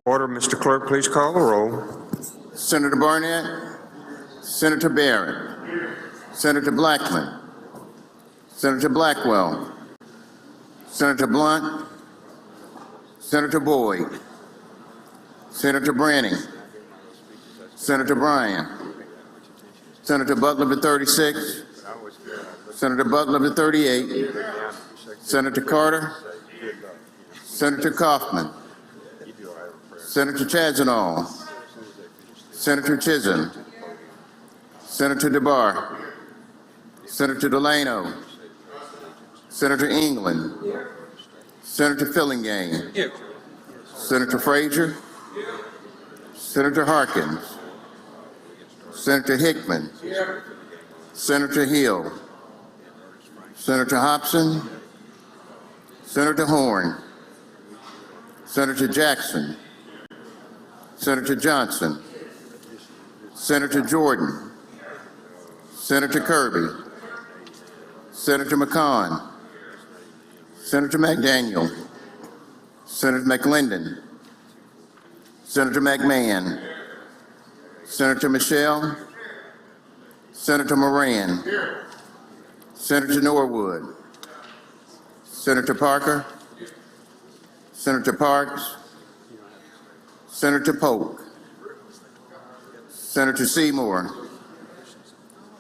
Order. Mr. Clerk, please call the roll. Senator Barnett, Senator Barrett, Senator Blackman, Senator Blackwell, Senator Blunt, Senator Boyd, Senator Branning, Senator Bryan, Senator Butler for 36, Senator Butler for 38, Senator Carter, Senator Kaufman, Senator Chazanall, Senator Chisholm, Senator DeBar, Senator Delano, Senator England, Senator Fillingane, Senator Frazier, Senator Harkins, Senator Hickman, Senator Hill, Senator Hobson, Senator Horn, Senator Jackson, Senator Johnson, Senator Jordan, Senator Kirby, Senator McCon, Senator McDaniel, Senator McLendon, Senator McMahon, Senator Michelle, Senator Moran, Senator Norwood, Senator Parker, Senator Parks, Senator Polk, Senator Seymour,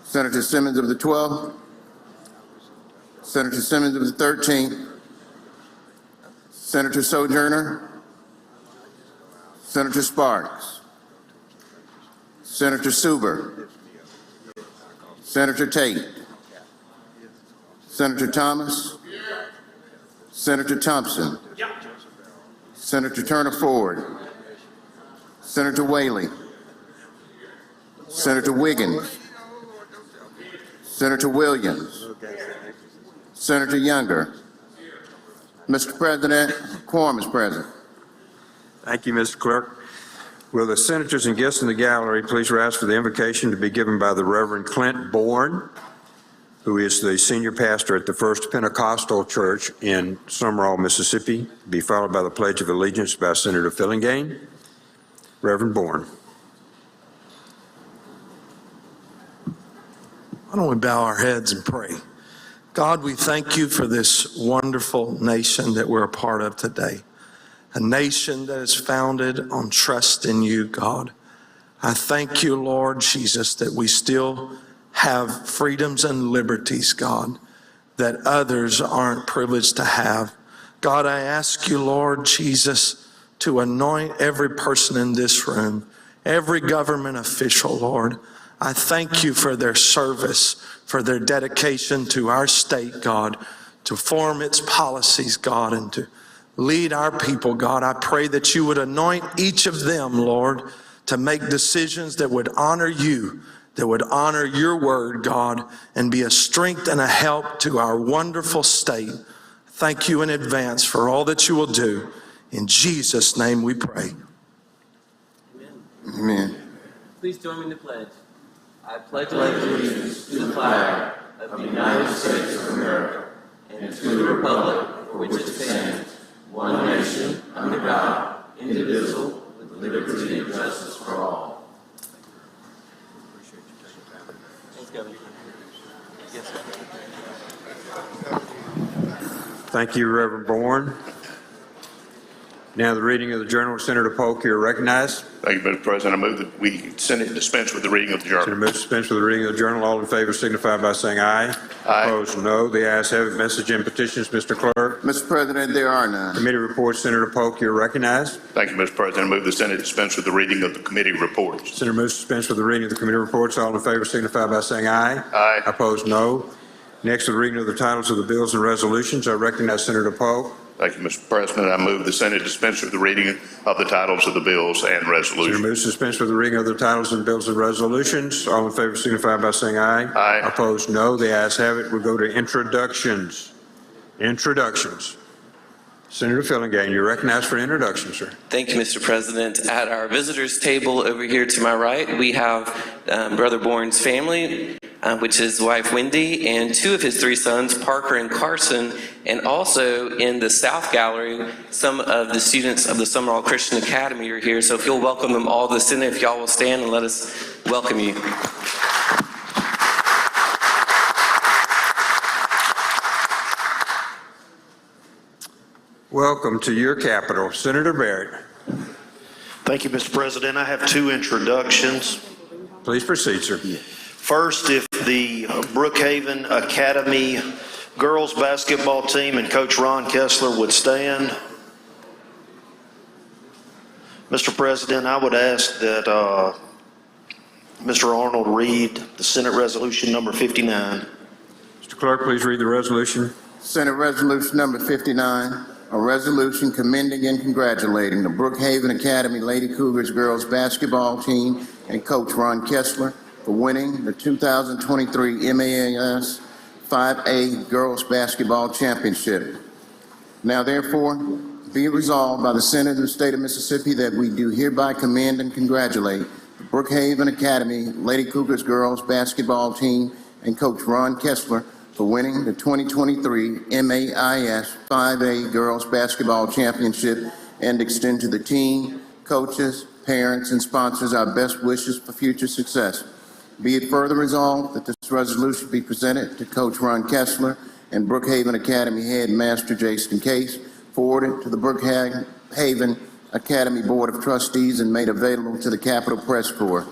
Senator Simmons of the 12th, Senator Simmons of the 13th, Senator Sojourner, Senator Sparks, Senator Suber, Senator Tate, Senator Thomas, Senator Thompson, Senator Turner Ford, Senator Whaley, Senator Wiggins, Senator Williams, Senator Younger. Mr. President, quorum is present. Thank you, Mr. Clerk. Will the senators and guests in the gallery please rise for the invocation to be given by the Reverend Clint Bourne, who is the senior pastor at the First Pentecostal Church in Summerall, Mississippi, be followed by the Pledge of Allegiance by Senator Fillingane. Reverend Bourne. Why don't we bow our heads and pray? God, we thank you for this wonderful nation that we're a part of today. A nation that is founded on trust in you, God. I thank you, Lord Jesus, that we still have freedoms and liberties, God, that others aren't privileged to have. God, I ask you, Lord Jesus, to anoint every person in this room, every government official, Lord. I thank you for their service, for their dedication to our state, God, to form its policies, God, and to lead our people, God. I pray that you would anoint each of them, Lord, to make decisions that would honor you, that would honor your word, God, and be a strength and a help to our wonderful state. Thank you in advance for all that you will do. In Jesus' name we pray. Amen. Amen. Please join me in the pledge. I pledge allegiance to the flag of the United States of America and to the republic for which it stands, one nation, under God, indivisible, with liberty and justice for all. Thanks, Governor. Yes, sir. Thank you, Reverend Bourne. Now the reading of the journal. Senator Polk, you're recognized. Thank you, Mr. President. I move that we Senate dispense with the reading of the journal. Senator moves to dispense with the reading of the journal. All in favor signify by saying aye. Aye. Opposed, no. The ayes have it. Message and petitions, Mr. Clerk. Mr. President, there are none. Committee reports. Senator Polk, you're recognized. Thank you, Mr. President. I move the Senate dispense with the reading of the committee reports. Senator moves to dispense with the reading of the committee reports. All in favor signify by saying aye. Aye. Opposed, no. Next, the reading of the titles of the bills and resolutions. I recognize Senator Polk. Thank you, Mr. President. I move the Senate dispense with the reading of the titles of the bills and resolutions. Senator moves to dispense with the reading of the titles and bills and resolutions. All in favor signify by saying aye. Aye. Opposed, no. The ayes have it. We go to introductions. Introductions. Senator Fillingane, you're recognized for introduction, sir. Thank you, Mr. President. At our visitors table over here to my right, we have Brother Bourne's family. which is his wife Wendy, and 2 of his 3 sons, Parker and Carson, and also in the South Gallery, some of the students of the Summerall Christian Academy are here. So if you'll welcome them all to the Senate, if y'all will stand and let us welcome you. Welcome to your capital, Senator Barrett. Thank you, Mr. President. I have 2 introductions. Please proceed, sir. First, if the Brookhaven Academy girls basketball team and Coach Ron Kessler would stand. Mr. President, I would ask that Mr. Arnold read the Senate Resolution number 59. Mr. Clerk, please read the resolution. Senate Resolution number 59, a resolution commending and congratulating the Brookhaven Academy Lady Cougars girls basketball team and Coach Ron Kessler for winning the 2023 MAS 5A Girls Basketball Championship. Now therefore, be it resolved by the Senate of the State of Mississippi that we do hereby commend and congratulate the Brookhaven Academy Lady Cougars girls basketball team and Coach Ron Kessler for winning the 2023 MAIS 5A Girls Basketball Championship and extend to the team, coaches, parents, and sponsors our best wishes for future success. Be it further resolved that this resolution be presented to Coach Ron Kessler and Brookhaven Academy Head Master Jason Case, forwarded to the Brookhaven Academy Board of Trustees, and made available to the Capitol Press Corps.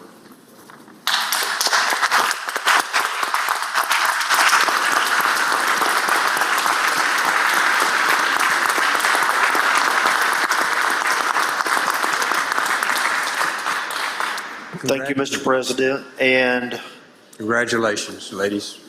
Thank you, Mr. President. And Congratulations, ladies.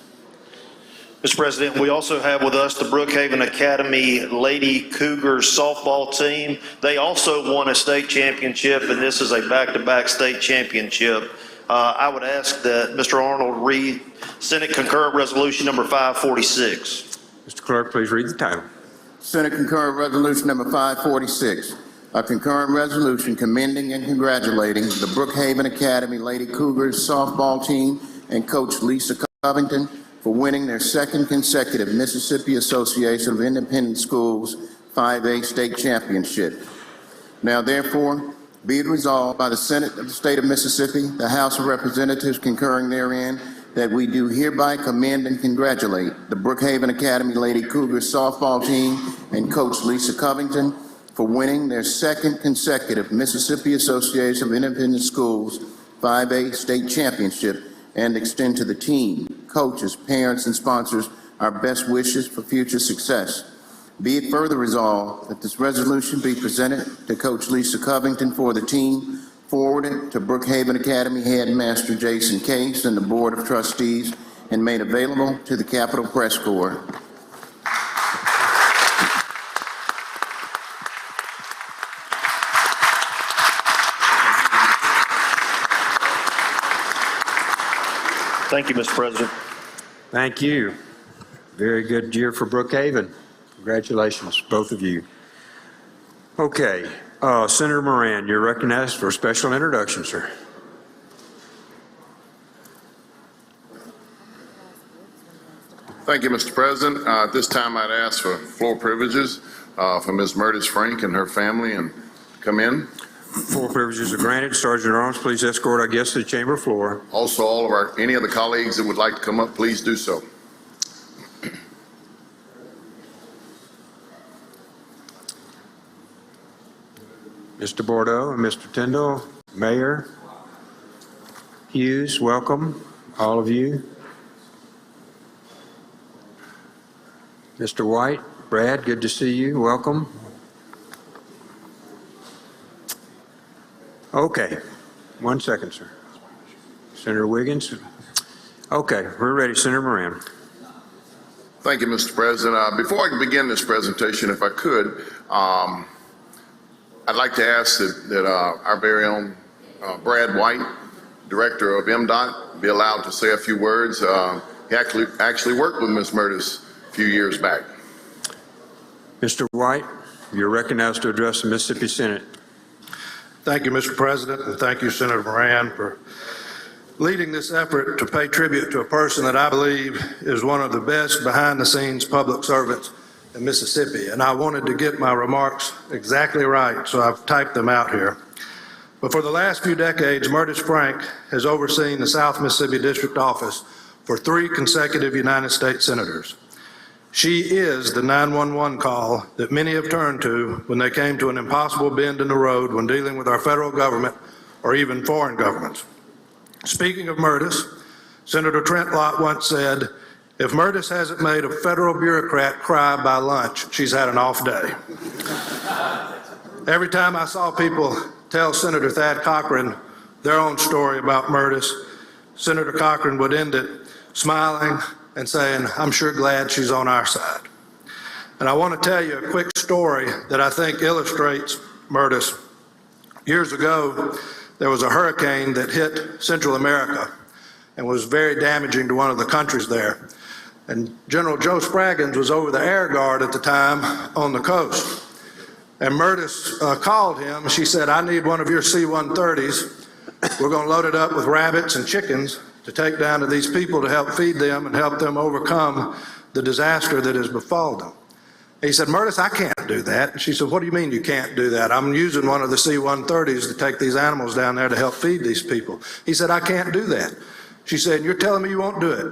Mr. President, we also have with us the Brookhaven Academy Lady Cougars softball team. They also won a state championship, and this is a back-to-back state championship. I would ask that Mr. Arnold read Senate Concurrent Resolution number 546. Mr. Clerk, please read the title. Senate Concurrent Resolution number 546, a concurrent resolution commending and congratulating the Brookhaven Academy Lady Cougars softball team and Coach Lisa Covington for winning their 2nd consecutive Mississippi Association of Independent Schools 5A state championship. Now therefore, be it resolved by the Senate of the State of Mississippi, the House of Representatives concurring therein, that we do hereby commend and congratulate the Brookhaven Academy Lady Cougars softball team and Coach Lisa Covington for winning their 2nd consecutive Mississippi Association of Independent Schools 5A state championship and extend to the team, coaches, parents, and sponsors our best wishes for future success. Be it further resolved that this resolution be presented to Coach Lisa Covington for the team, forwarded to Brookhaven Academy Head Master Jason Case and the Board of Trustees, and made available to the Capitol Press Corps. Thank you, Mr. President. Thank you. Very good year for Brookhaven. Congratulations, both of you. Okay, Senator Moran, you're recognized for a special introduction, sir. Thank you, Mr. President. At this time, I'd ask for floor privileges for Ms. Murtis Frank and her family, and come in. Floor privileges are granted. Sergeant at Arms, please escort our guests to the chamber floor. Also, all of any of the colleagues that would like to come up, please do so. Mr. Bordeaux and Mr. Tyndall, Mayor Hughes, welcome, all of you. Mr. White, Brad, good to see you, welcome. Okay, 1 second, sir. Senator Wiggins. Okay, we're ready, Senator Moran. Thank you, Mr. President. Before I begin this presentation, if I could, I'd like to ask that our very own Brad White, Director of MDOT, be allowed to say a few words. He actually worked with Ms. Murtis a few years back. Mr. White, you're recognized to address the Mississippi Senate. Thank you, Mr. President, and thank you, Senator Moran, for leading this effort to pay tribute to a person that I believe is one of the best behind-the-scenes public servants in Mississippi. And I wanted to get my remarks exactly right, so I've typed them out here. But for the last few decades, Murtis Frank has overseen the South Mississippi District Office for 3 consecutive United States senators. She is the 911 call that many have turned to when they came to an impossible bend in the road when dealing with our federal government or even foreign governments. Speaking of Murtis, Senator Trent Lott once said, "If Murtis hasn't made a federal bureaucrat cry by lunch, she's had an off day." Every time I saw people tell Senator Thad Cochran their own story about Murtis, Senator Cochran would end it smiling and saying, "I'm sure glad she's on our side." And I want to tell you a quick story that I think illustrates Murtis. Years ago, there was a hurricane that hit Central America and was very damaging to one of the countries there. And General Joe Spraggins was over the Air Guard at the time on the coast. And Murtis called him. She said, "I need one of your C-130s. We're going to load it up with rabbits and chickens to take down to these people to help feed them and help them overcome the disaster that has befallen them." He said, "Murtis, I can't do that." And she said, "What do you mean you can't do that? I'm using one of the C-130s to take these animals down there to help feed these people." He said, "I can't do that." She said, "You're telling me you won't do it?"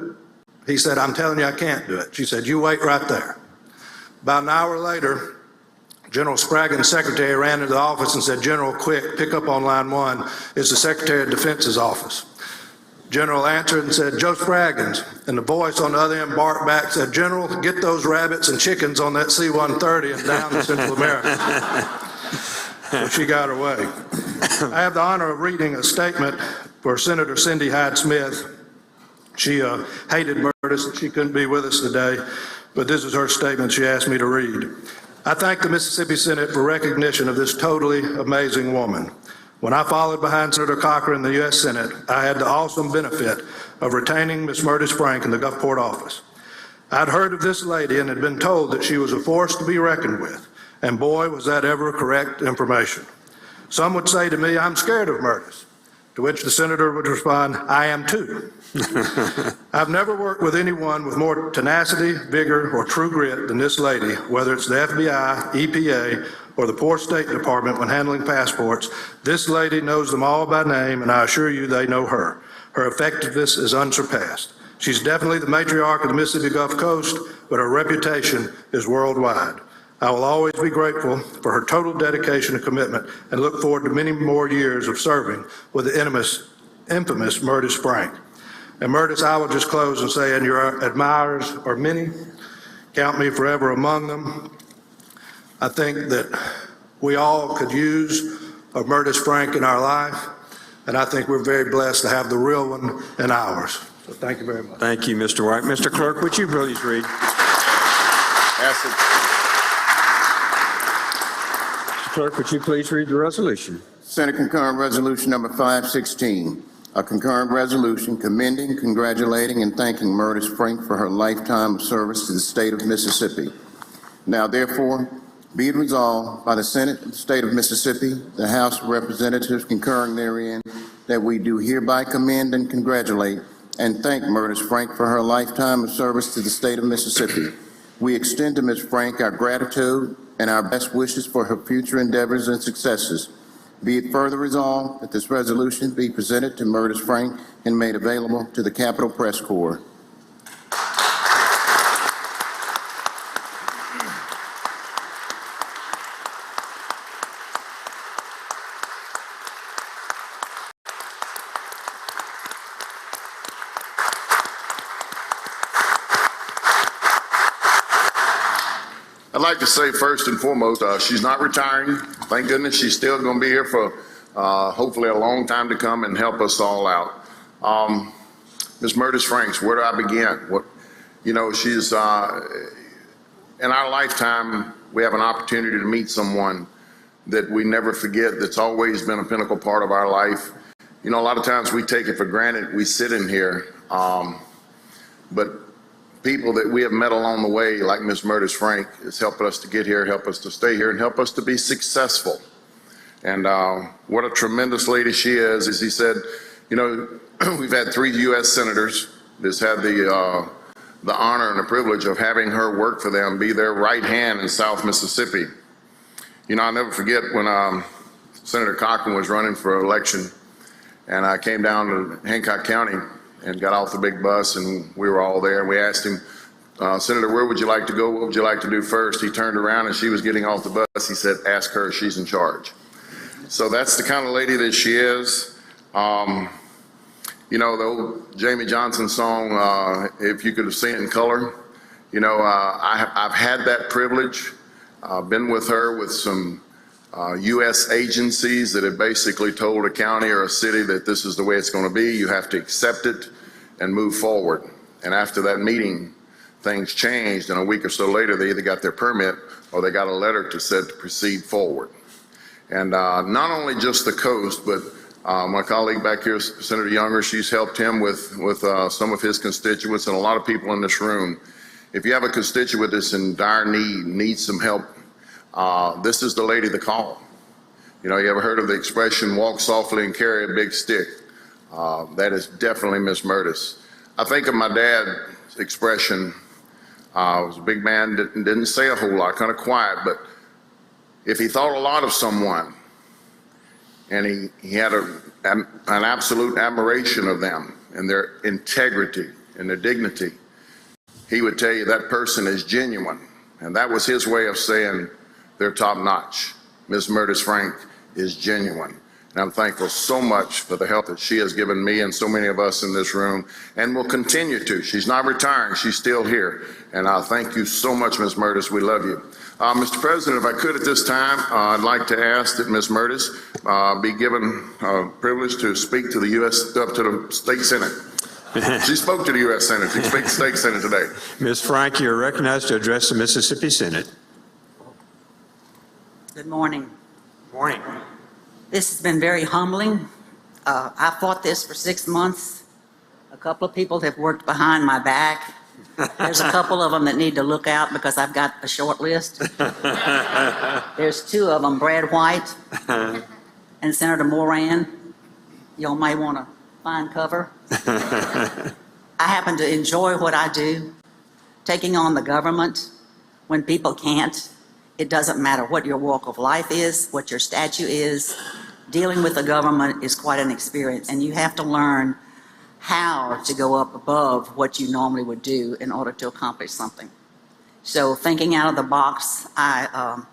He said, "I'm telling you I can't do it." She said, "You wait right there." About an hour later, General Spraggins' secretary ran into the office and said, "General, quick, pick up on line 1. It's the Secretary of Defense's office." General answered and said, "Joe Spraggins." And the voice on the other end barked back, said, "General, get those rabbits and chickens on that C-130 and down to Central America." So she got her way. I have the honor of reading a statement for Senator Cindy Hyde-Smith. She hated Murtis. She couldn't be with us today, but this is her statement she asked me to read. "I thank the Mississippi Senate for recognition of this totally amazing woman. When I followed behind Senator Cochran in the U.S. Senate, I had the awesome benefit of retaining Ms. Murtis Frank in the Gulfport office. I'd heard of this lady and had been told that she was a force to be reckoned with, and boy, was that ever correct information. Some would say to me, 'I'm scared of Murtis,' to which the senator would respond, 'I am too.' I've never worked with anyone with more tenacity, vigor, or true grit than this lady, whether it's the FBI, EPA, or the poor State Department when handling passports. This lady knows them all by name, and I assure you they know her. Her effectiveness is unsurpassed. She's definitely the matriarch of the Mississippi Gulf Coast, but her reputation is worldwide. I will always be grateful for her total dedication and commitment and look forward to many more years of serving with the infamous Murtis Frank." And Murtis, I will just close and say, and your admirers are many, count me forever among them. I think that we all could use a Murtis Frank in our life, and I think we're very blessed to have the real one in ours. So thank you very much. Thank you, Mr. White. Mr. Clerk, would you please read? Mr. Clerk, would you please read the resolution? Senate Concurrent Resolution Number 516, a concurrent resolution commending, congratulating, and thanking Murtis Frank for her lifetime of service to the state of Mississippi. Now therefore, be it resolved by the Senate of the State of Mississippi, the House of Representatives concurring therein, that we do hereby commend and congratulate and thank Murtis Frank for her lifetime of service to the state of Mississippi. We extend to Ms. Frank our gratitude and our best wishes for her future endeavors and successes. Be it further resolved that this resolution be presented to Murtis Frank and made available to the Capitol Press Corps. I'd like to say first and foremost, she's not retiring. Thank goodness she's still going to be here for hopefully a long time to come and help us all out. Ms. Murtis Franks, where do I begin? She's in our lifetime, we have an opportunity to meet someone that we never forget, that's always been a pinnacle part of our life. A lot of times we take it for granted. We sit in here, but people that we have met along the way, like Ms. Murtis Frank, has helped us to get here, help us to stay here, and help us to be successful. And what a tremendous lady she is. As he said, You know, we've had 3 U.S. senators that's had the honor and the privilege of having her work for them, be their right hand in South Mississippi. You know, I'll never forget when Senator Cochran was running for election, and I came down to Hancock County and got off the big bus, and we were all there, and we asked him, Senator, where would you like to go? What would you like to do first? He turned around and she was getting off the bus. He said, ask her, she's in charge. So that's the kind of lady that she is. You know, the old Jamie Johnson song, If You Could Have Seen It in Color, you know, I've had that privilege. I've been with her with some U.S. agencies that have basically told a county or a city that this is the way it's going to be. You have to accept it and move forward. And after that meeting, things changed, and a week or so later, they either got their permit or they got a letter to said to proceed forward. And not only just the coast, but my colleague back here, Senator Younger, she's helped him with some of his constituents and a lot of people in this room. If you have a constituent that's in dire need, needs some help, this is the lady to call. You know, you ever heard of the expression, walk softly and carry a big stick? That is definitely Miss Murtis. I think of my dad's expression, was a big man, didn't say a whole lot, kind of quiet, but if he thought a lot of someone and he had an absolute admiration of them and their integrity and their dignity, he would tell you that person is genuine. And that was his way of saying they're top notch. Ms. Murtis Frank is genuine. And I'm thankful so much for the help that she has given me and so many of us in this room, and will continue to. She's not retiring, she's still here. And I thank you so much, Ms. Murtis, we love you. Mr. President, if I could at this time, I'd like to ask that Ms. Murtis be given privilege to speak to the to the State Senate. She spoke to the U.S. Senate, she speaks to the State Senate today. Ms. Frank, you're recognized to address the Mississippi Senate. Good morning. Morning. This has been very humbling. I fought this for 6 months. A couple of people have worked behind my back. There's a couple of them that need to look out because I've got a short list. There's 2 of them, Brad White and Senator Moran. Y'all may want to find cover. I happen to enjoy what I do, taking on the government when people can't. It doesn't matter what your walk of life is, what your statute is. Dealing with the government is quite an experience, and you have to learn how to go up above what you normally would do in order to accomplish something. So thinking out of the box, I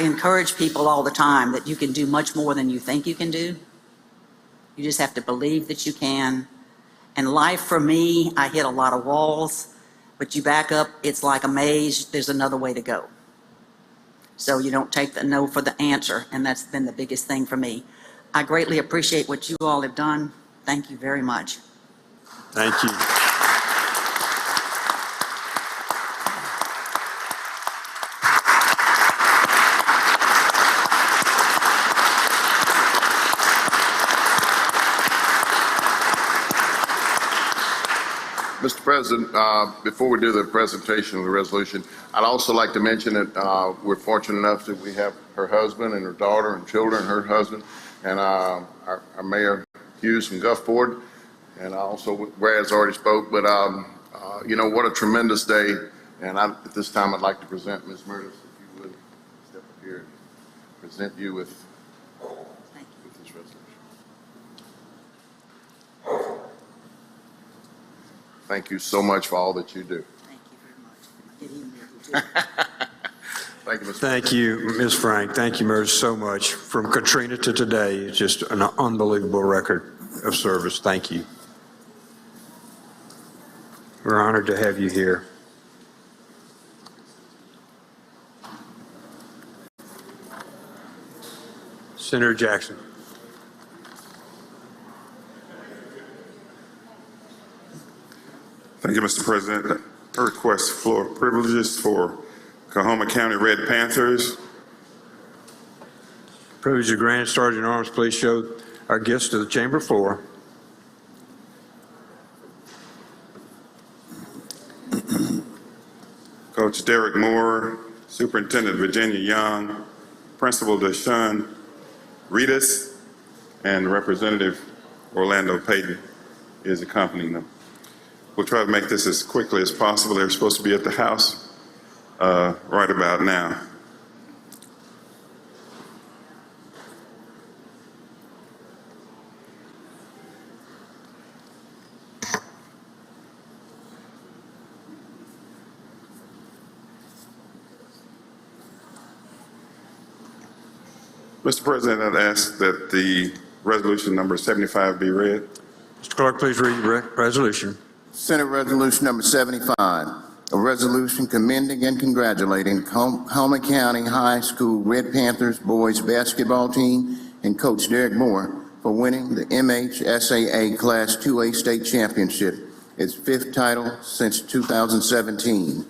encourage people all the time that you can do much more than you think you can do. You just have to believe that you can. And life for me, I hit a lot of walls, but you back up, it's like a maze, there's another way to go. So you don't take the no for the answer, and that's been the biggest thing for me. I greatly appreciate what you all have done. Thank you very much. Thank you. Mr. President, before we do the presentation of the resolution, I'd also like to mention that we're fortunate enough that we have her husband and her daughter and children, her husband, and our Mayor Hughes from Gulfport, and also Brad's already spoke, but you know, what a tremendous day. And at this time, I'd like to present Ms. Murtis, if you would step up here and present you with this resolution. Thank you so much for all that you do. Thank you very much. Good evening. Thank you, Mr. Thank you, Ms. Frank. Thank you, Murtis, so much. From Katrina to today, it's just an unbelievable record of service. Thank you. We're honored to have you here. Senator Jackson. Thank you, Mr. President. I request floor privileges for Coahoma County Red Panthers. Privilege of granted. Sergeant at Arms, please show our gifts to the chamber floor. Coach Derek Moore, Superintendent Virginia Young, Principal Deshaun Murtis, and Representative Orlando Payton is accompanying them. We'll try to make this as quickly as possible. They're supposed to be at the house right about now. Mr. President, I'd ask that the resolution number 75 be read. Mr. Clerk, please read the resolution. Senate Resolution Number 75, a resolution commending and congratulating Coahoma County High School Red Panthers boys basketball team and Coach Derek Moore for winning the MHSAA Class 2A State Championship, its 5th title since 2017.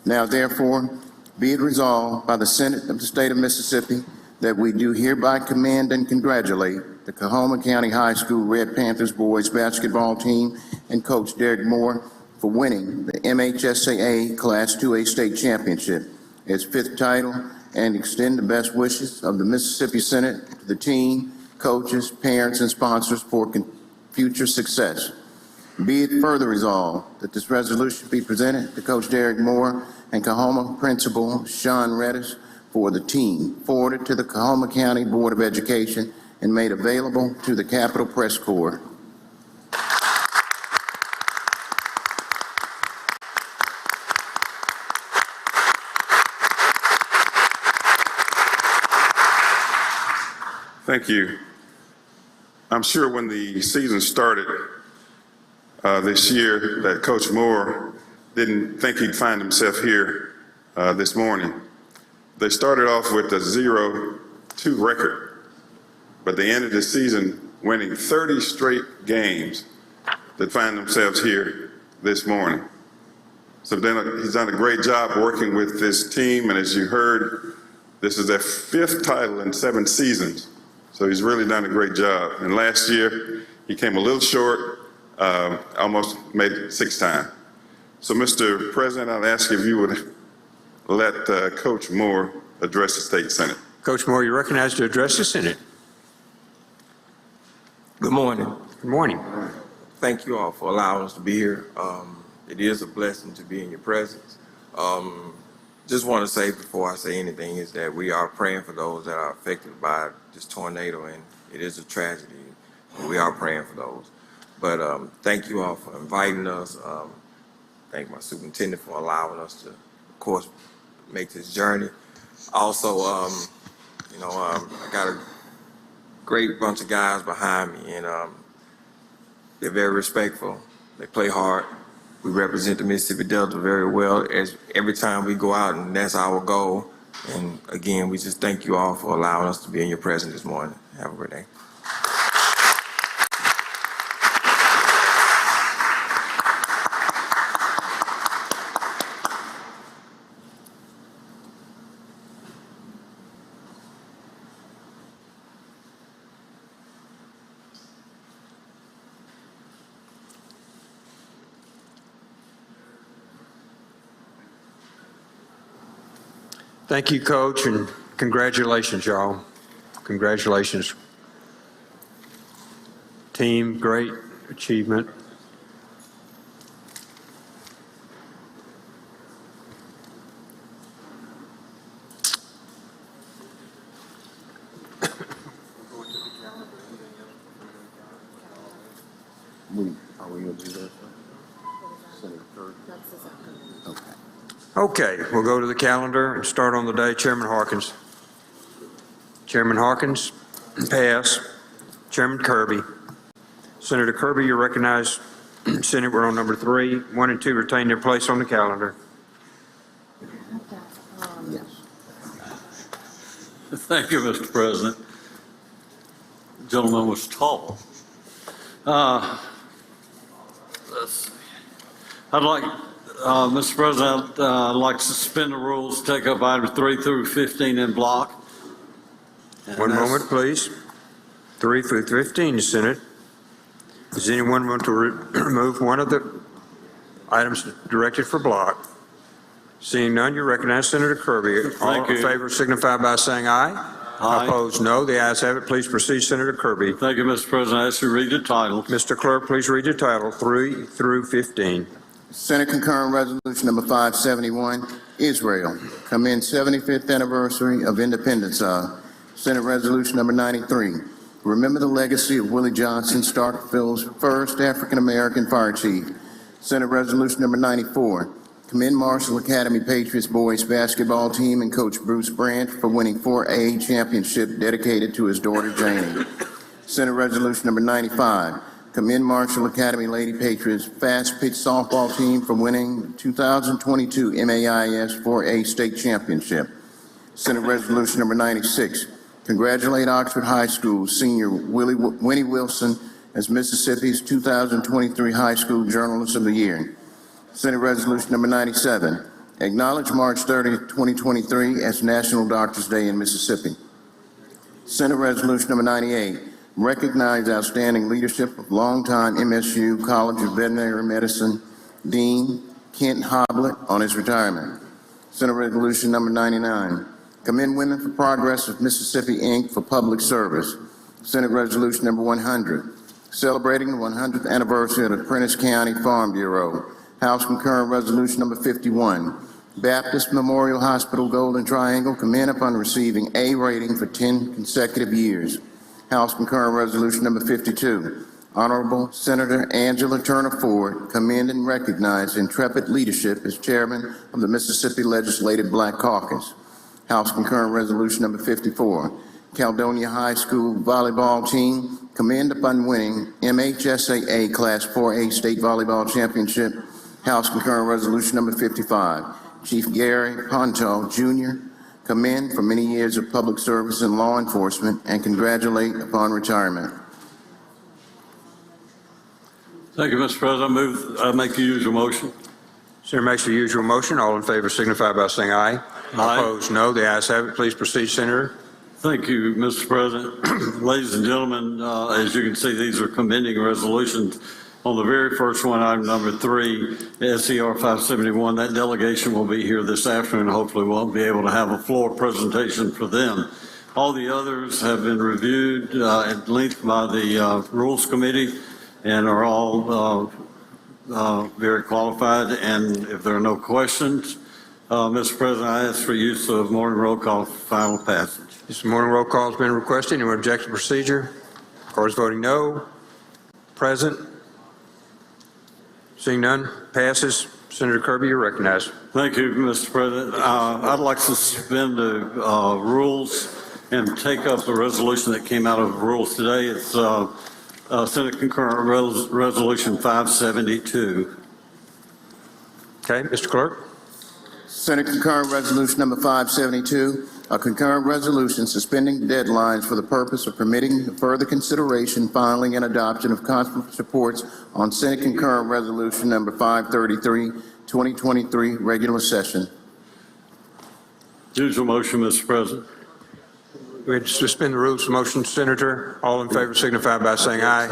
Now therefore, be it resolved by the Senate of the State of Mississippi that we do hereby commend and congratulate the Coahoma County High School Red Panthers boys basketball team and Coach Derek Moore for winning the MHSAA Class 2A State Championship, its 5th title, and extend the best wishes of the Mississippi Senate to the team, coaches, parents, and sponsors for future success. Be it further resolved that this resolution be presented to Coach Derek Moore and Coahoma Principal Sean Reddish for the team, forwarded to the Coahoma County Board of Education, and made available to the Capitol Press Corps. Thank you. I'm sure when the season started this year that Coach Moore didn't think he'd find himself here this morning. They started off with a 0-2 record, but they ended the season winning 30 straight games that find themselves here this morning. So he's done a great job working with this team, and as you heard, this is their 5th title in 7 seasons. So he's really done a great job. And last year, he came a little short, almost made it 6th time. So Mr. President, I'd ask if you would let Coach Moore address the State Senate. Coach Moore, you're recognized to address the Senate. Good morning. Good morning. Thank you all for allowing us to be here. It is a blessing to be in your presence. Just want to say before I say anything is that we are praying for those that are affected by this tornado, and it is a tragedy. We are praying for those. But thank you all for inviting us. Thank my superintendent for allowing us to, of course, make this journey. Also, I got a great bunch of guys behind me, and they're very respectful. They play hard. We represent the Mississippi Delta very well as every time we go out, and that's our goal. And again, we just thank you all for allowing us to be in your presence this morning. Have a great day. Thank you, Coach, and congratulations, y'all. Congratulations. Team, great achievement. Are we going to do that? Okay, we'll go to the calendar and start on the day. Chairman Harkins. Chairman Harkins, pass. Chairman Kirby. Senator Kirby, you're recognized. Senate, we're on number 3. 1 and 2 retain their place on the calendar. Yes. Thank you, Mr. President. The gentleman was tall. Let's see. I'd like, Mr. President, I'd like to suspend the rules, take up items 3 through 15 in block. And One that's- moment, please. 3 through 15, Senate. Does anyone want to remove one of the items directed for block? Seeing none, you recognize Senator Kirby. All Thank in you. favor signify by saying aye. Aye. Opposed, no. The ayes have it. Please proceed, Senator Kirby. Thank you, Mr. President. I ask you to read the title. Mr. Clerk, please read your title 3 through 15. Senate concurrent resolution number 571, Israel, commend 75th anniversary of independence of. Senate resolution number 93, remember the legacy of Willie Johnson, Starkville's first African-American fire chief. Senate resolution number 94, commend Marshall Academy Patriots boys basketball team and coach Bruce Brandt for winning 4A championship dedicated to his daughter Janie. Senate resolution number 95, commend Marshall Academy Lady Patriots fast pitch softball team for winning 2022 MAIS 4A state championship. Senate resolution number 96, congratulate Oxford High School senior Winnie Wilson as Mississippi's 2023 High School Journalist of the Year. Senate resolution number 97, acknowledge March 30th, 2023 as National Doctors Day in Mississippi. Senate resolution number 98, recognize outstanding leadership of longtime MSU College of Veterinary Medicine Dean Kent Hoblet on his retirement. Senate resolution number 99, commend Women for Progress of Mississippi, Inc. for public service. Senate resolution number 100, celebrating the 100th anniversary of the Prentice County Farm Bureau. House concurrent resolution number 51, Baptist Memorial Hospital Golden Triangle commend upon receiving A rating for 10 consecutive years. House concurrent resolution number 52, Honorable Senator Angela Turner Ford commend and recognize intrepid leadership as chairman of the Mississippi Legislative Black Caucus. House concurrent resolution number 54, Caledonia High School volleyball team commend upon winning MHSAA Class 4A State Volleyball Championship. House concurrent resolution number 55, Chief Gary Ponto Jr. commend for many years of public service in law enforcement and congratulate upon retirement. Thank you, Mr. President. I make the usual motion. Senator makes the usual motion. All in favor signify by saying aye. Aye. Opposed, no. The ayes have it. Please proceed, Senator. Thank you, Mr. President. Ladies and gentlemen, as you can see, these are commending resolutions. On the very first one, item number 3, SCR 571, that delegation will be here this afternoon. Hopefully we'll be able to have a floor presentation for them. All the others have been reviewed at length by the Rules Committee and are all very qualified. And if there are no questions, Mr. President, I ask for use of morning roll call for final passage. This morning roll call has been requested. Anyone object to procedure? Court is voting no. Present. Seeing none, passes. Senator Kirby, you're recognized. Thank you, Mr. President. I'd like to suspend the rules and take up the resolution that came out of the rules today. It's Senate Concurrent Resolution 572. Okay, Mr. Clerk. Senate concurrent resolution number 572, a concurrent resolution suspending deadlines for the purpose of permitting further consideration, filing, and adoption of conflict reports on Senate concurrent resolution number 533, 2023, regular session. Usual motion, Mr. President. We suspend the rules. Motion, Senator. All in favor signify by saying aye.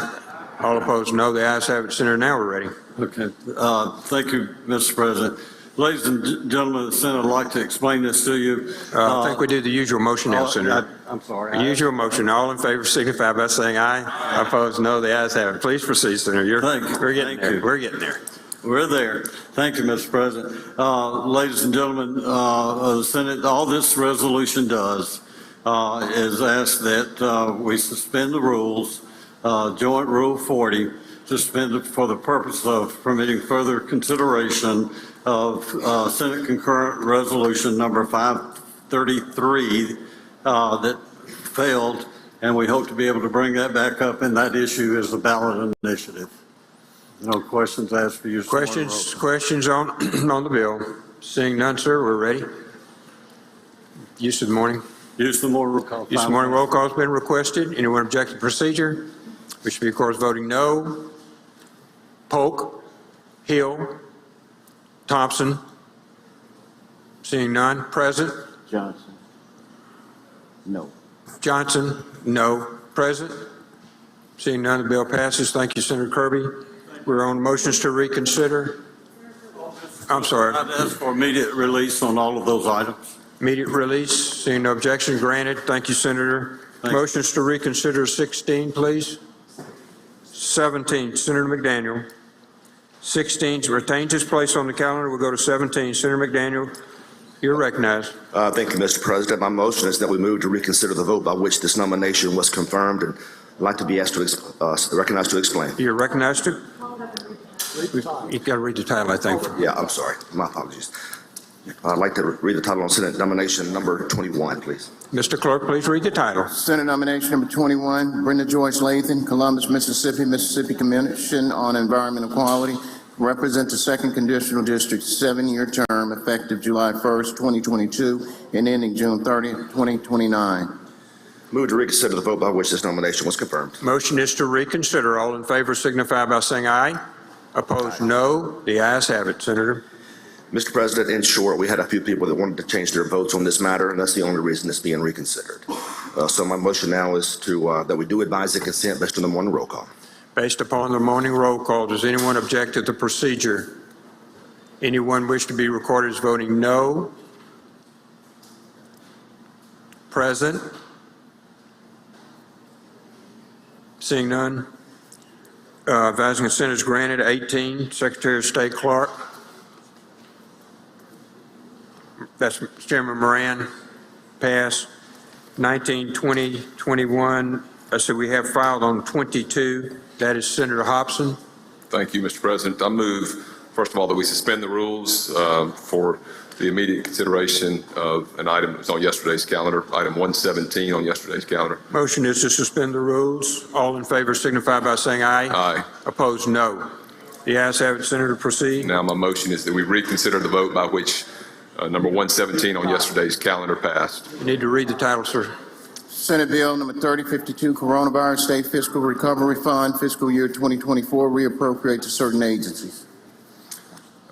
All opposed, no. The ayes have it. Senator, now we're ready. Okay. Thank you, Mr. President. Ladies and gentlemen of the Senate, I'd like to explain this to you. I think we did the usual motion now, Senator. I'm sorry. The usual motion. All in favor signify by saying aye. Opposed, no. The ayes have it. Please proceed, Senator. We're getting there. We're getting there. We're there. Thank you, Mr. President. Ladies and gentlemen of the Senate, all this resolution does is ask that we suspend the rules, Joint Rule 40, suspended for the purpose of permitting further consideration of Senate Concurrent Resolution number 533 that failed, and we hope to be able to bring that back up, and that issue is the ballot initiative. No questions asked for you. Questions on, on the bill? Seeing none, sir, we're ready. Use of the morning. Use the morning roll call. Use of the morning roll call has been requested. Anyone object to procedure? We should be, of course, voting no. Polk, Hill, Thompson. Seeing none. Present. Johnson. No. Johnson, no. Present. Seeing none, the bill passes. Thank you, Senator Kirby. We're on motions to reconsider. I'm sorry. I'd ask for immediate release on all of those items. Immediate release, seeing no objection, granted. Thank you, Senator. Motions to reconsider 16, please. 17, Senator McDaniel. 16 retains his place on the calendar. We'll go to 17. Senator McDaniel, you're recognized. Thank you, Mr. President. My motion is that we move to reconsider the vote by which this nomination was confirmed, and I'd like to be asked to recognized to explain. You're recognized to? You've got to read the title, I think. Yeah, I'm sorry. My apologies. I'd like to read the title on Senate nomination number 21, please. Mr. Clerk, please read the title. Senate nomination number 21, Brenda Joyce Lathan, Columbus, Mississippi, Mississippi Commission on Environmental Quality, represents the second conditional district, 7-year term effective July 1st, 2022, and ending June 30th, 2029. Move to reconsider the vote by which this nomination was confirmed. Motion is to reconsider. All in favor signify by saying aye. Opposed, no. The ayes have it, Senator. Mr. President, in short, we had a few people that wanted to change their votes on this matter, and that's the only reason it's being reconsidered. So my motion now is to that we do advise the consent based on the morning roll call. Based upon the morning roll call, does anyone object to the procedure? Anyone wish to be recorded as voting no? Present? Seeing none? Advising consent is granted. 18, Secretary of State Clark. That's Chairman Moran. Pass. 19, 20, 21. So we have filed on 22. That is Senator Hobson. Thank you, Mr. President. I move, first of all, that we suspend the rules for the immediate consideration of an item that was on yesterday's calendar, item 117 on yesterday's calendar. Motion is to suspend the rules. All in favor signify by saying aye. Aye. Opposed, no. The ayes have it. Senator, proceed. Now my motion is that we reconsider the vote by which number 117 on yesterday's calendar passed. You need to read the title, sir. Senate Bill number 3052, Coronavirus State Fiscal Recovery Fund, fiscal year 2024, reappropriate to certain agencies.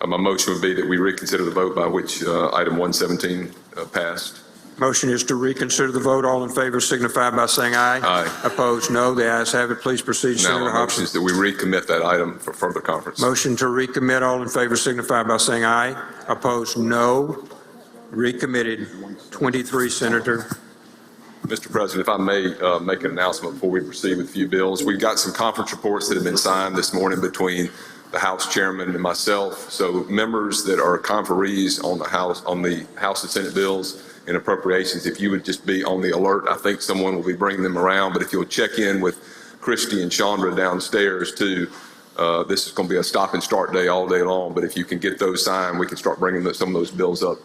My motion would be that we reconsider the vote by which item 117 passed. Motion is to reconsider the vote. All in favor signify by saying aye. Aye. Opposed, no. The ayes have it. Please proceed, Now Senator my motion Hobson. is that we recommit that item for further conference. Motion to recommit. All in favor signify by saying aye. Opposed, no. Recommitted. 23, Senator. Mr. President, if I may make an announcement before we proceed with a few bills. We've got some conference reports that have been signed this morning between the House Chairman and myself. So members that are conferees on the House and Senate bills and appropriations, if you would just be on the alert, I think someone will be bringing them around. But if you'll check in with Christy and Chandra downstairs too, this is going to be a stop and start day all day long. But if you can get those signed, we can start bringing some of those bills up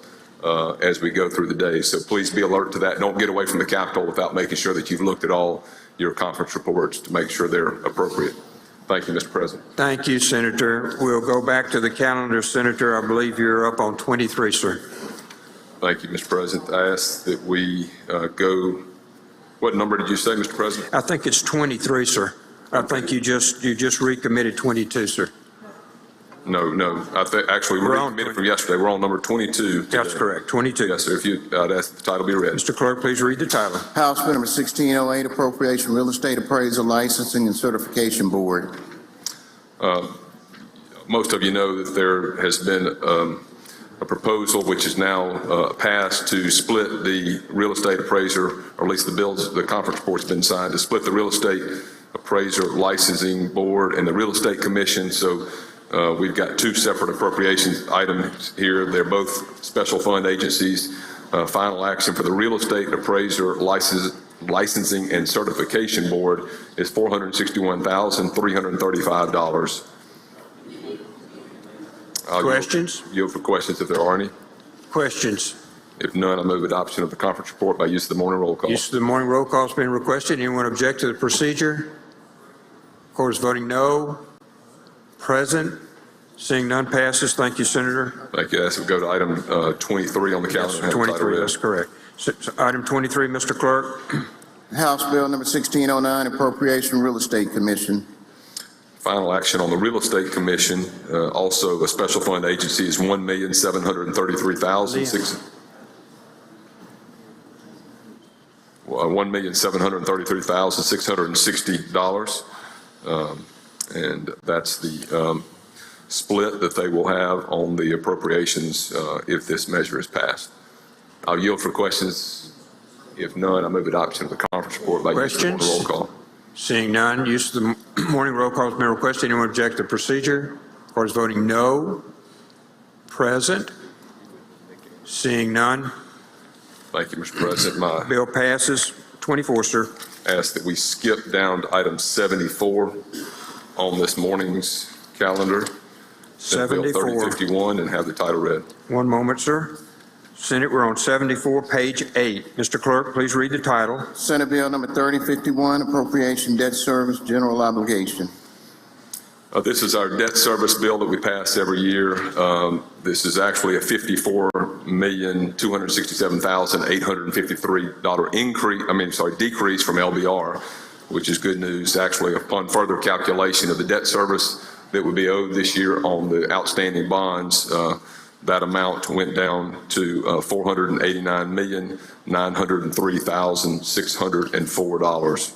as we go through the day. So please be alert to that. Don't get away from the Capitol without making sure that you've looked at all your conference reports to make sure they're appropriate. Thank you, Mr. President. Thank you, Senator. We'll go back to the calendar. Senator, I believe you're up on 23, sir. Thank you, Mr. President. I ask that we go, what number did you say, Mr. President? I think it's 23, sir. I think you just recommitted 22, sir. No. Actually, we recommitted from yesterday. We're on number 22 today. That's correct, 22. Yes, sir. I'd ask that the title be read. Mr. Clerk, please read the title. House Bill number 1608, Appropriation Real Estate Appraisal Licensing and Certification Board. Most of you know that there has been a proposal which is now passed to split the real estate appraiser, or at least the conference report's been signed, to split the real estate appraiser licensing board and the real estate commission. So we've got two separate appropriations items here. They're both special fund agencies. Final action for the real estate appraiser licensing and certification board is $461,335. Questions? Yield for questions if there are any. Questions? If none, I move adoption of the conference report by use of the morning roll call. Use of the morning roll call has been requested. Anyone object to the procedure? Court is voting no. Present. Seeing none, passes. Thank you, Senator. Thank you. As we go to item 23 on the calendar. Yes, 23, that's correct. Item 23, Mr. Clerk. House Bill number 1609, Appropriation Real Estate Commission. Final action on the Real Estate Commission, also a special fund agency, is $1,733,660. And that's the split that they will have on the appropriations if this measure is passed. I'll yield for questions. If none, I move adoption of the conference report by use of the morning roll Questions? call. Seeing none, use of the morning roll call has been requested. Anyone object to the procedure? Court is voting no. Present. Seeing none, Thank you, Mr. President. My bill passes. 24, sir. ask that we skip down to item 74 on this morning's calendar. Senate Bill 74. 3051, and have the title read. One moment, sir. Senate, we're on 74, page 8. Mr. Clerk, please read the title. Senate Bill number 3051, Appropriation Debt Service General Obligation. This is our debt service bill that we pass every year. This is actually a $54,267,853 decrease from LBR, which is good news. Actually, upon further calculation of the debt service that would be owed this year on the outstanding bonds, that amount went down to $489,903,604.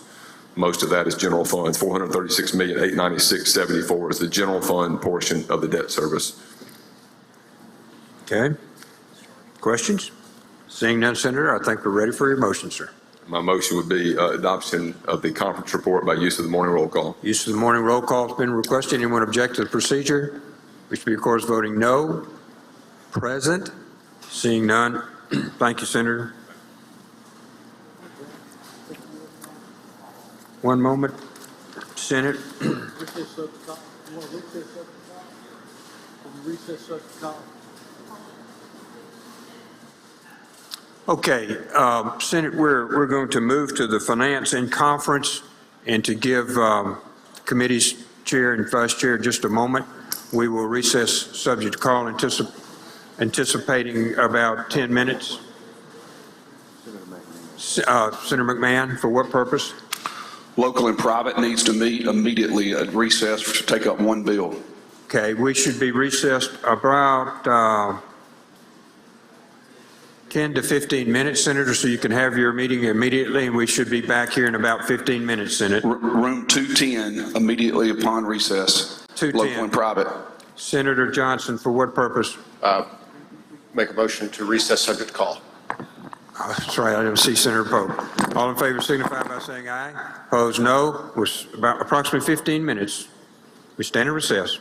Most of that is general funds. $436,896,74 is the general fund portion of the debt service. Okay. Questions? Seeing none, Senator, I think we're ready for your motion, sir. My motion would be adoption of the conference report by use of the morning roll call. Use of the morning roll call has been requested. Anyone object to the procedure? Which will be, of course, voting no. Present. Seeing none. Thank you, Senator. One moment. Senate. Okay, Senate, we're going to move to the Finance in Conference and to give committee's chair and vice chair just a moment. We will recess subject to call, anticipating about 10 minutes. Senator McMahon, for what purpose? Local and private needs to meet immediately at recess to take up one bill. Okay, we should be recessed about 10 to 15 minutes, Senator, so you can have your meeting immediately, and we should be back here in about 15 minutes, Senate. Room 210 immediately upon recess. 210. Local and private. Senator Johnson, for what purpose? Make a motion to recess subject to call. That's right, I didn't see Senator Pope. All in favor signify by saying aye. Opposed, no. Was about approximately 15 minutes. We stand in recess.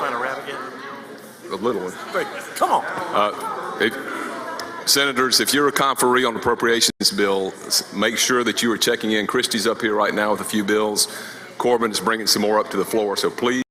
find a rabbit yet? A little one. Come on. Senators, if you're a conferee on appropriations bill, make sure that you are checking in. Christie's up here right now with a few bills. Corbin is bringing some more up to the floor, so please.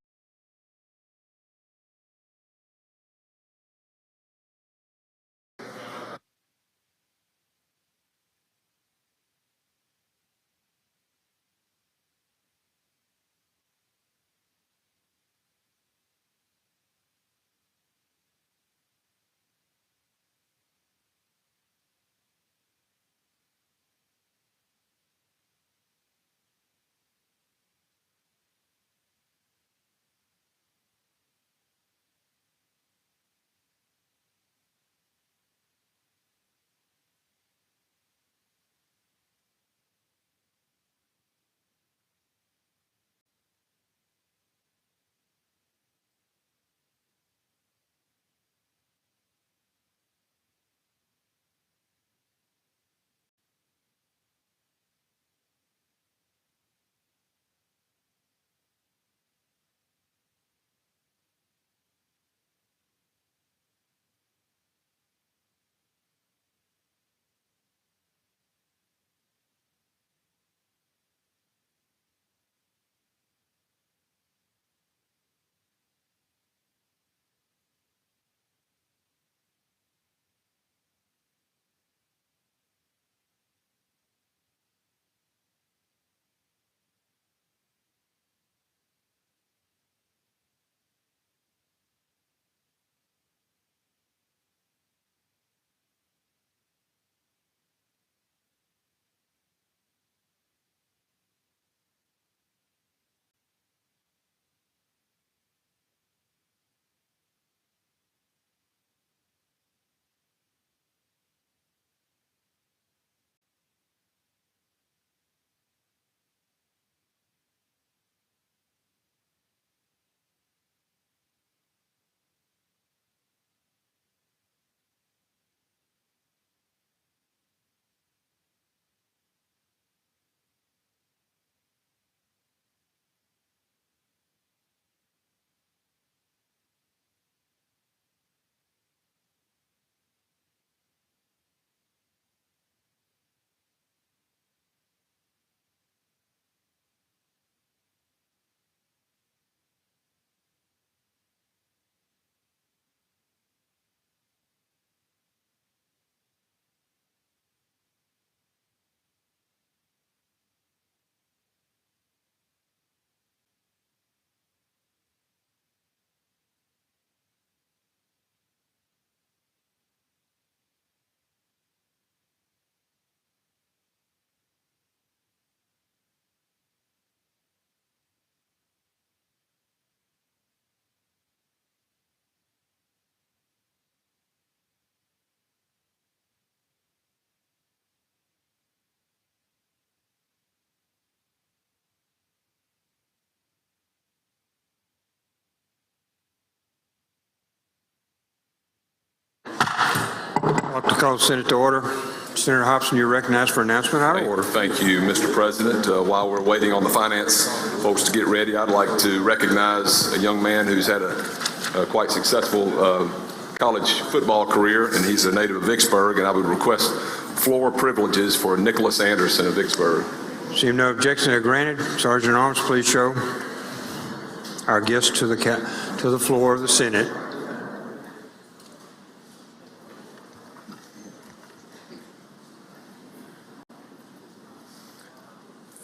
I'd like to call the Senate to order. Senator Hobson, you're recognized for announcement out of order. Thank you, Mr. President. While we're waiting on the finance folks to get ready, I'd like to recognize a young man who's had a quite successful college football career, and he's a native of Vicksburg, and I would request floor privileges for Nicholas Anderson of Vicksburg. Seeing no objection are granted, Sergeant at Arms, please show our guest to the floor of the Senate.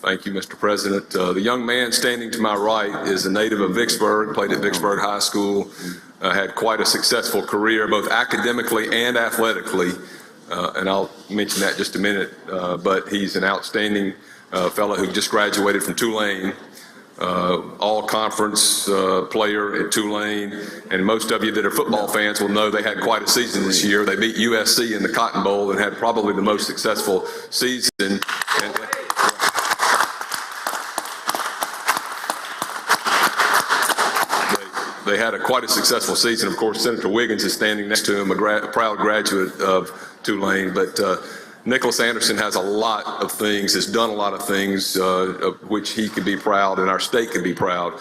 Thank you, Mr. President. The young man standing to my right is a native of Vicksburg, played at Vicksburg High School, had quite a successful career, both academically and athletically, and I'll mention that in just a minute, but he's an outstanding fellow who just graduated from Tulane, all-conference player at Tulane, and most of you that are football fans will know they had quite a season this year. They beat USC in the Cotton Bowl and had probably the most successful season. They had quite a successful season. Of course, Senator Wiggins is standing next to him, a proud graduate of Tulane. But Nicholas Anderson has a lot of things, has done a lot of things of which he can be proud and our state can be proud.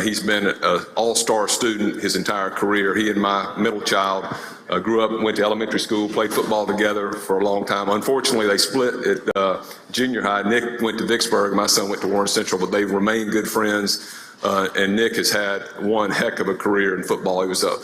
He's been an all-star student his entire career. He and my middle child grew up, went to elementary school, played football together for a long time. Unfortunately, they split at junior high. Nick went to Vicksburg. My son went to Warren Central, but they've remained good friends. And Nick has had one heck of a career in football. He was a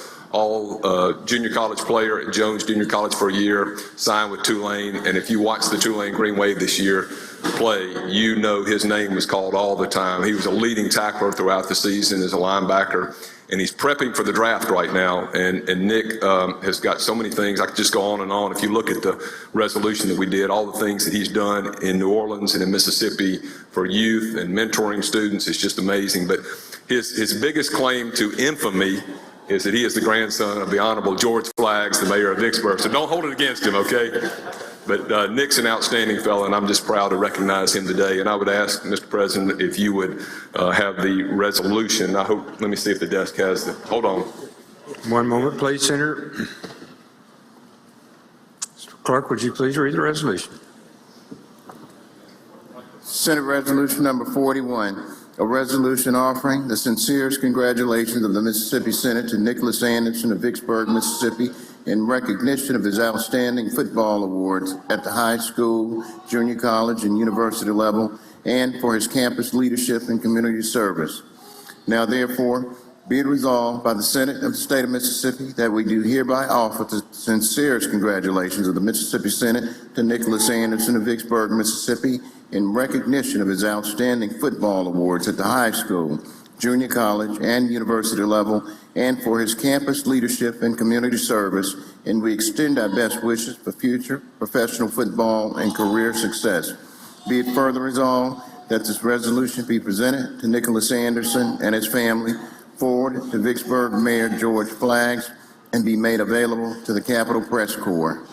junior college player at Jones Junior College for a year, signed with Tulane. And if you watch the Tulane Green Wave this year play, you know his name was called all the time. He was a leading tackler throughout the season as a linebacker, and he's prepping for the draft right now. And Nick has got so many things. I could just go on and on. If you look at the resolution that we did, all the things that he's done in New Orleans and in Mississippi for youth and mentoring students is just amazing. But his biggest claim to infamy is that he is the grandson of the Honorable George Flaggs, the mayor of Vicksburg. So don't hold it against him, okay? But Nick's an outstanding fellow, and I'm just proud to recognize him today. And I would ask, Mr. President, if you would have the resolution. I hope, let me see if the desk has it. Hold on. One moment, please, Senator. Mr. Clerk, would you please read the resolution? Senate Resolution Number 41, a resolution offering the sincerest congratulations of the Mississippi Senate to Nicholas Anderson of Vicksburg, Mississippi, in recognition of his outstanding football awards at the high school, junior college, and university level, and for his campus leadership and community service. Now therefore, be it resolved by the Senate of the State of Mississippi that we do hereby offer the sincerest congratulations of the Mississippi Senate to Nicholas Anderson of Vicksburg, Mississippi, in recognition of his outstanding football awards at the high school, junior college, and university level, and for his campus leadership and community service, and we extend our best wishes for future professional football and career success. Be it further resolved that this resolution be presented to Nicholas Anderson and his family, forwarded to Vicksburg Mayor George Flaggs, and be made available to the Capitol Press Corps.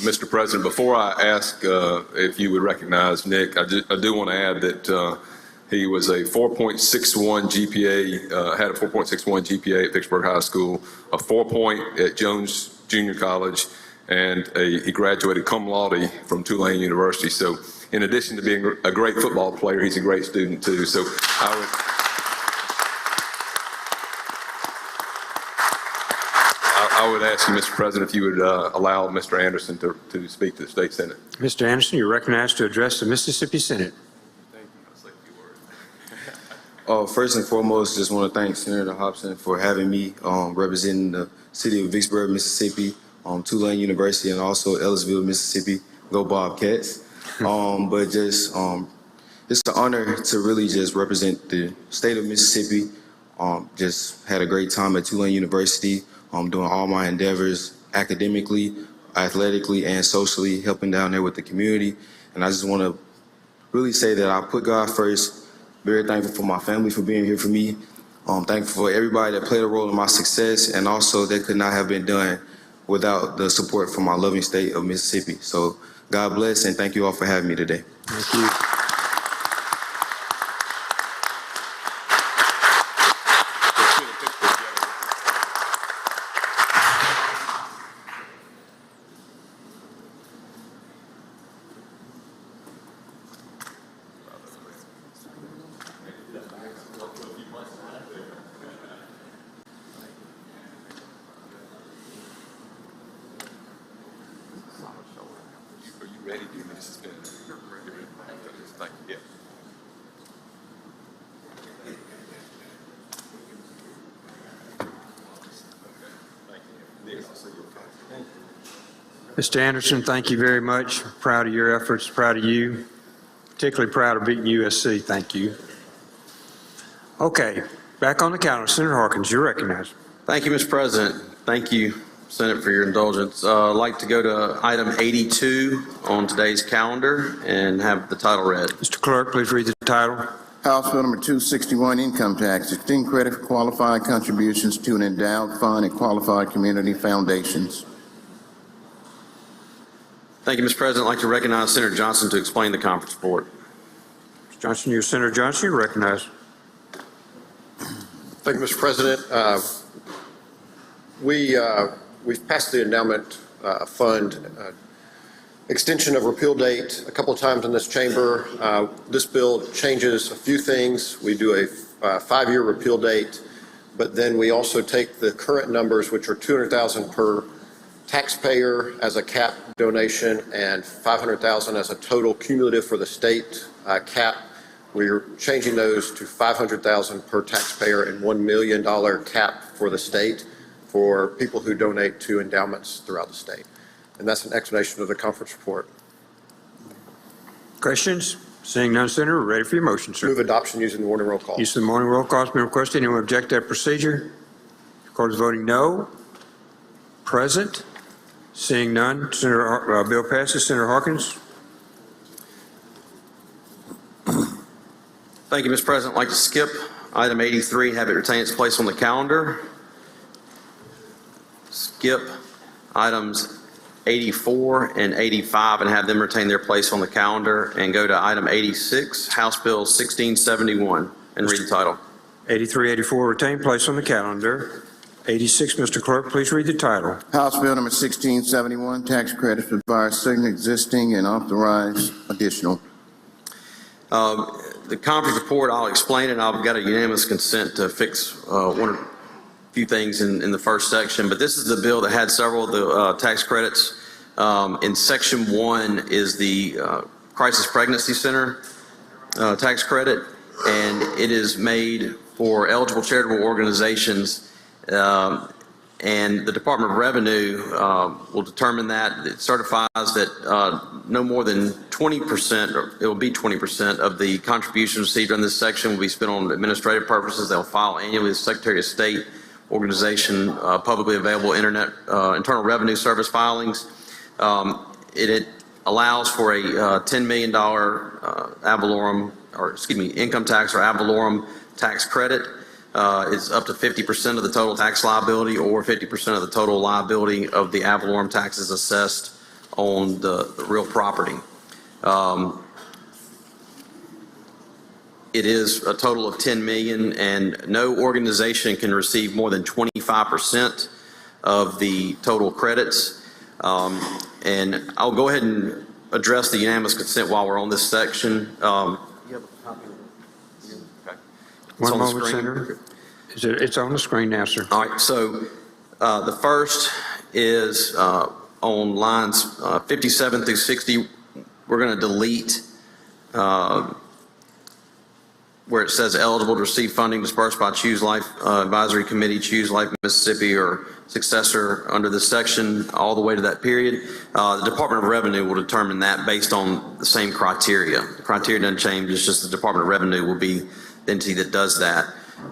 Mr. President, before I ask if you would recognize Nick, I do want to add that he was a 4.61 GPA, had a 4.61 GPA at Vicksburg High School, a 4.0 at Jones Junior College, and he graduated cum laude from Tulane University. So in addition to being a great football player, he's a great student too. So I would ask you, Mr. President, if you would allow Mr. Anderson to speak to the State Senate. Mr. Anderson, you're recognized to address the Mississippi Senate. Thank you. First and foremost, just want to thank Senator Hobson for having me representing the city of Vicksburg, Mississippi, Tulane University, and also Ellisville, Mississippi. Go Bobcats. But just it's an honor to really just represent the state of Mississippi. Just had a great time at Tulane University. Doing all my endeavors academically, athletically, and socially, helping down there with the community. And I just want to really say that I put God first. Very thankful for my family for being here for me. Thankful for everybody that played a role in my success, and also that could not have been done without the support from my loving state of Mississippi. So God bless, and thank you all for having me today. Thank you. Are you ready? Do you need to suspend? Thank you. Mr. Anderson, thank you very much. Proud of your efforts, proud of you. Particularly proud of beating USC. Thank you. Okay, back on the calendar. Senator Harkins, you're recognized. Thank you, Mr. President. Thank you, Senate, for your indulgence. I'd like to go to item 82 on today's calendar and have the title read. Mr. Clerk, please read the title. House Bill Number 261, Income Tax, extend credit for qualified contributions to an endowed fund and qualified community foundations. Thank you, Mr. President. I'd like to recognize Senator Johnson to explain the conference report. Mr. Johnson, you're Senator Johnson, you're recognized. Thank you, Mr. President. We've passed the endowment fund extension of repeal date a couple of times in this chamber. This bill changes a few things. We do a 5-year repeal date, but then we also take the current numbers, which are $200,000 per taxpayer as a cap donation and $500,000 as a total cumulative for the state cap. We're changing those to $500,000 per taxpayer and $1 million cap for the state for people who donate to endowments throughout the state. And that's an explanation of the conference report. Questions? Seeing none, Senator, we're ready for your motion, sir. Move adoption using the morning roll call. Use of the morning roll call has been requested. Anyone object to that procedure? Record as voting no. Present. Seeing none, Senator, bill passes. Senator Hawkins. Thank you, Mr. President. I'd like to skip item 83, have it retain its place on the calendar. Skip items 84 and 85 and have them retain their place on the calendar, and go to item 86, House Bill 1671, and read the title. 83, 84 retain place on the calendar. 86, Mr. Clerk, please read the title. House Bill number 1671, tax credits for various existing and authorized additional. The conference report, I'll explain it. I've got a unanimous consent to fix a few things in the first section, but this is the bill that had several of the tax credits. In section 1 is the Crisis Pregnancy Center tax credit, and it is made for eligible charitable organizations, and the Department of Revenue will determine that. It certifies that no more than 20%, or it will be 20% of the contributions received on this section will be spent on administrative purposes. They'll file annually with the Secretary of State organization, publicly available internet Internal Revenue Service filings. It allows for a $10 million income tax or ad valorem tax credit. It's up to 50% of the total tax liability or 50% of the total liability of the ad valorem taxes assessed on the real property. It is a total of $10 million, and no organization can receive more than 25% of the total credits. And I'll go ahead and address the unanimous consent while we're on this section. You have a copy of it? Okay. One moment, Senator. It's on the screen now, sir. All right, so the first is on lines 57 through 60. We're going to delete where it says eligible to receive funding dispersed by Choose Life Advisory Committee, Choose Life Mississippi, or successor under this section, all the way to that period. The Department of Revenue will determine that based on the same criteria. The criteria doesn't change, it's just the Department of Revenue will be the entity that does that.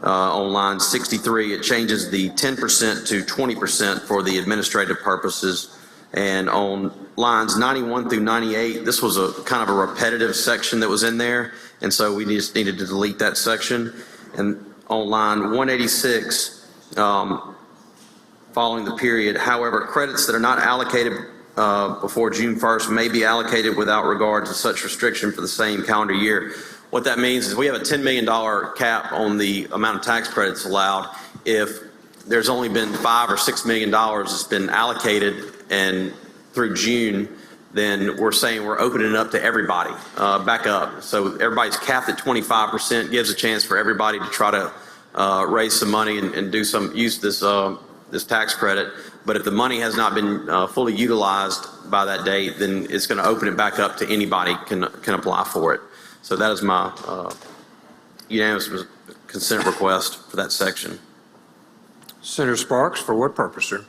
On line 63, it changes the 10% to 20% for the administrative purposes. And on lines 91 through 98, this was a kind of a repetitive section that was in there, and so we just needed to delete that section. And on line 186, following the period, however, credits that are not allocated before June 1st may be allocated without regard to such restriction for the same calendar year. What that means is we have a $10 million cap on the amount of tax credits allowed. If there's only been $5 or $6 million that's been allocated and through June, then we're saying we're opening it up to everybody, back up. So everybody's capped at 25%, gives a chance for everybody to try to raise some money and do some, use this tax credit. But if the money has not been fully utilized by that date, then it's going to open it back up to anybody can apply for it. So that is my unanimous consent request for that section. Senator Sparks, for what purpose, sir?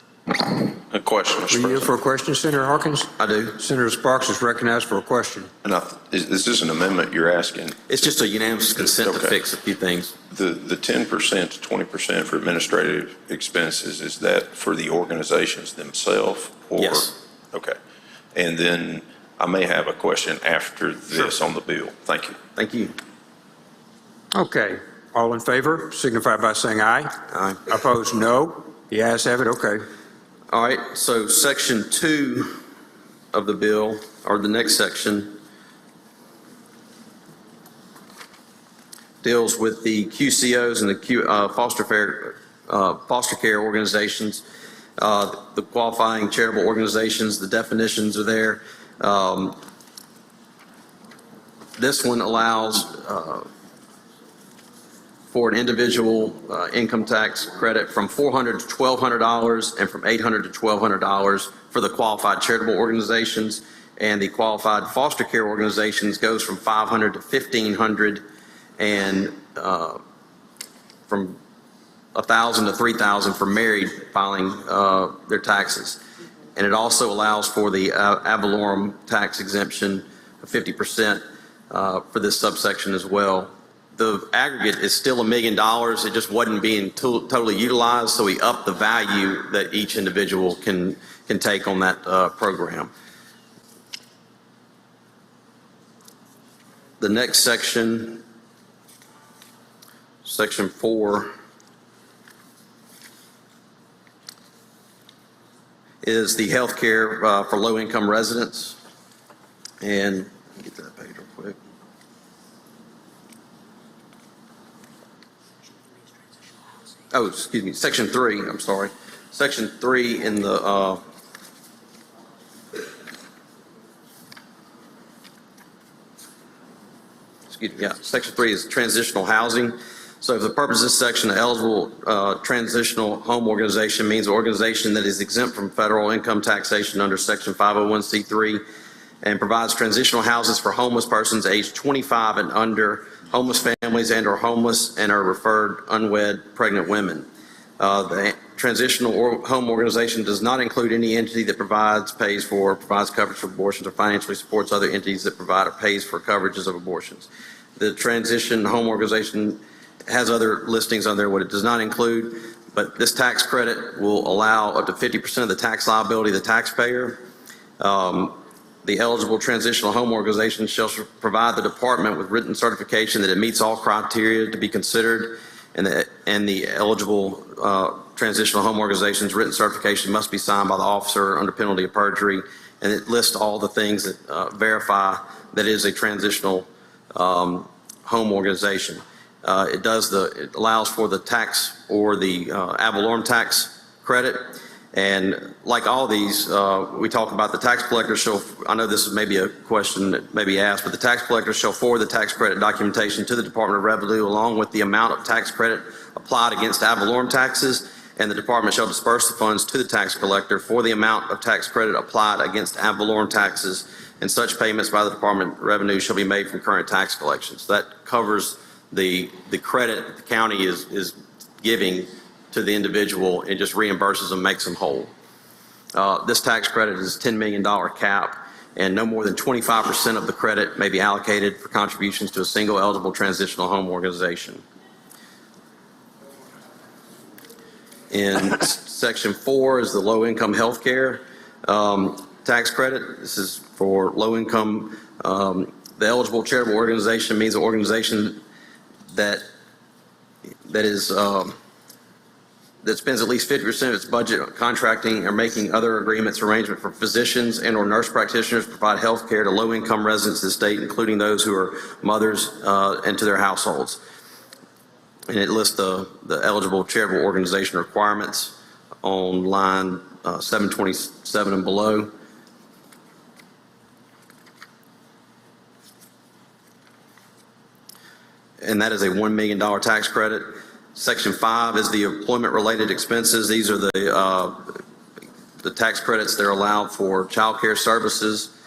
A question, Mr. Were you President. here for a question, Senator Hawkins? I do. Senator Sparks is recognized for a question. And is this an amendment you're asking? It's just a unanimous consent to fix a few things. The 10% to 20% for administrative expenses, is that for the organizations themselves? Or? Yes. Okay. And then I may have a question after this on the bill. Thank you. Thank you. Okay. All in favor, signify by saying aye. Aye. Opposed, no. The ayes have it. Okay. All right, so section 2 of the bill, or the next section, deals with the QCOs and the foster care organizations, the qualifying charitable organizations. The definitions are there. This one allows for an individual income tax credit from $400 to $1,200 and from $800 to $1,200 for the qualified charitable organizations, and the qualified foster care organizations goes from $500 to $1,500, and from $1,000 to $3,000 for married filing their taxes. And it also allows for the ad valorem tax exemption of 50% for this subsection as well. The aggregate is still $1 million. It just wasn't being totally utilized, so we upped the value that each individual can take on that program. The next section, Section 4, is the health care for low-income residents. And let me get to that page real quick. Oh, excuse me, Section 3, I'm sorry. Section 3 in the Section 3 is transitional housing. So for the purpose of this section, an eligible transitional home organization means an organization that is exempt from federal income taxation under Section 501c3 and provides transitional houses for homeless persons aged 25 and under, homeless families and or homeless and are referred unwed pregnant women. The transitional home organization does not include any entity that provides, pays for, provides coverage for abortions, or financially supports other entities that provide or pays for coverages of abortions. The transition home organization has other listings on there what it does not include, but this tax credit will allow up to 50% of the tax liability of the taxpayer. The eligible transitional home organization shall provide the department with written certification that it meets all criteria to be considered, and the eligible transitional home organization's written certification must be signed by the officer under penalty of perjury, and it lists all the things that verify that it is a transitional home organization. It allows for the tax or the ad valorem tax credit. And like all these, we talk about the tax collector shall, I know this is maybe a question that may be asked, but the tax collector shall forward the tax credit documentation to the Department of Revenue along with the amount of tax credit applied against ad valorem taxes, and the department shall disperse the funds to the tax collector for the amount of tax credit applied against ad valorem taxes, and such payments by the Department of Revenue shall be made from current tax collections. That covers the credit the county is giving to the individual and just reimburses them, makes them whole. This tax credit is a $10 million cap, and no more than 25% of the credit may be allocated for contributions to a single eligible transitional home organization. In Section 4 is the low-income health care tax credit. This is for low-income. The eligible charitable organization means an organization that spends at least 50% of its budget on contracting or making other agreements arrangement for physicians and or nurse practitioners to provide health care to low-income residents of the state, including those who are mothers and to their households. And it lists the eligible charitable organization requirements on line 727 and below. And that is a $1 million tax credit. Section 5 is the employment-related expenses. These are the tax credits that are allowed for child care services.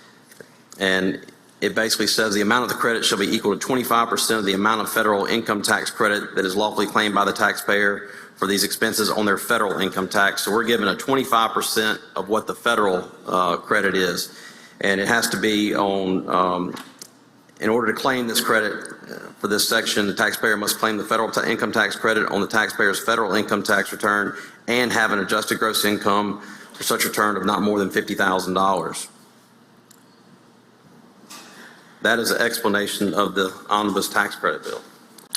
And it basically says the amount of the credit shall be equal to 25% of the amount of federal income tax credit that is lawfully claimed by the taxpayer for these expenses on their federal income tax. So we're given a 25% of what the federal credit is. And it has to be on, in order to claim this credit for this section, the taxpayer must claim the federal income tax credit on the taxpayer's federal income tax return and have an adjusted gross income for such return of not more than $50,000. That is an explanation of the omnibus tax credit bill.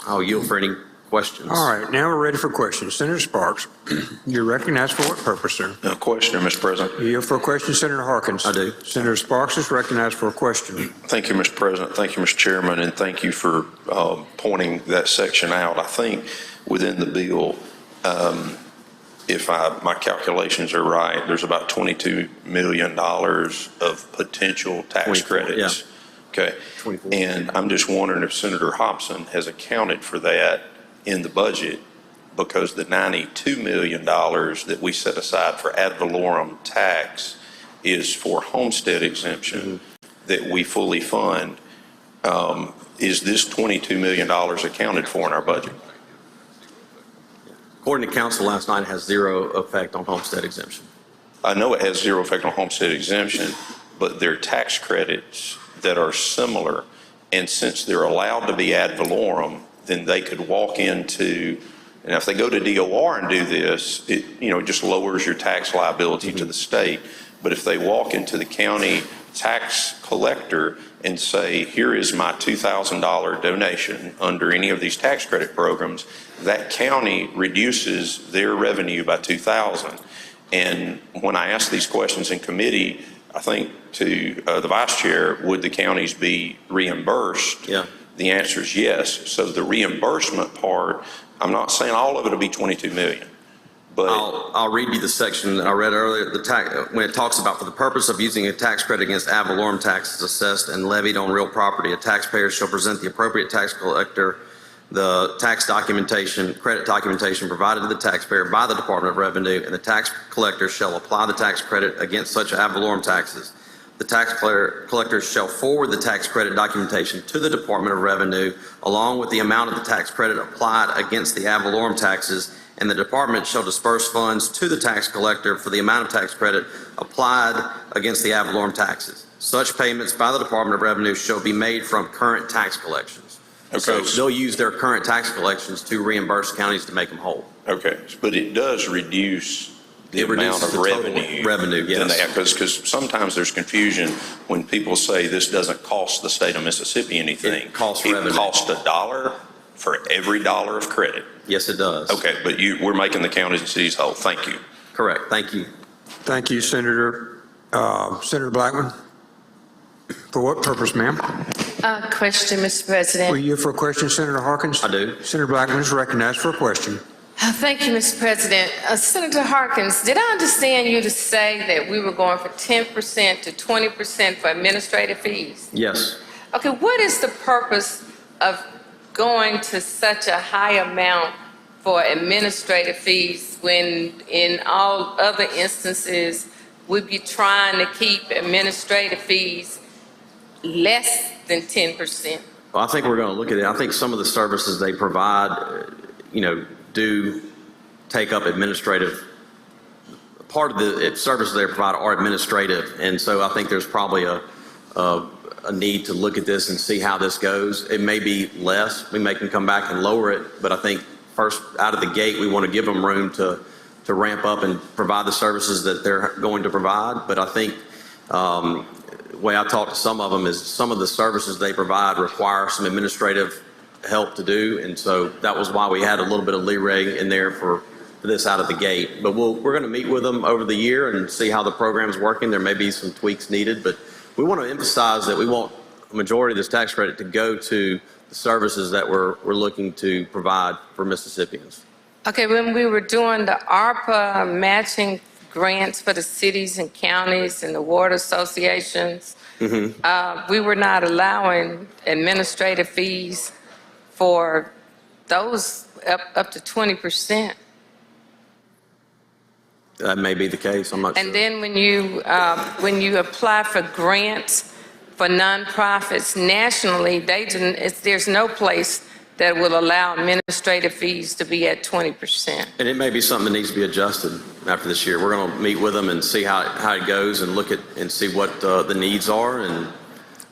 I'll yield for any questions. All right, now we're ready for questions. Senator Sparks, you're recognized for what purpose, sir? No question, Mr. President. You have for a question, Senator Harkins? I do. Senator Sparks is recognized for a question. Thank you, Mr. President. Thank you, Mr. Chairman, and thank you for pointing that section out. I think within the bill, if my calculations are right, there's about $22 million of potential tax 24, credits. yeah. Okay. 24. And I'm just wondering if Senator Hobson has accounted for that in the budget, because the $92 million that we set aside for ad valorem tax is for homestead exemption that we fully fund. Is this $22 million accounted for in our budget? According to council last night, it has zero effect on homestead exemption. I know it has zero effect on homestead exemption, but there are tax credits that are similar. And since they're allowed to be ad valorem, then they could walk into, and if they go to DOR and do this, it just lowers your tax liability to the state. But if they walk into the county tax collector and say, here is my $2,000 donation under any of these tax credit programs, that county reduces their revenue by $2,000. And when I asked these questions in committee, I think to the vice chair, would the counties be reimbursed? Yeah. The answer is yes. So the reimbursement part, I'm not saying all of it will be 22 million, but I'll read you the section that I read earlier. When it talks about, for the purpose of using a tax credit against ad valorem taxes assessed and levied on real property, a taxpayer shall present the appropriate tax collector the tax documentation, credit documentation provided to the taxpayer by the Department of Revenue, and the tax collector shall apply the tax credit against such ad valorem taxes. The tax collector shall forward the tax credit documentation to the Department of Revenue along with the amount of the tax credit applied against the ad valorem taxes, and the department shall disperse funds to the tax collector for the amount of tax credit applied against the ad valorem taxes. Such payments by the Department of Revenue shall be made from current tax collections. Okay. So they'll use their current tax collections to reimburse counties to make them whole. okay, but it does reduce the It amount reduces of the total revenue. yes. Because sometimes there's confusion when people say this doesn't cost the state of Mississippi anything. It costs revenue. It costs $1 for every dollar of credit. Yes, it does. Okay, but we're making the counties and cities whole. Thank you. Correct. Thank you. Thank you, Senator. Senator Blackman? For what purpose, ma'am? Question, Mr. President. Were you for a question, Senator Harkins? I do. Senator Blackman is recognized for a question. Thank you, Mr. President. Senator Harkins, did I understand you to say that we were going from 10% to 20% for administrative fees? Yes. Okay, what is the purpose of going to such a high amount for administrative fees when in all other instances we'd be trying to keep administrative fees less than 10%? Well, I think we're going to look at it. I think some of the services they provide, do take up administrative. Part of the services they provide are administrative, and so I think there's probably a need to look at this and see how this goes. It may be less. We can come back and lower it, but I think first out of the gate we want to give them room to ramp up and provide the services that they're going to provide. But I think the way I talk to some of them is some of the services they provide require some administrative help to do, and so that was why we had a little bit of leeway in there for this out of the gate. But we're going to meet with them over the year and see how the program's working. There may be some tweaks needed, but we want to emphasize that we want a majority of this tax credit to go to the services that we're looking to provide for Mississippians. Okay, when we were doing the ARPA matching grants for the cities and counties and the water associations, we were not allowing administrative fees for those up to 20%. That may be the case. I'm not sure. And then when you apply for grants for nonprofits nationally, there's no place that will allow administrative fees to be at 20%. And it may be something that needs to be adjusted after this year. We're going to meet with them and see how it goes and look at and see what the needs are. And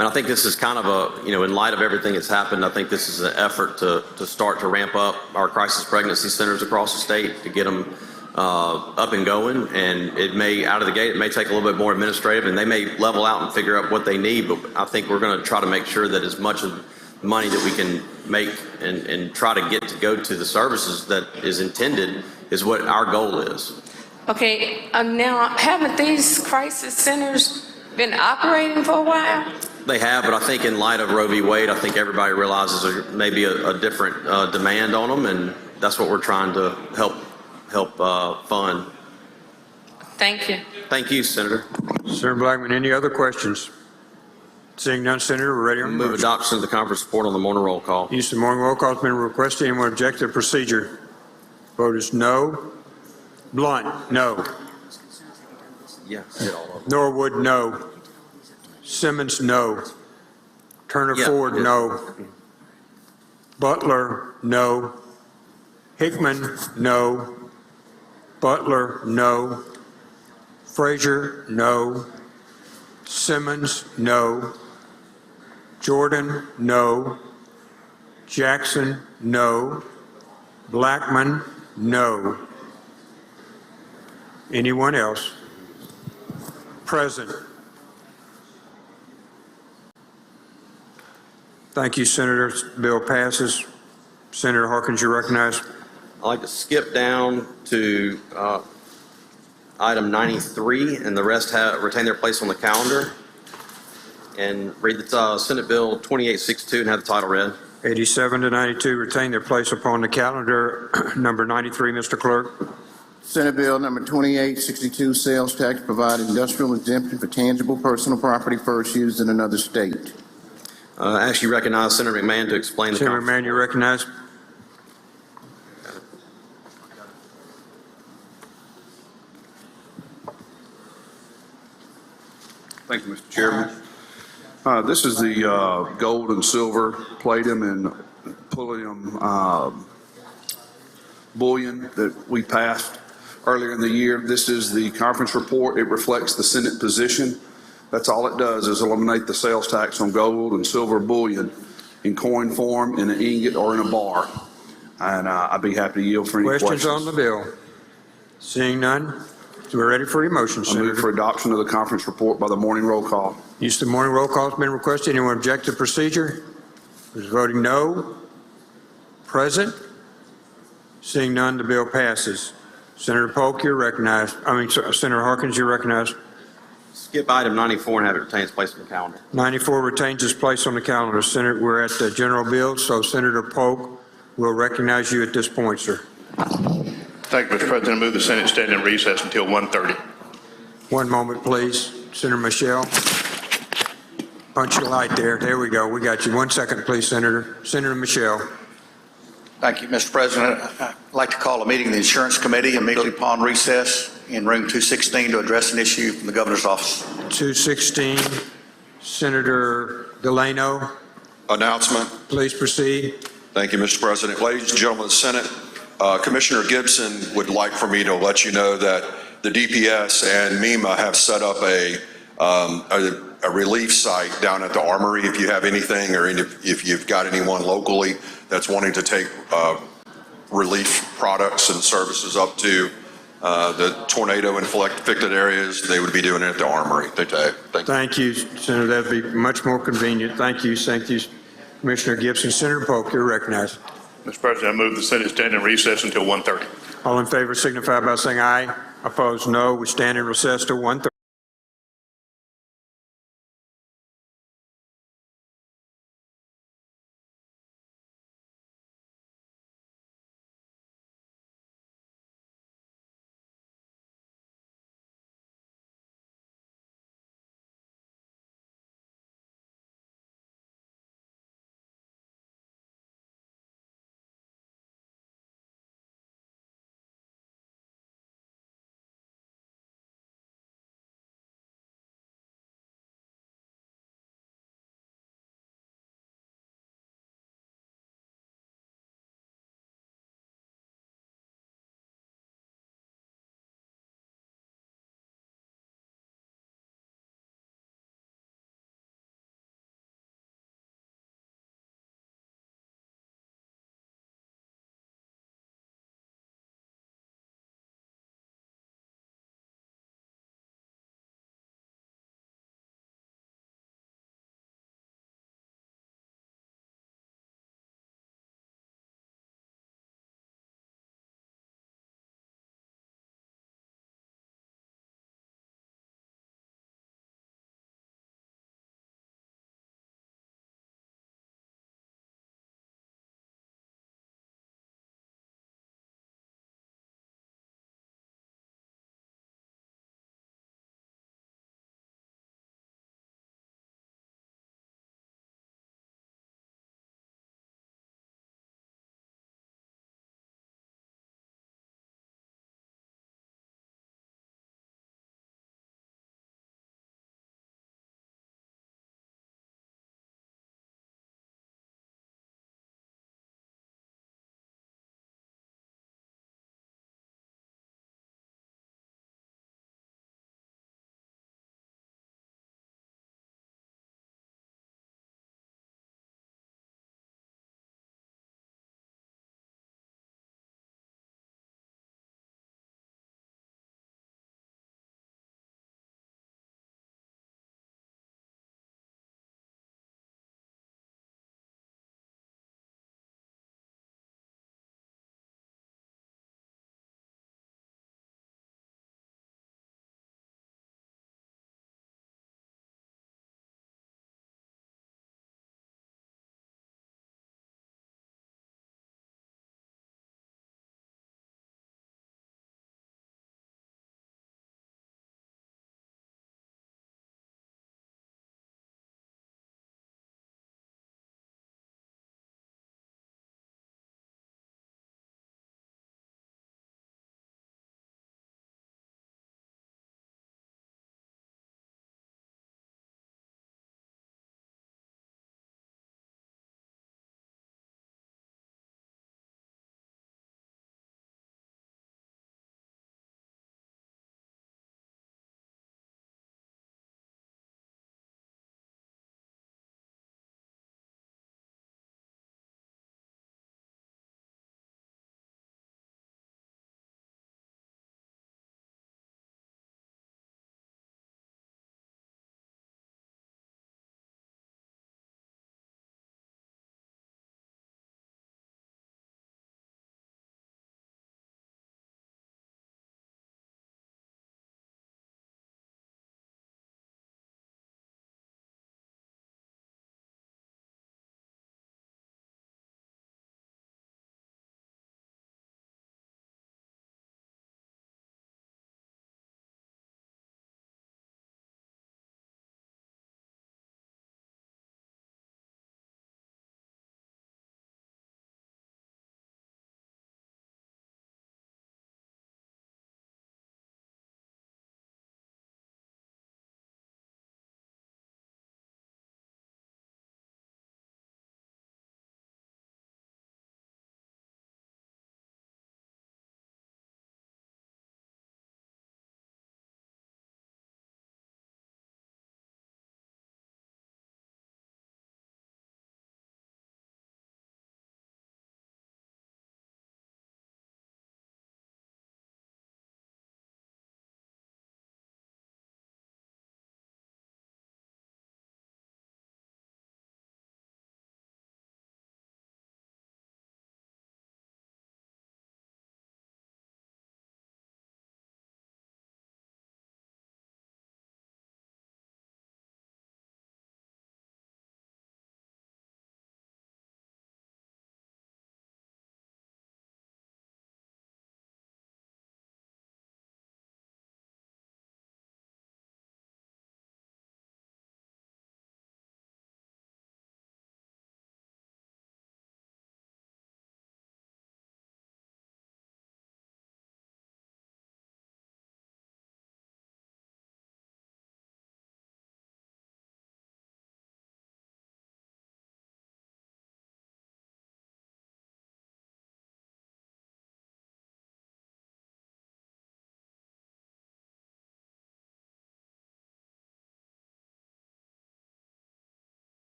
I think this is kind of in light of everything that's happened, I think this is an effort to start to ramp up our crisis pregnancy centers across the state to get them up and going. And it may, out of the gate, it may take a little bit more administrative, and they may level out and figure out what they need. But I think we're going to try to make sure that as much of money that we can make and try to get to go to the services that is intended is what our goal is. Okay, now, haven't these crisis centers been operating for a while? They have, but I think in light of Roe v. Wade, I think everybody realizes there may be a different demand on them, and that's what we're trying to help fund. Thank you. Thank you, Senator. Senator Blackman, any other questions? Seeing none, Senator, we're ready on the Move motion. adoption of the conference report on the morning roll call. Use of the morning roll call has been requested. Anyone object to the procedure? Vote is no. Blunt, no. Yeah. Norwood, no. Simmons, no. Turner Yeah, Ford, yeah. no. Butler, no. Hickman, no. Butler, no. Frazier, no. Simmons, no. Jordan, no. Jackson, no. Blackman, no. Anyone else? Present. Thank you, Senator. Bill passes. Senator Harkins, you're recognized. I'd like to skip down to item 93, and the rest retain their place on the calendar, and read the Senate Bill 2862 and have the title read. 87 to 92 retain their place upon the calendar. Number 93, Mr. Clerk. Senate Bill number 2862, sales tax, provide industrial exemption for tangible personal property first used in another state. I actually recognize Senator McMahon to explain the Senator conference. McMahon, you're recognized. Thank you, Mr. Chairman. This is the gold and silver palladium and palladium bullion that we passed earlier in the year. This is the conference report. It reflects the Senate position. That's all it does, is eliminate the sales tax on gold and silver bullion in coin form, in an ingot, or in a bar. And I'd be happy to yield for any questions. Questions on the bill? Seeing none, we're ready for your motion, I move for Senator. adoption of the conference report by the morning roll call. Use of the morning roll call has been requested. Anyone object to procedure? Who's voting no? Present? Seeing none, the bill passes. Senator Polk, you're recognized. Senator Harkins, you're recognized. Skip item 94 and have it retain its place on the calendar. 94 retains its place on the calendar. Senator, we're at the general bill, so Senator Polk will recognize you at this point, sir. Thank you, Mr. President. I move the Senate stand in recess until 1:30. One moment, please. Senator Michelle. Punch your light there. There we go. We got you. 1 second, please, Senator. Senator Michelle. Thank you, Mr. President. I'd like to call a meeting of the Insurance Committee immediately upon recess in room 216 to address an issue from the governor's office. 216, Senator Delano. Announcement. Please proceed. Thank you, Mr. President. Ladies and gentlemen of the Senate, Commissioner Gibson would like for me to let you know that the DPS and MEMA have set up a relief site down at the Armory. If you have anything, or if you've got anyone locally that's wanting to take relief products and services up to the tornado inflicted areas, they would be doing it at the Armory. Thank you, Senator. That'd be much more convenient. Thank you. Thank you, Commissioner Gibson. Senator Polk, you're recognized. Mr. President, I move the Senate stand in recess until 1:30. All in favor signify by saying aye. Opposed, no. We stand in recess till 1:30.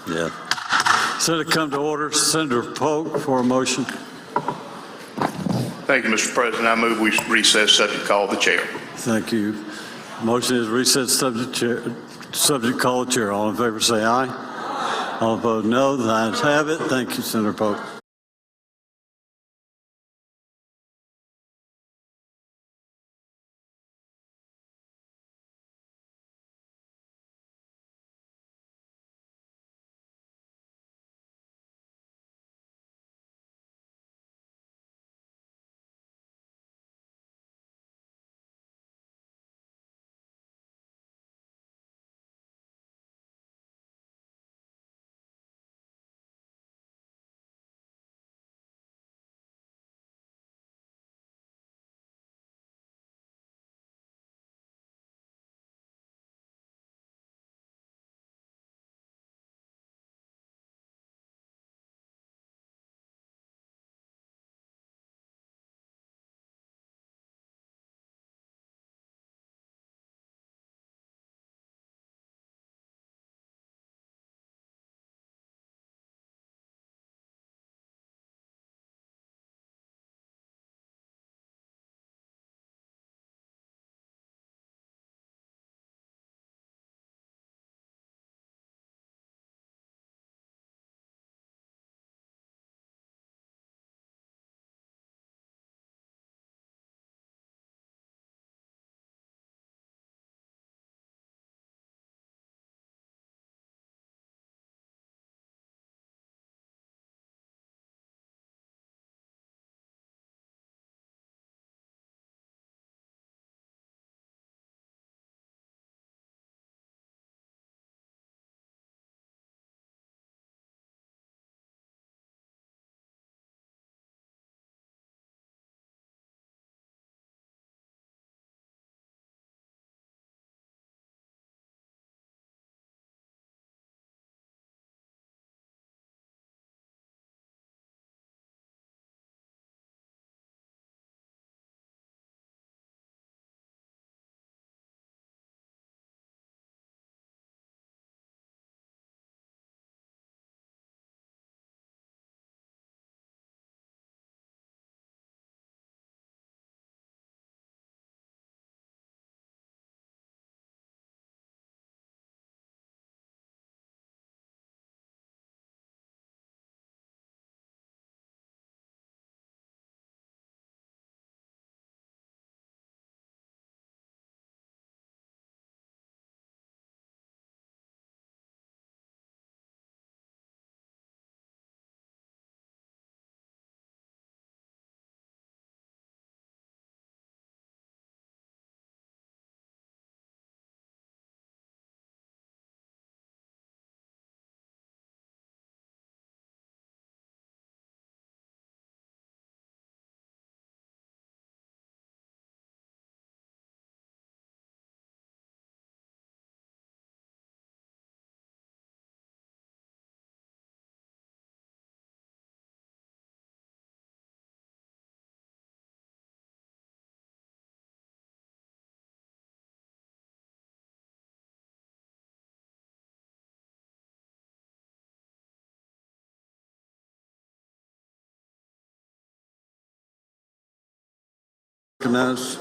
Yeah. Senate come to order. Senator Polk for a motion. Thank you, Mr. President. I move we recess subject call of the chair. Thank you. Motion is recess subject call of chair. All in favor say aye. All opposed no. The ayes have it. Thank you, Senator Polk. Recognize.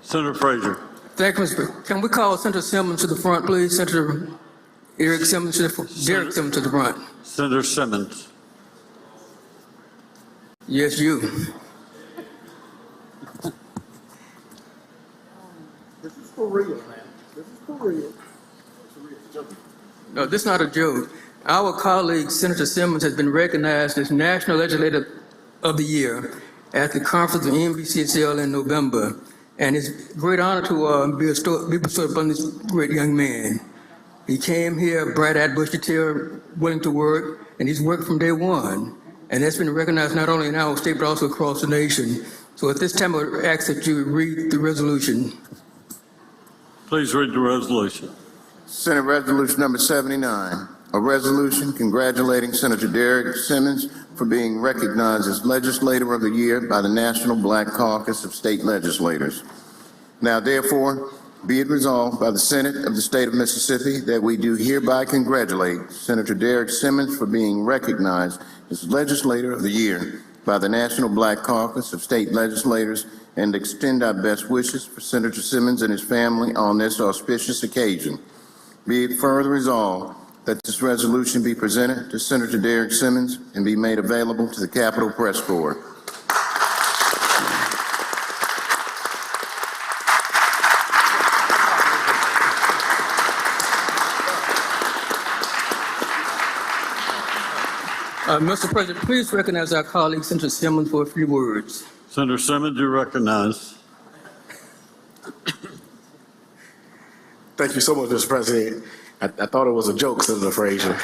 Senator Frazier. Thank you, Mr. Can we call Senator Simmons to the front, please? Senator Derek Simmons to the front. Senator Simmons. Yes, you. This is for real, man. This is for real. No, this is not a joke. Our colleague, Senator Simmons, has been recognized as National Legislator of the Year at the conference of NBCCL in November. And it's a great honor to be bestowed upon this great young man. He came here, bright-eyed, bushy-tailed, willing to work, and he's worked from day one. And that's been recognized not only in our state, but also across the nation. So at this time, I would ask that you read the resolution. Please read the resolution. Senate Resolution number 79, a resolution congratulating Senator Derek Simmons for being recognized as Legislator of the Year by the National Black Caucus of State Legislators. Now therefore, be it resolved by the Senate of the State of Mississippi that we do hereby congratulate Senator Derek Simmons for being recognized as Legislator of the Year by the National Black Caucus of State Legislators and extend our best wishes for Senator Simmons and his family on this auspicious occasion. Be it further resolved that this resolution be presented to Senator Derek Simmons and be made available to the Capitol Press Corps. Mr. President, please recognize our colleague, Senator Simmons, for a few words. Senator Simmons, you recognize. Thank you so much, Mr. President. I thought it was a joke, Senator Frazier.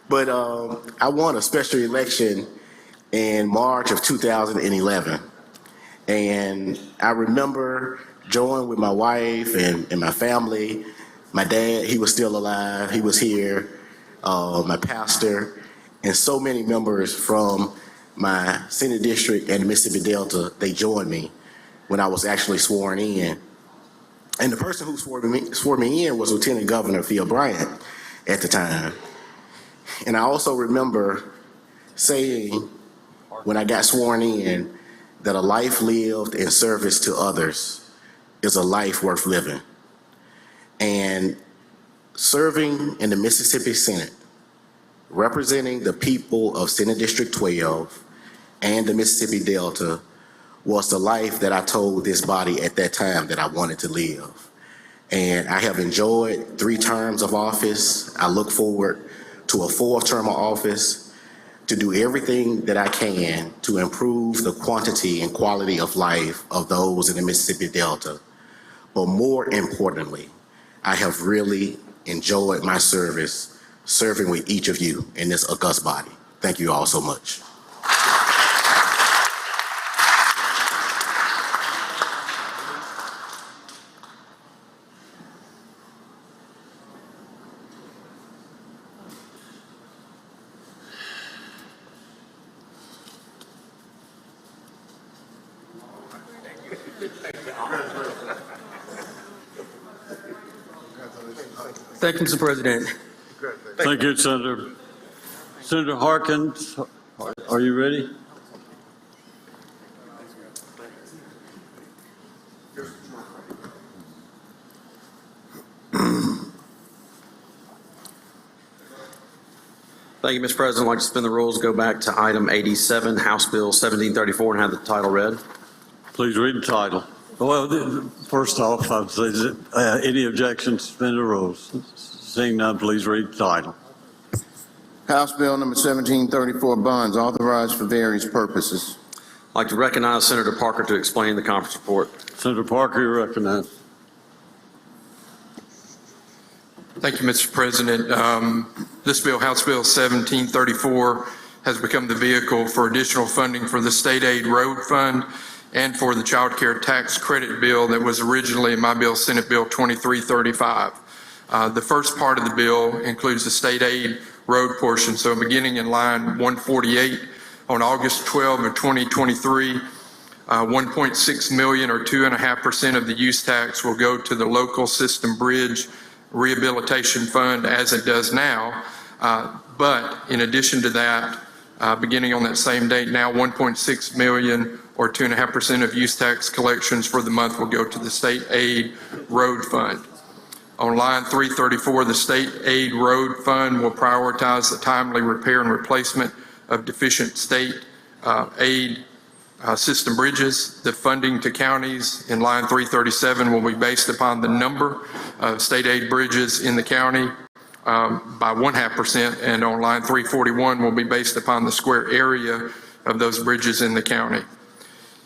But I won a special election in March of 2011. And I remember joining with my wife and my family. My dad, he was still alive. He was here. My pastor, and so many members from my Senate district and the Mississippi Delta, they joined me when I was actually sworn in. And the person who swore me in was Lieutenant Governor Phil Bryant at the time. And I also remember saying when I got sworn in that a life lived in service to others is a life worth living. And serving in the Mississippi Senate, representing the people of Senate District 12 and the Mississippi Delta was the life that I told this body at that time that I wanted to live. And I have enjoyed 3 terms of office. I look forward to a 4th term of office to do everything that I can to improve the quantity and quality of life of those in the Mississippi Delta. But more importantly, I have really enjoyed my service, serving with each of you in this august body. Thank you all so much. Thank you, Mr. President. Thank you, Senator. Senator Harkins, are you ready? Thank you, Mr. President. I'd like to suspend the rules, go back to item 87, House Bill 1734, and have the title read. Please read the title. Well, first off, I'd say, any objections, suspend the rules. Seeing none, please read the title. House Bill number 1734, bonds authorized for various purposes. I'd like to recognize Senator Parker to explain the conference report. Senator Parker, you recognize. Thank you, Mr. President. This bill, House Bill 1734, has become the vehicle for additional funding for the State Aid Road Fund and for the Child Care Tax Credit Bill that was originally in my bill, Senate Bill 2335. The first part of the bill includes the State Aid Road portion. So beginning in line 148, on August 12 of 2023, 1.6 million or 2.5% of the use tax will go to the local system bridge rehabilitation fund as it does now. But in addition to that, beginning on that same date, now 1.6 million or 2.5% of use tax collections for the month will go to the State Aid Road Fund. On line 334, the State Aid Road Fund will prioritize the timely repair and replacement of deficient state aid system bridges. The funding to counties in line 337 will be based upon the number of state aid bridges in the county by 0.5%, and on line 341 will be based upon the square area of those bridges in the county.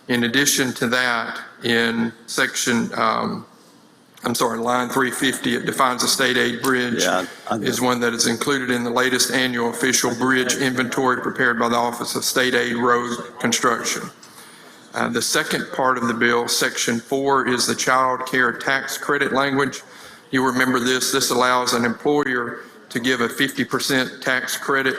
In addition to that, in section, line 350, it defines a state aid bridge is one that is included in the latest annual official bridge inventory prepared by the Office of State Aid Road Construction. The second part of the bill, Section 4, is the child care tax credit language. You remember this. This allows an employer to give a 50% tax credit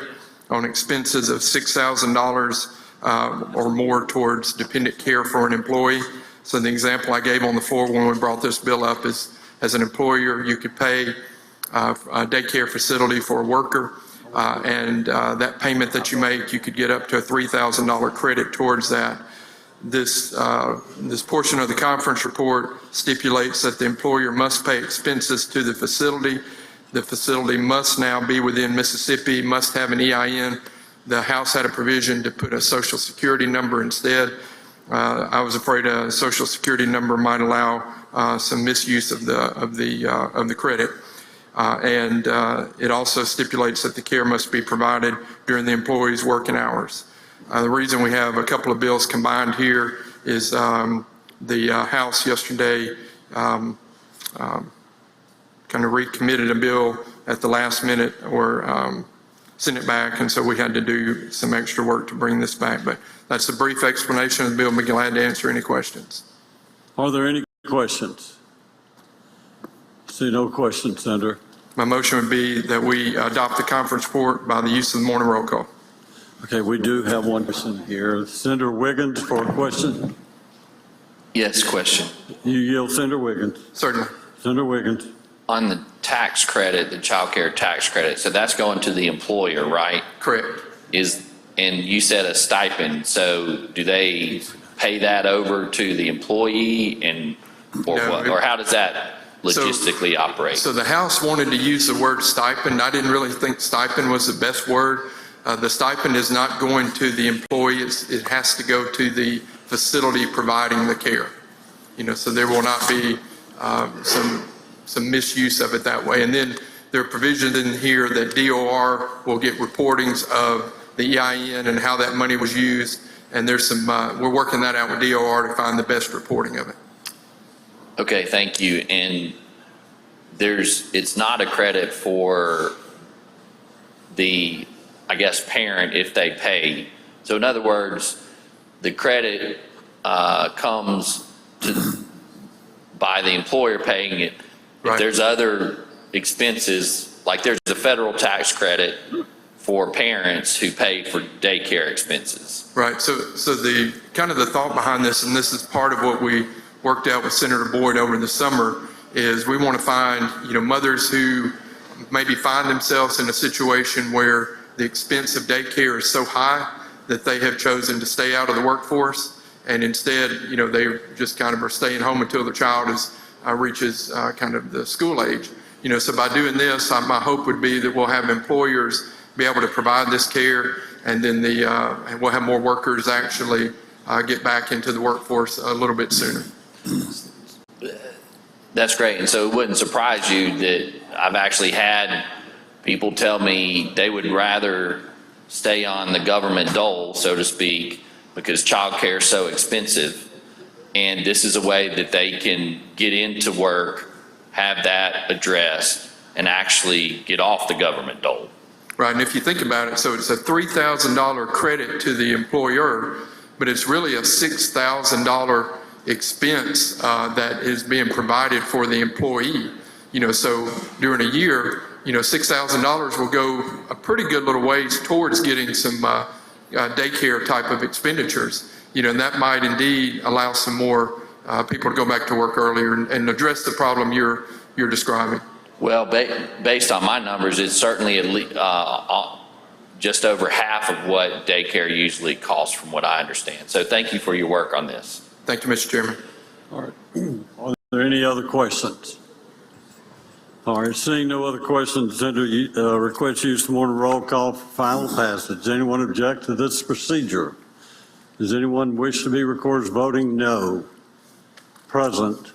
on expenses of $6,000 or more towards dependent care for an employee. So the example I gave on the floor when we brought this bill up is, as an employer, you could pay a daycare facility for a worker, and that payment that you make, you could get up to a $3,000 credit towards that. This portion of the conference report stipulates that the employer must pay expenses to the facility. The facility must now be within Mississippi, must have an EIN. The House had a provision to put a Social Security number instead. I was afraid a Social Security number might allow some misuse of the credit. And it also stipulates that the care must be provided during the employee's working hours. The reason we have a couple of bills combined here is the House yesterday kind of recommitted a bill at the last minute or sent it back, and so we had to do some extra work to bring this back. But that's a brief explanation of the bill. I'll be glad to answer any questions. Are there any questions? See no questions, Senator. My motion would be that we adopt the conference report by the use of the morning roll call. Okay, we do have one person here. Senator Wiggins for a question. Yes, question. You yield, Senator Wiggins. Certainly. Senator Wiggins. On the tax credit, the child care tax credit, so that's going to the employer, right? Correct. And you said a stipend, so do they pay that over to the employee or how does that logistically operate? So the House wanted to use the word stipend. I didn't really think stipend was the best word. The stipend is not going to the employee. It has to go to the facility providing the care. So there will not be some misuse of it that way. And then there are provisions in here that DOR will get reportings of the EIN and how that money was used. And there's some, we're working that out with DOR to find the best reporting of it. Okay, thank you. And it's not a credit for the, I guess, parent if they pay. So in other words, the credit comes by the employer paying it. Right. If there's other expenses, like there's a federal tax credit for parents who pay for daycare expenses. Right. So the kind of the thought behind this, and this is part of what we worked out with Senator Boyd over the summer, is we want to find mothers who maybe find themselves in a situation where the expense of daycare is so high that they have chosen to stay out of the workforce, and instead they just kind of are staying home until the child reaches kind of the school age. So by doing this, my hope would be that we'll have employers be able to provide this care, and then and we'll have more workers actually get back into the workforce a little bit sooner. That's great. And so it wouldn't surprise you that I've actually had people tell me they would rather stay on the government dole, so to speak, because childcare is so expensive. And this is a way that they can get into work, have that addressed, and actually get off the government dole. Right, and if you think about it, so it's a $3,000 credit to the employer, but it's really a $6,000 expense that is being provided for the employee. So during a year, $6,000 will go a pretty good little ways towards getting some daycare type of expenditures. And that might indeed allow some more people to go back to work earlier and address the problem you're describing. Well, based on my numbers, it's certainly at least just over half of what daycare usually costs, from what I understand. So thank you for your work on this. Thank you, Mr. Chairman. All right. Are there any other questions? All right. Seeing no other questions, Senator, request use the morning roll call for final passage. Does anyone object to this procedure? Does anyone wish to be recorded as voting no? Present.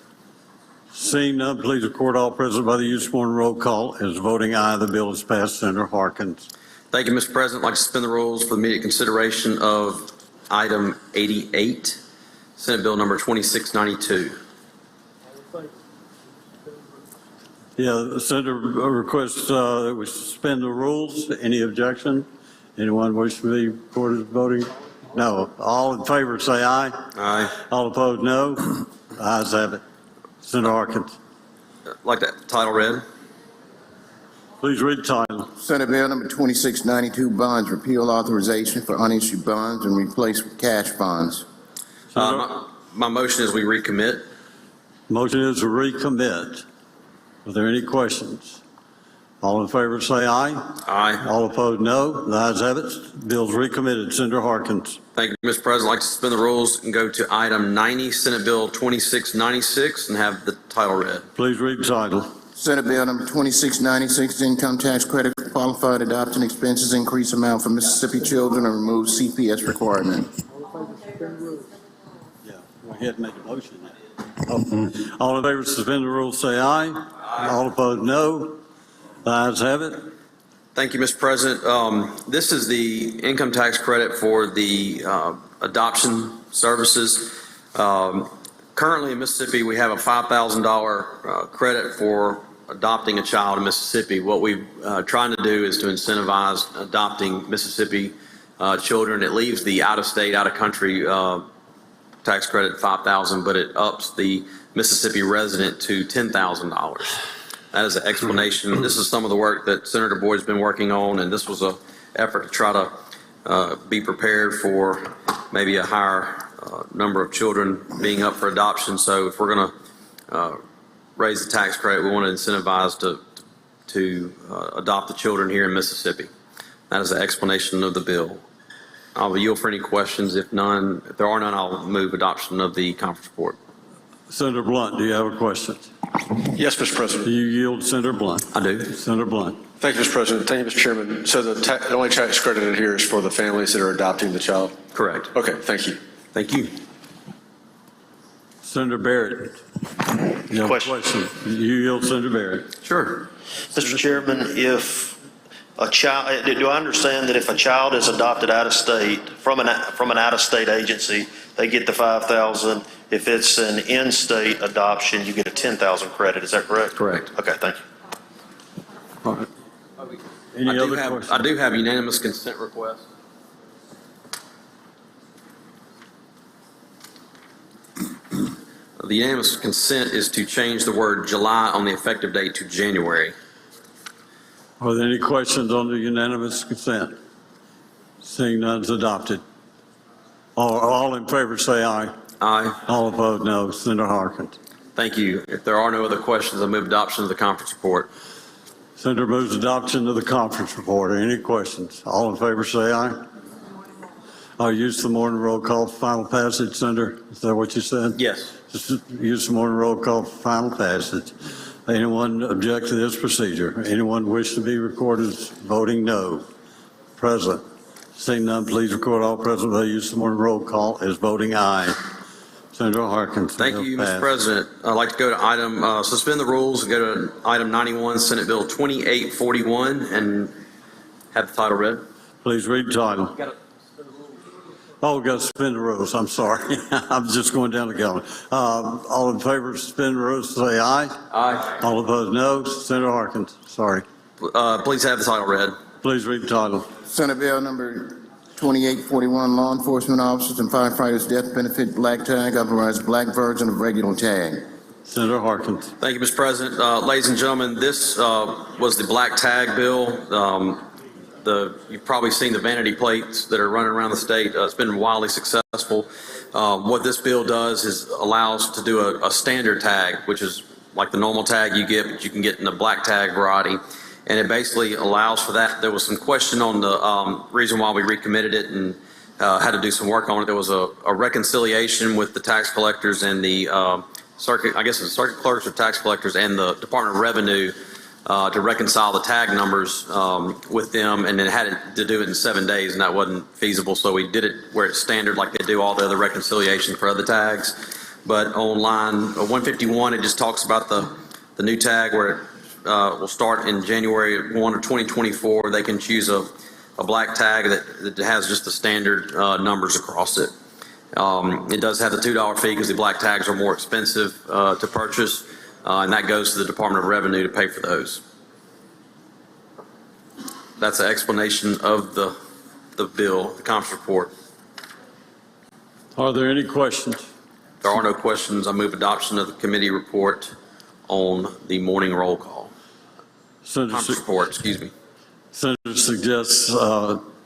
Seeing none, please record all present by the use of morning roll call as voting aye. The bill is passed. Senator Harkins. Thank you, Mr. President. I'd like to suspend the rules for immediate consideration of item 88, Senate Bill number 2692. Yeah, the Senator requests that we suspend the rules. Any objection? Anyone wish to be recorded as voting No. All in favor, say aye. Aye. All opposed, no. Ayes have it. Senator Harkins. Like that title read. Please read the title. Senate Bill number 2692, bonds repeal authorization for unissued bonds and replace with cash bonds. My motion is we recommit. Motion is to recommit. Are there any questions? All in favor, say aye. Aye. All opposed, no. The ayes have it. Bill's recommitted. Senator Harkins. Thank you, Mr. President. I'd like to suspend the rules and go to item 90, Senate Bill 2696, and have the title read. Please read the title. Senate Bill number 2696, income tax credit for qualified adoption expenses, increase amount for Mississippi children and remove CPS requirement. Yeah, we had made a motion. All in favor, suspend the rules, say aye. All opposed, no. The ayes have it. Thank you, Mr. President. This is the income tax credit for the adoption services. Currently in Mississippi, we have a $5,000 credit for adopting a child in Mississippi. What we're trying to do is to incentivize adopting Mississippi children. It leaves the out-of-state, out-of-country tax credit $5,000, but it ups the Mississippi resident to $10,000. That is an explanation. This is some of the work that Senator Boyd's been working on, and this was an effort to try to be prepared for maybe a higher number of children being up for adoption. So if we're going to raise the tax credit, we want to incentivize to adopt the children here in Mississippi. That is the explanation of the bill. I'll yield for any questions. If there are none, I'll move adoption of the conference report. Senator Blunt, do you have a question? Yes, Mr. President. Do you yield to Senator Blunt? I do. Senator Blunt. Thank you, Mr. President. Thank you, Mr. Chairman. So the only tax credit here is for the families that are adopting the child? Correct. Okay, thank you. Thank you. Senator Barrett. You have a question? You yield, Senator Barrett. Sure. Mr. Chairman, if a child, do I understand that if a child is adopted out of state from an out-of-state agency, they get the $5,000? If it's an in-state adoption, you get a $10,000 credit. Is that correct? Correct. Okay, thank you. All right. Any other questions? I do have unanimous consent request. The unanimous consent is to change the word July on the effective date to January. Are there any questions on the unanimous consent? Seeing none is adopted. All in favor say aye. Aye. All opposed, no. Senator Harkins. Thank you. If there are no other questions, I move adoption of the conference report. Senator moves adoption of the conference report. Any questions? All in favor say aye. I'll use the morning roll call for final passage, Senator. Is that what you said? Yes. Just use the morning roll call for final passage. Anyone object to this procedure? Anyone wish to be recorded as voting no? Present. Seeing none, please record all present by use the morning roll call as voting aye. Senator Harkins. Thank you, Mr. President. I'd like to go to item, suspend the rules and go to item 91, Senate Bill 2841, and have the title read. Please read the title. Oh, we got to suspend the rules. I'm sorry. I'm just going down the gallery. All in favor of suspend the rules, say aye. Aye. All opposed, no. Senator Harkins, sorry. Please have the title read. Please read the title. Senate Bill number 2841, law enforcement officers and firefighters death benefit black tag, otherwise black version of regular tag. Senator Harkins. Thank you, Mr. President. Ladies and gentlemen, this was the black tag bill. You've probably seen the vanity plates that are running around the state. It's been wildly successful. What this bill does is allows to do a standard tag, which is like the normal tag you get, but you can get in the black tag variety. And it basically allows for that. There was some question on the reason why we recommitted it and had to do some work on it. There was a reconciliation with the tax collectors and the circuit clerks or tax collectors and the Department of Revenue to reconcile the tag numbers with them, and then had to do it in 7 days, and that wasn't feasible. So we did it where it's standard, like they do all the other reconciliation for other tags. But on line 151, it just talks about the new tag where it will start in January 1 of 2024. They can choose a black tag that has just the standard numbers across it. It does have the $2 fee because the black tags are more expensive to purchase. And that goes to the Department of Revenue to pay for those. That's an explanation of the bill, the conference report. Are there any questions? If there are no questions, I move adoption of the committee report on the morning roll call. Conference report, excuse me. Senator suggests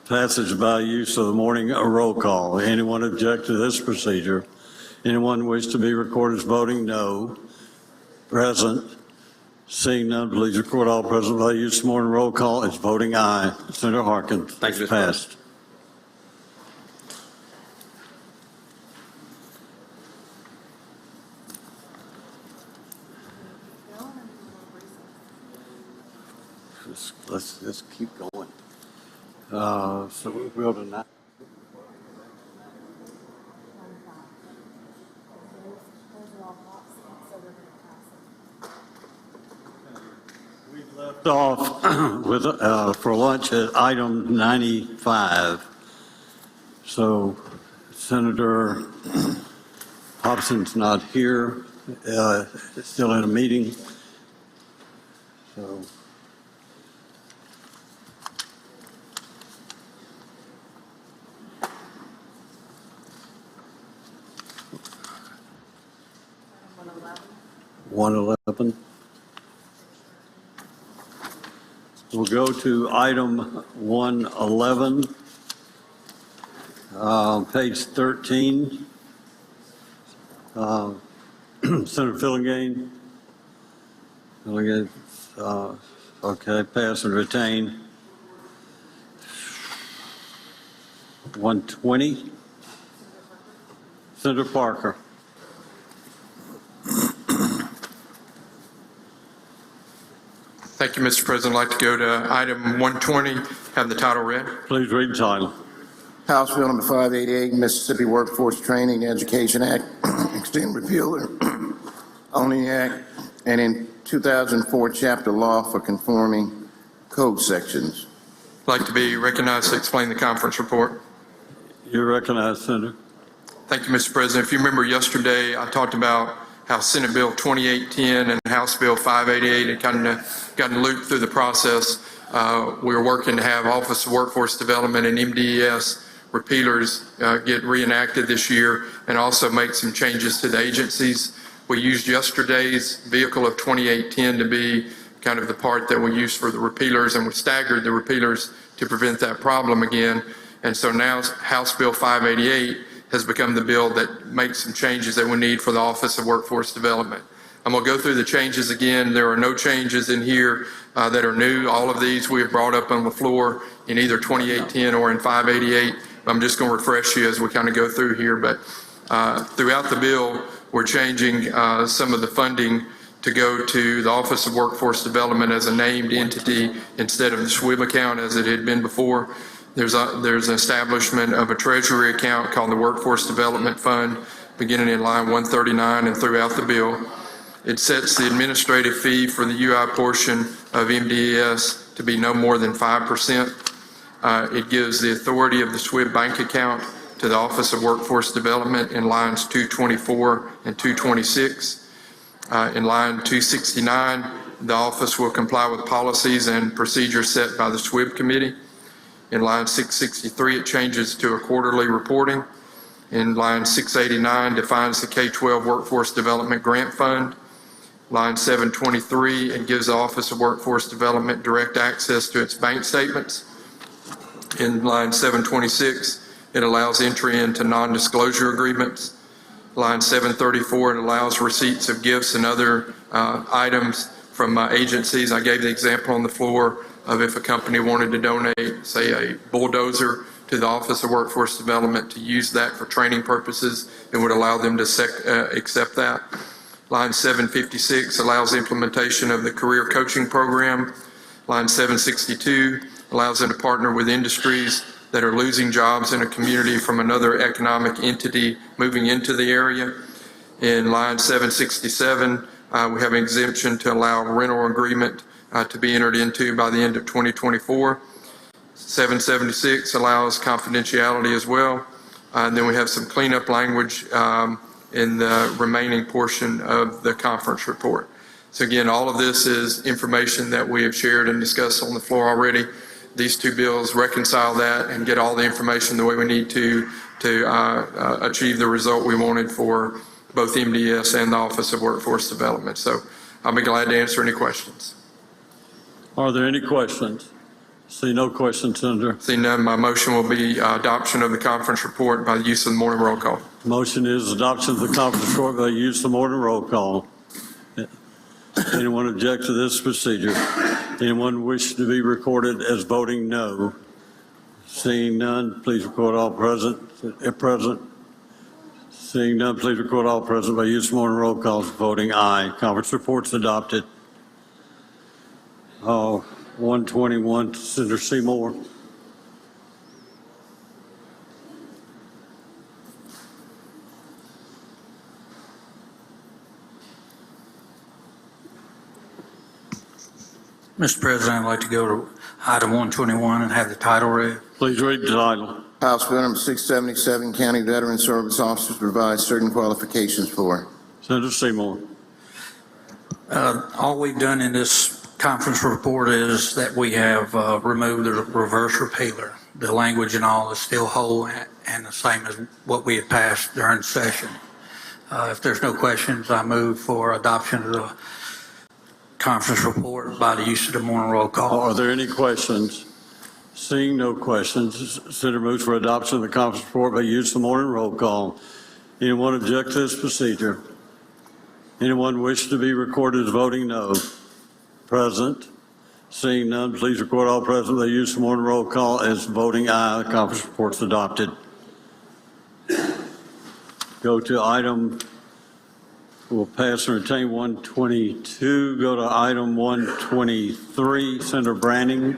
passage by use of the morning roll call. Anyone object to this procedure? Anyone wish to be recorded as voting no? Present. Seeing none, please record all present by use of morning roll call as voting aye. Senator Harkins. Thank you, Mr. Passed. Let's keep going. So we'll go to 9. We left off with for lunch at item 95. So Senator Hobson's not here, still in a meeting. So. $111. We'll go to item 111, page 13. Senator Fillingham. Okay, pass and retain. 120. Senator Parker. Thank you, Mr. President. I'd like to go to item 120, have the title read. Please read the title. House Bill number 588, Mississippi Workforce Training and Education Act, extend repeal or only act, and in 2004 chapter law for conforming code sections. I'd like to be recognized to explain the conference report. You're recognized, Senator. Thank you, Mr. President. If you remember yesterday, I talked about how Senate Bill 2810 and House Bill 588 had kind of gotten looped through the process. We were working to have Office of Workforce Development and MDES repealers get reenacted this year and also make some changes to the agencies. We used yesterday's vehicle of 2810 to be kind of the part that we used for the repealers, and we staggered the repealers to prevent that problem again. And so now House Bill 588 has become the bill that makes some changes that we need for the Office of Workforce Development. I'm going to go through the changes again. There are no changes in here that are new. All of these we have brought up on the floor in either 2810 or in 588. I'm just going to refresh you as we kind of go through here. But throughout the bill, we're changing some of the funding to go to the Office of Workforce Development as a named entity instead of the SWIB account as it had been before. There's an establishment of a treasury account called the Workforce Development Fund, beginning in line 139 and throughout the bill. It sets the administrative fee for the UI portion of MDES to be no more than 5%. It gives the authority of the SWIB bank account to the Office of Workforce Development in lines 224 and 226. In line 269, the office will comply with policies and procedures set by the SWIB committee. In line 663, it changes to a quarterly reporting. In line 689, defines the K-12 Workforce Development Grant Fund. Line 723, it gives the Office of Workforce Development direct access to its bank statements. In line 726, it allows entry into non-disclosure agreements. Line 734, it allows receipts of gifts and other items from agencies. I gave the example on the floor of if a company wanted to donate, say, a bulldozer to the Office of Workforce Development to use that for training purposes, it would allow them to accept that. Line 756 allows implementation of the career coaching program. Line 762 allows them to partner with industries that are losing jobs in a community from another economic entity moving into the area. In line 767, we have an exemption to allow a rental agreement to be entered into by the end of 2024. 776 allows confidentiality as well. And then we have some cleanup language in the remaining portion of the conference report. So again, all of this is information that we have shared and discussed on the floor already. These two bills reconcile that and get all the information the way we need to to achieve the result we wanted for both MDS and the Office of Workforce Development. So I'll be glad to answer any questions. Are there any questions? See no questions, Senator. Seeing none, my motion will be adoption of the conference report by the use of the morning roll call. Motion is adoption of the conference report by use of the morning roll call. Anyone object to this procedure? Anyone wish to be recorded as voting no? Seeing none, please record all present. Present. Seeing none, please record all present by use of morning roll calls. Voting aye. Conference report's adopted. 121, Senator Seymour. Mr. President, I'd like to go to item 121 and have the title read. Please read the title. House Bill number 677, County Veteran Service Officers provide certain qualifications for. Senator Seymour. All we've done in this conference report is that we have removed the reverse repealer. The language and all is still whole and the same as what we had passed during session. If there's no questions, I move for adoption of the conference report by the use of the morning roll call. Are there any questions? Seeing no questions, Senator moves for adoption of the conference report by use of the morning roll call. Anyone object to this procedure? Anyone wish to be recorded as voting no? Present. Seeing none, please record all present by use of morning roll call as voting aye. The conference report's adopted. Go to item, we'll pass and retain 122. Go to item 123, Senator Branning.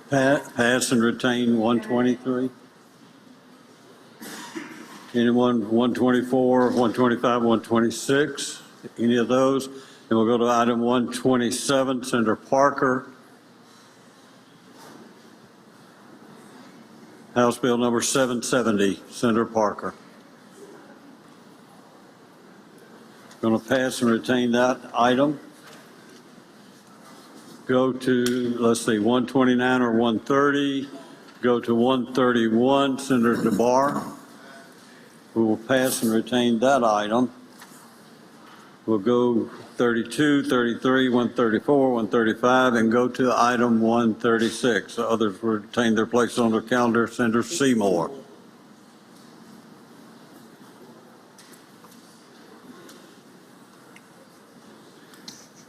Pass and retain 123. Anyone 124, 125, 126? Any of those? And we'll go to item 127, Senator Parker. House Bill number 770, Senator Parker. Going to pass and retain that item. Go to, let's see, 129 or 130. Go to 131, Senator DeBar. We will pass and retain that item. We'll go 32, 33, 134, 135, and go to item 136. Others will retain their places on the calendar. Senator Seymour.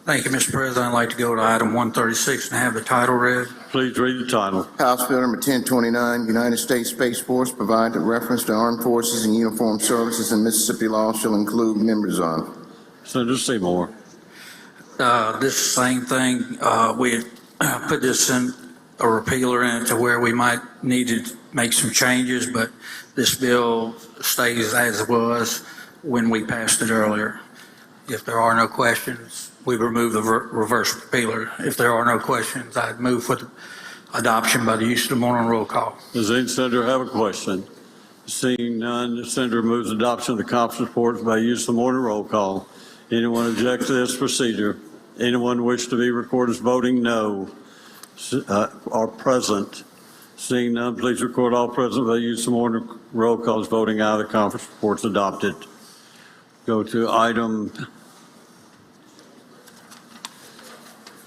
Thank you, Mr. President. I'd like to go to item 136 and have the title read. Please read the title. House Bill number 1029, United States Space Force provide that reference to armed forces and uniformed services in Mississippi law shall include members of. Senator Seymour. This same thing, we had put this in a repealer in it to where we might need to make some changes, but this bill stays as it was when we passed it earlier. If there are no questions, we remove the reverse repealer. If there are no questions, I'd move for the adoption by the use of the morning roll call. Does any senator have a question? Seeing none, the senator moves adoption of the conference reports by use of the morning roll call. Anyone object to this procedure? Anyone wish to be recorded as voting no or present? Seeing none, please record all present by use of the morning roll call as voting aye. The conference reports adopted. Go to item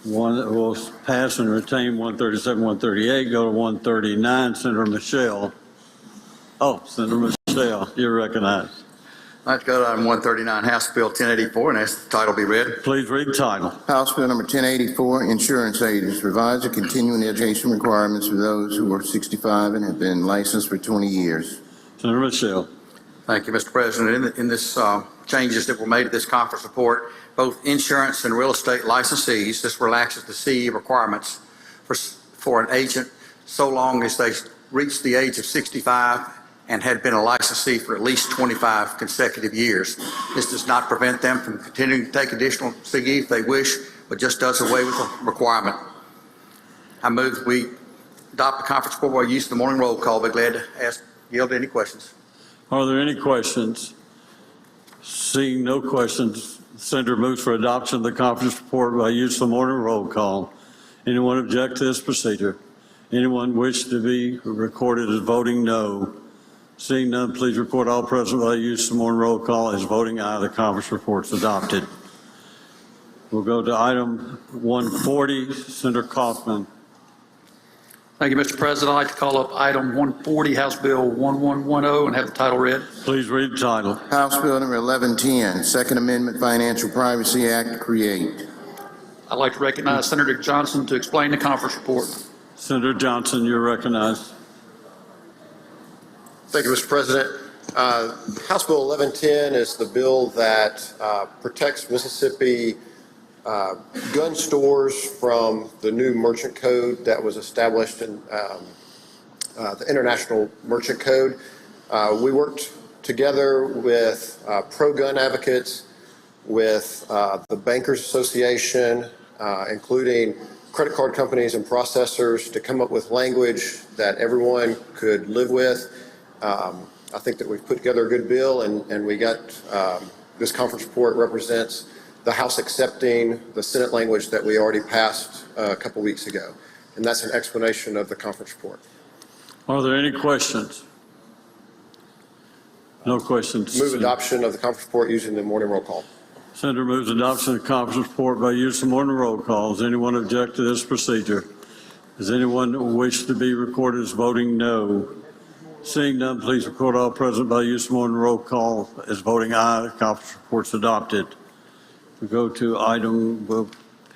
one. We'll pass and retain 137, 138. Go to 139. Senator Michelle. Oh, Senator Michelle, you're recognized. I'd like to go to item 139, House Bill 1084, and ask the title be read. Please read the title. House Bill number 1084, Insurance Agents revise the continuing education requirements for those who are 65 and have been licensed for 20 years. Senator Michelle. Thank you, Mr. President. In this changes that were made to this conference report, both insurance and real estate licensees, this relaxes the CE requirements for an agent so long as they reach the age of 65 and had been a licensee for at least 25 consecutive years. This does not prevent them from continuing to take additional CE if they wish, but just does away with the requirement. I move that we adopt the conference report by use of the morning roll call. Be glad to yield any questions. Are there any questions? Seeing no questions, the senator moves for adoption of the conference report by use of the morning roll call. Anyone object to this procedure? Anyone wish to be recorded as voting no? Seeing none, please record all present by use of one roll call as voting aye. The conference report's adopted. We'll go to item 140, Senator Kaufman. Thank you, Mr. President. I'd like to call up item 140, House Bill 1110, and have the title read. Please read the title. House Bill number 1110, Second Amendment Financial Privacy Act, create. I'd like to recognize Senator Johnson to explain the conference report. Senator Johnson, you're recognized. Thank you, Mr. President. House Bill 1110 is the bill that protects Mississippi gun stores from the new merchant code that was established in the International Merchant Code. We worked together with pro-gun advocates, with the Bankers Association, including credit card companies and processors, to come up with language that everyone could live with. I think that we've put together a good bill, and we got this conference report represents the House accepting the Senate language that we already passed a couple weeks ago. And that's an explanation of the conference report. Are there any questions? No questions. Move adoption of the conference report using the morning roll call. Senator moves adoption of the conference report by use of morning roll call. Does anyone object to this procedure? Does anyone wish to be recorded as voting no? Seeing none, please record all present by use of morning roll call as voting aye. The conference report's adopted. We go to item, we'll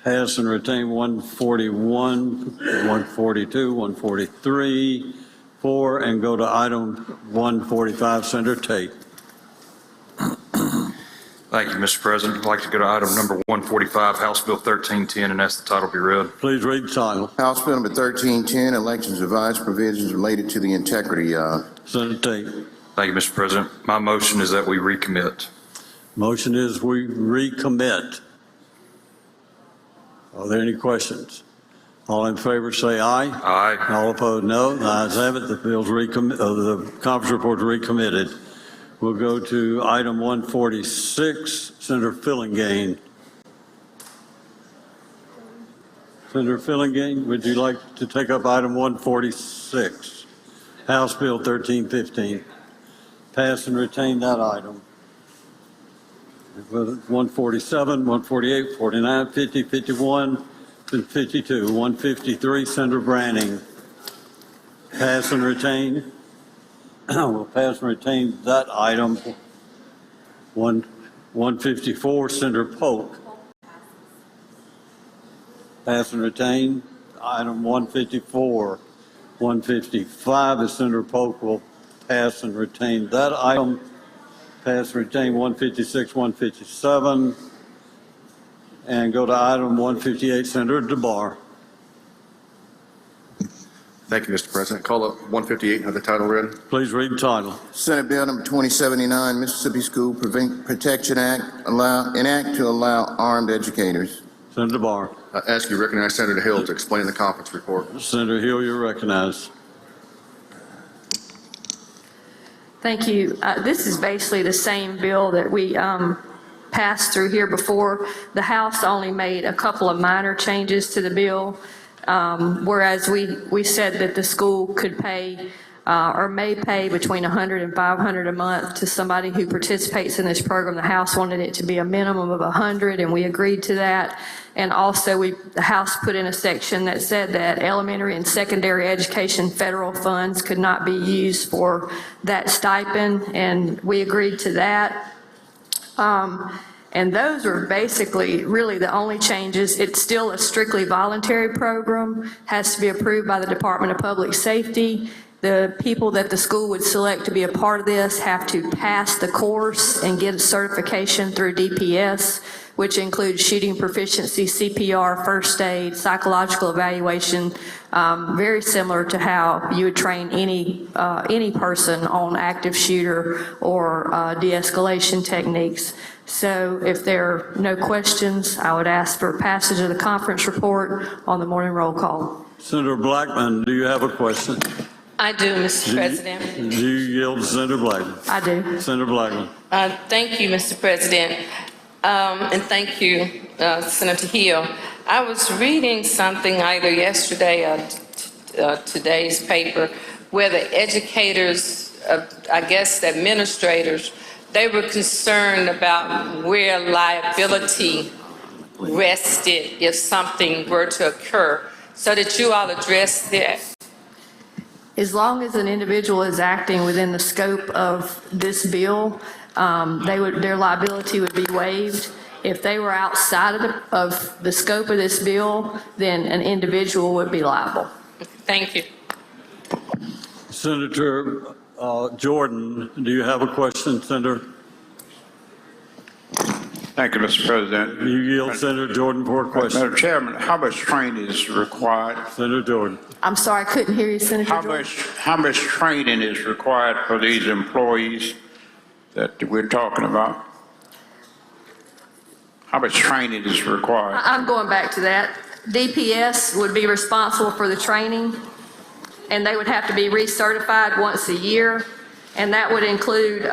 pass and retain 141, 142, 143, 4, and go to item 145, Senator Tate. Thank you, Mr. President. I'd like to go to item number 145, House Bill 1310, and ask the title be read. Please read the title. House Bill number 1310, Elections Advice Provisions Related to the Integrity of. Senator Tate. Thank you, Mr. President. My motion is that we recommit. Motion is we recommit. Are there any questions? All in favor say aye. Aye. All opposed no. The ayes have it. The the conference report is recommitted. We'll go to item 146, Senator Fillingane. Senator Fillingane, would you like to take up item 146, House Bill 1315? Pass and retain that item. 147, 148, 49, 50, 51, and 52. 153, Senator Branning. Pass and retain. We'll pass and retain that item. 154, Senator Polk. Pass and retain. Item 154. 155 is Senator Polk will pass and retain that item. Pass and retain 156, 157, and go to item 158, Senator DeBar. Thank you, Mr. President. Call up 158 and have the title read. Please read the title. Senate Bill number 2079, Mississippi School Protection Act, enact to allow armed educators. Senator DeBar. I ask you to recognize Senator Hill to explain the conference report. Senator Hill, you're recognized. Thank you. This is basically the same bill that we passed through here before. The House only made a couple of minor changes to the bill, whereas we said that the school could pay or may pay between $100 and $500 a month to somebody who participates in this program. The House wanted it to be a minimum of $100, and we agreed to that. And also, the House put in a section that said that elementary and secondary education federal funds could not be used for that stipend, and we agreed to that. And those are basically really the only changes. It's still a strictly voluntary program, has to be approved by the Department of Public Safety. The people that the school would select to be a part of this have to pass the course and get a certification through DPS, which includes shooting proficiency, CPR, first aid, psychological evaluation, very similar to how you would train any person on active shooter or de-escalation techniques. So if there are no questions, I would ask for passage of the conference report on the morning roll call. Senator Blackman, do you have a question? I do, Mr. President. Do you yield to Senator Blackman? I do. Senator Blackman. Thank you, Mr. President. And thank you, Senator Hill. I was reading something either yesterday or today's paper, where the educators, I guess the administrators, they were concerned about where liability rested if something were to occur. So did you all address that? As long as an individual is acting within the scope of this bill, their liability would be waived. If they were outside of the scope of this bill, then an individual would be liable. Thank you. Senator Jordan, do you have a question, Senator? Thank you, Mr. President. You yield Senator Jordan for a question. Madam Chairman, how much training is required? Senator Jordan. I'm sorry, I couldn't hear you, Senator Jordan. How much training is required for these employees that we're talking about? How much training is required? I'm going back to that. DPS would be responsible for the training, and they would have to be recertified once a year, and that would include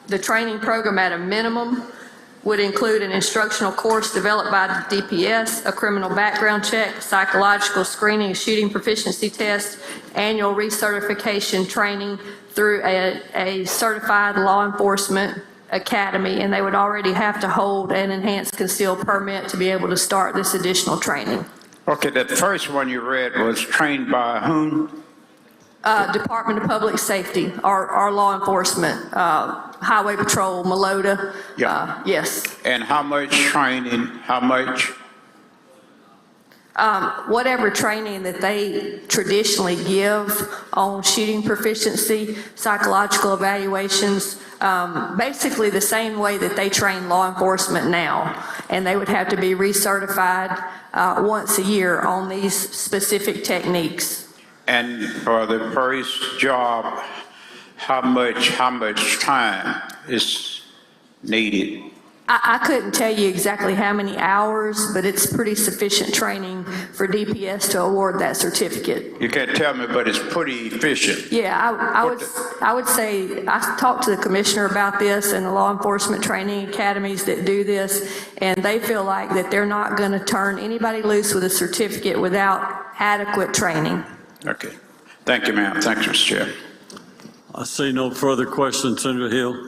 the training program at a minimum would include an instructional course developed by the DPS, a criminal background check, psychological screening, shooting proficiency test, annual recertification training through a certified law enforcement academy, and they would already have to hold an enhanced concealed permit to be able to start this additional training. Okay, that first one you read was trained by whom? Department of Public Safety, our law enforcement, Highway Patrol, Malota. Yeah. Yes. And how much training, how much? Whatever training that they traditionally give on shooting proficiency, psychological evaluations, basically the same way that they train law enforcement now. And they would have to be recertified once a year on these specific techniques. And for the first job, how much time is needed? I couldn't tell you exactly how many hours, but it's pretty sufficient training for DPS to award that certificate. You can't tell me, but it's pretty efficient. Yeah, I would say, I talked to the commissioner about this and the law enforcement training academies that do this, and they feel like that they're not going to turn anybody loose with a certificate without adequate training. Okay. Thank you, ma'am. Thank you, Mr. Chair. I see no further questions, Senator Hill.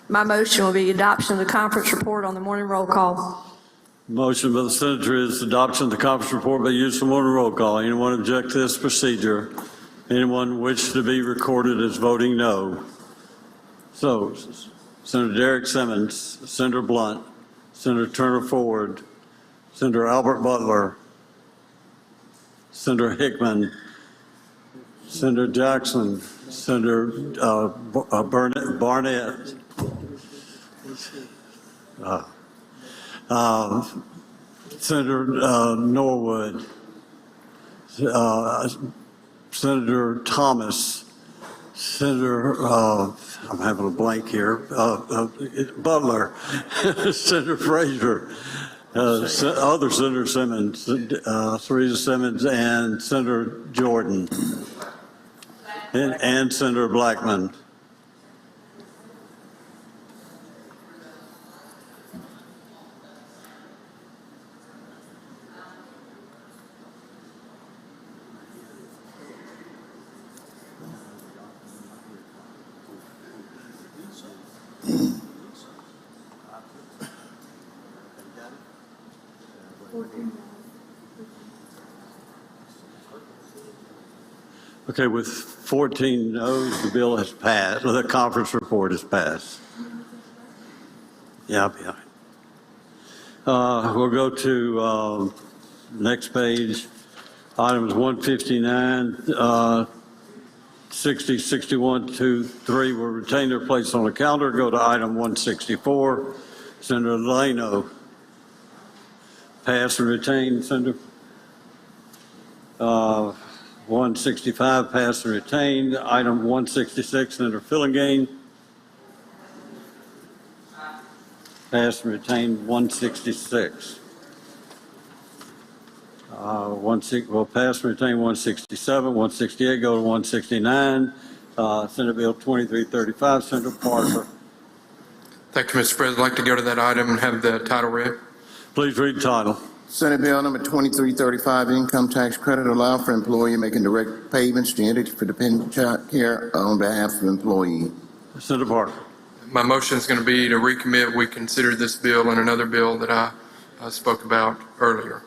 My motion will be adoption of the conference report on the morning roll call. Motion by the Senator is adoption of the conference report by use of morning roll call. Anyone object to this procedure? Anyone wish to be recorded as voting no? So, Senator Derek Simmons, Senator Blunt, Senator Turner Ford, Senator Albert Butler, Senator Hickman, Senator Jackson, Senator Barnett, Senator Norwood, Senator Thomas, Senator, I'm having a blank here, Butler, Senator Frazier, other Senator Simmons, Teresa Simmons, and Senator Jordan, and Senator Blackman. Okay, with 14 noes, the bill has passed, or the conference report has passed. Yeah, we'll go to next page, items 159, 60, 61, 2, 3 will retain their place on the calendar. Go to item 164, Senator Lano. Pass and retain, Senator. 165, pass and retain. Item 166, Senator Fillingham. Pass and retain 166. We'll pass and retain 167, 168, go to 169. Senate Bill 2335, Senator Parker. Thank you, Mr. President. I'd like to go to that item and have the title read. Please read the title. Senate Bill number 2335, income tax credit allow for employee making direct payments to entity for dependent child care on behalf of employee. Senator Parker. My motion is going to be to recommit. We considered this bill and another bill that I spoke about earlier.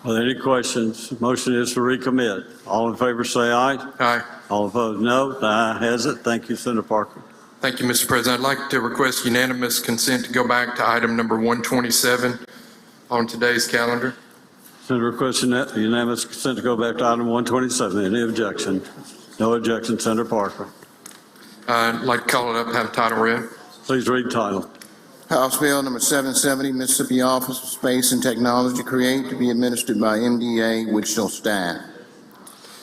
Are there any questions? Motion is to recommit. All in favor say aye. Aye. All opposed, no. The ayes has it. Thank you, Senator Parker. Thank you, Mr. President. I'd like to request unanimous consent to go back to item number 127 on today's calendar. Senator requesting that unanimous consent to go back to item 127. Any objection? No objection. Senator Parker. I'd like to call it up, have title read. Please read title. House Bill number 770, Mississippi Office of Space and Technology, create to be administered by MDA, which shall stand.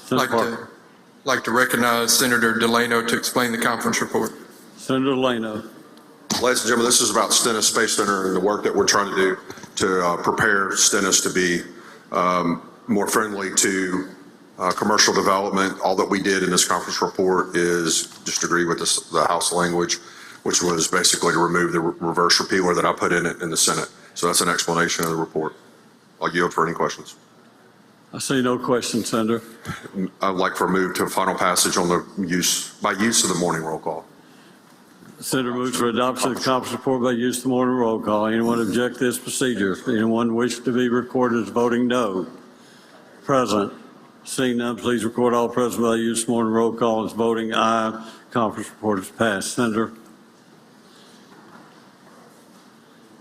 Like to recognize Senator Delano to explain the conference report. Senator Delano. Ladies and gentlemen, this is about Stennis Space Center and the work that we're trying to do to prepare Stennis to be more friendly to commercial development. All that we did in this conference report is just agree with the House language, which was basically to remove the reverse repealer that I put in it in the Senate. So that's an explanation of the report. I'll yield for any questions. I see no questions, Senator. I'd like for a move to final passage on the by use of the morning roll call. Senator moves for adoption of the conference report by use of the morning roll call. Anyone object to this procedure? Anyone wish to be recorded as voting no? Present. Seeing none, please record all present by use of the morning roll call as voting aye. Conference report is passed. Senator.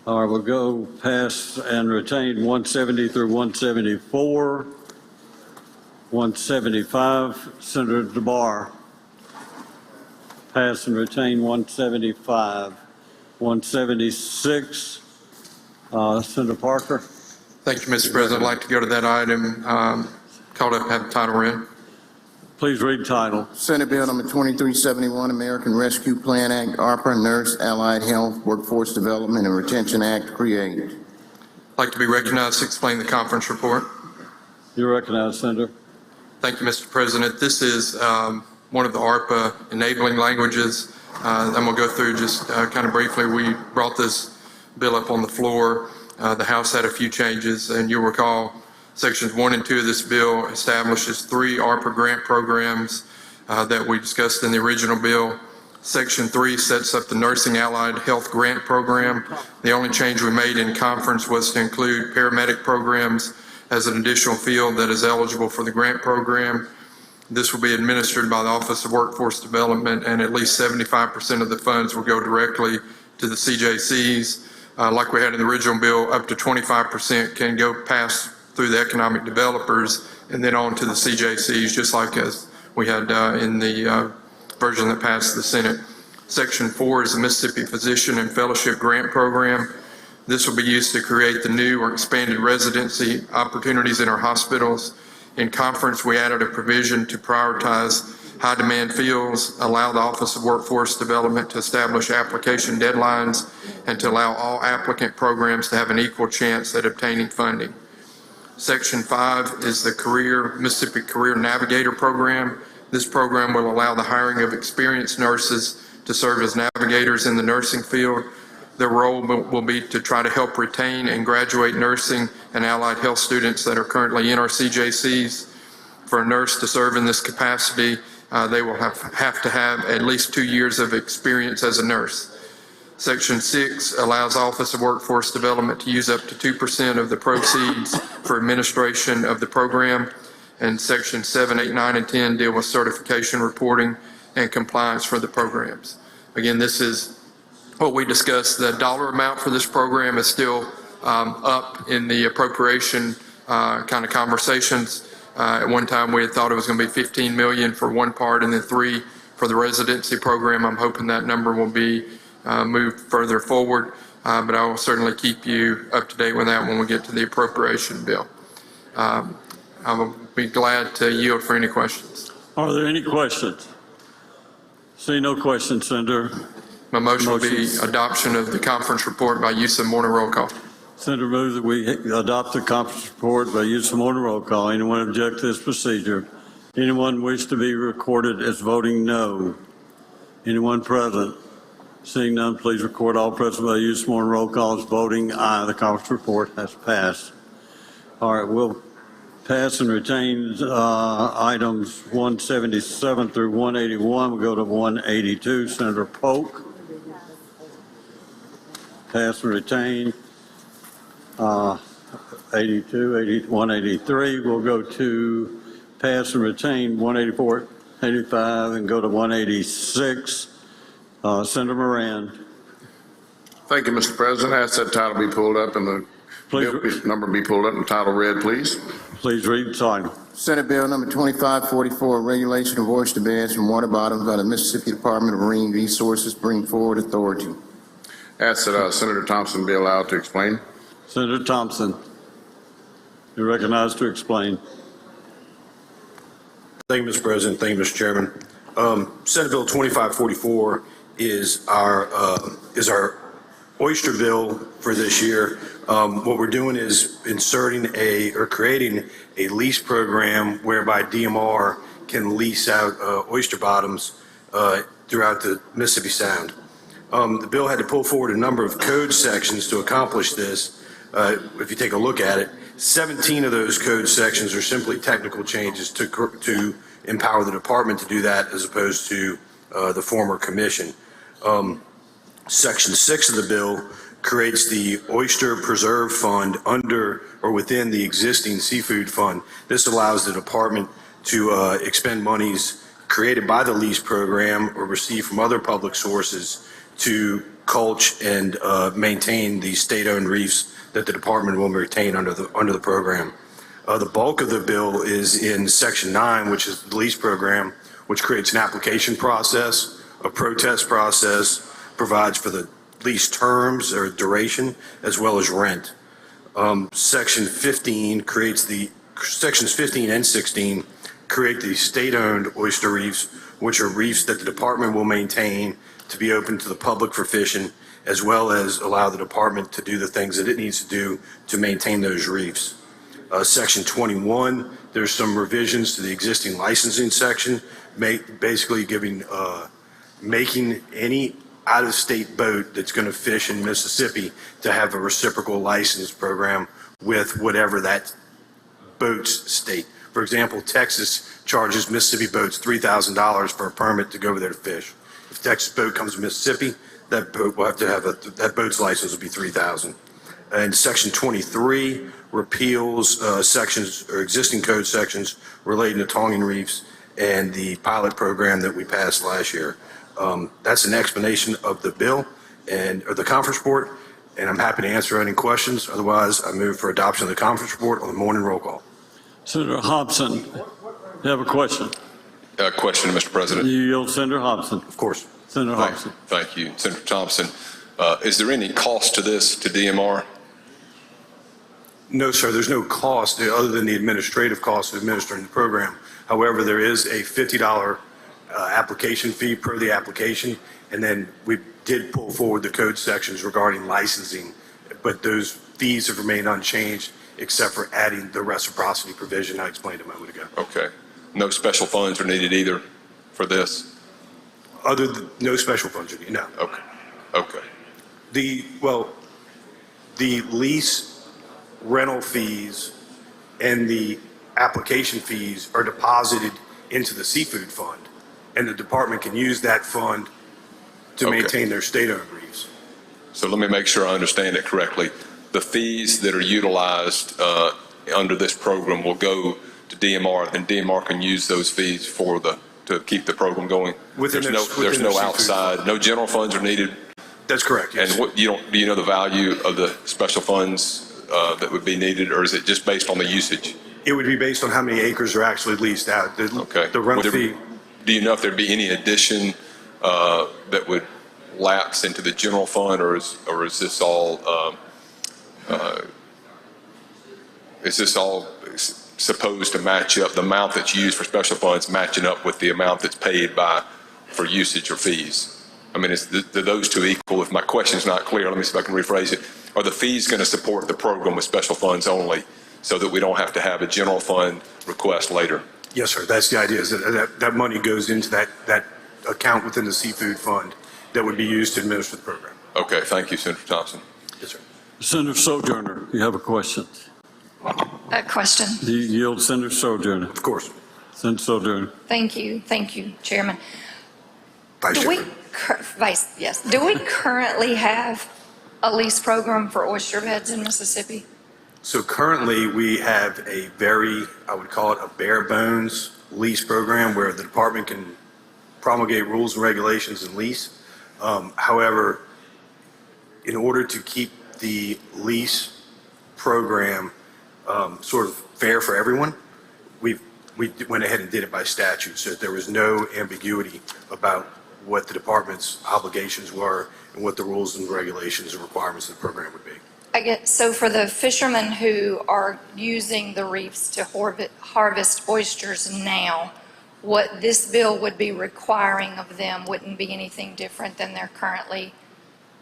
All right, we'll go pass and retain 170 through 174. 175, Senator DeBar. Pass and retain 175. 176, Senator Parker. Thank you, Mr. President. I'd like to go to that item. Called up, have the title read. Please read title. Senate Bill number 2371, American Rescue Plan Act, ARPA, Nurse, Allied Health, Workforce Development and Retention Act, create. I'd like to be recognized to explain the conference report. You're recognized, Senator. Thank you, Mr. President. This is one of the ARPA enabling languages. I'm going to go through just kind of briefly. We brought this bill up on the floor. The House had a few changes, and you'll recall Sections 1 and 2 of this bill establishes 3 ARPA grant programs that we discussed in the original bill. Section 3 sets up the Nursing Allied Health Grant Program. The only change we made in conference was to include paramedic programs as an additional field that is eligible for the grant program. This will be administered by the Office of Workforce Development, and at least 75% of the funds will go directly to the CJCs. Like we had in the original bill, up to 25% can go past through the economic developers and then on to the CJCs, just like as we had in the version that passed the Senate. Section 4 is the Mississippi Physician and Fellowship Grant Program. This will be used to create the new or expanded residency opportunities in our hospitals. In conference, we added a provision to prioritize high-demand fields, allow the Office of Workforce Development to establish application deadlines, and to allow all applicant programs to have an equal chance at obtaining funding. Section 5 is the Mississippi Career Navigator Program. This program will allow the hiring of experienced nurses to serve as navigators in the nursing field. Their role will be to try to help retain and graduate nursing and allied health students that are currently in our CJCs. For a nurse to serve in this capacity, they will have to have at least 2 years of experience as a nurse. Section 6 allows Office of Workforce Development to use up to 2% of the proceeds for administration of the program. And Section 7, 8, 9, and 10 deal with certification reporting and compliance for the programs. Again, this is what we discussed. The dollar amount for this program is still up in the appropriation kind of conversations. At one time, we had thought it was going to be $15 million for one part and then $3 million for the residency program. I'm hoping that number will be moved further forward, but I will certainly keep you up to date with that when we get to the appropriation bill. I will be glad to yield for any questions. Are there any questions? See no questions, Senator. My motion will be adoption of the conference report by use of morning roll call. Senator moves that we adopt the conference report by use of morning roll call. Anyone object to this procedure? Anyone wish to be recorded as voting no? Anyone present? Seeing none, please record all present by use of morning roll call as voting aye. The conference report has passed. All right, we'll pass and retain items 177 through 181. We'll go to 182. Senator Polk. Pass and retain 82, 183. We'll go to pass and retain 184, 85, and go to 186. Senator Moran. Thank you, Mr. President. Ask that title be pulled up and the bill number be pulled up and title read, please. Please read the title. Senate Bill Number 2544, Regulation of Oyster Beds from Water Bottoms by the Mississippi Department of Marine Resources, bring forward authority. Ask that Senator Thompson be allowed to explain. Senator Thompson, you're recognized to explain. Thank you, Mr. President. Thank you, Mr. Chairman. Senate Bill 2544 is our oyster bill for this year. What we're doing is creating a lease program whereby DMR can lease out oyster bottoms throughout the Mississippi Sound. The bill had to pull forward a number of code sections to accomplish this. If you take a look at it, 17 of those code sections are simply technical changes to empower the department to do that as opposed to the former commission. Section 6 of the bill creates the Oyster Preserve Fund under or within the existing seafood fund. This allows the department to expend monies created by the lease program or received from other public sources to culch and maintain the state-owned reefs that the department will retain under the program. The bulk of the bill is in Section 9, which is the lease program, which creates an application process, a protest process, provides for the lease terms or duration, as well as rent. Section 15 creates Sections 15 and 16 create the state-owned oyster reefs, which are reefs that the department will maintain to be open to the public for fishing, as well as allow the department to do the things that it needs to do to maintain those reefs. Section 21, there's some revisions to the existing licensing section, basically making any out-of-state boat that's going to fish in Mississippi to have a reciprocal license program with whatever that boat's state. For example, Texas charges Mississippi boats $3,000 for a permit to go over there to fish. If a Texas boat comes to Mississippi, that boat will have to have that boat's license will be $3,000. And Section 23 repeals sections or existing code sections relating to Tongan reefs and the pilot program that we passed last year. That's an explanation of the bill or the conference report, and I'm happy to answer any questions. Otherwise, I move for adoption of the conference report on the morning roll call. Senator Hobson, you have a question? Question, Mr. President. You yield, Senator Hobson. Of course. Senator Hobson. Thank you, Senator Thompson. Is there any cost to this to DMR? No, sir, there's no cost other than the administrative cost of administering the program. However, there is a $50 application fee per the application, and then we did pull forward the code sections regarding licensing, but those fees have remained unchanged except for adding the reciprocity provision I explained a moment ago. Okay. No special funds are needed either for this? No special funds are needed, no. Okay. Okay. The lease rental fees and the application fees are deposited into the seafood fund, and the department can use that fund to maintain their state-owned reefs. So let me make sure I understand it correctly. The fees that are utilized under this program will go to DMR, and DMR can use those fees to keep the program going? There's no outside, no general funds are needed? That's correct, yes. And do you know the value of the special funds that would be needed, or is it just based on the usage? It would be based on how many acres are actually leased out. Okay. The rental fee. Do you know if there'd be any addition that would lapse into the general fund, or is this all supposed to match up, the amount that's used for special funds matching up with the amount that's paid for usage or fees? I mean, do those two equal? If my question's not clear, let me see if I can rephrase it. Are the fees going to support the program with special funds only so that we don't have to have a general fund request later? Yes, sir. That's the idea, is that money goes into that account within the seafood fund that would be used to administer the program. Okay. Thank you, Senator Thompson. Yes, sir. Senator Sojourner, you have a question? A question. Do you yield Senator Sojourner? Of course. Senator Sojourner. Thank you, Chairman. Vice Do we, Chairman. yes, do we currently have a lease program for oyster beds in Mississippi? So currently, we have a very, I would call it a bare bones lease program where the department can promulgate rules and regulations and lease. However, in order to keep the lease program sort of fair for everyone, we went ahead and did it by statute, so that there was no ambiguity about what the department's obligations were and what the rules and regulations and requirements of the program would be. I get, so for the fishermen who are using the reefs to harvest oysters now, what this bill would be requiring of them wouldn't be anything different than they're currently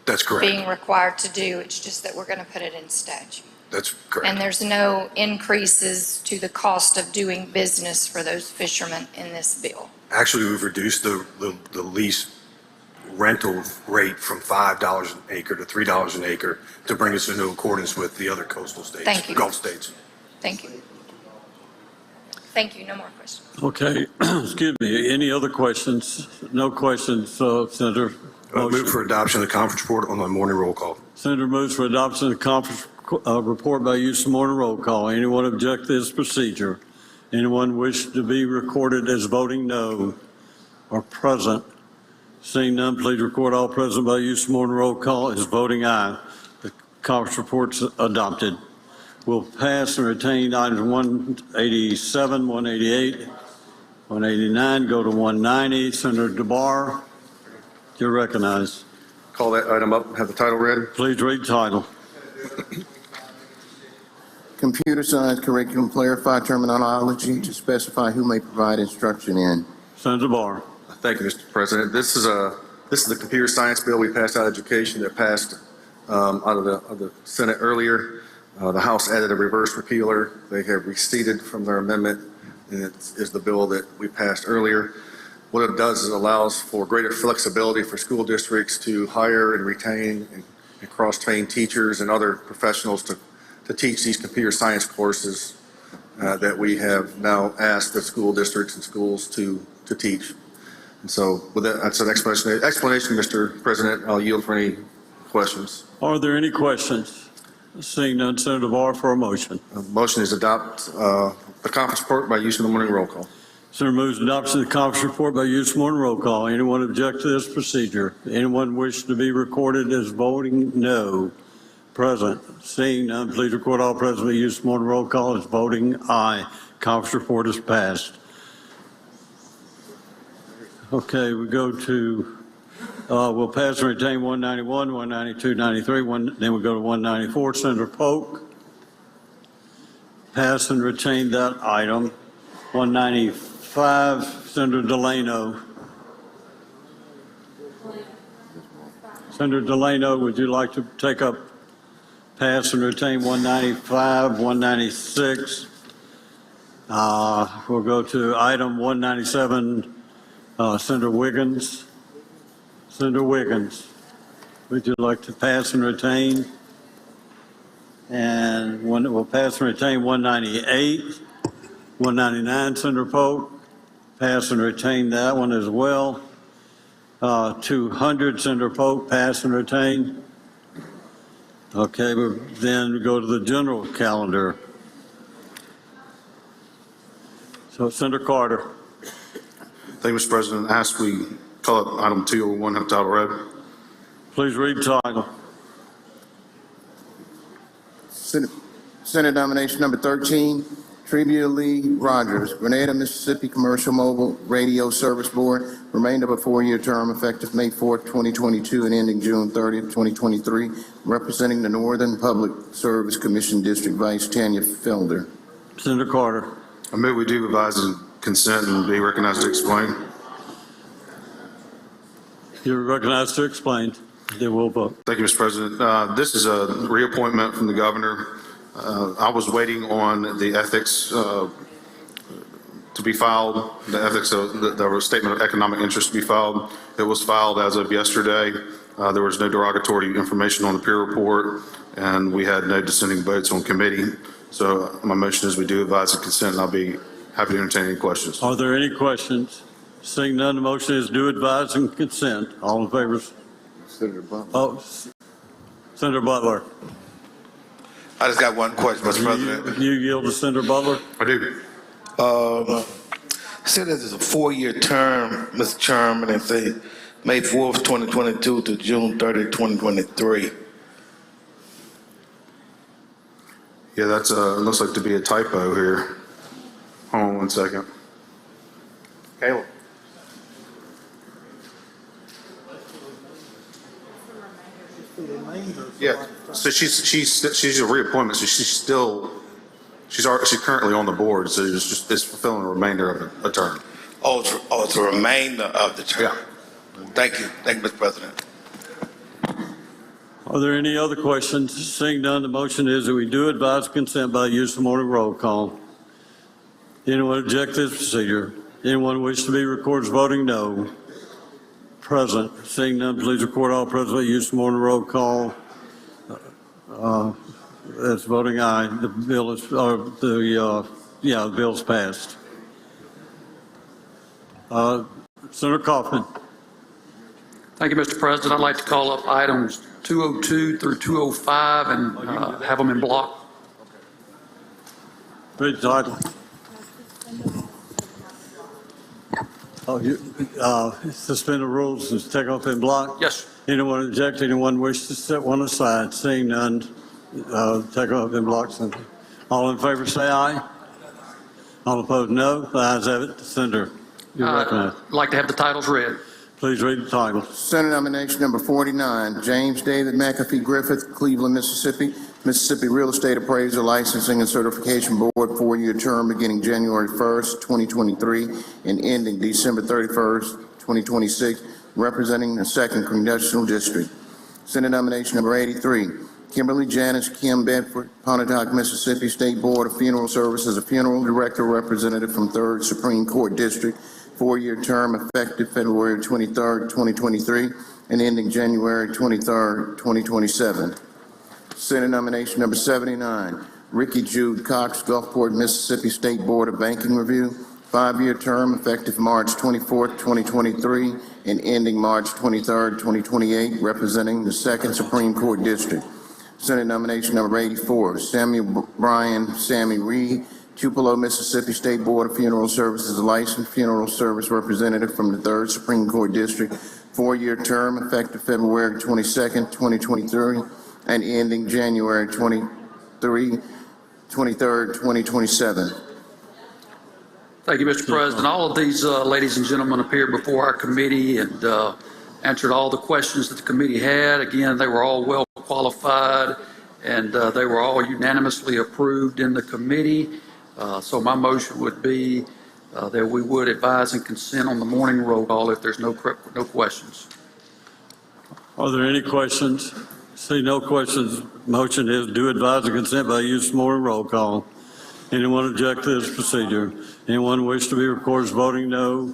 That's correct. being required to do. It's just that we're going to put it in statute. That's correct. And there's no increases to the cost of doing business for those fishermen in this bill. Actually, we've reduced the lease rental rate from $5 an acre to $3 an acre to bring us into accordance with the other coastal states. Thank you. Gulf states. Thank you. Thank you. No more questions. Okay, excuse me. Any other questions? No questions, Senator. Move for adoption of the conference report on the morning roll call. Senator moves for adoption of the conference report by use of morning roll call. Anyone object to this procedure? Anyone wish to be recorded as voting no or present? Seeing none, please record all present by use of morning roll call as voting aye. The conference report's adopted. We'll pass and retain items 187, 188, 189, go to 190. Senator DeBar, you're recognized. Call that item up, have the title read. Please read title. Computer science curriculum clarify terminology to specify who may provide instruction in. Senator DeBar. Thank you, Mr. President. This is the computer science bill we passed out of education that passed out of the Senate earlier. The House added a reverse repealer. They have receded from their amendment, and it is the bill that we passed earlier. What it does is it allows for greater flexibility for school districts to hire and retain and cross-train teachers and other professionals to teach these computer science courses that we have now asked the school districts and schools to teach. And so with that, that's an explanation, Mr. President. I'll yield for any questions. Are there any questions? Seeing none, Senator DeBar for a motion. Motion is adopt the conference report by use of the morning roll call. Senator moves adoption of the conference report by use of morning roll call. Anyone object to this procedure? Anyone wish to be recorded as voting no? Present. Seeing none, please record all present by use of morning roll call as voting aye. Conference report is passed. Okay, we go to, we'll pass and retain 191, 192, 93, then we go to 194. Senator Polk. Pass and retain that item. 195, Senator Delano. Senator Delano, would you like to take up pass and retain 195, 196? We'll go to item 197, Senator Wiggins. Senator Wiggins, would you like to pass and retain? And we'll pass and retain 198, 199, Senator Polk. Pass and retain that one as well. 200, Senator Polk, pass and retain. Okay, then we go to the general calendar. So Senator Carter. Thank you, Mr. President. I ask we call up item 201, have title read. Please read title. Senate nomination number 13, Trevia Lee Rogers, Grenada, Mississippi Commercial Mobile Radio Service Board, remainder of a 4-year term effective May 4th, 2022 and ending June 30th, 2023, representing the Northern Public Service Commission District Vice Tanya Felder. Senator Carter. I move we do advise and consent and be recognized to explain. You're recognized to explain. They will vote. Thank you, Mr. President. This is a reappointment from the governor. I was waiting on the ethics to be filed, the ethics of the statement of economic interest to be filed. It was filed as of yesterday. There was no derogatory information on the peer report, and we had no dissenting votes on committee. So my motion is we do advise and consent, and I'll be happy to entertain any questions. Are there any questions? Seeing none, the motion is do advise and consent. All in favor? Senator Butler. Oh, Senator Butler. I just got one question, Mr. President. You yield to Senator Butler? I do. Said this is a 4-year term, Mr. Chairman, and say May 4th, 2022 to June 30th, 2023. Yeah, that's looks like to be a typo here. Hold on one second. Caleb. Yeah, so she's a reappointment, so she's currently on the board, so it's fulfilling the remainder of a term. Oh, it's a remainder of the term. Yeah. Thank you, Mr. President. Are there any other questions? Seeing none, the motion is that we do advise consent by use of morning roll call. Anyone object to this procedure? Anyone wish to be recorded as voting no? Present. Seeing none, please record all present by use of morning roll call. That's voting aye. The bill is, the bill's passed. Senator Kaufman. Thank you, Mr. President. I'd like to call up items 202 through 205 and have them in block. Read the title. Suspend the rules and take off in block? Yes. Anyone object? Anyone wish to set one aside? Seeing none, take off in blocks. All in favor say aye. All opposed no. The ayes have it. Senator, you're recognized. I'd like to have the titles read. Please read the title. Senate nomination number 49, James David McAfee Griffith, Cleveland, Mississippi. Mississippi Real Estate Appraiser Licensing and Certification Board, 4-year term beginning January 1st, 2023 and ending December 31st, 2026, representing the 2nd Congressional District. Senate nomination number 83, Kimberly Janice Kim Bedford, Pontotoc, Mississippi State Board of Funeral Services, a funeral director representative from 3rd Supreme Court District, 4-year term effective February 23rd, 2023 and ending January 23rd, 2027. Senate nomination number 79, Ricky Jude Cox, Gulfport, Mississippi State Board of Banking Review, 5-year term effective March 24th, 2023 and ending March 23rd, 2028, representing the 2nd Supreme Court District. Senate nomination number 84, Samuel Bryan Sammy Reed, Tupelo, Mississippi State Board of Funeral Services, a licensed funeral service representative from the 3rd Supreme Court District, 4-year term effective February 22nd, 2023 and ending January 23rd, 2027. Thank you, Mr. President. All of these ladies and gentlemen appeared before our committee and answered all the questions that the committee had. Again, they were all well qualified and they were all unanimously approved in the committee. So my motion would be that we would advise and consent on the morning roll call if there's no questions. Are there any questions? See no questions. Motion is do advise and consent by use of morning roll call. Anyone object to this procedure? Anyone wish to be recorded as voting no?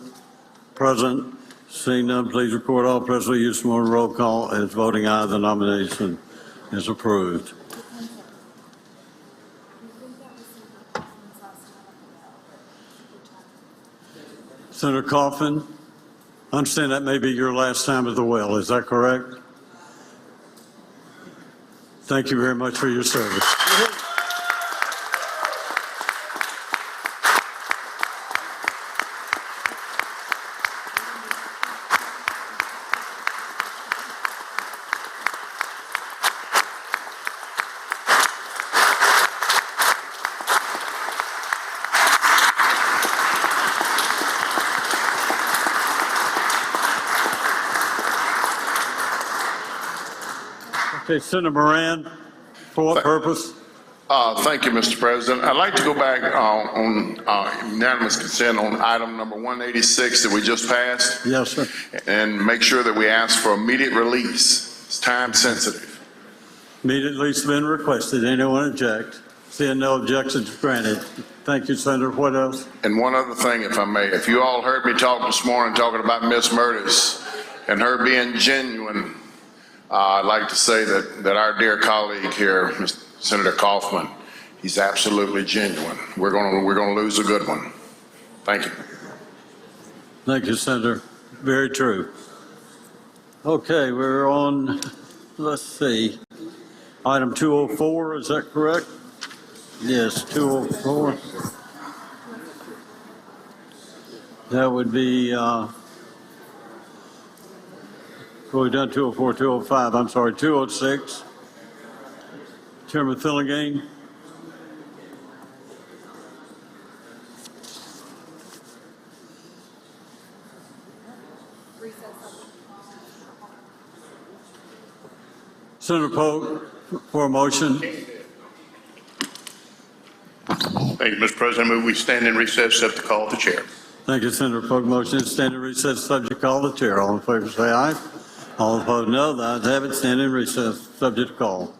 Present. Seeing none, please record all present by use of morning roll call as voting aye. The nomination is approved. Senator Kaufman, I understand that may be your last time at the well. Is that correct? Thank you very much for your service. Okay, Senator Moran, for what purpose? Thank you, Mr. President. I'd like to go back on unanimous consent on item number 186 that we just passed. Yes, sir. And make sure that we ask for immediate release. It's time sensitive. Immediately it's been requested. Anyone object? Seeing no objections granted. Thank you, Senator. What else? And one other thing, if I may, if you all heard me talk this morning talking about Miss Murtis and her being genuine, I'd like to say that our dear colleague here, Senator Kaufman, He's absolutely genuine. We're gonna lose a good one. Thank you. Thank you, Senator. Very true. Okay, we're on, let's see, item 204, is that correct? Yes, 204. That would be, we've done 204, 205, I'm sorry, 206. Chairman Fillingham. Senator Polk for a motion. Thank you, Mr. President. I move we stand in recess, subject to call of the chair. Thank you, Senator Polk. Motion is stand in recess, subject to call of the chair. All in favor say aye. All opposed no. The ayes have it. Stand in recess, subject to call.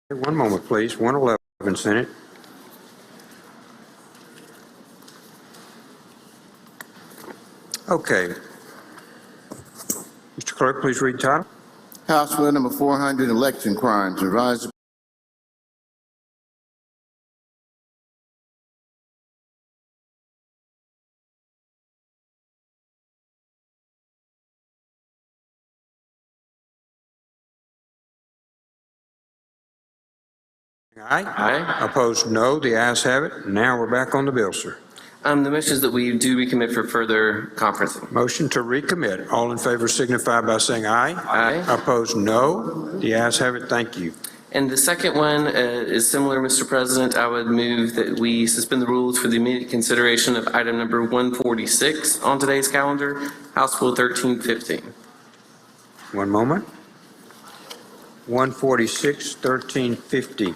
One moment, please. 111, Senate. Okay. Mr. Clerk, please read the title. House Bill number 400, Election Crimes, revised. Aye. Aye. Opposed, no. The ayes have it. Now we're back on the bill, sir. The motion is that we do recommit for further conferencing. Motion to recommit. All in favor signify by saying aye. Aye. Opposed, no. The ayes have it. Thank you. And the second one is similar, Mr. President. I would move that we suspend the rules for the immediate consideration of item number 146 on today's calendar, House Bill 1315. One moment. 146, 1350.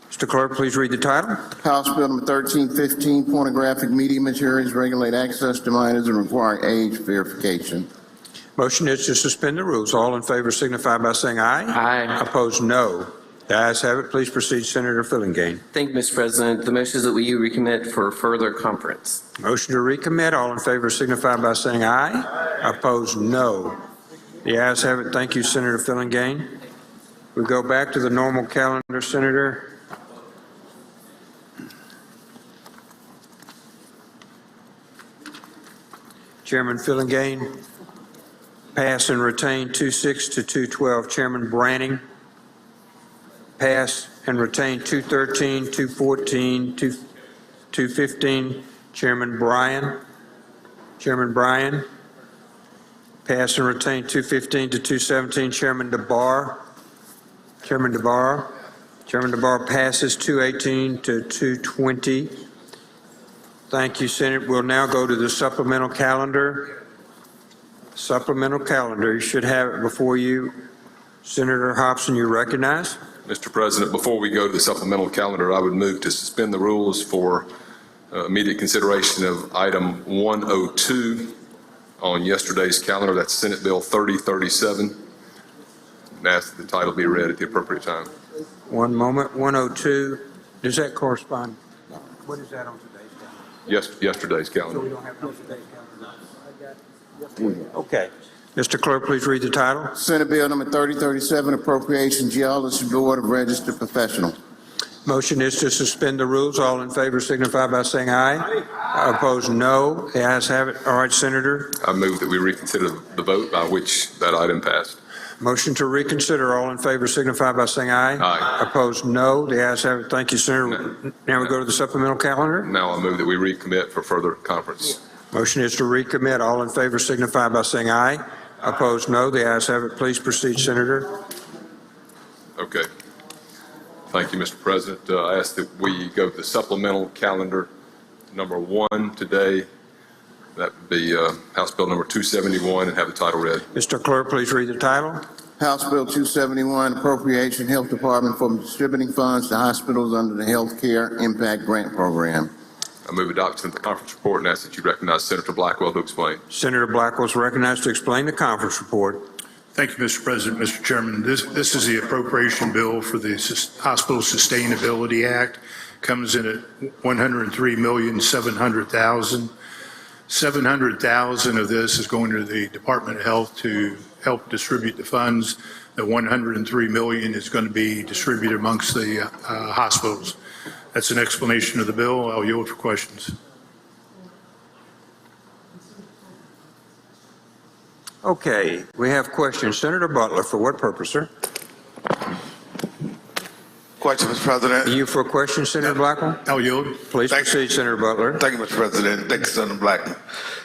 Mr. Clerk, please read the title. House Bill number 1315, pornographic media materials, regulate access to minors and require age verification. Motion is to suspend the rules. All in favor signify by saying aye. Aye. Opposed, no. The ayes have it. Please proceed, Senator Fillingane. Thank you, Mr. President. The motion is that we recommit for further conference. Motion to recommit. All in favor signify by saying aye. Opposed, no. The ayes have it. Thank you, Senator Fillingane. We go back to the normal calendar, Senator. Chairman Fillingane, pass and retain 2.6 to 2.12. Chairman Branning, pass and retain 2.13, 2.14, 2.15. Chairman Bryan, pass and retain 2.15 to 2.17. Chairman DeBar, passes 2.18 to 2.20. Thank you, Senate. We'll now go to the supplemental calendar. You should have it before you. Senator Hobson, you recognize. Mr. President, before we go to the supplemental calendar, I would move to suspend the rules for immediate consideration of item 102 on yesterday's calendar. That's Senate Bill 3037. And ask that the title be read at the appropriate time. One moment. 102. Does that correspond? What is that on today's calendar? Yesterday's calendar. So we don't have today's calendar. Okay. Mr. Clerk, please read the title. Senate Bill number 3037, Appropriations, Geology Board of Registered Professionals. Motion is to suspend the rules. All in favor signify by saying aye. Aye. Opposed, no. The ayes have it. All right, Senator. I move that we reconsider the vote by which that item passed. Motion to reconsider. All in favor signify by saying aye. Aye. Opposed, no. The ayes have it. Thank you, Senator. Now we go to the supplemental calendar. Now I move that we recommit for further conference. Motion is to recommit. All in favor signify by saying aye. Opposed, no. The ayes have it. Please proceed, Senator. Okay. Thank you, Mr. President. I ask that we go to the supplemental calendar number 1 today. That would be House Bill number 271 and have the title read. Mr. Clerk, please read the title. House Bill 271, Appropriation, Health Department for distributing funds to hospitals under the Health Care Impact Grant Program. I move adoption of the conference report and ask that you recognize Senator Blackwell to explain. Senator Blackwell is recognized to explain the conference report. Thank you, Mr. President, Mr. Chairman. This is the appropriation bill for the Hospital Sustainability Act. Comes in at $103,700,000. $700,000 of this is going to the Department of Health to help distribute the funds. The $103 million is going to be distributed amongst the hospitals. That's an explanation of the bill. I'll yield for questions. Okay, we have questions. Senator Butler, for what purpose, sir? Question, Mr. President. You for a question, Senator Blackwell? I'll yield. Please proceed, Senator Butler. Thank you, Mr. President. Thank you, Senator Blackman.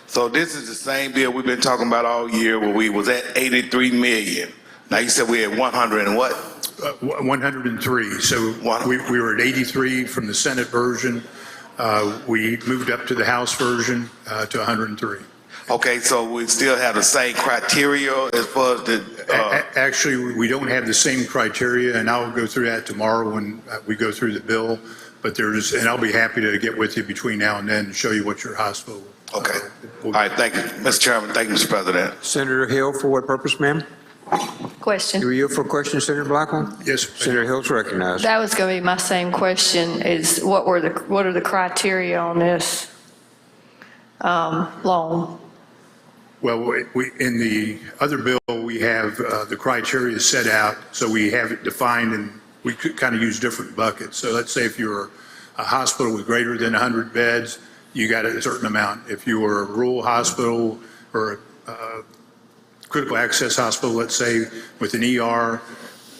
So this is the same bill we've been talking about all year where we was at 83 million. Now you said we had 100 and what? 103. So we were at 83 from the Senate version. We moved up to the House version to 103. Okay, so we still have the same criteria as far as the... Actually, we don't have the same criteria, and I'll go through that tomorrow when we go through the bill. But there's, and I'll be happy to get with you between now and then and show you what your hospital... Okay. All right, thank you, Mr. Chairman. Thank you, Mr. President. Senator Hill, for what purpose, ma'am? Question. Do we yield for a question, Senator Blackwell? Yes. Senator Hill's recognized. That was going to be my same question, is what are the criteria on this loan? Well, in the other bill, we have the criteria set out, so we have it defined, and we could kind of use different buckets. So let's say if you're a hospital with greater than 100 beds, you got a certain amount. If you were a rural hospital or a critical access hospital, let's say, with an ER,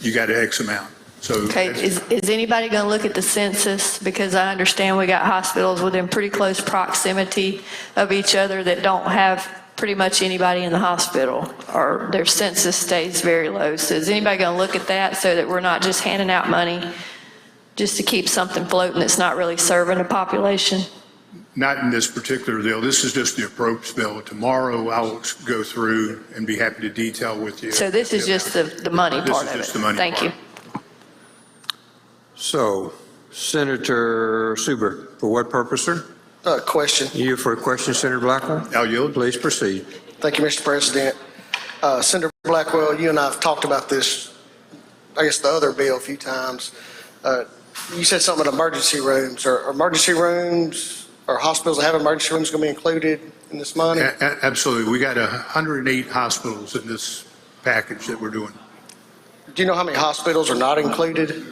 you got an X amount. So Okay, is anybody going to look at the census? Because I understand we got hospitals within pretty close proximity of each other that don't have pretty much anybody in the hospital, or their census stays very low. So is anybody going to look at that so that we're not just handing out money just to keep something floating that's not really serving the population? not in this particular deal. This is just the approach bill. Tomorrow I'll go through and be happy to detail with you. So this is just the money part of it? This is just the money Thank part. you. So, Senator Suber, for what purpose, sir? Question. You for a question, Senator Blackwell? I'll yield. Please proceed. Thank you, Mr. President. Senator Blackwell, you and I have talked about this, I guess, the other bill a few times. You said something about emergency rooms. Are emergency rooms or hospitals that have emergency rooms going to be included in this money? Absolutely. We got 108 hospitals in this package that we're doing. Do you know how many hospitals are not included?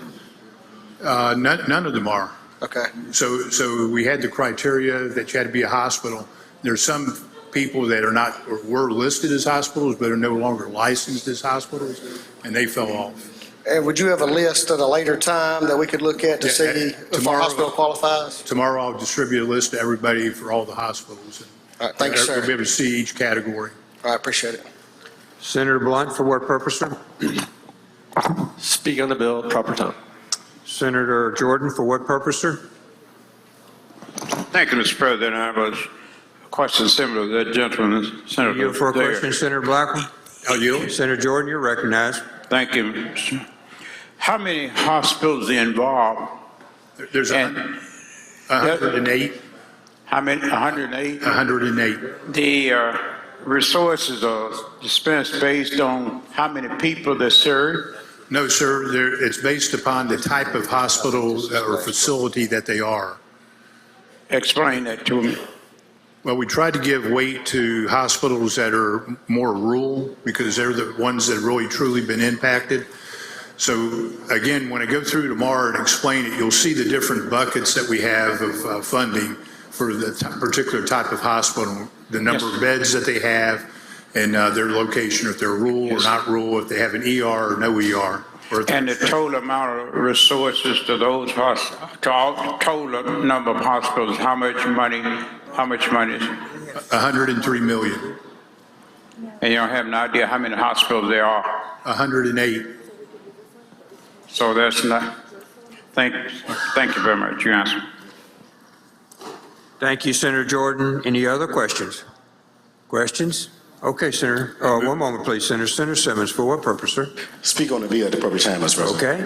None of them are. Okay. So we had the criteria that you had to be a hospital. There's some people that are not, or were listed as hospitals, but are no longer licensed as hospitals, and they fell off. And would you have a list at a later time that we could look at to see if our hospital qualifies? Tomorrow I'll distribute a list to everybody for all the hospitals. All right, thank you, sir. We'll be able to see each category. All right, appreciate it. Senator Blunt, for what purpose, sir? Speak on the bill at proper time. Senator Jordan, for what purpose, sir? Thank you, Mr. President. I was question similar to that gentleman, Senator. You for a question, Senator Blackwell? I'll yield. Senator Jordan, you're recognized. Thank you, Mr. How many hospitals are involved? There's 108. How many? 108? 108. The resources are dispensed based on how many people they serve? No, sir. It's based upon the type of hospital or facility that they are. Explain that to me. Well, we try to give weight to hospitals that are more rural because they're the ones that have really truly been impacted. So again, when I go through tomorrow and explain it, you'll see the different buckets that we have of funding for the particular type of hospital, the number of beds that they have, and their location, if they're rural or not rural, if they have an ER or no ER. And the total amount of resources to those hospitals, total number of hospitals, how much money is it? 103 million. And you don't have an idea how many hospitals there are? 108. So that's not, thank you very much. You answered. Thank you, Senator Jordan. Any other questions? Questions? Okay, Senator. One moment, please, Senator. Senator Simmons, for what purpose, sir? Speak on the bill at the appropriate time, Mr. President. Okay.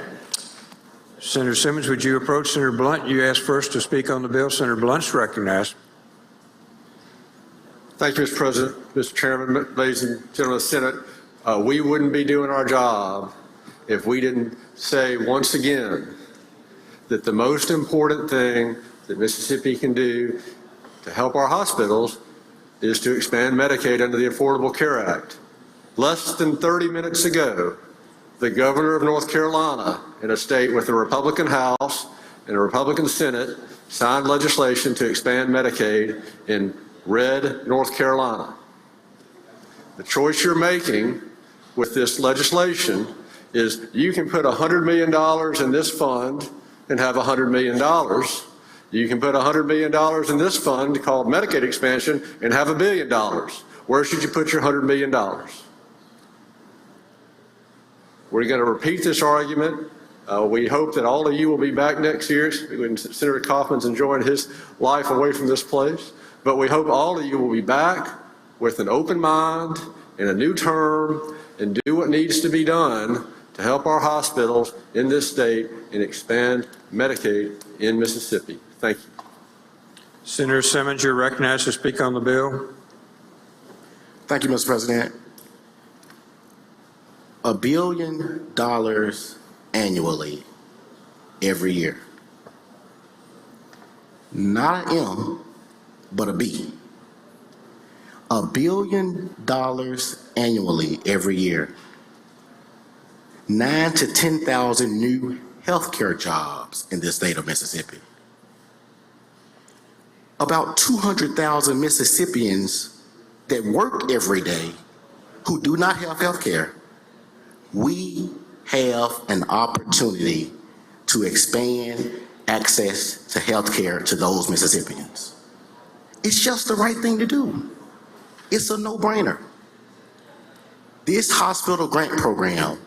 Senator Simmons, would you approach Senator Blunt? You asked first to speak on the bill. Senator Blunt's recognized. Thank you, Mr. President. Mr. Chairman, ladies and gentlemen of the Senate, we wouldn't be doing our job if we didn't say once again that the most important thing that Mississippi can do to help our hospitals is to expand Medicaid under the Affordable Care Act. Less than 30 minutes ago, the governor of North Carolina, in a state with a Republican House and a Republican Senate, signed legislation to expand Medicaid in red North Carolina. The choice you're making with this legislation is you can put $100 million in this fund and have $100 million. You can put $100 million in this fund called Medicaid expansion and have $1 billion. Where should you put your $100 million? We're going to repeat this argument. We hope that all of you will be back next year when Senator Kaufman's enjoying his life away from this place. But we hope all of you will be back with an open mind and a new term and do what needs to be done to help our hospitals in this state and expand Medicaid in Mississippi. Thank you. Senator Simmons, you're recognized to speak on the bill. Thank you, Mr. President. $1 billion annually every year. Not an M, but a B. $1 billion annually every year. 9,000 to 10,000 new healthcare jobs in the state of Mississippi. About 200,000 Mississippians that work every day who do not have healthcare. We have an opportunity to expand access to healthcare to those Mississippians. It's just the right thing to do. It's a no-brainer. This hospital grant program,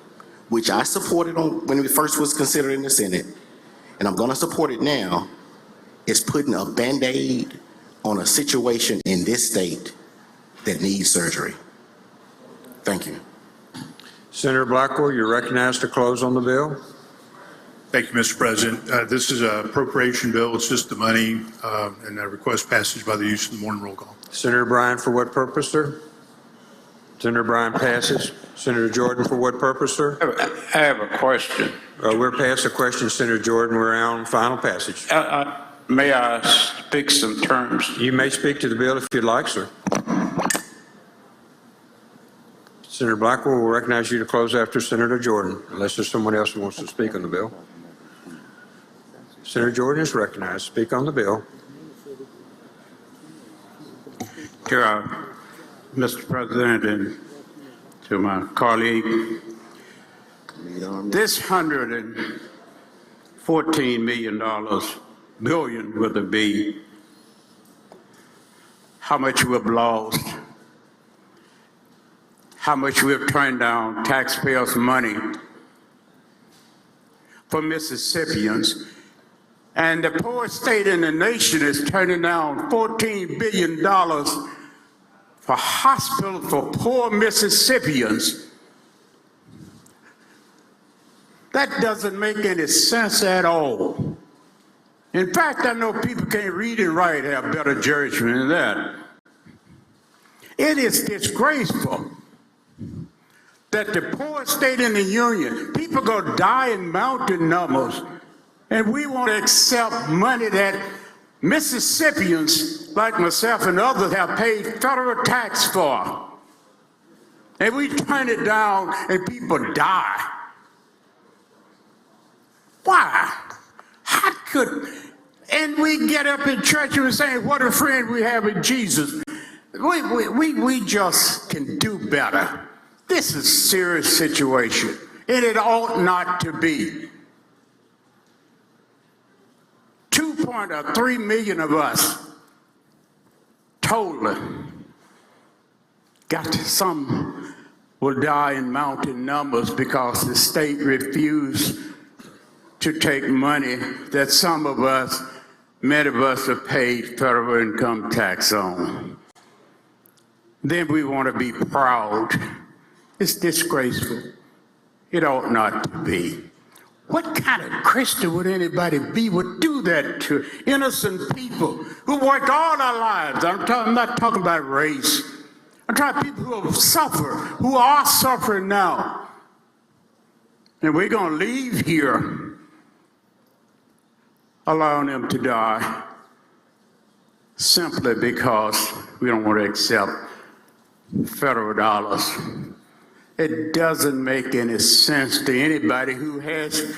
which I supported when it first was considered in the Senate, and I'm going to support it now, is putting a Band-Aid on a situation in this state that needs surgery. Thank you. Senator Blackwell, you're recognized to close on the bill. Thank you, Mr. President. This is an appropriation bill. It's just the money, and I request passage by the use of the morning roll call. Senator Bryan, for what purpose, sir? Senator Bryan passes. Senator Jordan, for what purpose, sir? I have a question. We're past the question, Senator Jordan. We're on final passage. May I speak some terms? You may speak to the bill if you'd like, sir. Senator Blackwell will recognize you to close after Senator Jordan, unless there's someone else who wants to speak on the bill. Senator Jordan is recognized. Speak on the bill. Mr. President, and to my colleague, this $114 million, billion with a B, how much we've lost, how much we've turned down taxpayers' money for Mississippians. And the poorest state in the nation is turning down $14 billion for hospitals for poor Mississippians. That doesn't make any sense at all. In fact, I know people can't read and write have better judgment than that. It is disgraceful that the poorest state in the union, people go die in mountain numbers, and we want to accept money that Mississippians, like myself and others, have paid federal tax for. And we turn it down and people die. Why? How could, and we get up in church and we say, what a friend we have in Jesus. We just can do better. This is a serious situation, and it ought not to be. 2.3 million of us totally some will die in mountain numbers because the state refused to take money that some of us, many of us, have paid federal income tax on. Then we want to be proud. It's disgraceful. It ought not to be. What kind of Christian would anybody be would do that to innocent people who worked all their lives? I'm not talking about race. I'm talking about people who have suffered, who are suffering now. And we're going to leave here allowing them to die simply because we don't want to accept federal dollars. It doesn't make any sense to anybody who has,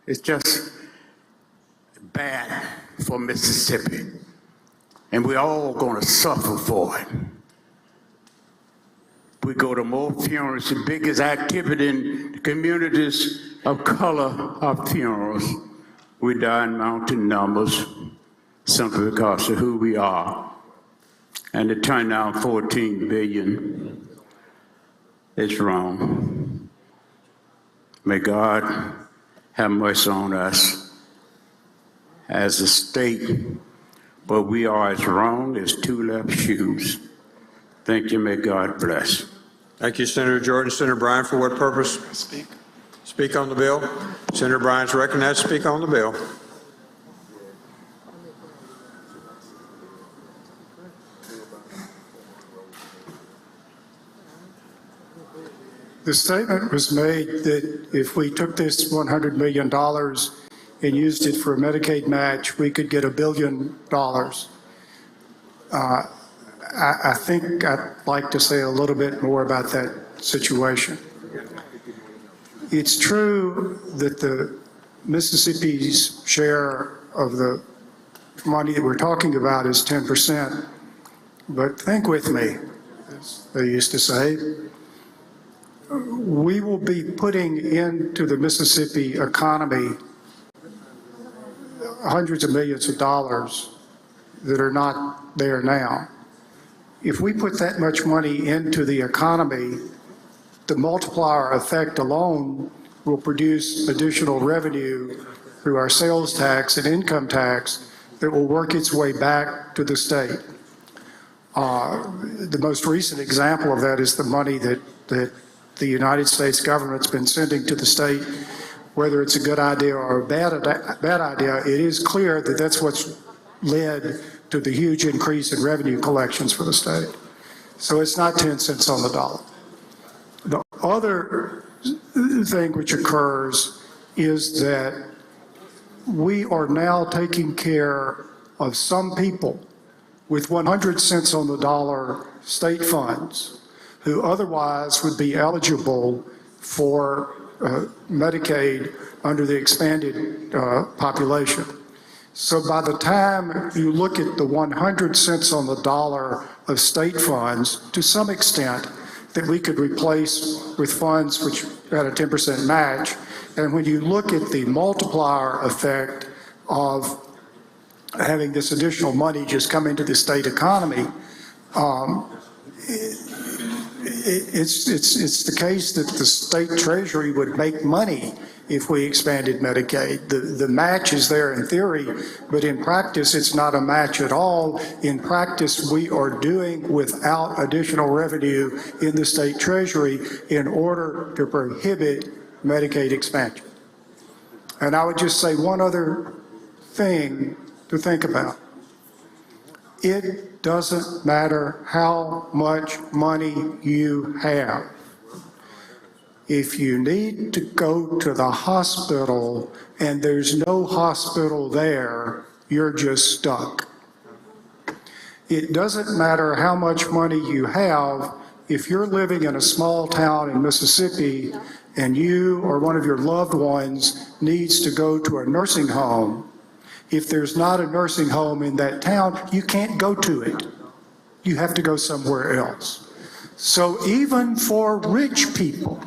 it's just bad for Mississippi. And we're all going to suffer for it. We go to more funerals, the biggest activity in the communities of color are funerals. We die in mountain numbers simply because of who we are. And to turn down 14 billion is wrong. May God have mercy on us as a state, but we are as wrong as two left shoes. Thank you. May God bless. Thank you, Senator Jordan. Senator Bryan, for what purpose? Speak on the bill. Senator Bryan's recognized to speak on the bill. The statement was made that if we took this $100 million and used it for a Medicaid match, we could get $1 billion. I think I'd like to say a little bit more about that situation. It's true that the Mississippi's share of the money that we're talking about is 10%, but think with me, as they used to say. We will be putting into the Mississippi economy hundreds of millions of dollars that are not there now. If we put that much money into the economy, the multiplier effect alone will produce additional revenue through our sales tax and income tax that will work its way back to the state. The most recent example of that is the money that the United States government's been sending to the state. Whether it's a good idea or a bad idea, it is clear that that's what's led to the huge increase in revenue collections for the state. So it's not 10 cents on the dollar. The other thing which occurs is that we are now taking care of some people with 100 cents on the dollar state funds who otherwise would be eligible for Medicaid under the expanded population. So by the time you look at the 100 cents on the dollar of state funds, to some extent, that we could replace with funds which had a 10% match, and when you look at the multiplier effect of having this additional money just come into the state economy, it's the case that the state treasury would make money if we expanded Medicaid. The match is there in theory, but in practice, it's not a match at all. In practice, we are doing without additional revenue in the state treasury in order to prohibit Medicaid expansion. And I would just say one other thing to think about. It doesn't matter how much money you have. If you need to go to the hospital and there's no hospital there, you're just stuck. It doesn't matter how much money you have. If you're living in a small town in Mississippi and you or one of your loved ones needs to go to a nursing home, if there's not a nursing home in that town, you can't go to it. You have to go somewhere else. So even for rich people,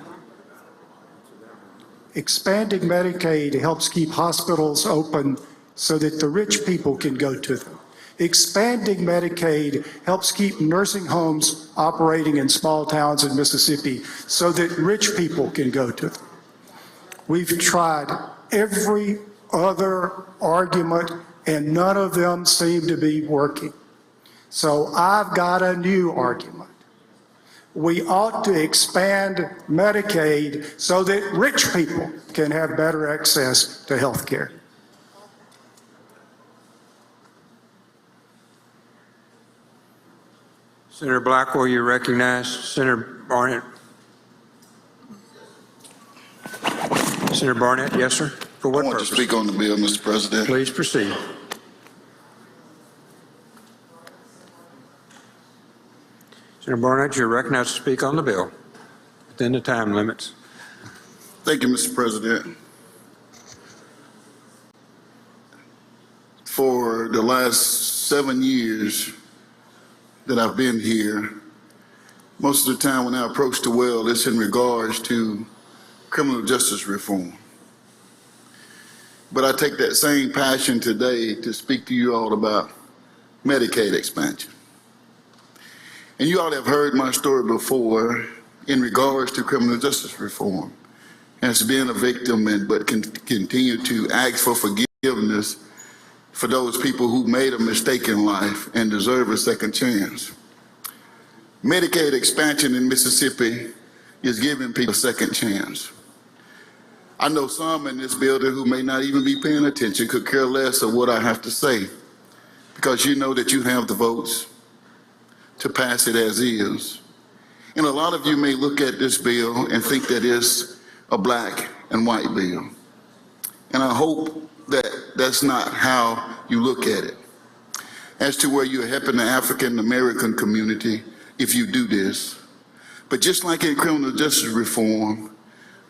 expanding Medicaid helps keep hospitals open so that the rich people can go to them. Expanding Medicaid helps keep nursing homes operating in small towns in Mississippi so that rich people can go to them. We've tried every other argument and none of them seem to be working. So I've got a new argument. We ought to expand Medicaid so that rich people can have better access to health care. Senator Blackwell, you recognize. Senator Barnett. Senator Barnett, yes, sir. For what purpose? I want to speak on the bill, Mr. President. Please proceed. Senator Barnett, you're recognized to speak on the bill within the time limits. Thank you, Mr. President. For the last 7 years that I've been here, most of the time when I approach the well, it's in regards to criminal justice reform. But I take that same passion today to speak to you all about Medicaid expansion. And you all have heard my story before in regards to criminal justice reform. As being a victim, but can continue to ask for forgiveness for those people who made a mistake in life and deserve a second chance. Medicaid expansion in Mississippi is giving people a second chance. I know some in this building who may not even be paying attention, could care less of what I have to say, because you know that you have the votes to pass it as is. And a lot of you may look at this bill and think that it's a black and white bill. And I hope that that's not how you look at it. As to where you're helping the African American community if you do this. But just like in criminal justice reform,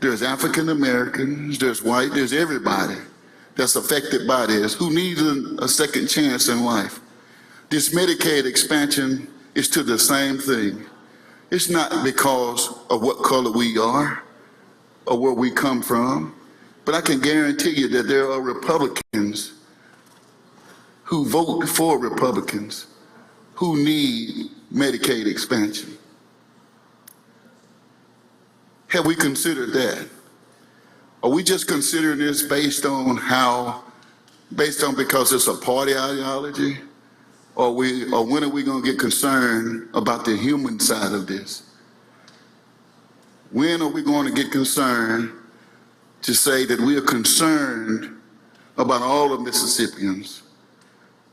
there's African Americans, there's white, there's everybody that's affected by this who needs a second chance in life. This Medicaid expansion is to the same thing. It's not because of what color we are or where we come from, but I can guarantee you that there are Republicans who vote for Republicans who need Medicaid expansion. Have we considered that? Are we just considering this based on because it's a party ideology? Or when are we going to get concerned about the human side of this? When are we going to get concerned to say that we are concerned about all of Mississippians?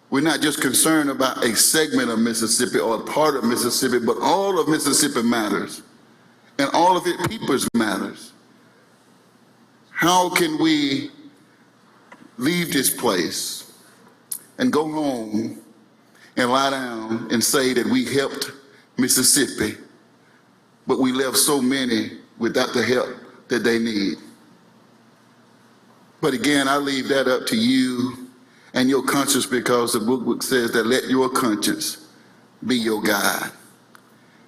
We're not just concerned about a segment of Mississippi or a part of Mississippi, but all of Mississippi matters. And all of its peoples matters. How can we leave this place and go home and lie down and say that we helped Mississippi, but we left so many without the help that they need? But again, I leave that up to you and your conscience, because the book says that let your conscience be your guide.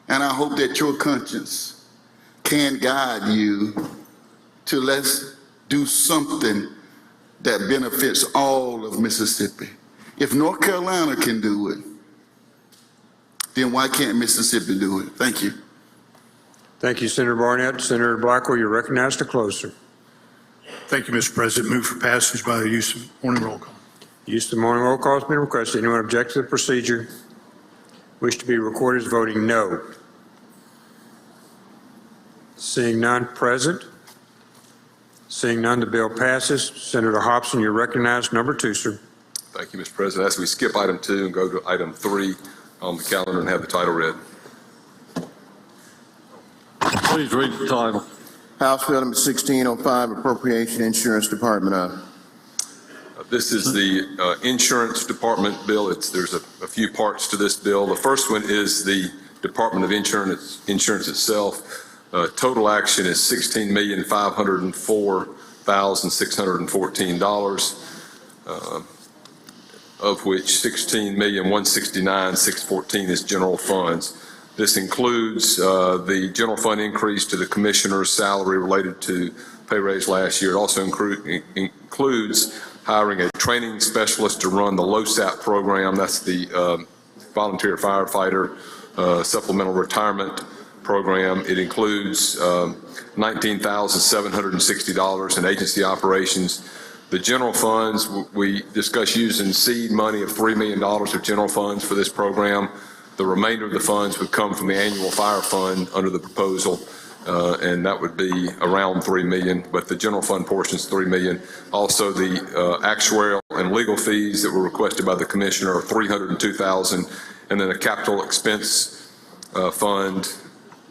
And I hope that your conscience can guide you to let's do something that benefits all of Mississippi. If North Carolina can do it, then why can't Mississippi do it? Thank you. Thank you, Senator Barnett. Senator Blackwell, you're recognized to close, sir. Thank you, Mr. President. Move for passage by the use of morning roll call. Use of the morning roll call has been requested. Anyone object to the procedure? Wish to be recorded as voting no? Seeing none present. Seeing none, the bill passes. Senator Hobson, you're recognized. Number 2, sir. Thank you, Mr. President. As we skip item 2 and go to item 3 on the calendar and have the title read. Please read the title. House Bill number 1605, Appropriation Insurance Department. This is the Insurance Department bill. There's a few parts to this bill. The first one is the Department of Insurance itself. Total action is $16,504,614, of which $16,169,614 is general funds. This includes the general fund increase to the commissioner's salary related to pay raise last year. It also includes hiring a training specialist to run the LOSAP program. That's the volunteer firefighter supplemental retirement program. It includes $19,760 in agency operations. The general funds, we discussed using seed money of $3 million of general funds for this program. The remainder of the funds would come from the annual fire fund under the proposal, and that would be around $3 million, but the general fund portion is $3 million. Also, the actuarial and legal fees that were requested by the commissioner are $302,000, and then a capital expense fund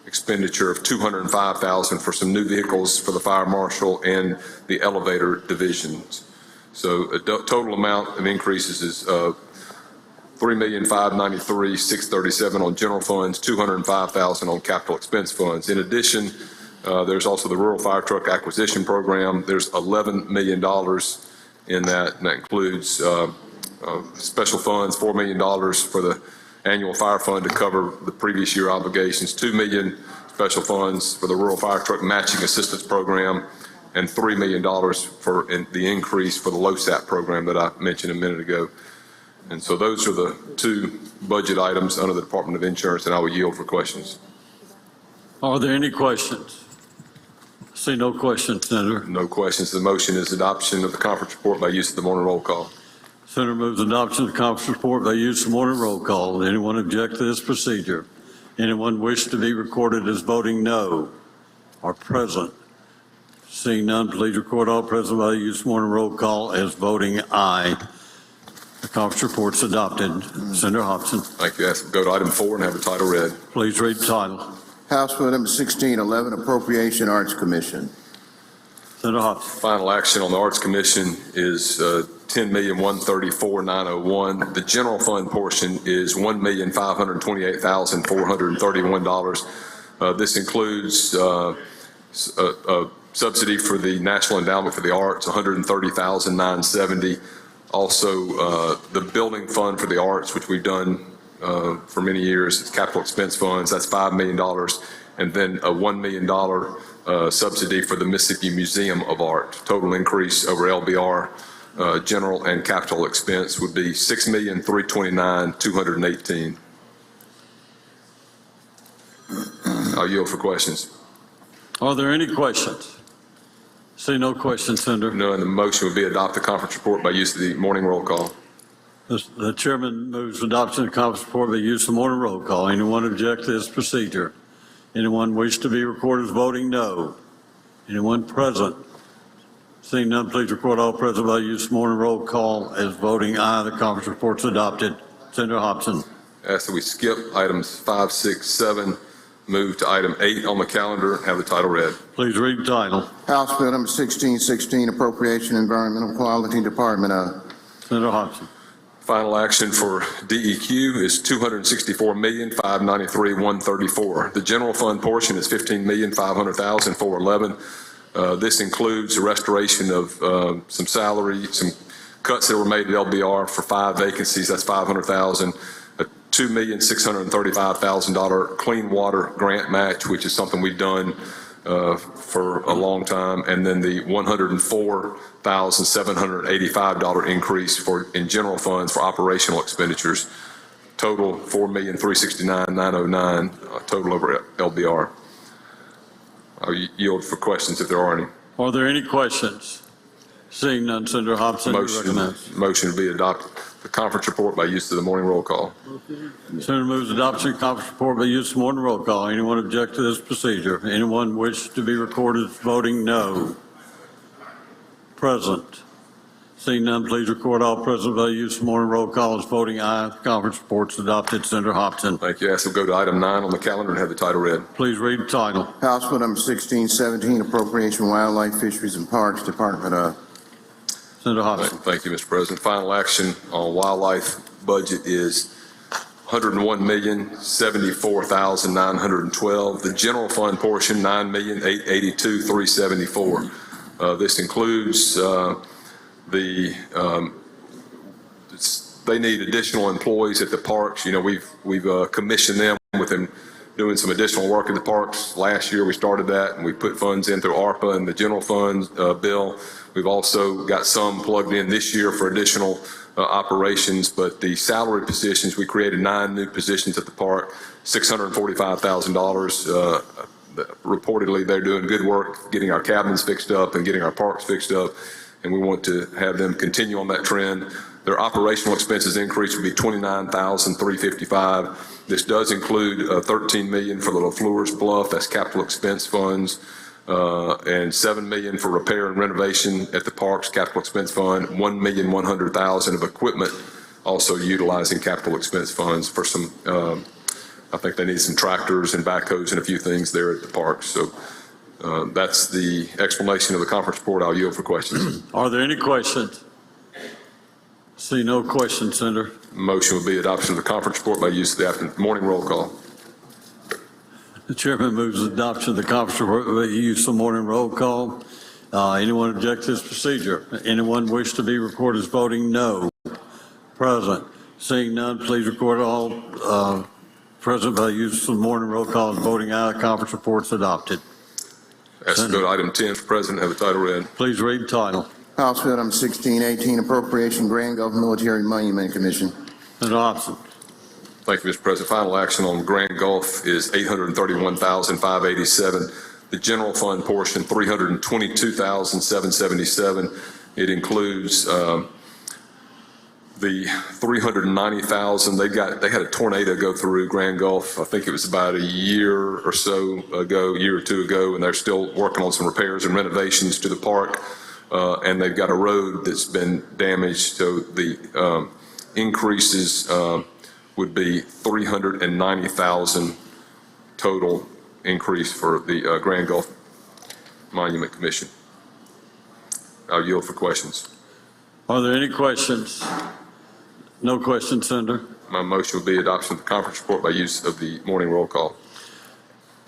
expenditure of $205,000 for some new vehicles for the fire marshal and the elevator divisions. So a total amount of increases is $3,593,637 on general funds, $205,000 on capital expense funds. In addition, there's also the rural fire truck acquisition program. There's $11 million in that, and that includes special funds, $4 million for the annual fire fund to cover the previous year obligations, $2 million special funds for the rural fire truck matching assistance program, and $3 million for the increase for the LOSAP program that I mentioned a minute ago. And so those are the 2 budget items under the Department of Insurance, and I will yield for questions. Are there any questions? See no questions, Senator. No questions. The motion is adoption of the conference report by use of the morning roll call. Senator moves adoption of the conference report by use of morning roll call. Anyone object to this procedure? Anyone wish to be recorded as voting no or present? Seeing none, please record all present by the use of morning roll call as voting aye. The conference report's adopted. Senator Hobson. Thank you. Go to item 4 and have the title read. Please read the title. House Bill number 1611, Appropriation Arts Commission. Senator Hopkins. Final action on the Arts Commission is $10,134,901. The general fund portion is $1,528,431. This includes a subsidy for the National Endowment for the Arts, $130,970. Also, the building fund for the arts, which we've done for many years, it's capital expense funds, that's $5 million. And then a $1 million subsidy for the Mississippi Museum of Art. Total increase over LBR, general and capital expense would be $6,329,218. I'll yield for questions. Are there any questions? See no questions, Senator. No, and the motion would be adopt the conference report by use of the morning roll call. The chairman moves adoption of the conference report by use of morning roll call. Anyone object to this procedure? Anyone wish to be recorded as voting no? Anyone present? Seeing none, please record all present by use of morning roll call as voting aye. The conference report is adopted. Senator Hobson. Ask that we skip items 5, 6, 7, move to item 8 on the calendar, and have the title read. Please read the title. House Bill number 1616, Appropriation Environmental Quality Department. Senator Hobson. Final action for DEQ is $264,593,134. The general fund portion is $15,500,411. This includes the restoration of some salary, some cuts that were made at LBR for 5 vacancies. That's $500,000. A $2,635,000 clean water grant match, which is something we've done for a long time, and then the $104,785 increase in general funds for operational expenditures. Total $4,369,909 total over LBR. I'll yield for questions if there are any. Are there any questions? Seeing none, Senator Hobson. Motion to be adopted. The conference report by use of the morning roll call. Senator moves adoption of conference report by use of morning roll call. Anyone object to this procedure? Anyone wish to be recorded as voting no? Present. Seeing none, please record all present by use of morning roll call as voting aye. The conference report is adopted. Senator Hobson. Thank you. I ask we'll go to item 9 on the calendar and have the title read. Please read the title. House Bill number 1617, Appropriation Wildlife, Fisheries, and Parks Department. Senator Hobson. Thank you, Mr. President. Final action on wildlife budget is $101,074,912. The general fund portion, $9,882,374. This includes they need additional employees at the parks. You know, we've commissioned them with them doing some additional work in the parks. Last year we started that, and we put funds in through ARPA and the general funds bill. We've also got some plugged in this year for additional operations, but the salary positions, we created 9 new positions at the park, $645,000. Reportedly, they're doing good work getting our cabins fixed up and getting our parks fixed up, and we want to have them continue on that trend. Their operational expenses increase would be $29,355. This does include $13 million for the LaFleur's Bluff, that's capital expense funds, and $7 million for repair and renovation at the parks capital expense fund, $1,100,000 of equipment, also utilizing capital expense funds for some. I think they need some tractors and backhoes and a few things there at the parks. So that's the explanation of the conference report. I'll yield for questions. Are there any questions? See no questions, Senator. Motion will be adoption of the conference report by use of the morning roll call. The chairman moves adoption of the conference report by use of morning roll call. Anyone object to this procedure? Anyone wish to be recorded as voting no? Present. Seeing none, please record all present by use of morning roll call as voting aye. The conference report is adopted. Ask to go to item 10 for president. Have the title read. Please read the title. House Bill number 1618, Appropriation Grand Gulf Military Monument Commission. Senator Hobson. Thank you, Mr. President. Final action on Grand Gulf is $831,587. The general fund portion, $322,777. It includes the $390,000. They had a tornado go through Grand Gulf. I think it was about a year or so ago, year or two ago, and they're still working on some repairs and renovations to the park. And they've got a road that's been damaged. So the increases would be $390,000 total increase for the Grand Gulf Monument Commission. I'll yield for questions. Are there any questions? No questions, Senator. My motion will be adoption of the conference report by use of the morning roll call.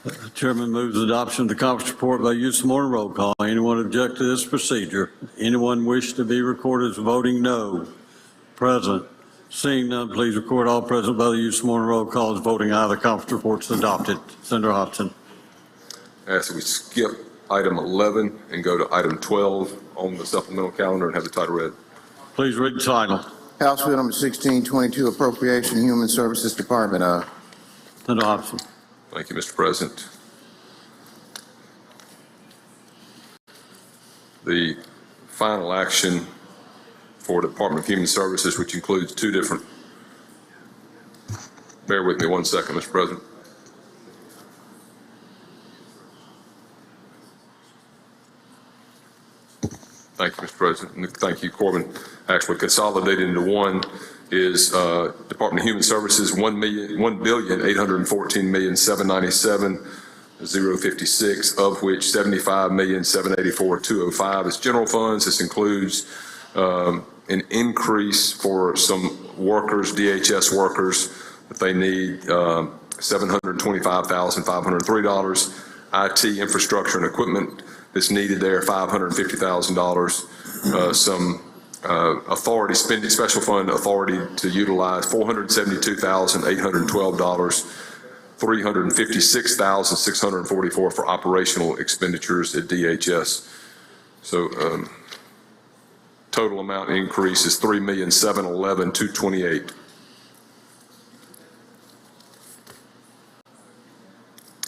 The Chairman moves adoption of the conference report by use of morning roll call. Anyone object to this procedure? Anyone wish to be recorded as voting no? Present. Seeing none, please record all present by the use of morning roll call as voting aye. The conference report is adopted. Senator Hobson. Ask that we skip item 11 and go to item 12 on the supplemental calendar and have the title read. Please read the title. House Bill number 1622, Appropriation, Human Services Department. Senator Hobson. Thank you, Mr. President. The final action for Department of Human Services, which includes two different, bear with me 1 second, Mr. President. Thank you, Mr. President. And thank you, Corbin. Actually consolidated into one is Department of Human Services, $1,814,797,056, of which $75,784,205 is general funds. This includes an increase for some workers, DHS workers, that they need $725,503. IT infrastructure and equipment that's needed there, $550,000. Some authority spending, special fund authority to utilize $472,812, $356,644 for operational expenditures at DHS. So total amount increase is $3,711,228.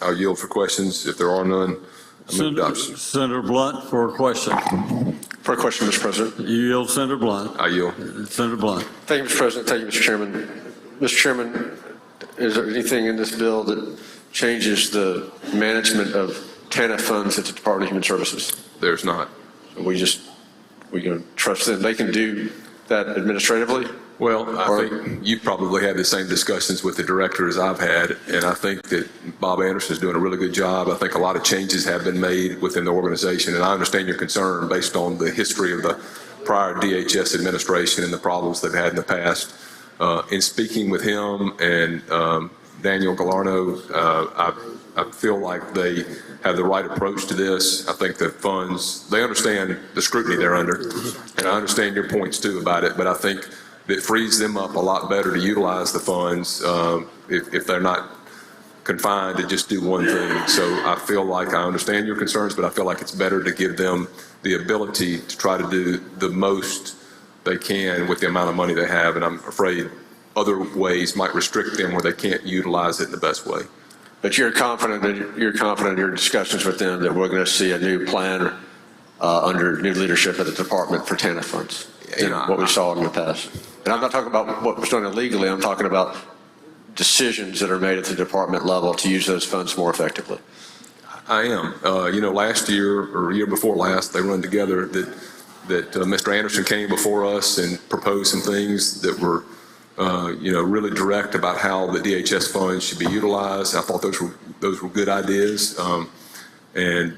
I'll yield for questions if there are none. Senator Blunt for a question. For a question, Mr. President. You yield, Senator Blunt. I yield. Senator Blunt. Thank you, Mr. President. Thank you, Mr. Chairman. Mr. Chairman, is there anything in this bill that changes the management of TANF funds at the Department of Human Services? There's not. So we can trust them. They can do that administratively? Well, I think you probably had the same discussions with the director as I've had, and I think that Bob Anderson is doing a really good job. I think a lot of changes have been made within the organization, and I understand your concern based on the history of the prior DHS administration and the problems they've had in the past. In speaking with him and Daniel Galarno, I feel like they have the right approach to this. I think the funds, they understand the scrutiny they're under, and I understand your points too about it, but I think it frees them up a lot better to utilize the funds if they're not confined to just do one thing. So I feel like I understand your concerns, but I feel like it's better to give them the ability to try to do the most they can with the amount of money they have, and I'm afraid other ways might restrict them where they can't utilize it in the best way. But you're confident in your discussions with them that we're going to see a new plan under new leadership at the department for TANF funds than what we saw in the past. And I'm not talking about what was done illegally. I'm talking about decisions that are made at the department level to use those funds more effectively. I am. Last year or year before last, they run together that Mr. Anderson came before us and proposed some things that were really direct about how the DHS funds should be utilized. I thought those were good ideas. You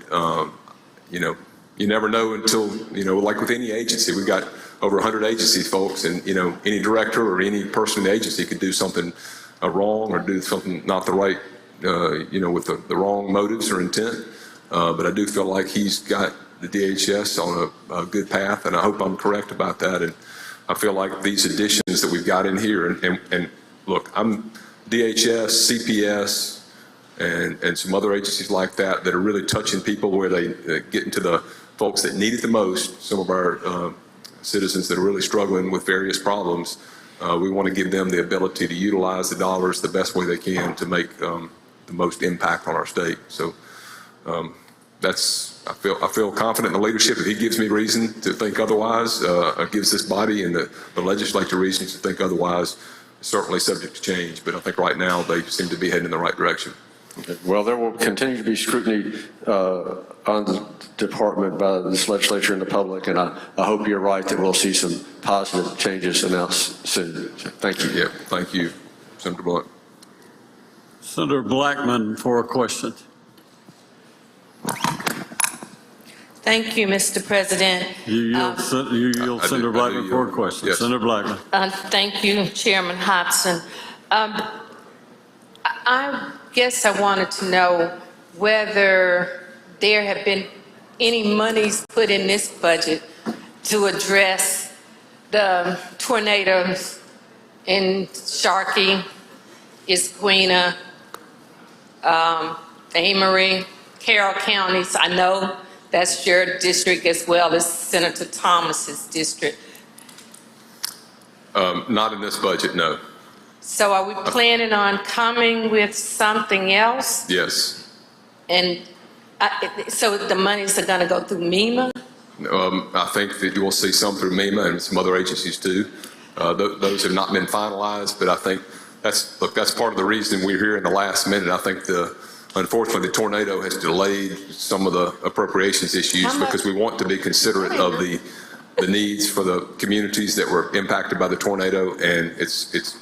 never know until, like with any agency, we've got over 100 agencies, folks, and, any director or any person in the agency could do something wrong or do something not the right, with the wrong motives or intent. But I do feel like he's got the DHS on a good path, and I hope I'm correct about that. And I feel like these additions that we've got in here, and look, I'm DHS, CPS, and some other agencies like that are really touching people where they get into the folks that need it the most, some of our citizens that are really struggling with various problems. We want to give them the ability to utilize the dollars the best way they can to make the most impact on our state. So I feel confident in the leadership. If he gives me reason to think otherwise, gives this body and the legislature reasons to think otherwise, certainly subject to change. But I think right now they seem to be heading in the right direction. Okay. Well, there will continue to be scrutiny on the department by this legislature and the public, and I hope you're right that we'll see some positive changes announced soon. So thank you. Yeah, thank you, Senator Blunt. Senator Blackman for a question. Thank you, Mr. President. You yield Senator Blackman for a question. Yes. Senator Blackman. Thank you, Chairman Hodson. I guess I wanted to know whether there have been any monies put in this budget to address the tornadoes in Sharkey, Issaquena, Amory, Carroll counties. I know that's your district as well as Senator Thomas's district. Not in this budget, no. So are we planning on coming with something else? Yes. And so the monies are going to go through MEMA? I think that you will see some through MEMA and some other agencies too. Those have not been finalized, but I think that's part of the reason we're here in the last minute. I think unfortunately the tornado has delayed some of the appropriations issues because we want to be considerate of the needs for the communities that were impacted by the tornado, and it's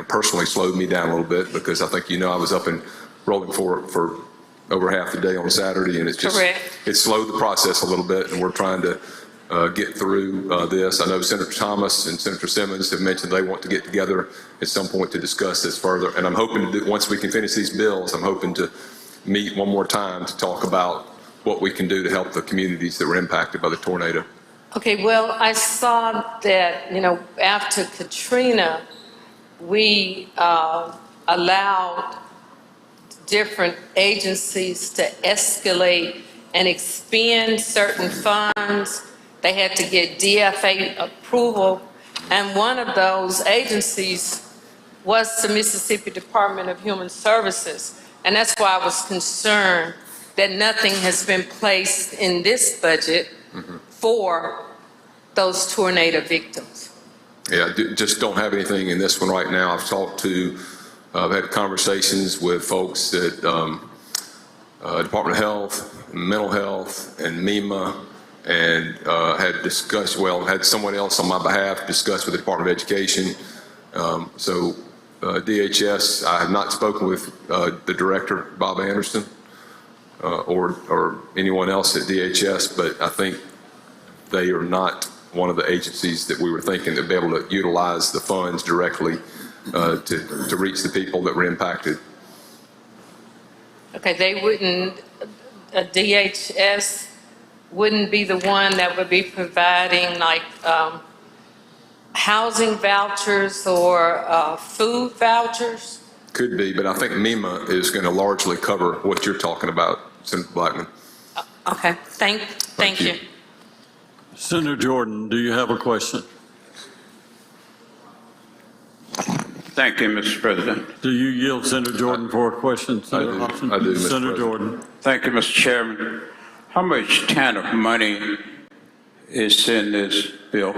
personally slowed me down a little bit because I think I was up and rolling for over half the day on Saturday, and it's just it slowed the process a little bit, and we're trying to get through this. I know Senator Thomas and Senator Simmons have mentioned they want to get together at some point to discuss this further, and I'm hoping to once we can finish these bills, I'm hoping to meet one more time to talk about what we can do to help the communities that were impacted by the tornado. Okay, well, I saw that, after Katrina, we allowed different agencies to escalate and expend certain funds. They had to get DFA approval, and one of those agencies was the Mississippi Department of Human Services, and that's why I was concerned that nothing has been placed in this budget for those tornado victims. Yeah, just don't have anything in this one right now. I've had conversations with folks at Department of Health, Mental Health, and MEMA, and had someone else on my behalf discuss with the Department of Education. DHS, I have not spoken with the director, Bob Anderson, or anyone else at DHS, but I think they are not one of the agencies that we were thinking to be able to utilize the funds directly to reach the people that were impacted. Okay, DHS wouldn't be the one that would be providing like housing vouchers or food vouchers? Could be, but I think MEMA is going to largely cover what you're talking about, Senator Blackman. Okay, thank you. Senator Jordan, do you have a question? Thank you, Mr. President. Do you yield Senator Jordan for a question, Senator Hobson? I do, Mr. Senator President. Jordan. Thank you, Mr. Chairman. How much TANF money is in this bill?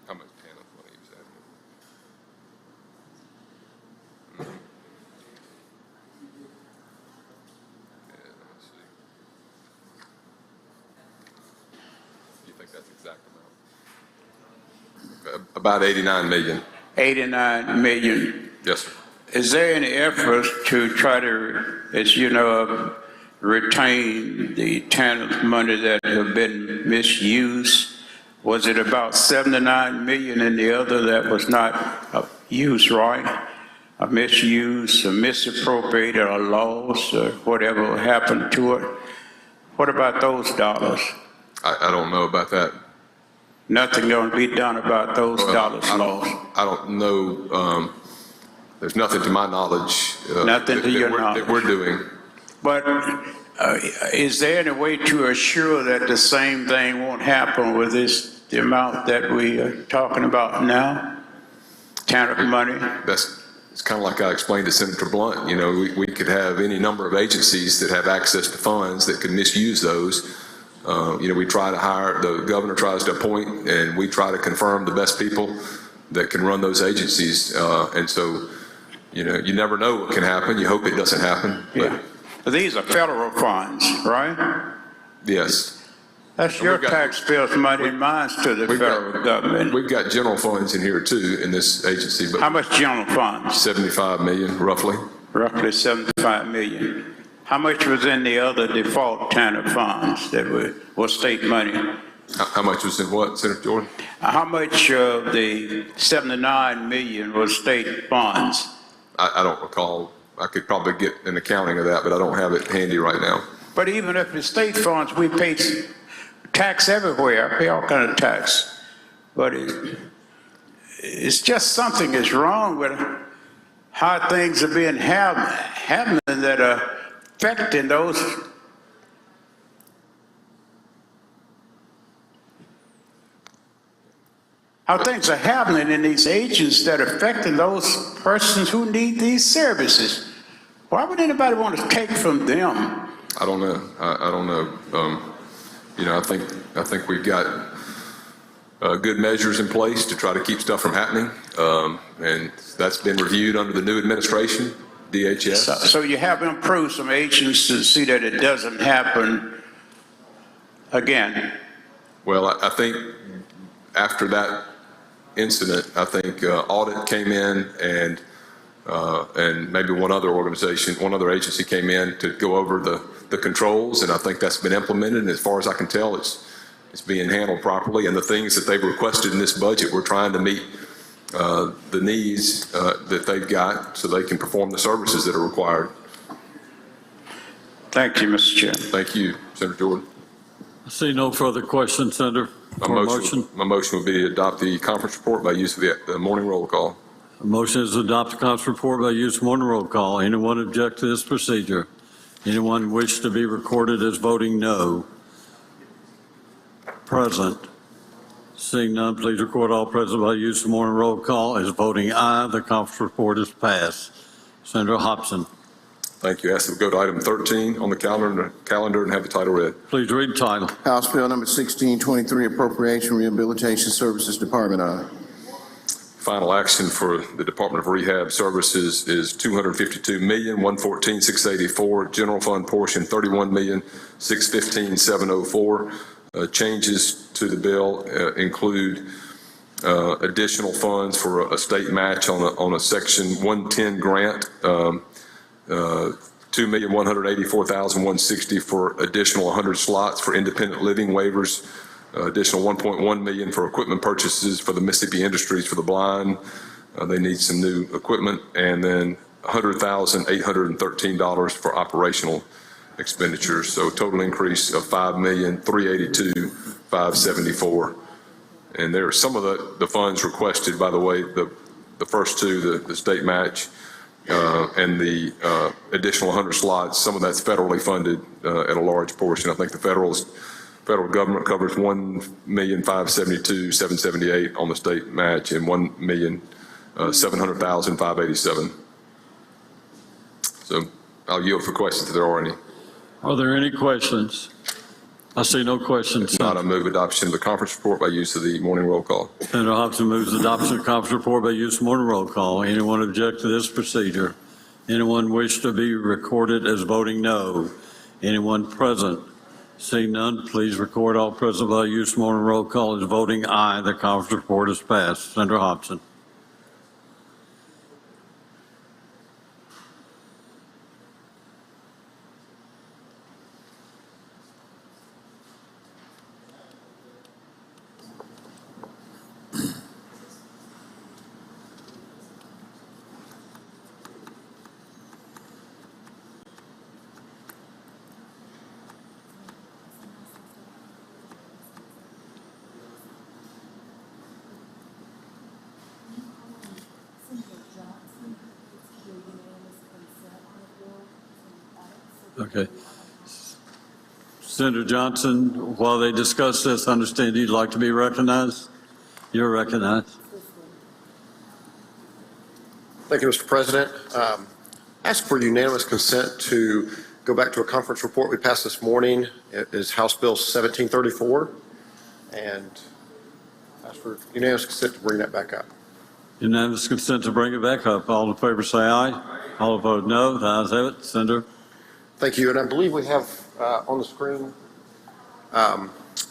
How much TANF money is that? Let's see. Do you think that's the exact amount? About 89 million. 89 million. Yes, sir. Is there any effort to try to, as you know, retain the TANF money that have been misused? Was it about 79 million in the other that was not used right? Misused, or misappropriated, or lost, or whatever happened to it? What about those dollars? I don't know about that. Nothing going to be done about those dollars lost? I don't know. There's nothing to my knowledge. Nothing to your knowledge. That we're doing. But is there any way to assure that the same thing won't happen with the amount that we are talking about now? TANF money? It's kind of like I explained to Senator Blunt. We could have any number of agencies that have access to funds that could misuse those. We try to hire, the governor tries to appoint, and we try to confirm the best people that can run those agencies. And so, you never know what can happen. You hope it doesn't happen. Yeah. But these are federal funds, right? Yes. That's your taxpayers' money and mine's to the federal government. We've got general funds in here too, in this agency, but. How much general funds? 75 million, roughly. Roughly 75 million. How much was in the other default TANF funds that were state money? How much was in what, Senator Jordan? How much of the 79 million was state funds? I don't recall. I could probably get an accounting of that, but I don't have it handy right now. But even if it's state funds, we pay tax everywhere. I pay all kind of tax. But it's just something is wrong with how things are being happening that are affecting those. How things are happening in these agents that are affecting those persons who need these services. Why would anybody want to take from them? I don't know. I don't know. You know, I think we've got good measures in place to try to keep stuff from happening, and that's been reviewed under the new administration, DHS. So you have improved some agents to see that it doesn't happen again. Well, I think after that incident, I think audit came in and maybe one other agency came in to go over the controls, and I think that's been implemented. And as far as I can tell, it's being handled properly. And the things that they've requested in this budget, we're trying to meet the needs that they've got so they can perform the services that are required. Thank you, Mr. Chairman. Thank you, Senator Jordan. I see no further questions, Senator. My motion would be to adopt the conference report by use of the morning roll call. A motion is to adopt the conference report by use of morning roll call. Anyone object to this procedure? Anyone wish to be recorded as voting no? Present. Seeing none, please record all present by use of morning roll call as voting aye. The conference report is passed. Senator Hobson. Thank you. Ask that we go to item 13 on the calendar and have the title read. Please read the title. House Bill number 1623, Appropriation Rehabilitation Services Department. Final action for the Department of Rehab Services is $252,114,684. General fund portion $31,615,704. Changes to the bill include additional funds for a state match on a Section 110 grant, $2,184,160 for additional 100 slots for independent living waivers, additional $1.1 million for equipment purchases for the Mississippi Industries for the blind. They need some new equipment, and then $100,813 for operational expenditures. So total increase of $5,382,574. And there are some of the funds requested, by the way, the first two, the state match and the additional 100 slots. Some of that's federally funded at a large portion. I think the federal government covers $1,572,778 on the state match and $1,700,587. So I'll yield for questions if there are any. Are there any questions? I see no questions. If not, I move adoption of the conference report by use of the morning roll call. Senator Hobson moves adoption of the conference report by use of morning roll call. Anyone object to this procedure? Anyone wish to be recorded as voting no? Anyone present? Seeing none, please record all present by use of morning roll call as voting aye. The conference report is passed. Senator Hobson. Okay. Senator Johnson, while they discuss this, I understand you'd like to be recognized. You're recognized. Thank you, Mr. President. Ask for unanimous consent to go back to a conference report we passed this morning. It is House Bill 1734, and ask for unanimous consent to bring that back up. Unanimous consent to bring it back up. All in favor say aye. All opposed no. The ayes have it. Senator. Thank you. And I believe we have on the screen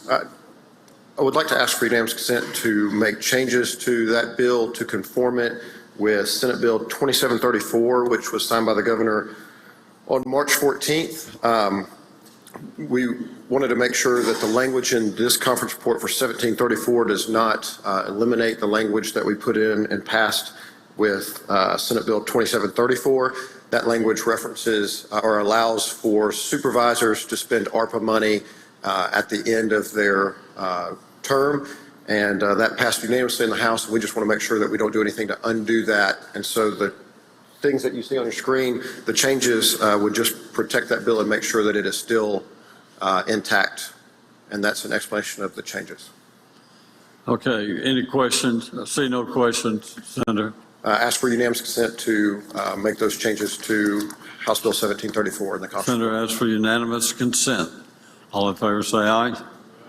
I would like to ask for unanimous consent to make changes to that bill to conform it with Senate Bill 2734, which was signed by the governor on March 14th. We wanted to make sure that the language in this conference report for 1734 does not eliminate the language that we put in and passed with Senate Bill 2734. That language references or allows for supervisors to spend ARPA money at the end of their term, and that passed unanimously in the House, and we just want to make sure that we don't do anything to undo that. And so the things that you see on your screen, the changes would just protect that bill and make sure that it is still intact, and that's an explanation of the changes. Okay, any questions? I see no questions, Senator. Ask for unanimous consent to make those changes to House Bill 1734 in the conference. Senator, ask for unanimous consent. All in favor say aye.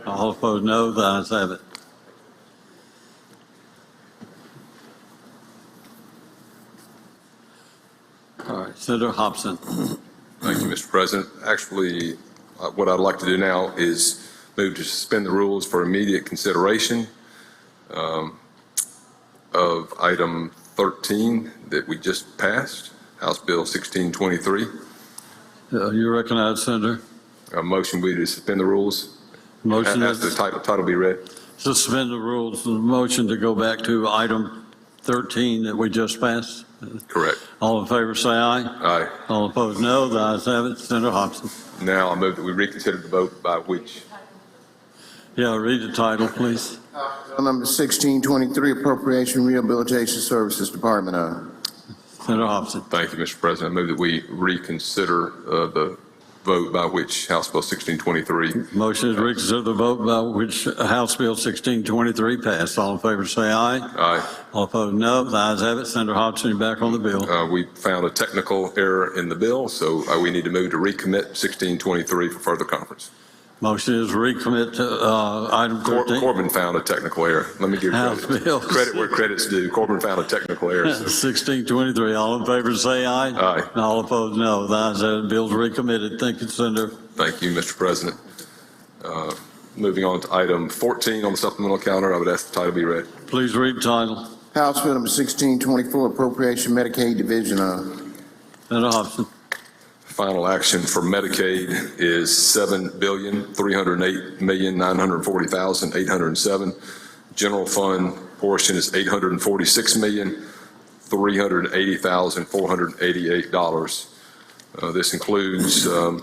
All opposed no. The ayes have it. All right, Senator Hobson. Thank you, Mr. President. Actually, what I'd like to do now is move to suspend the rules for immediate consideration of item 13 that we just passed, House Bill 1623. You recognize, Senator. A motion be to suspend the rules. Motion Ask the title be read. Suspend the rules. The motion to go back to item 13 that we just passed. Correct. All in favor say aye. Aye. All opposed no. The ayes have it. Senator Hobson. Now I move that we reconsider the vote by which. Yeah, read the title, please. Bill number 1623, Appropriation Rehabilitation Services Department of. Senator Hobson. Thank you, Mr. President. I move that we reconsider the vote by which House Bill 1623. Motion is reconsider the vote by which House Bill 1623 passed. All in favor say aye. Aye. All opposed no. The ayes have it. Senator Hobson, you're back on the bill. We found a technical error in the bill, so we need to move to recommit 1623 for further conference. Motion is recommit to item 13. Corbin found a technical error. Let me give credit where credit's due. Corbin found a technical error. 1623. All in favor say aye. Aye. All opposed no. The ayes have it. Bill's recommitted. Thank you, Senator. Thank you, Mr. President. Moving on to item 14 on the supplemental calendar, I would ask the title be read. Please read the title. House Bill number 1624, Appropriation Medicaid Division of. Senator Hobson. Final action for Medicaid is $7,308,940,807. General fund portion is $846,380,488. This includes the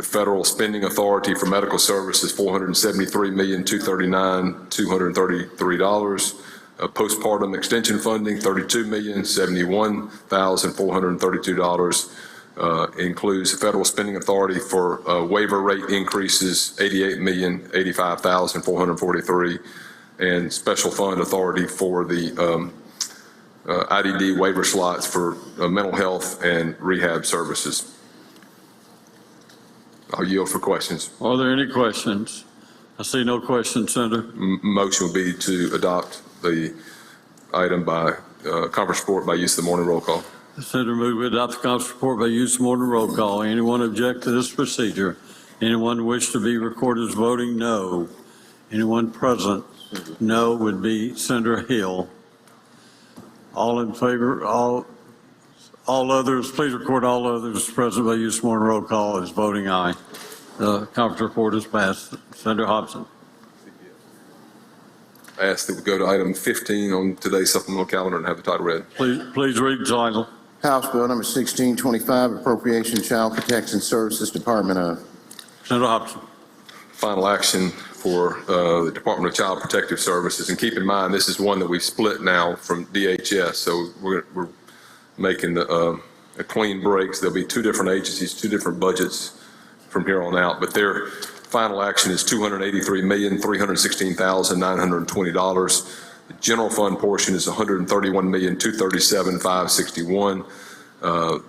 federal spending authority for medical services, $473,239,233. Postpartum extension funding, $32,071,432. Includes the federal spending authority for waiver rate increases, $88,085,443, and special fund authority for the IDD waiver slots for mental health and rehab services. I'll yield for questions. Are there any questions? I see no questions, Senator. Motion would be to adopt the item by conference report by use of the morning roll call. Senator, move we adopt the conference report by use of morning roll call. Anyone object to this procedure? Anyone wish to be recorded as voting no? Anyone present? No would be Senator Hill. All in favor, all others, please record all others present by use of morning roll call as voting aye. The conference report is passed. Senator Hobson. I ask that we go to item 15 on today's supplemental calendar and have the title read. Please read the title. House Bill number 1625, Appropriation Child Protection Services Department of. Senator Hobson. Final action for the Department of Child Protective Services. And keep in mind, this is one that we've split now from DHS. So we're making a clean break. So there'll be two different agencies, two different budgets from here on out. But their final action is $283,316,920. The general fund portion is $131,237,561.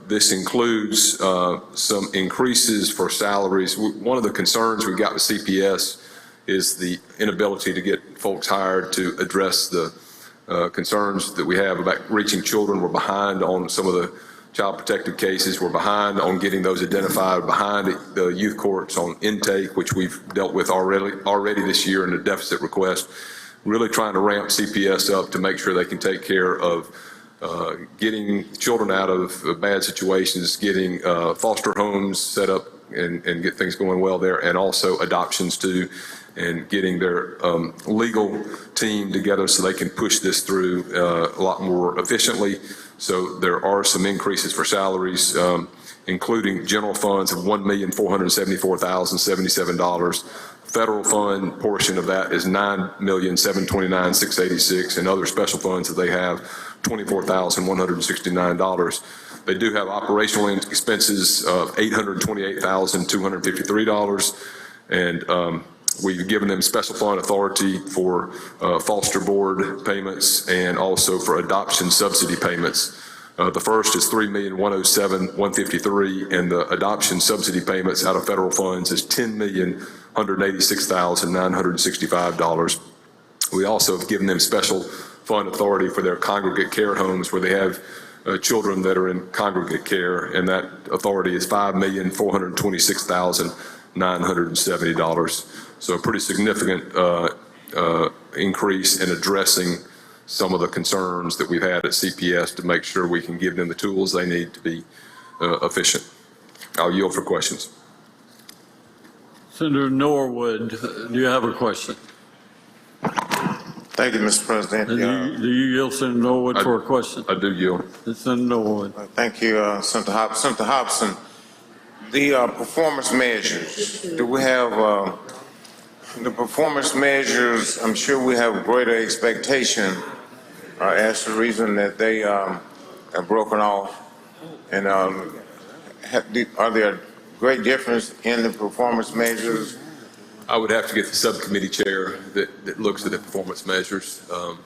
This includes some increases for salaries. One of the concerns we got with CPS is the inability to get folks hired to address the concerns that we have about reaching children. We're behind on some of the child protective cases. We're behind on getting those identified, behind the youth courts on intake, which we've dealt with already this year in a deficit request. Really trying to ramp CPS up to make sure they can take care of getting children out of bad situations, getting foster homes set up and get things going well there, and also adoptions too, and getting their legal team together so they can push this through a lot more efficiently. So there are some increases for salaries, including general funds of $1,474,077. Federal fund portion of that is $9,729,686, and other special funds that they have, $24,169. They do have operational expenses of $828,253, and we've given them special fund authority for foster board payments and also for adoption subsidy payments. The first is $3,107,153, and the adoption subsidy payments out of federal funds is $10,186,965. We also have given them special fund authority for their congregate care homes where they have children that are in congregate care, and that authority is $5,426,970. So a pretty significant increase in addressing some of the concerns that we've had at CPS to make sure we can give them the tools they need to be efficient. I'll yield for questions. Senator Norwood, do you have a question? Thank you, Mr. President. Do you yield Senator Norwood for a question? I do yield. Senator Norwood. Thank you, Senator Hobson. Senator Hobson, the performance measures, do we have the performance measures? I'm sure we have greater expectation as to the reason that they have broken off. And are there a great difference in the performance measures? I would have to get the subcommittee chair that looks at the performance measures. All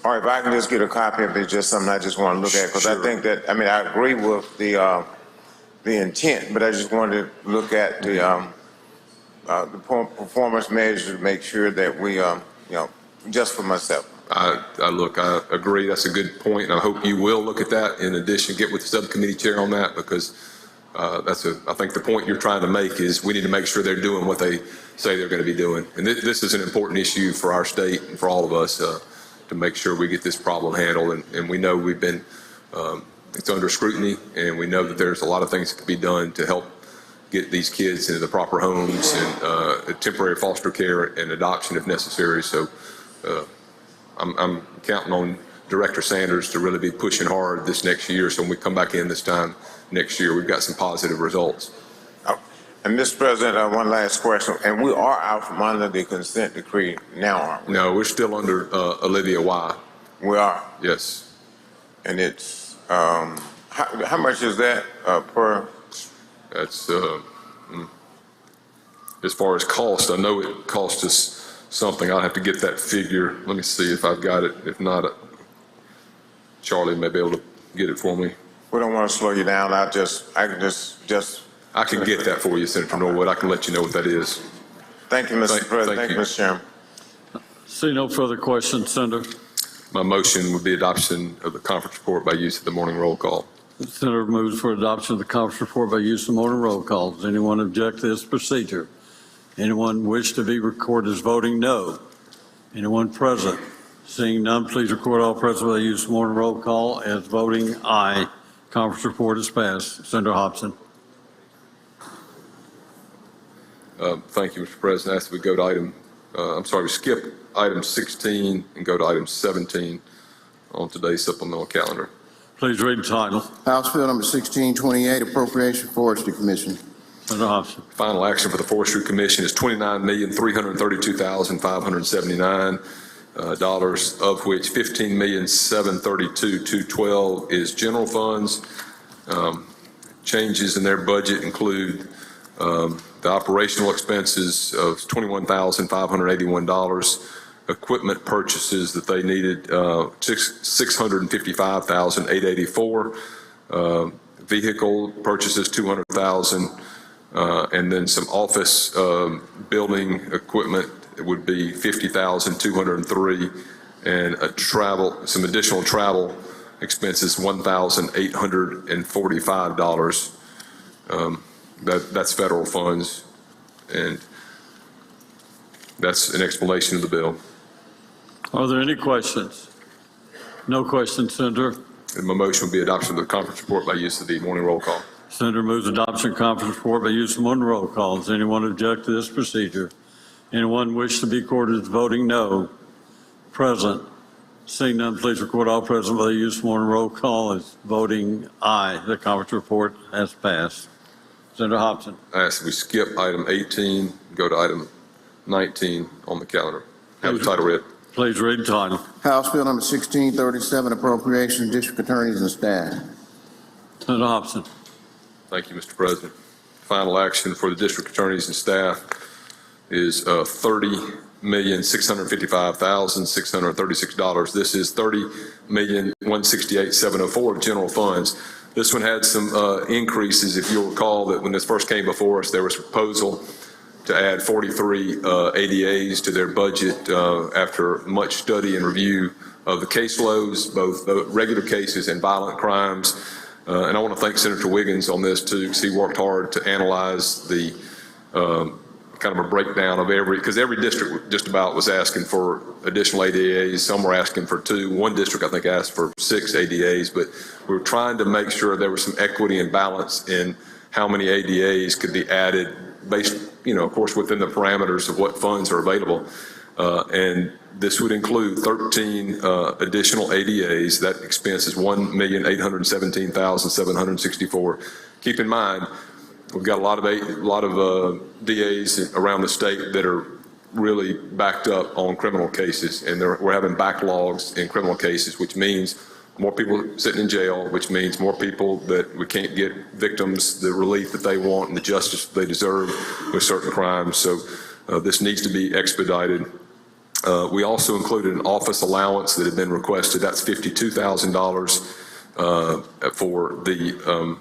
right, if I can just get a copy of it, just something I just want to look at, because I think that, I mean, I agree with the intent, but I just wanted to look at the performance measures to make sure that we, you know, just for myself. I agree. That's a good point. And I hope you will look at that. In addition, get with the subcommittee chair on that, because I think the point you're trying to make is we need to make sure they're doing what they say they're going to be doing. And this is an important issue for our state and for all of us to make sure we get this problem handled. And we know we've been, it's under scrutiny, and we know that there's a lot of things that can be done to help get these kids into the proper homes and temporary foster care and adoption if necessary. So I'm counting on Director Sanders to really be pushing hard this next year. So when we come back in this time next year, we've got some positive results. And Mr. President, one last question. And we are out from under the consent decree now, aren't we? No, we're still under Olivia Y. We are? Yes. And it's, how much is that per? That's, as far as cost, I know it cost us something. I'll have to get that figure. Let me see if I've got it. If not, Charlie may be able to get it for me. We don't want to slow you down. I can get that for you, Senator Norwood. I can let you know what that is. Thank you, Mr. President. Thank you, Mr. Chairman. See no further questions, Senator. My motion would be adoption of the conference report by use of the morning roll call. The Senator moves for adoption of the conference report by use of morning roll call. Does anyone object to this procedure? Anyone wish to be recorded as voting no? Anyone present? Seeing none, please record all present by use of morning roll call as voting aye. Conference report is passed. Senator Hobson. Thank you, Mr. President. As we go to item, we skip item 16 and go to item 17 on today's supplemental calendar. Please read the title. House Bill number 1628, Appropriation Forestry Commission. Senator Hobson. Final action for the Forestry Commission is $29,332,579, of which $15,732,212 is general funds. Changes in their budget include the operational expenses of $21,581, equipment purchases that they needed, $655,884, vehicle purchases $200,000, and then some office building equipment would be $50,203, and some additional travel expense is $1,845. That's federal funds, and that's an explanation of the bill. Are there any questions? No questions, Senator. And my motion will be adoption of the conference report by use of the morning roll call. Senator moves adoption of conference report by use of one roll call. Does anyone object to this procedure? Anyone wish to be recorded as voting no? Present. Seeing none, please record all present by the use of one roll call as voting aye. The conference report has passed. Senator Hobson. I ask that we skip item 18, go to item 19 on the calendar. Have the title read. Please read the title. House Bill number 1637, Appropriations, District Attorneys and Staff. Senator Hobson. Thank you, Mr. President. Final action for the district attorneys and staff is $30,655,636. This is $30,168,704 of general funds. This one had some increases. If you'll recall that when this first came before us, there was a proposal to add 43 ADAs to their budget after much study and review of the caseloads, both regular cases and violent crimes. And I want to thank Senator Wiggins on this too, because he worked hard to analyze the kind of a breakdown of because every district just about was asking for additional ADAs. Some were asking for 2. One district, I think, asked for 6 ADAs, but we were trying to make sure there was some equity and balance in how many ADAs could be added based, of course, within the parameters of what funds are available. And this would include 13 additional ADAs. That expense is $1,817,764. Keep in mind, we've got a lot of DAs around the state that are really backed up on criminal cases, and we're having backlogs in criminal cases, which means more people sitting in jail, which means more people that we can't get victims the relief that they want and the justice they deserve with certain crimes. So this needs to be expedited. We also included an office allowance that had been requested. That's $52,000 for the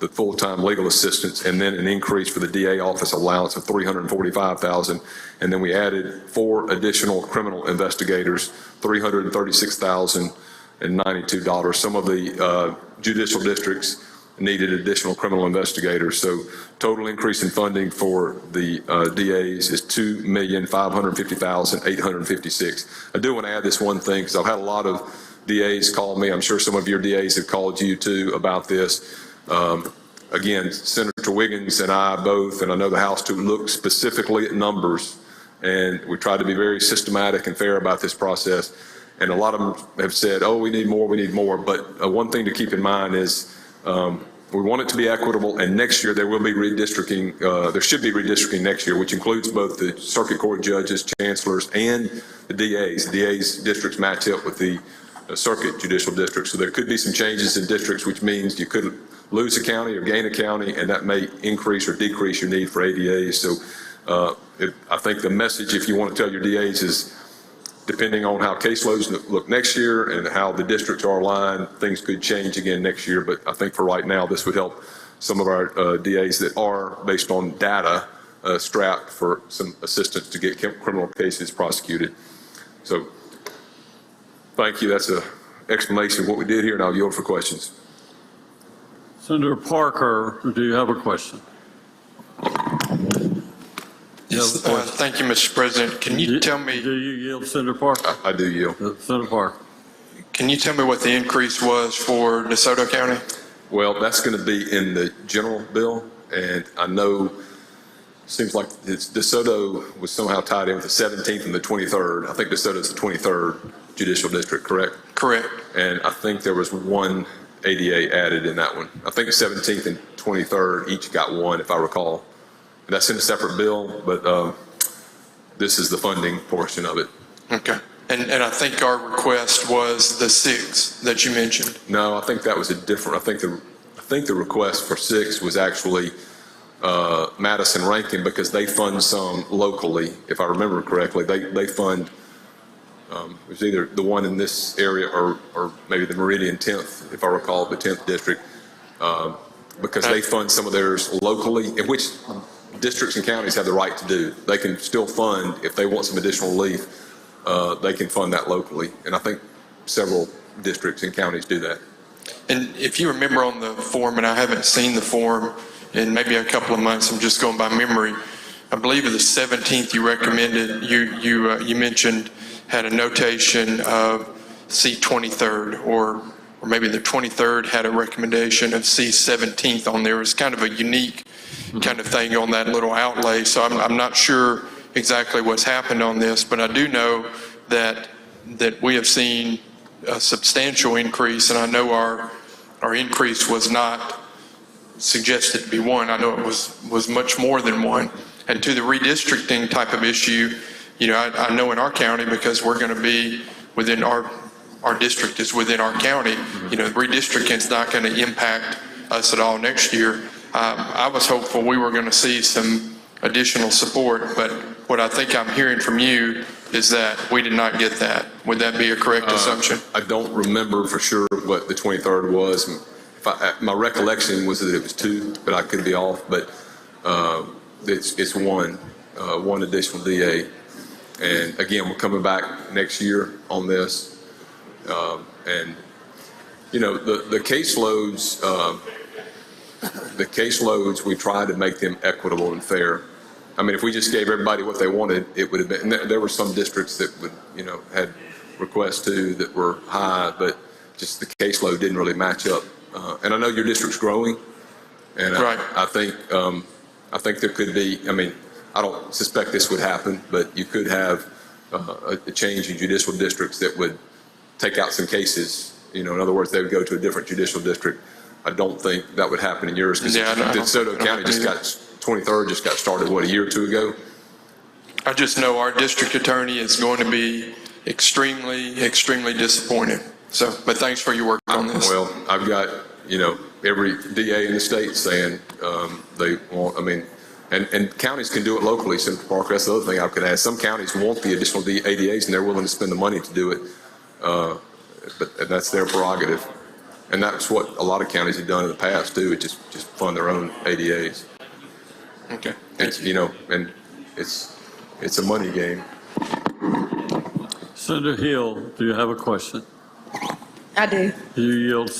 full-time legal assistants, and then an increase for the DA office allowance of $345,000. And then we added 4 additional criminal investigators, $336,092. Some of the judicial districts needed additional criminal investigators. So total increase in funding for the DAs is $2,550,856. I do want to add this one thing, because I've had a lot of DAs call me. I'm sure some of your DAs have called you too about this. Again, Senator Wiggins and I both, and I know the House too, look specifically at numbers, and we try to be very systematic and fair about this process. And a lot of them have said, oh, we need more. But one thing to keep in mind is we want it to be equitable, and next year there will be redistricting. There should be redistricting next year, which includes both the circuit court judges, chancellors, and the DAs. The DAs districts match up with the circuit judicial districts. So there could be some changes in districts, which means you could lose a county or gain a county, and that may increase or decrease your need for ADAs. So I think the message, if you want to tell your DAs, is depending on how caseloads look next year and how the districts are aligned, things could change again next year. But I think for right now, this would help some of our DAs that are, based on data, strapped for some assistance to get criminal cases prosecuted. So thank you. That's an explanation of what we did here, and I'll yield for questions. Senator Parker, do you have a question? Yes, thank you, Mr. President. Can you tell me? Do you yield, Senator Parker? I do yield. Senator Parker. Can you tell me what the increase was for DeSoto County? Well, that's going to be in the general bill, and I know seems like DeSoto was somehow tied in with the 17th and the 23rd. I think DeSoto is the 23rd judicial district, correct? Correct. And I think there was 1 ADA added in that one. I think 17th and 23rd each got 1, if I recall. And that's in a separate bill, but this is the funding portion of it. Okay. And I think our request was the 6 that you mentioned. No, I think that was a different. I think the request for 6 was actually Madison Rankin, because they fund some locally, if I remember correctly. They fund. It was either the one in this area or maybe the Meridian 10th, if I recall, the 10th district, because they fund some of theirs locally, in which districts and counties have the right to do. They can still fund, if they want some additional relief, they can fund that locally. And I think several districts and counties do that. And if you remember on the form, and I haven't seen the form in maybe a couple of months, I'm just going by memory, I believe of the 17th you recommended, you mentioned had a notation of C 23rd, or maybe the 23rd had a recommendation of C 17th on there. It's kind of a unique kind of thing on that little outlay. So I'm not sure exactly what's happened on this, but I do know that we have seen a substantial increase, and I know our increase was not suggested to be one. I know it was much more than one. And to the redistricting type of issue, you know, I know in our county, because we're going to be within our district is within our county, you know, redistricting is not going to impact us at all next year. I was hopeful we were going to see some additional support, but what I think I'm hearing from you is that we did not get that. Would that be a correct assumption? I don't remember for sure what the 23rd was. My recollection was that it was 2, but I could be off. But it's one additional DA. And again, we're coming back next year on this. And you know, the caseloads, we try to make them equitable and fair. I mean, if we just gave everybody what they wanted, it would have been, there were some districts that would, you know, had requests too that were high, but just the caseload didn't really match up. And I know your district's growing, and right. I think there could be, I mean, I don't suspect this would happen, but you could have a change in judicial districts that would take out some cases. You know, in other words, they would go to a different judicial district. I don't think that would happen in yours, because DeSoto County just got 23rd just got started, what, a year or two ago? I just know our district attorney is going to be extremely disappointed. So, but thanks for your work on this. Well, I've got, you know, every DA in the state saying they want, I mean, and counties can do it locally. Central Park, that's the other thing I could add. Some counties want the additional ADAs and they're willing to spend the money to do it, and that's their prerogative. And that's what a lot of counties have done in the past too, just fund their own ADAs. Okay. It's, you know, and it's a money game. Senator Hill, do you have a question? I do. You yield.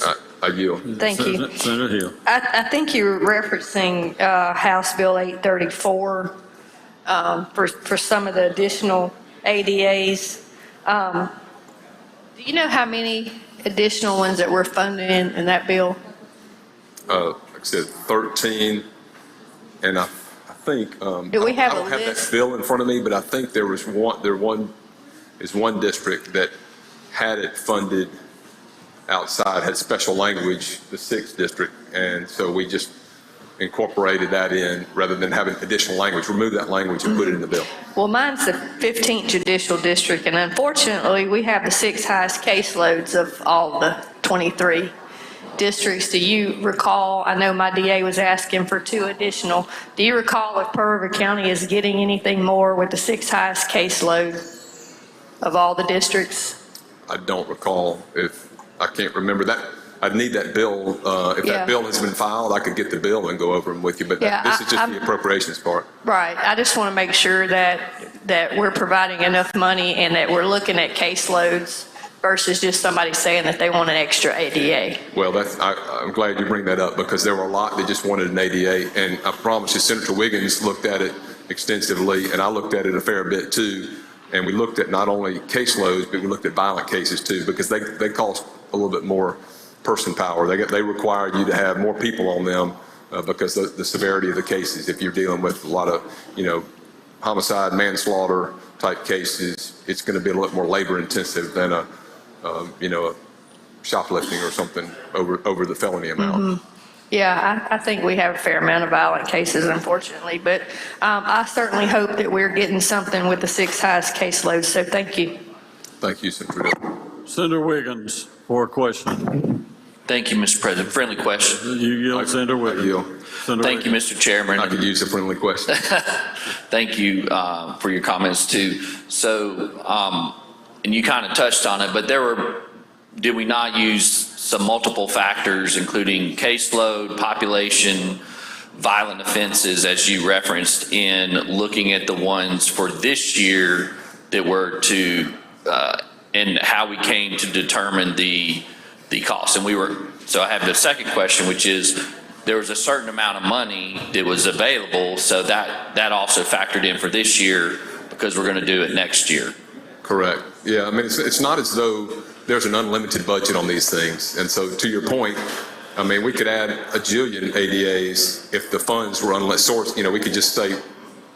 I yield. Thank you. Senator Hill. I think you were referencing House Bill 834 for some of the additional ADAs. Do you know how many additional ones that we're funding in that bill? Like I said, 13, and I think Do we have I don't have list? that bill in front of me, but I think there is one district that had it funded outside, had special language, the 6th district, and so we just incorporated that in rather than having additional language. Remove that language and put it in the bill. Well, mine's the 15th Judicial District, and unfortunately, we have the 6 highest caseloads of all the 23 districts. Do you recall, I know my DA was asking for 2 additional, do you recall if Pearl River County is getting anything more with the 6 highest caseload of all the districts? I don't recall. If I can't remember that. I'd need that bill. If that bill has been filed, I could get the bill and go over them with you, but this is just the appropriations part. Right. I just want to make sure that we're providing enough money and that we're looking at caseloads versus just somebody saying that they want an extra ADA. Well, I'm glad you bring that up, because there were a lot that just wanted an ADA, and I promise you, Senator Wiggins looked at it extensively, and I looked at it a fair bit too, and we looked at not only caseloads, but we looked at violent cases too, because they cost a little bit more person power. They require you to have more people on them because of the severity of the cases. If you're dealing with a lot of, you know, homicide, manslaughter type cases, it's going to be a little more labor intensive than a shoplifting or something over the felony amount. Mm-hmm. Yeah, I think we have a fair amount of violent cases, unfortunately, but I certainly hope that we're getting something with the 6 highest caseloads, so thank you. Thank you, Senator. Senator Wiggins for a question. Thank you, Mr. President. Friendly question. You yield, Senator Wiggins. Thank you, Mr. Chairman. I could use a friendly question. Thank you for your comments too. So, and you kind of touched on it, but did we not use some multiple factors, including caseload, population, violent offenses, as you referenced, in looking at the ones for this year that were to and how we came to determine the cost. And so I have the second question, which is, there was a certain amount of money that was available, so that also factored in for this year because we're going to do it next year. Correct. Yeah, I mean, it's not as though there's an unlimited budget on these things. And so to your point, I mean, we could add a jillion ADAs if the funds were unless sourced. You know, we could just say,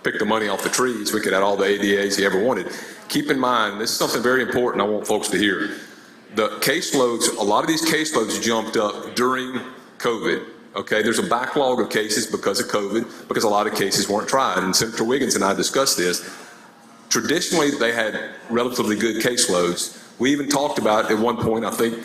pick the money off the trees. We could add all the ADAs you ever wanted. Keep in mind, this is something very important I want folks to hear. The caseloads, a lot of these caseloads jumped up during COVID. Okay, there's a backlog of cases because of COVID, because a lot of cases weren't tried. And Senator Wiggins and I discussed this. Traditionally, they had relatively good caseloads. We even talked about at one point, I think,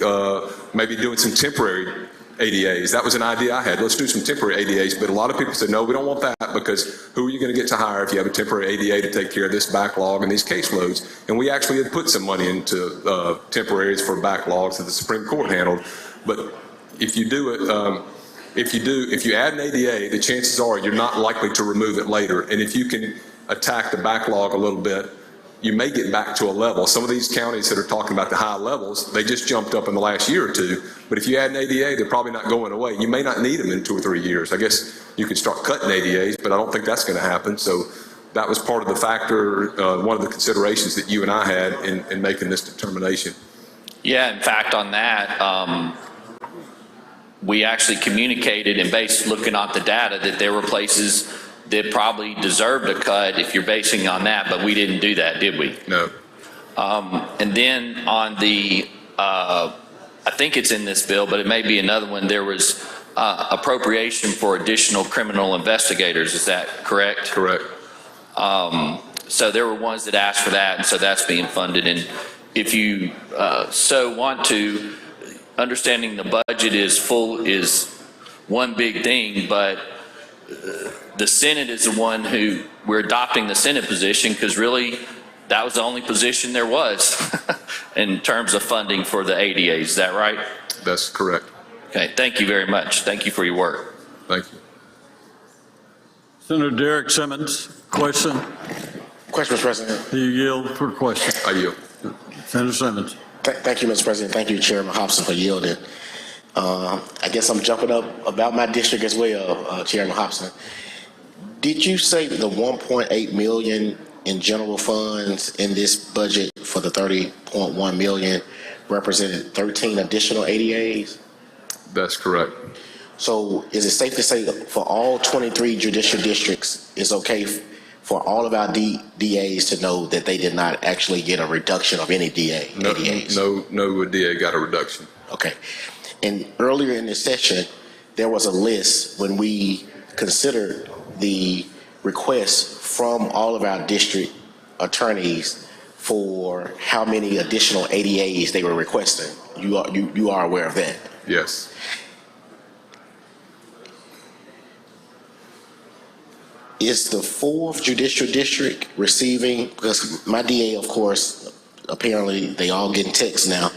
maybe doing some temporary ADAs. That was an idea I had. Let's do some temporary ADAs. But a lot of people said, no, we don't want that, because who are you going to get to hire if you have a temporary ADA to take care of this backlog and these caseloads? And we actually had put some money into temporaries for backlogs that the Supreme Court handled. But if you do it, if you add an ADA, the chances are you're not likely to remove it later. And if you can attack the backlog a little bit, you may get back to a level. Some of these counties that are talking about the high levels, they just jumped up in the last year or two. But if you add an ADA, they're probably not going away. You may not need them in 2 or 3 years. I guess you could start cutting ADAs, but I don't think that's going to happen. So that was part of the factor, one of the considerations that you and I had in making this determination. Yeah, in fact, on that, we actually communicated and based looking at the data that there were places that probably deserved a cut if you're basing on that, but we didn't do that, did we? No. And then on the, I think it's in this bill, but it may be another one, there was appropriation for additional criminal investigators, is that correct? Correct. So there were ones that asked for that, and so that's being funded. And if you so want to, understanding the budget is one big thing, but the Senate is the one who we're adopting the Senate position, because really that was the only position there was in terms of funding for the ADAs. Is that right? That's correct. Okay, thank you very much. Thank you for your work. Thank you. Senator Derek Simmons, question? Question, Mr. President. Do you yield for question? I yield. Senator Simmons. Thank you, Mr. President. Thank you, Chairman Hobson, for yielding. I guess I'm jumping up about my district as well, Chairman Hobson. Did you say the 1.8 million in general funds in this budget for the 30.1 million represented 13 additional ADAs? That's correct. So is it safe to say that for all 23 judicial districts, it's okay for all of our DAs to know that they did not actually get a reduction of any ADAs? No DA got a reduction. Okay. And earlier in this session, there was a list when we considered the requests from all of our district attorneys for how many additional ADAs they were requesting. You are aware of that? Yes. Is the 4th judicial district receiving, because my DA, of course, apparently they all getting texts now,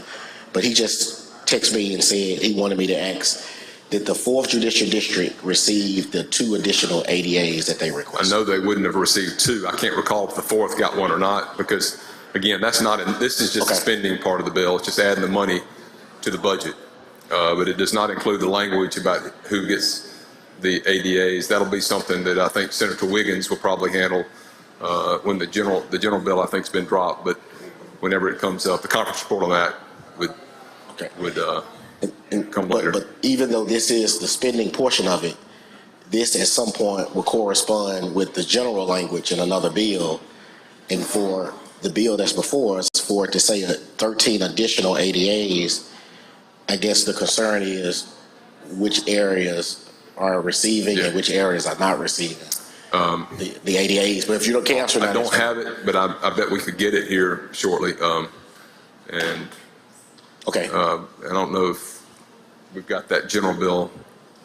but he just texted me and said he wanted me to ask, did the 4th judicial district receive the 2 additional ADAs that they requested? I know they wouldn't have received 2. I can't recall if the 4th got one or not, because again, that's not this is just the spending part of the bill. It's just adding the money to the budget. But it does not include the language about who gets the ADAs. That'll be something that I think Senator Wiggins will probably handle when the general bill I think has been dropped, but whenever it comes up, the conference report on that would come later. But even though this is the spending portion of it, this at some point will correspond with the general language in another bill. And for the bill that's before us, for it to say 13 additional ADAs, I guess the concern is which areas are receiving and which areas are not receiving the ADAs. But if you can't answer that, I don't have it, but I bet we could get it here shortly. And okay, I don't know if we've got that general bill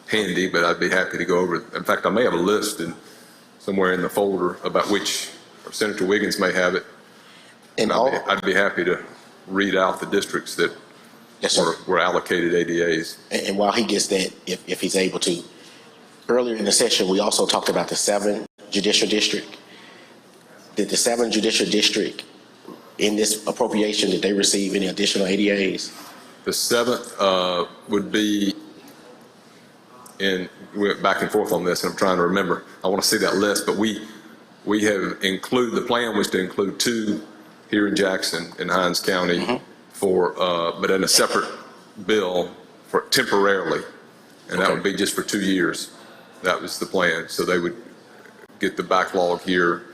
handy, but I'd be happy to go over it. In fact, I may have a list somewhere in the folder about which, or Senator Wiggins may have it. And I'd be happy to read out the districts that were allocated ADAs. And while he gets that, if he's able to, earlier in the session, we also talked about the 7th judicial district. Did the 7th judicial district in this appropriation, did they receive any additional ADAs? The 7th would be in, we went back and forth on this, and I'm trying to remember. I want to see that list, but we have included, the plan was to include 2 here in Jackson in Hinds County for, but in a separate bill for temporarily, and that would be just for 2 years. That was the plan. So they would get the backlog here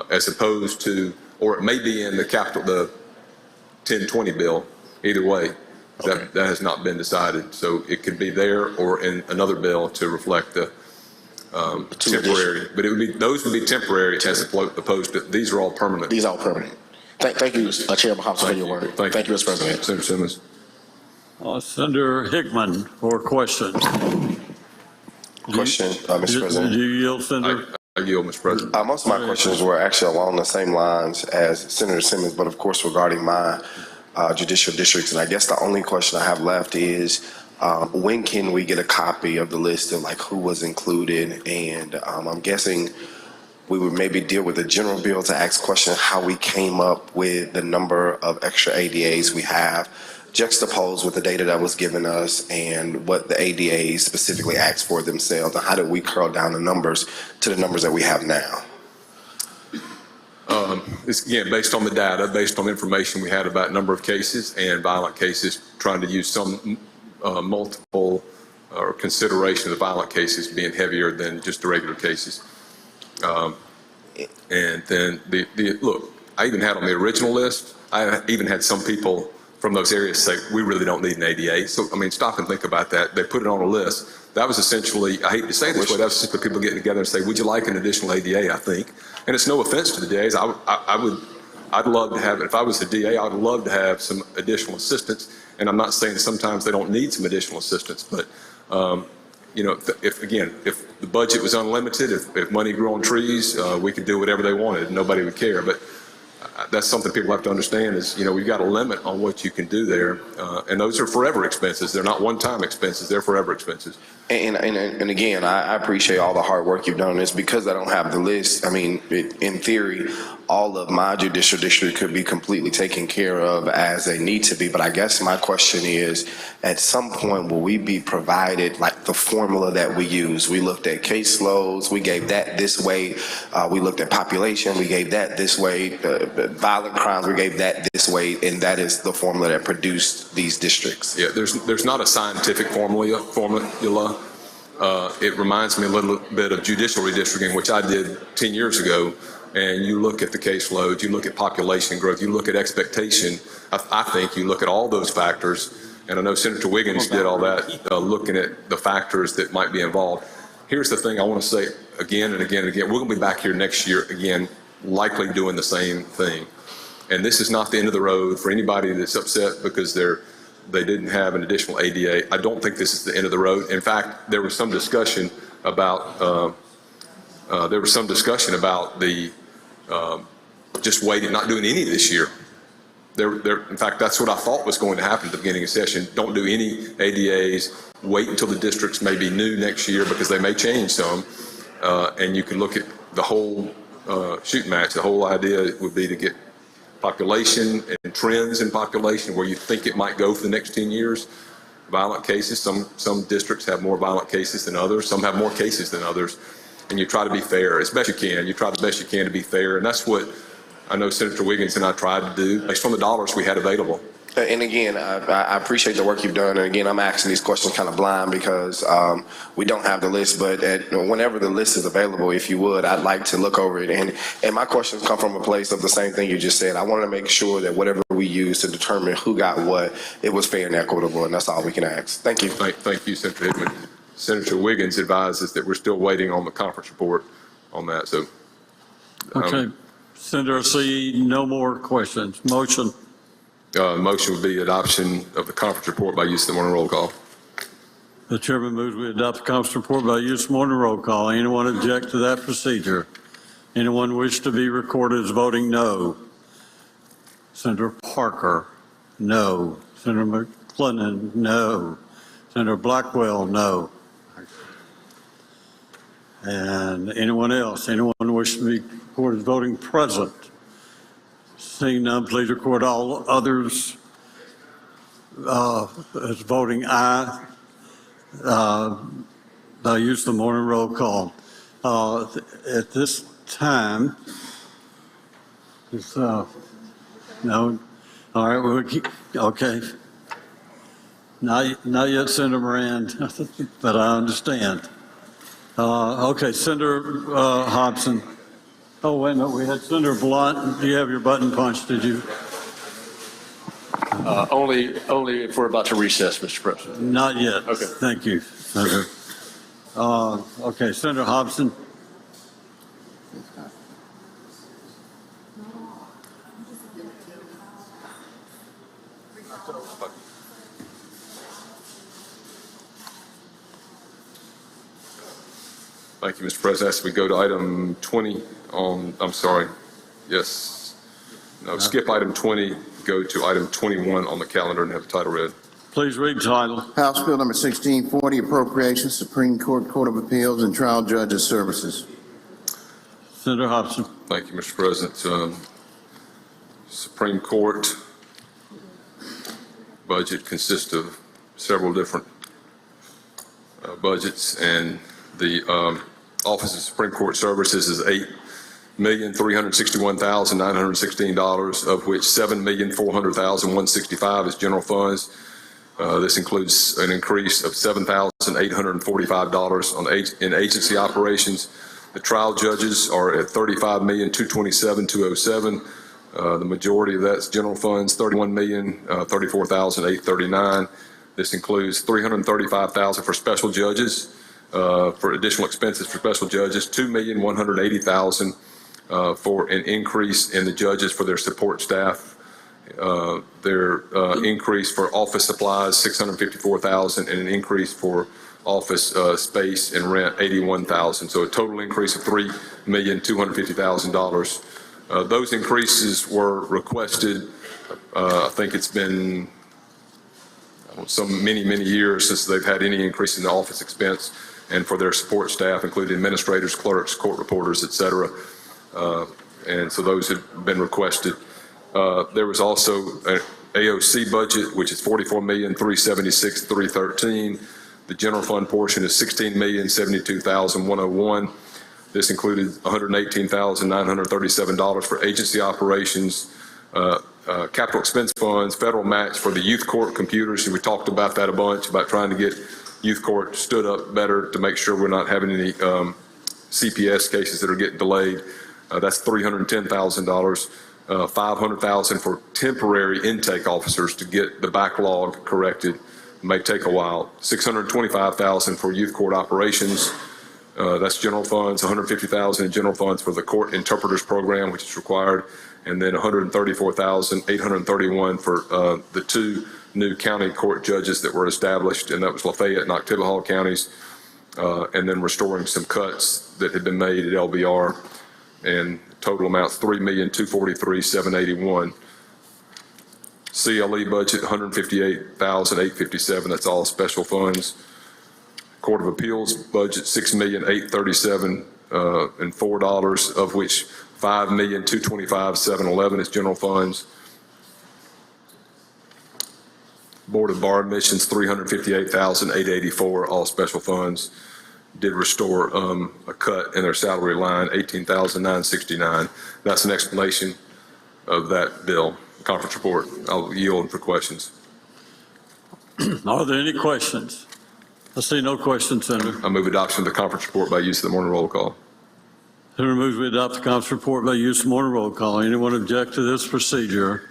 as opposed to, or it may be in the capital, the 1020 bill, either way. That has not been decided. So it could be there or in another bill to reflect the temporary. But it would be, those would be temporary as opposed to, these are all permanent. These are all permanent. Thank you, Chairman Hobson, for your work. Thank you, Mr. President. Senator Simmons. Senator Hickman for questions. Question, Mr. President. Do you yield, Senator? I yield, Mr. President. Most of my questions were actually along the same lines as Senator Simmons, but of course regarding my judicial districts. And I guess the only question I have left is when can we get a copy of the list of like who was included? And I'm guessing we would maybe deal with the general bill to ask questions how we came up with the number of extra ADAs we have, juxtaposed with the data that was given us and what the ADAs specifically asked for themselves, and how did we curl down the numbers to the numbers that we have now? It's again based on the data, based on information we had about number of cases and violent cases, trying to use some multiple or consideration of the violent cases being heavier than just the regular cases. And then look, I even had on the original list, I even had some people from those areas say, we really don't need an ADA. So, I mean, stop and think about that. They put it on a list. That was essentially, I hate to say it this way, that was simply people getting together and say, would you like an additional ADA, I think. And it's no offense to the DAs. I'd love to have, if I was the DA, I'd love to have some additional assistance. And I'm not saying sometimes they don't need some additional assistance, but, you know, if the budget was unlimited, if money grew on trees, we could do whatever they wanted. Nobody would care. But that's something people have to understand is, you know, we've got a limit on what you can do there. And those are forever expenses. They're not one-time expenses. They're forever expenses. And again, I appreciate all the hard work you've done on this. Because I don't have the list, I mean, in theory, all of my judicial district could be completely taken care of as they need to be. But I guess my question is, at some point, will we be provided like the formula that we use? We looked at caseloads, we gave that this way. We looked at population, we gave that this way. Violent crimes, we gave that this way. And that is the formula that produced these districts. Yeah, there's not a scientific formula. It reminds me a little bit of judicial redistricting, which I did 10 years ago. And you look at the caseload, you look at population growth, you look at expectation. I think you look at all those factors. And I know Senator Wiggins did all that, looking at the factors that might be involved. Here's the thing I want to say again and again and again. We're going to be back here next year again, likely doing the same thing. And this is not the end of the road for anybody that's upset because they didn't have an additional ADA. I don't think this is the end of the road. In fact, there was some discussion about the just waiting, not doing any this year. In fact, that's what I thought was going to happen at the beginning of session. Don't do any ADAs. Wait until the districts may be new next year because they may change some. And you can look at the whole shooting match. The whole idea would be to get population and trends in population where you think it might go for the next 10 years. Violent cases, some districts have more violent cases than others. Some have more cases than others. And you try to be fair as best you can. You try the best you can to be fair. And that's what I know Senator Wiggins and I tried to do based on the dollars we had available. And again, I appreciate the work you've done. And again, I'm asking these questions kind of blind because we don't have the list. But whenever the list is available, if you would, I'd like to look over it. And my questions come from a place of the same thing you just said. I want to make sure that whatever we use to determine who got what, it was fair and equitable. And that's all we can ask. Thank you. Thank you, Senator Hickman. Senator Wiggins advises that we're still waiting on the conference report on that. So, okay. Senator, I see no more questions. Motion. Motion would be adoption of the conference report by use of the morning roll call. The chairman moves we adopt the conference report by use of morning roll call. Anyone object to that procedure? Anyone wish to be recorded as voting no? Senator Parker, no. Senator McClellan, no. Senator Blackwell, no. And anyone else? Anyone wish to be recorded as voting present? Seeing none, please record all others as voting aye. I'll use the morning roll call. At this time, no, all right, we'll keep, okay. Not yet, Senator Moran, but I understand. Okay, Senator Hobson. Oh, wait, no, we had Senator Blunt. Do you have your button punched, did you? Only if we're about to recess, Mr. President. Not yet. Okay. Thank you, Senator. Okay, Senator Hobson. Thank you, Mr. President. As we go to item 20 on, I'm sorry, yes. No, skip item 20, go to item 21 on the calendar and have the title read. Please read title. House Bill number 1640, Appropriations, Supreme Court, Court of Appeals, and Trial Judges Services. Senator Hobson. Thank you, Mr. President. Supreme Court budget consists of several different budgets, and the Office of Supreme Court Services is $8,361,916, of which $7,400,165 is general funds. This includes an increase of $7,845 in agency operations. The trial judges are at $35,227,207. The majority of that's general funds, $31,034,839. This includes $335,000 for special judges, for additional expenses for special judges, $2,180,000 for an increase in the judges for their support staff. Their increase for office supplies, $654,000, and an increase for office space and rent, $81,000. So a total increase of $3,250,000. Those increases were requested. I think it's been many years since they've had any increase in the office expense, and for their support staff, including administrators, clerks, court reporters, et cetera. And so those have been requested. There was also an AOC budget, which is $44,376,313. The general fund portion is $16,072,101. This included $118,937 for agency operations, capital expense funds, federal match for the youth court computers. And we talked about that a bunch, about trying to get youth court stood up better to make sure we're not having any CPS cases that are getting delayed. That's $310,000. $500,000 for temporary intake officers to get the backlog corrected. It may take a while. $625,000 for youth court operations. That's general funds. $150,000 in general funds for the court interpreters program, which is required, and then $134,831 for the two new county court judges that were established, and that was Lafayette and Oktibbeha counties, and then restoring some cuts that had been made at LBR, and total amounts $3,243,781. CLE budget $158,857. That's all special funds. Court of Appeals budget $6,837,004, of which $5,225,711 is general funds. Board of Bar Admissions $358,884, all special funds. Did restore a cut in their salary line, $18,969. That's an explanation of that bill. Conference report. I'll yield for questions. Are there any questions? I see no questions, Senator. I move adoption of the conference report by use of the morning roll call. Senator moves we adopt the conference report by use of morning roll call. Anyone object to this procedure?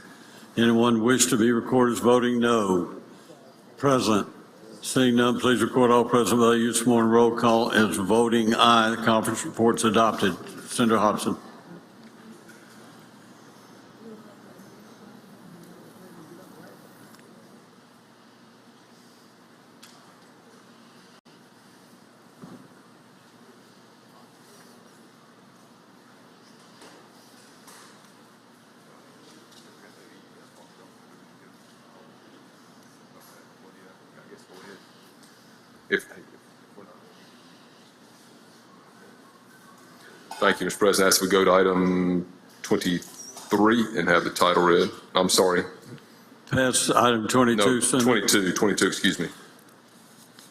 Anyone wish to be recorded as voting no? Present. Seeing none, please record all present by use of morning roll call as voting aye. The conference report's adopted. Senator Hobson. Thank you, Mr. President. As we go to item 23, 23 and have the title read. I'm sorry. Pass item 22, No, Senator. 22, excuse me.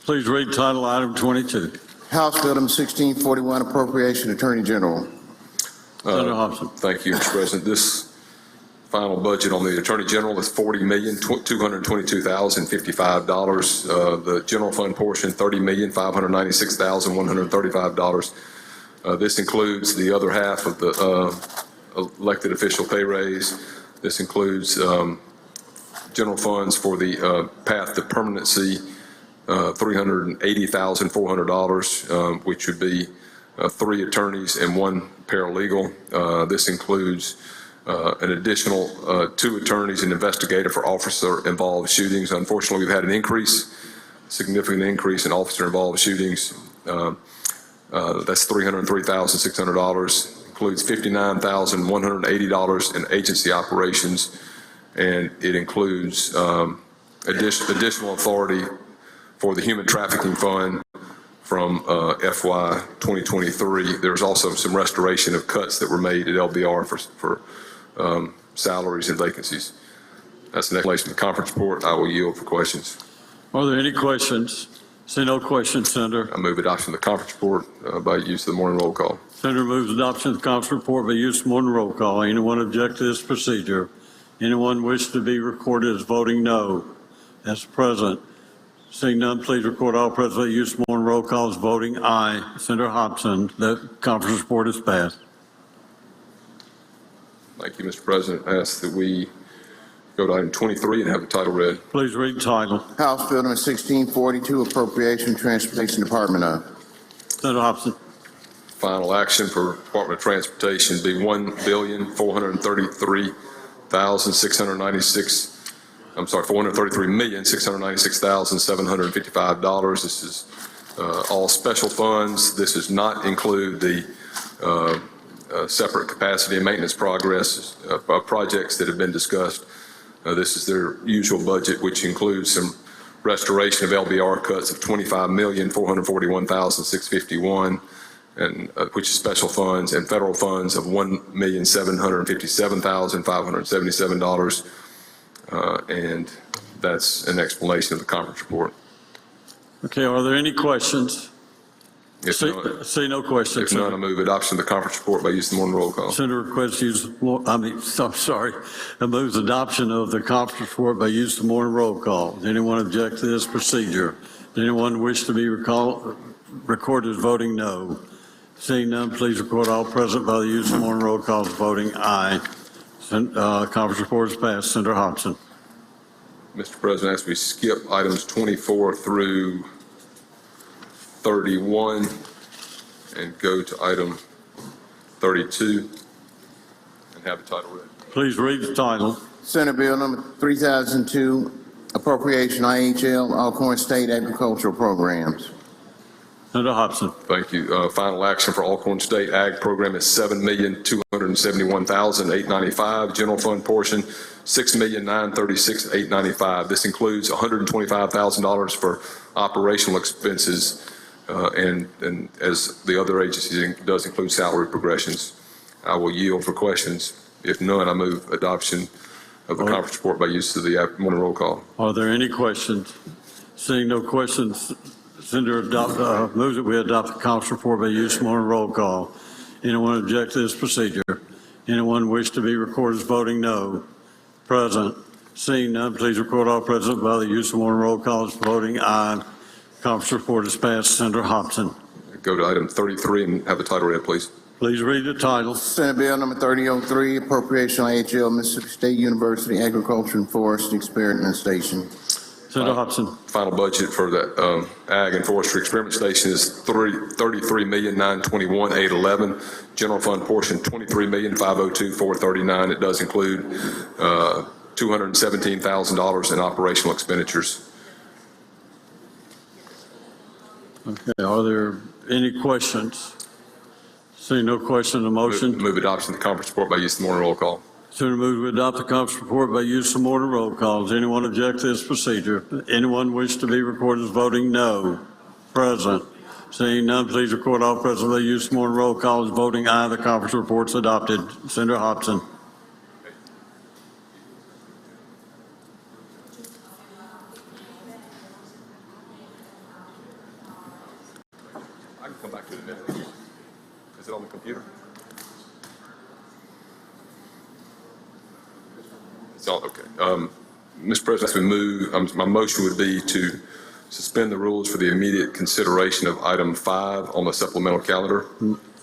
Please read title item 22. House Bill number 1641, appropriation, Attorney General. Senator Hobson. Thank you, Mr. President. This final budget on the Attorney General is $40,222,055. The general fund portion, $30,596,135. This includes the other half of the elected official pay raise. This includes general funds for the path to permanency, $380,400, which would be 3 attorneys and 1 paralegal. This includes an additional 2 attorneys and investigator for officer-involved shootings. Unfortunately, we've had an significant increase in officer-involved shootings. That's $303,600. Includes $59,180 in agency operations, and it includes additional authority for the Human Trafficking Fund from FY 2023. There's also some restoration of cuts that were made at LBR for salaries and vacancies. That's the explanation of the conference report. I will yield for questions. Are there any questions? See no questions, Senator. I move adoption of the conference report by use of the morning roll call. Senator moves adoption of the conference report by use of morning roll call. Anyone object to this procedure? Anyone wish to be recorded as voting no? As present. Seeing none, please record all present by use of morning roll call as voting aye. Senator Hobson, the conference report is passed. Thank you, Mr. President. I ask that we go to item 23 and have the title read. Please read the title. House Bill number 1642, appropriation, Transportation Department of. Senator Hobson. Final action for Department of Transportation be $433,696,755. This is all special funds. This does not include the separate capacity and maintenance projects that have been discussed. This is their usual budget, which includes some restoration of LBR cuts of $25,441,651, and which is special funds, and federal funds of $1,757,577. And that's an explanation of the conference report. Okay, are there any questions? See no questions. If none, I move adoption of the conference report by use of the morning roll call. Senator requests use, sorry. I move adoption of the conference report by use of morning roll call. Does anyone object to this procedure? Does anyone wish to be recorded as voting no? Seeing none, please record all present by the use of morning roll call as voting aye. Conference report is passed. Senator Hobson. Mr. President, as we skip items 24 through 31 and go to item 32 and have the title read. Please read the title. Senate Bill number 3002, appropriation IHL, Alcorn State Agricultural Programs. Senator Hobson. Thank you. Final action for Alcorn State Ag Program is $7,271,895. General fund portion, $6,936,895. This includes $125,000 for operational expenses, and as the other agencies, it does include salary progressions. I will yield for questions. If none, I move adoption of the conference report by use of the morning roll call. Are there any questions? Seeing no questions, Senator moves that we adopt the conference report by use of morning roll call. Anyone object to this procedure? Anyone wish to be recorded as voting no? Present. Seeing none, please record all present by the use of morning roll call as voting aye. Conference report is passed. Senator Hobson. Go to item 33 and have the title read, please. Please read the title. Senate Bill number 3003, appropriation IHL, Mississippi State University Agriculture and Forestry Experiment Station. Senator Hobson. Final budget for the Ag and Forestry Experiment Station is $33,921,811. General fund portion $23,502,439. It does include $217,000 in operational expenditures. Okay, are there any questions? Seeing no question on the motion. Move adoption of the conference report by use of the morning roll call. Senator moves to adopt the conference report by use of morning roll call. Does anyone object to this procedure? Anyone wish to be recorded as voting no? Present. Seeing none, please record all present by use of morning roll call as voting aye. The conference report is adopted. Senator Hobson. Come back to the minute. Is it on the computer? It's on, okay. Mr. President, as we move, my motion would be to suspend the rules for the immediate consideration of item 5 on the supplemental calendar.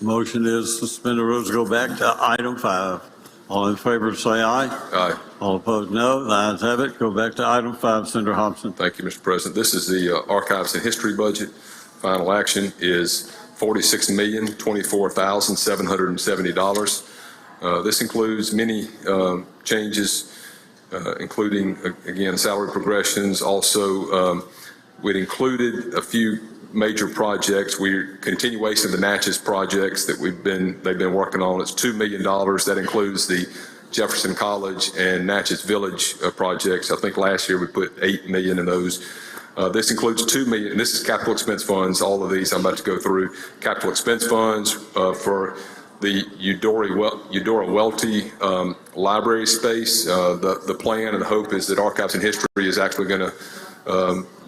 Motion is suspend the rules, go back to item 5. All in favor, say aye. Aye. All opposed, no. The ayes have it. Go back to item 5, Senator Hobson. Thank you, Mr. President. This is the Archives and History budget. Final action is $46,024,770. This includes many changes, including, again, salary progressions. Also, we'd included a few major projects. We're continuation of the Natchez projects that they've been working on. It's $2 million. That includes the Jefferson College and Natchez Village projects. I think last year we put $8 million in those. This includes $2 million. This is capital expense funds. All of these I'm about to go through. Capital expense funds for the Eudora Welty library space. The plan and the hope is that Archives and History is actually going to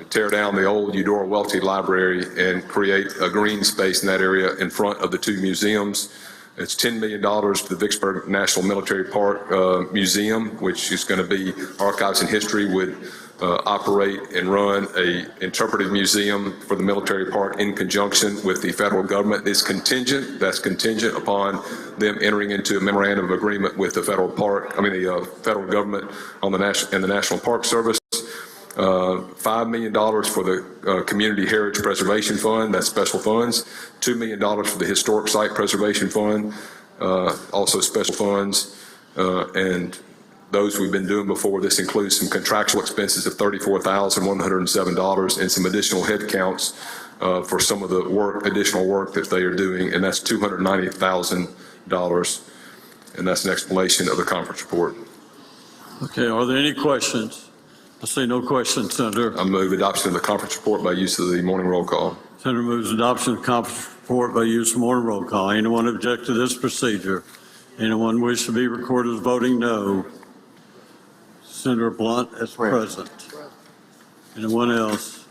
tear down the old Eudora Welty Library and create a green space in that area in front of the two museums. It's $10 million to the Vicksburg National Military Park Museum, which is going to be Archives and History would operate and run a interpretive museum for the military park in conjunction with the federal government. That's contingent upon them entering into a memorandum of agreement with the federal federal government on the National Park Service. $5 million for the Community Heritage Preservation Fund, that's special funds. $2 million for the Historic Site Preservation Fund, also special funds. And those we've been doing before. This includes some contractual expenses of $34,107 and some additional headcounts for some of the additional work that they are doing, and that's $290,000. And that's an explanation of the conference report. Okay, are there any questions? I see no questions, Senator. I move adoption of the conference report by use of the morning roll call. Senator moves adoption of the conference report by use of morning roll call. Anyone object to this procedure? Anyone wish to be recorded as voting no? Senator Blunt as present. Anyone else?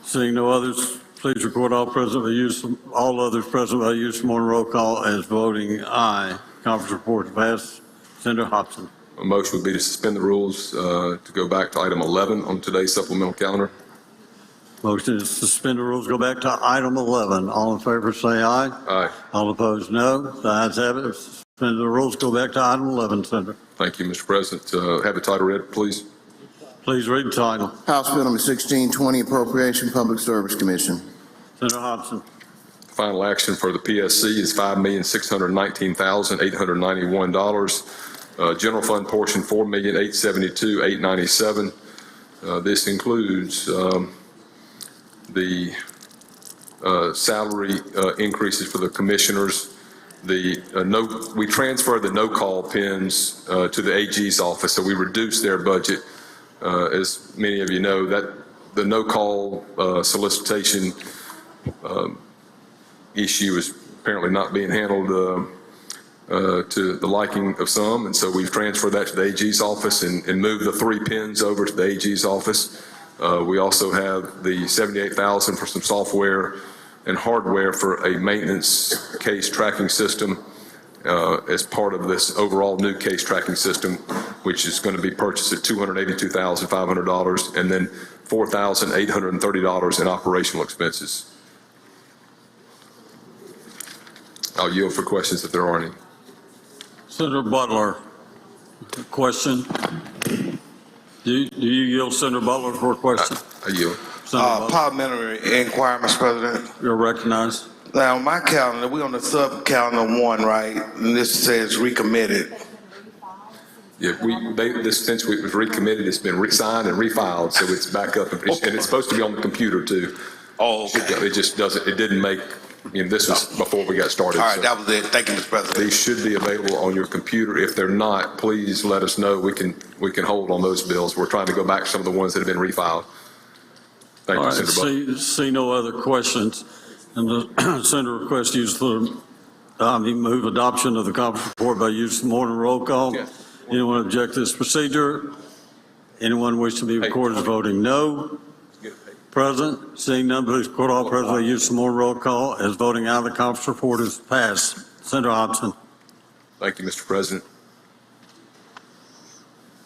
Seeing no others, please record all others present by use of morning roll call as voting aye. Conference report passed. Senator Hobson. A motion would be to suspend the rules to go back to item 11 on today's supplemental calendar. Motion is to suspend the rules, go back to item 11. All in favor say aye. Aye. All opposed no. The ayes have it. Suspend the rules, go back to item 11, Senator. Thank you, Mr. President. Have the title read, please. Please read the title. House Bill number 1620, Appropriation Public Service Commission. Senator Hobson. Final action for the PSC is $5,619,891. General fund portion $4,872,897. This includes the salary increases for the commissioners. We transferred the no-call pins to the AG's office, so we reduced their budget. As many of you know, that the no-call solicitation issue is apparently not being handled to the liking of some, and so we've transferred that to the AG's office and moved the 3 pins over to the AG's office. We also have the $78,000 for some software and hardware for a maintenance case tracking system as part of this overall new case tracking system, which is going to be purchased at $282,500 and then $4,830 in operational expenses. I'll yield for questions if there are any. Senator Butler, question. Do you yield, Senator Butler, for a question? I yield. Parliamentary inquiry, Mr. President. You're recognized. Now, on my calendar, we're on the sub-calendar 1, right? And this says recommitted. Yeah, since it was recommitted, it's been re-signed and refiled, so it's back up, and it's supposed to be on the computer too. Oh, okay. It just doesn't. It didn't make. This was before we got started. All right, that was it. Thank you, Mr. President. These should be available on your computer. If they're not, please let us know. We can hold on those bills. We're trying to go back to some of the ones that have been refiled. Thank you, Senator Butler. See no other questions, and the Senator requests use move adoption of the conference report by use of morning roll call. Yes. Anyone object to this procedure? Anyone wish to be recorded as voting no? Present. Seeing none, please record all present by use of more roll call. As voting aye, the conference report is passed. Senator Hobson. Thank you, Mr. President.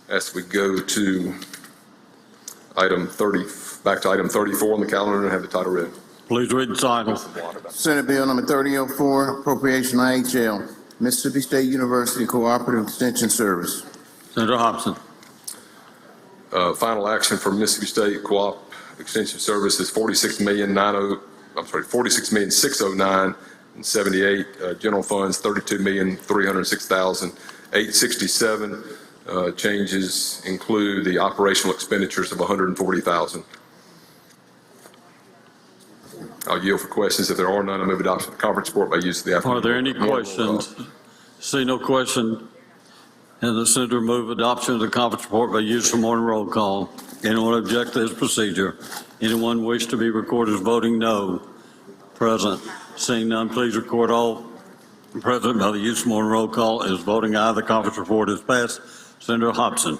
As we go to item 30, back to item 34 on the calendar and have the title read. Please read the title. Senate Bill number 3004, appropriation IHL, Mississippi State University Cooperative Extension Service. Senator Hobson. Final action for Mississippi State Co-op Extension Service is $46,609,78. General funds $32,306,867. Changes include the operational expenditures of $140,000. I'll yield for questions. If there are none, I move adoption of the conference report by use of the afternoon. Are there any questions? See no question. And the senator move adoption of the conference report by use of morning roll call. Anyone object to this procedure? Anyone wish to be recorded as voting no? Present. Seeing none, please record all present by the use of morning roll call. As voting aye, the conference report is passed. Senator Hobson.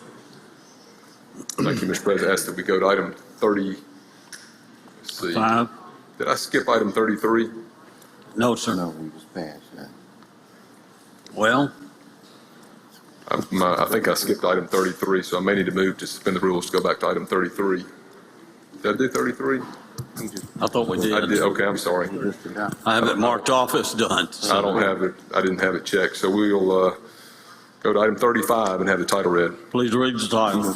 Thank you, Mr. President. I ask that we go to item 30. Let's see. 5. Did I skip item 33? No, sir. No, we just passed that. Well, I think I skipped item 33, so I may need to move to suspend the rules to go back to item 33. Did I do 33? I thought we did. I did. Okay, I'm sorry. I have it marked off as done. So. I don't have it. I didn't have it checked. So we'll go to item 35 and have the title read. Please read the title.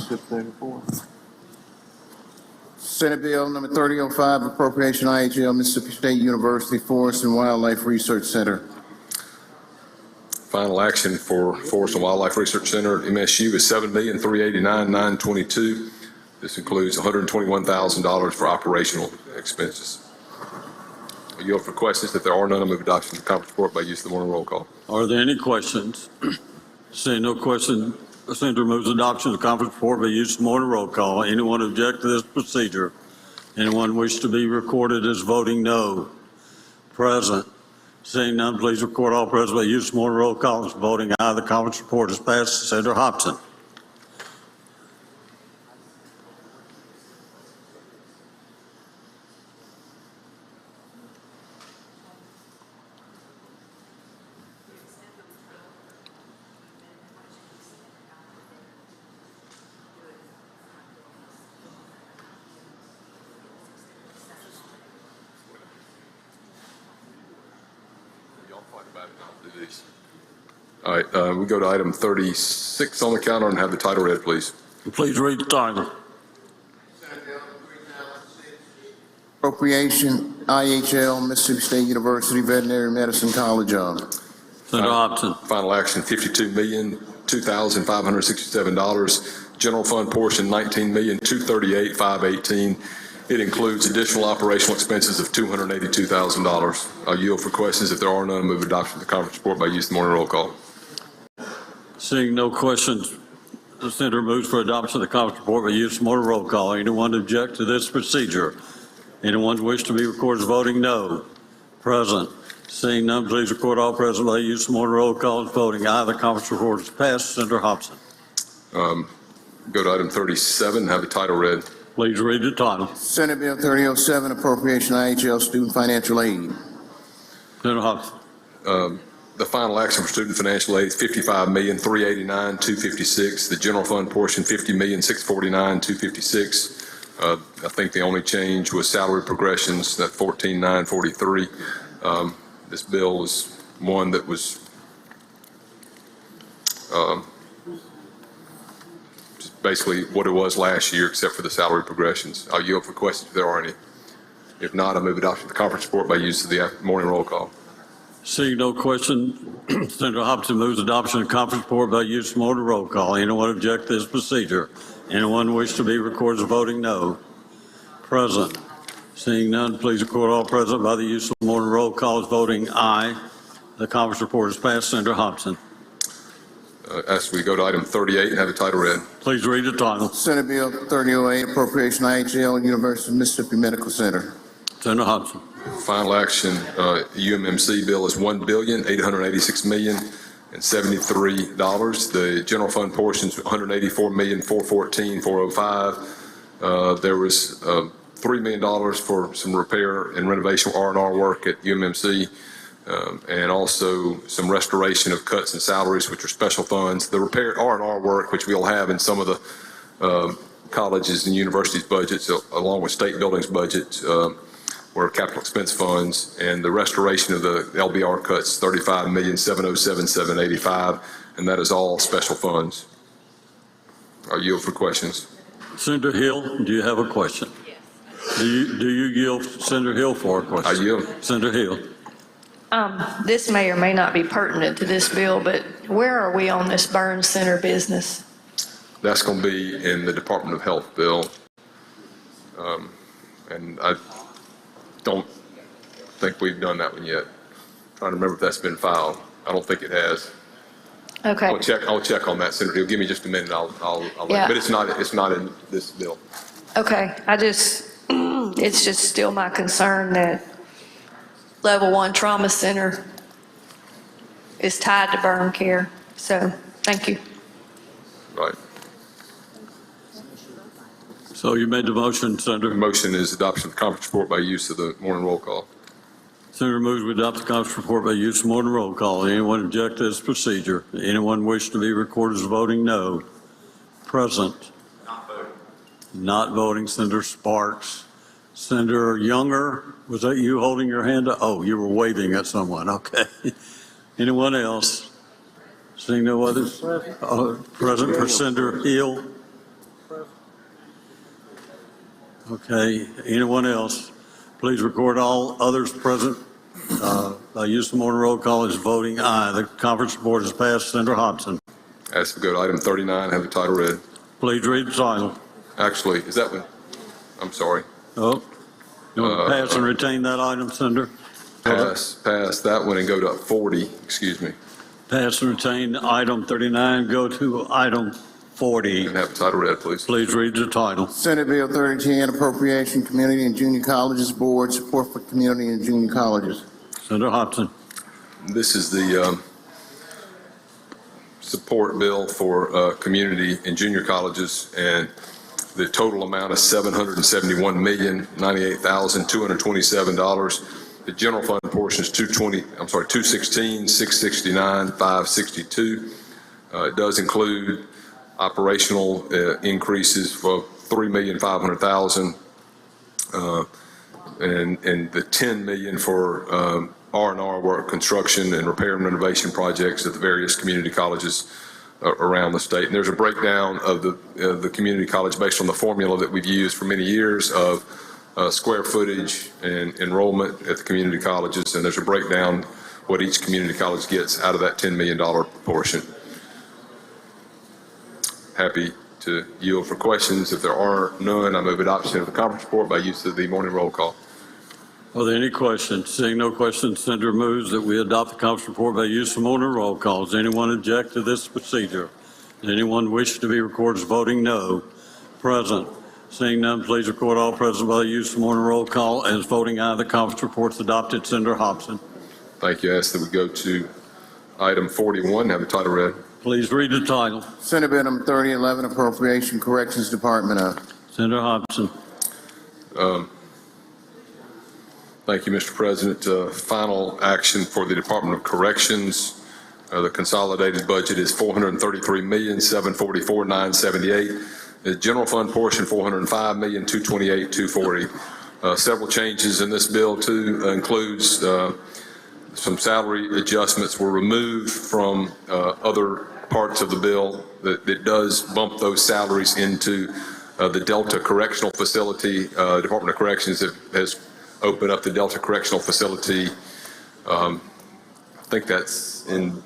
Senate Bill number 3005, appropriation IHL, Mississippi State University Forest and Wildlife Research Center. Final action for Forest and Wildlife Research Center at MSU is $7,389,922. This includes $121,000 for operational expenses. I yield for questions. If there are none, I move adoption of the conference report by use of the morning roll call. Are there any questions? Seeing no question, the senator moves adoption of the conference report by use of morning roll call. Anyone object to this procedure? Anyone wish to be recorded as voting no? Present. Seeing none, please record all present by use of morning roll call. As voting aye, the conference report is passed. Senator Hobson. All right, we go to item 36 on the calendar and have the title read, please. Please read the title. Appropriation IHL, Mississippi State University Veterinary Medicine College of. Senator Hobson. Final action, $52,002,567. General fund portion, $19,238,518. It includes additional operational expenses of $282,000. I'll yield for questions. If there are none, move adoption of the conference report by use of the morning roll call. Seeing no questions, the senator moves for adoption of the conference report by use of morning roll call. Anyone object to this procedure? Anyone wish to be recorded as voting no? Present. Seeing none, please record all present by use of morning roll call. As voting aye, the conference report is passed. Senator Hobson. Go to item 37, have the title read. Please read the title. Senate Bill 3007, appropriation IHL, student financial aid. Senator Hobson. The final action for student financial aid is $55,389,256. The general fund portion, $50,649,256. I think the only change was salary progressions, that $14,943. This bill is one that was basically what it was last year, except for the salary progressions. I'll yield for questions if there are any. If not, I move adoption of the conference report by use of the morning roll call. Seeing no question, Senator Hobson moves adoption of the conference report by use of morning roll call. Anyone object to this procedure? Anyone wish to be recorded as voting no? Present. Seeing none, please record all present by the use of morning roll call as voting aye. The conference report is passed. Senator Hobson. As we go to item 38 and have the title read. Please read the title. Senate Bill 3008, appropriation IHL, University of Mississippi Medical Center. Senator Hobson. Final action, UMMC bill is $1,886,073. The general fund portion is $184,414,405. There was $3 million for some repair and renovation R&R work at UMMC, and also some restoration of cuts in salaries, which are special funds. The repair R&R work, which we'll have in some of the colleges and universities' budgets, along with state buildings budgets, were capital expense funds, and the restoration of the LBR cuts, $35,707,785, and that is all special funds. I yield for questions. Senator Hill, do you have a question? Yes. Do you yield Senator Hill for a question? I yield. Senator Hill. This may or may not be pertinent to this bill, but where are we on this burn center business? That's going to be in the Department of Health bill, and I don't think we've done that one yet. I'm trying to remember if that's been filed. I don't think it has. Okay. I'll check on that, Senator Hill. Give me just a minute. I'll Yeah. but it's not in this bill. Okay, it's just still my concern that level 1 trauma center is tied to burn care. So, thank you. Right. So you made the motion, Senator? The motion is adoption of the conference report by use of the morning roll call. Senator moves we adopt the conference report by use of morning roll call. Anyone object to this procedure? Anyone wish to be recorded as voting no? Present. Not voting. Not voting. Senator Sparks. Senator Younger, was that you holding your hand up? Oh, you were waving at someone. Okay. Anyone else? Seeing no others? Present for Senator Hill. Okay. Anyone else? Please record all others present by use of morning roll call as voting aye. The conference report is passed. Senator Hobson. Ask to go to item 39, have the title read. Please read the title. Actually, is that one? I'm sorry. Oh, you want to pass and retain that item, Senator? Pass that one and go to 40, excuse me. Pass and retain item 39, go to item 40. And have the title read, please. Please read the title. Senate Bill 3010, Appropriation, Community and Junior Colleges Board, Support for Community and Junior Colleges. Senator Hobson. This is the support bill for community and junior colleges, and the total amount is $771,098,227. The general fund portion is $216,669,562. It does include operational increases for $3,500,000, and the $10 million for R&R work, construction and repair and renovation projects at the various community colleges around the state. And there's a breakdown of the community college based on the formula that we've used for many years of square footage and enrollment at the community colleges. And there's a breakdown what each community college gets out of that $10 million portion. Happy to yield for questions. If there are none, I move adoption of the conference report by use of the morning roll call. Are there any questions? Seeing no questions, Senator moves that we adopt the conference report by use of morning roll call. Does anyone object to this procedure? Does anyone wish to be recorded as voting no? Present. Seeing none, please record all present by the use of morning roll call as voting aye. The conference report's adopted. Senator Hobson. Thank you. I ask that we go to item 41, have the title read. Please read the title. Senate Bill number 3011, Appropriation, Corrections Department of. Senator Hobson. Thank you, Mr. President. Final action for the Department of Corrections. The consolidated budget is $433,744,978. The general fund portion, $405,228,240. Several changes in this bill too includes some salary adjustments were removed from other parts of the bill. That it does bump those salaries into the Delta Correctional Facility. Department of Corrections has opened up the Delta Correctional Facility. I think that's in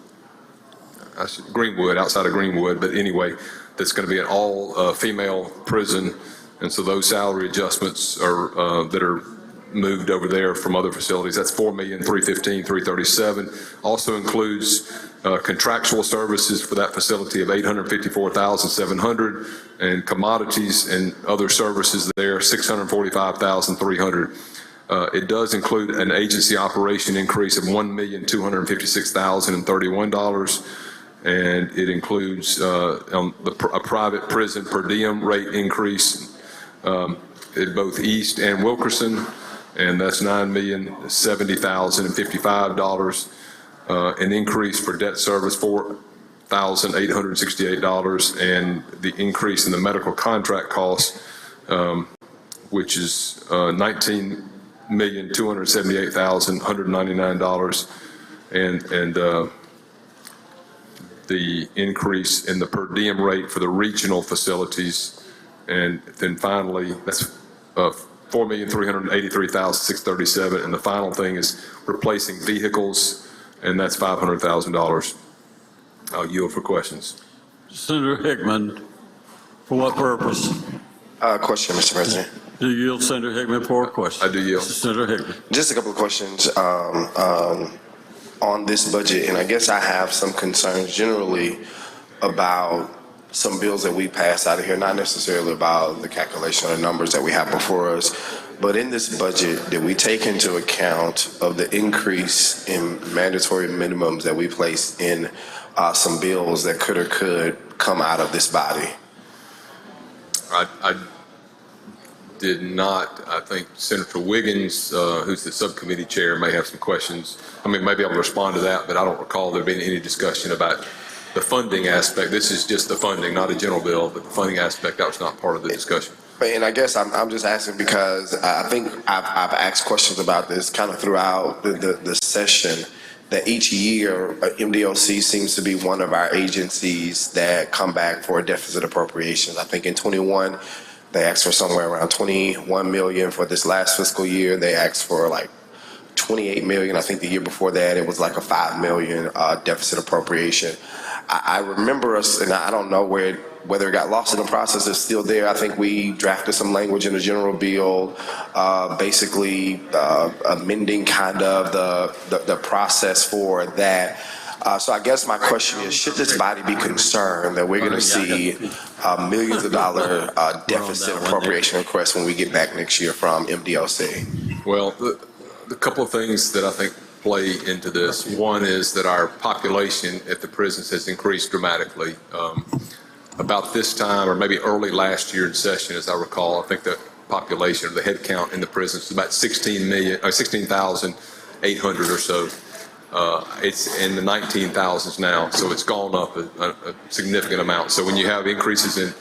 Greenwood, outside of Greenwood, but anyway, that's going to be an all-female prison, and so those salary adjustments are that are moved over there from other facilities. That's $4,315,337. Also includes contractual services for that facility of $854,700, and commodities and other services there, $645,300. It does include an agency operation increase of $1,256,031, and it includes a private prison per diem rate increase at both East and Wilkerson, and that's $9,070,055. An increase for debt service, $4,868, and the increase in the medical contract costs, which is $19,278,199, and the increase in the per diem rate for the regional facilities, and then finally that's $4,383,637, and the final thing is replacing vehicles, and that's $500,000. I'll yield for questions. Senator Hickman, for what purpose? Question, Mr. President. Do you yield Senator Hickman for a question? I do yield. Senator Hickman. Just a couple of questions on this budget, and I guess I have some concerns generally about some bills that we pass out of here, not necessarily about the calculation of the numbers that we have before us, but in this budget, did we take into account of the increase in mandatory minimums that we placed in some bills that could come out of this body? I did not. I think Senator Wiggins, who's the subcommittee chair, may have some questions. I mean, maybe I'll respond to that, but I don't recall there being any discussion about the funding aspect. This is just the funding, not a general bill, but the funding aspect, that was not part of the discussion. And I guess I'm just asking because I think I've asked questions about this kind of throughout the session, that each year MDOC seems to be one of our agencies that come back for deficit appropriations. I think in 21, they asked for somewhere around 21 million. For this last fiscal year, they asked for like 28 million. I think the year before that, it was like a 5 million deficit appropriation. I remember us, and I don't know whether it got lost in the process, it's still there. I think we drafted some language in the general bill, basically amending kind of the process for that. So I guess my question is, should this body be concerned that we're going to see millions of dollar deficit appropriation requests when we get back next year from MDOC? Well, the couple of things that I think play into this. One is that our population at the prisons has increased dramatically. About this time, or maybe early last year in session, as I recall, I think the population or the head count in the prisons is about 16,800 or so. It's in the 19,000s now, so it's gone up a significant amount. So when you have increases in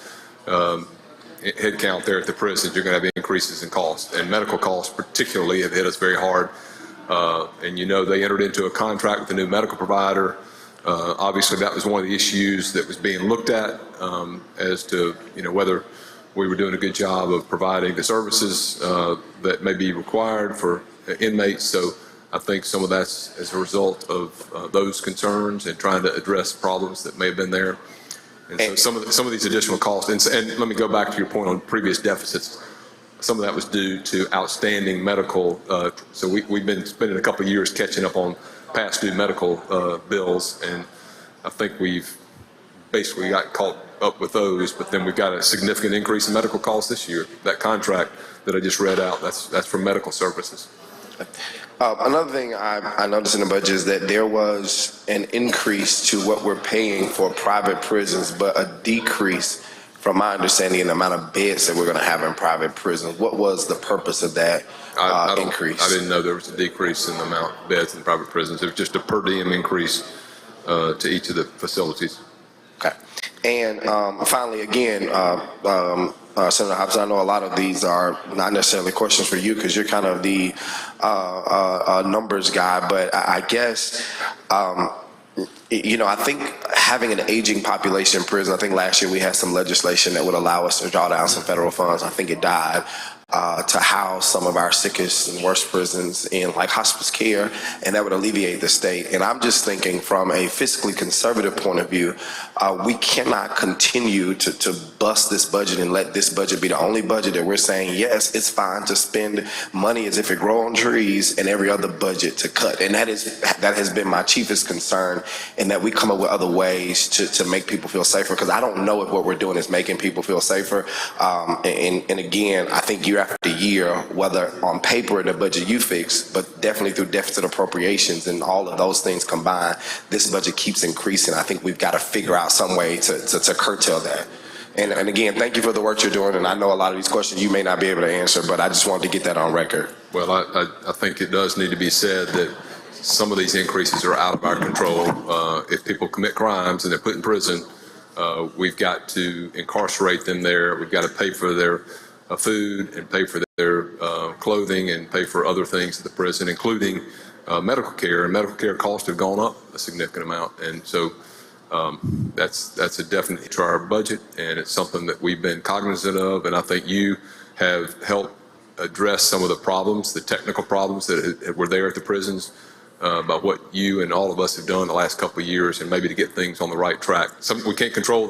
head count there at the prisons, you're going to have increases in costs, and medical costs particularly have hit us very hard. And you know, they entered into a contract with a new medical provider. Obviously, that was one of the issues that was being looked at as to, you know, whether we were doing a good job of providing the services that may be required for inmates. So I think some of that's as a result of those concerns and trying to address problems that may have been there. And so some of these additional costs, and let me go back to your point on previous deficits. Some of that was due to outstanding medical. So we've been spending a couple of years catching up on past due medical bills, and I think we've basically got caught up with those. But then we've got a significant increase in medical costs this year. That contract that I just read out, that's for medical services. Another thing I noticed in the budget is that there was an increase to what we're paying for private prisons, but a decrease, from my understanding, in the amount of beds that we're going to have in private prisons. What was the purpose of that increase? I didn't know there was a decrease in the amount of beds in private prisons. It was just a per diem increase to each of the facilities. Okay. And finally, again, Senator Hobson, I know a lot of these are not necessarily questions for you because you're kind of the numbers guy, but I guess, you know, I think having an aging population in prison, I think last year we had some legislation that would allow us to draw down some federal funds. I think it died. To house some of our sickest and worst prisons in like hospice care, and that would alleviate the state. And I'm just thinking from a fiscally conservative point of view, we cannot continue to bust this budget and let this budget be the only budget that we're saying, yes, it's fine to spend money as if it grow on trees, and every other budget to cut. And that has been my chiefest concern, and that we come up with other ways to make people feel safer, because I don't know if what we're doing is making people feel safer. And again, I think year after year, whether on paper the budget you fix, but definitely through deficit appropriations and all of those things combined, this budget keeps increasing. I think we've got to figure out some way to curtail that. And again, thank you for the work you're doing, and I know a lot of these questions you may not be able to answer, but I just wanted to get that on record. Well, I think it does need to be said that some of these increases are out of our control. If people commit crimes and they're put in prison, we've got to incarcerate them there. We've got to pay for their food and pay for their clothing and pay for other things at the prison, including medical care. And medical care costs have gone up a significant amount. And so that's a definite to our budget, and it's something that we've been cognizant of. And I think you have helped address some of the problems, the technical problems that were there at the prisons, by what you and all of us have done the last couple of years, and maybe to get things on the right track. We can't control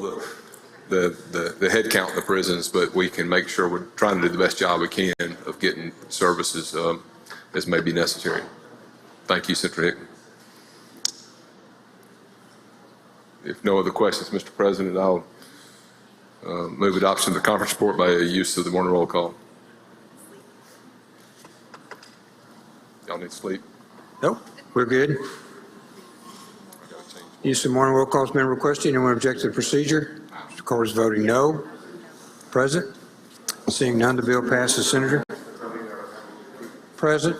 the head count in the prisons, but we can make sure we're trying to do the best job we can of getting services as may be necessary. Thank you, Senator Hickman. If no other questions, Mr. President, I'll move adoption of the conference report by use of the morning roll call. Y'all need to sleep? Nope, we're good. Use of morning roll call has been requested. Anyone object to the procedure? Mr. Court is voting no. Present? Seeing none, the bill passes. Senator? Present?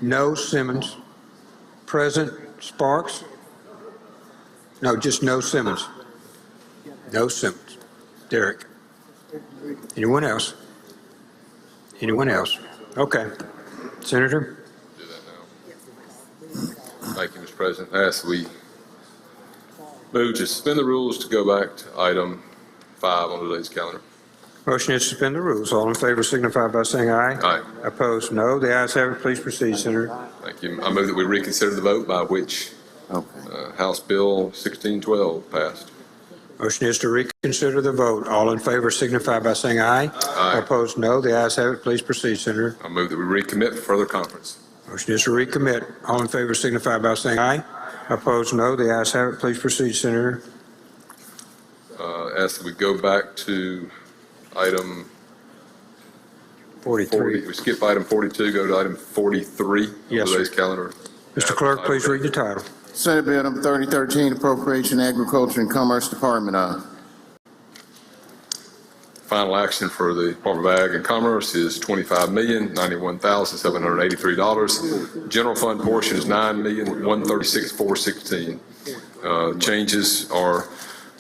No. Simmons? Present? Sparks? No, just no Simmons. No Simmons. Derek? Anyone else? Anyone else? Okay. Senator? Thank you, Mr. President. I ask we move to suspend the rules to go back to item 5 on today's calendar. Motion is to suspend the rules. All in favor signify by saying aye. Aye. Opposed, no. The ayes have it. Please proceed, Senator. Thank you. I move that we reconsider the vote by which House Bill 1612 passed. Motion is to reconsider the vote. All in favor signify by saying aye. Aye. Opposed, no. The ayes have it. Please proceed, Senator. I move that we recommit for further conference. Motion is to recommit. All in favor signify by saying aye. Opposed, no. The ayes have it. Please proceed, Senator. Ask that we go back to item 43. We skip item 42, go to item 43 Yes, on today's calendar. Mr. Clerk, please read the title. Senate Bill number 3013, Appropriation Agriculture and Commerce Department. Final action for the Department of Ag and Commerce is $25,091,783. General fund portion is $9,136,416. Changes are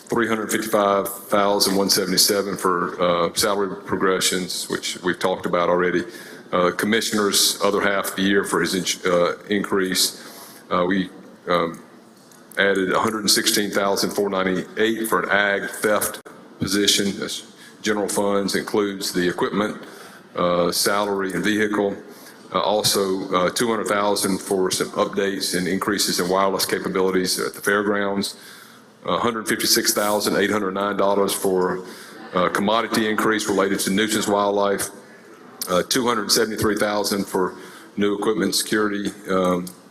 $355,177 for salary progressions, which we've talked about already. Commissioner's other half of the year for his increase. We added $116,498 for an ag theft position. That's general funds, includes the equipment, salary, and vehicle. Also, $200,000 for some updates and increases in wireless capabilities at the fairgrounds. $156,809 for commodity increase related to nuisance wildlife. $273,000 for new equipment, security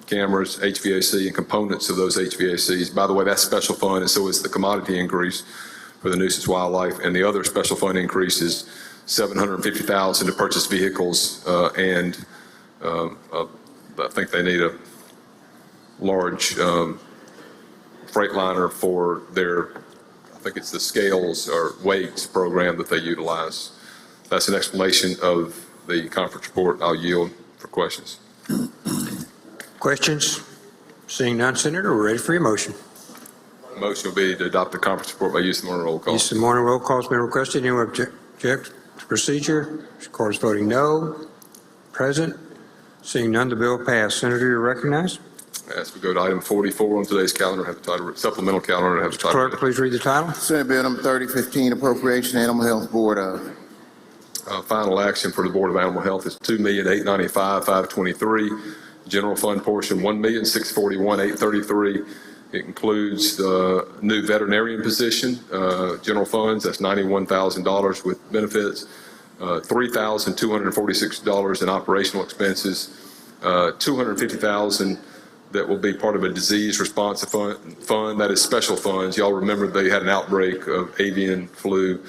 cameras, HVAC, and components of those HVACs. By the way, that's special fund, and so is the commodity increase for the nuisance wildlife. And the other special fund increase is $750,000 to purchase vehicles, and I think they need a large Freightliner for their, I think it's the scales or weights program that they utilize. That's an explanation of the conference report. I'll yield for questions. Questions? Seeing none, Senator, we're ready for your motion. The motion will be to adopt the conference report by use of the morning roll call. Use of the morning roll call has been requested. Anyone object to procedure? The court is voting no. Present? Seeing none, the bill passed. Senator, you're recognized. As we go to item 44 on today's calendar, have the title, supplemental calendar, have the title. Clerk, please read the title. Senate Bill number 3015, Appropriation Animal Health Board. Final action for the Board of Animal Health is $2,895,523. General fund portion $1,641,833. It includes the new veterinarian position, general funds, that's $91,000 with benefits, $3,246 in operational expenses, $250,000 that will be part of a disease response fund. That is special funds. Y'all remember they had an outbreak of avian flu,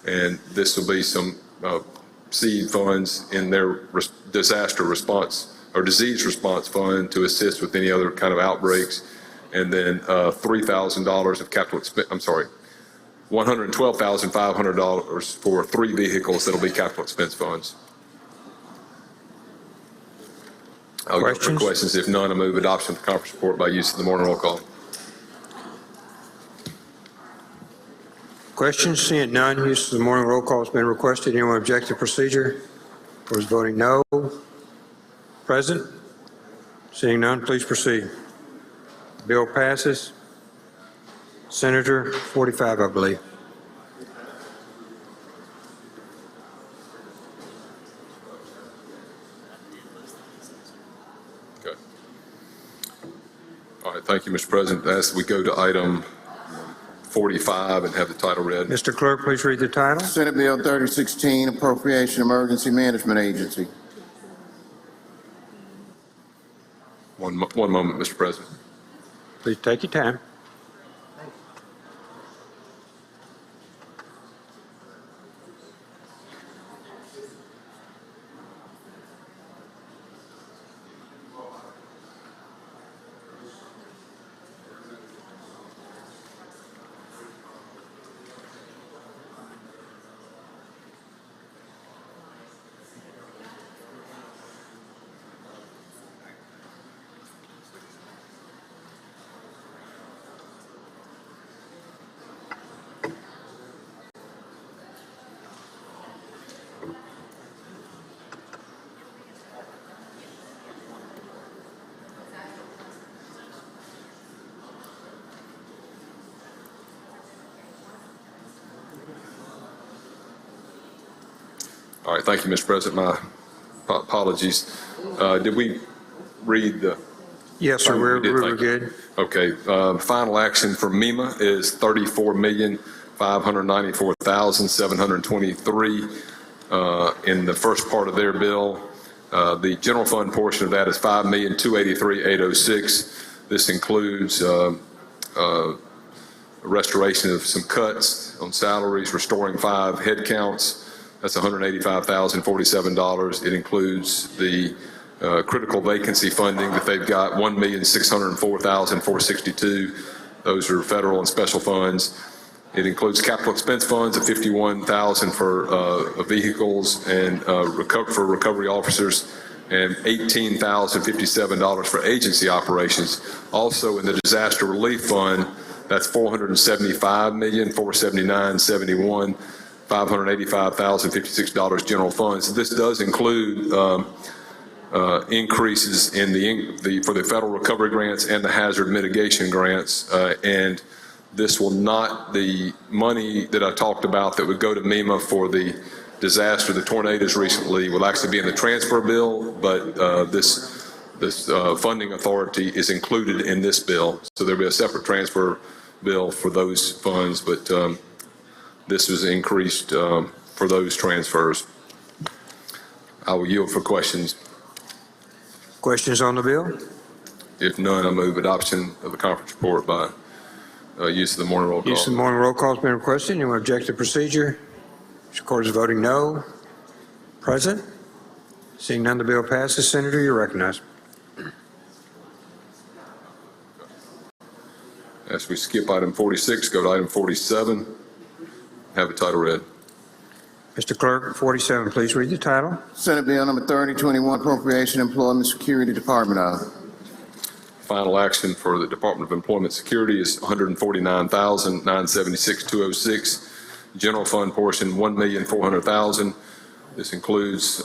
and this will be some seed funds in their disaster response or disease response fund to assist with any other kind of outbreaks. And then $3,000 of capital expense, $112,500 for 3 vehicles that'll be capital expense funds. I'll go for questions. If none, I move adoption of the conference report by use of the morning roll call. Questions? Seeing none, use of the morning roll call has been requested. Anyone object to procedure? Opposed, voting no. Present? Seeing none, please proceed. Bill passes. Senator, 45, I believe. Okay. All right, thank you, Mr. President. As we go to item 45 and have the title read. Mr. Clerk, please read the title. Senate Bill 3016, Appropriation Emergency Management Agency. One moment, Mr. President. Please take your time. All right, thank you, Mr. President. My apologies. Did we read the? Yes, sir, we're good. Okay, final action for MEMA is $34,594,723 in the first part of their bill. The general fund portion of that is $5,283,806. This includes restoration of some cuts on salaries, restoring 5 headcounts. That's $185,047. It includes the critical vacancy funding that they've got, $1,604,462. Those are federal and special funds. It includes capital expense funds of $51,000 for vehicles and for recovery officers, and $18,057 for agency operations. Also in the disaster relief fund, that's $475,479,71. $585,056 general funds. This does include increases in for the federal recovery grants and the hazard mitigation grants, and this will not, the money that I talked about that would go to MEMA for the disaster, the tornadoes recently, will actually be in the transfer bill, but this funding authority is included in this bill, so there'll be a separate transfer bill for those funds, but this was increased for those transfers. I will yield for questions. Questions on the bill? If none, I move adoption of the conference report by use of the morning roll call. Use of the morning roll call has been requested. Anyone object to procedure? Mr. Court is voting no. Present? Seeing none, the bill passes. Senator, you're recognized. As we skip item 46, go to item 47. Have the title read. Mr. Clerk, 47, please read the title. Senate Bill number 3021, Appropriation Employment Security Department of. Final action for the Department of Employment Security is $149,976,206. General fund portion, $1,400,000. This includes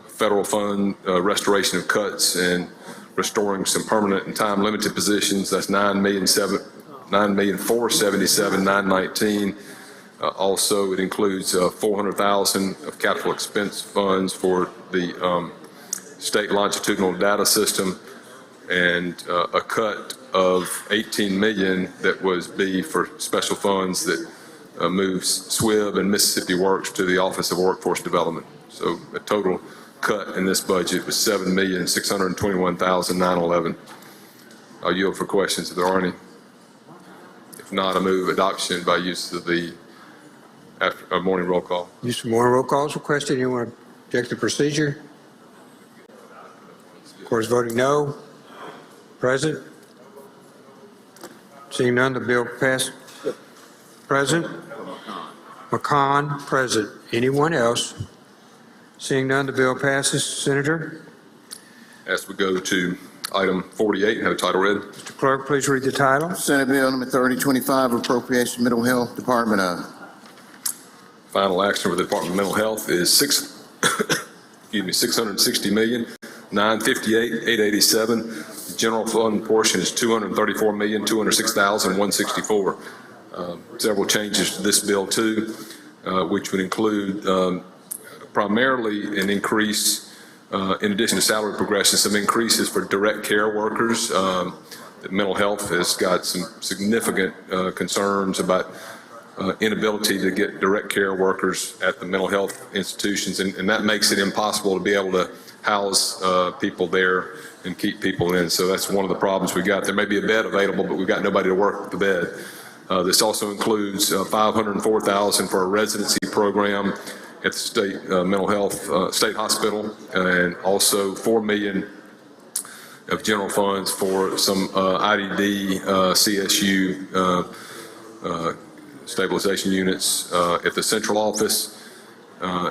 federal fund restoration of cuts and restoring some permanent and time limited positions. That's $9,477,919. Also, it includes $400,000 of capital expense funds for the state longitudinal data system, and a cut of $18 million that was B for special funds that moves SWIB and Mississippi Works to the Office of Workforce Development. So a total cut in this budget was $7,621,911. I'll yield for questions if there are any. If not, I move adoption by use of the morning roll call. Use of morning roll call is requested. Anyone object to procedure? Court is voting no. Present? Seeing none, the bill passed. Present? McCon, present. Anyone else? Seeing none, the bill passes. Senator? As we go to item 48, have a title read. Mr. Clerk, please read the title. Senate Bill number 3025, Appropriation Mental Health Department of. Final action for the Department of Mental Health is $660,958,887. The general fund portion is $234,206,164. Several changes to this bill too, which would include primarily an increase, in addition to salary progression, some increases for direct care workers. That mental health has got some significant concerns about inability to get direct care workers at the mental health institutions, and that makes it impossible to be able to house people there and keep people in. So that's one of the problems we got. There may be a bed available, but we've got nobody to work the bed. This also includes $504,000 for a residency program at the state mental health state hospital, and also $4 million of general funds for some IDD CSU stabilization units at the central office.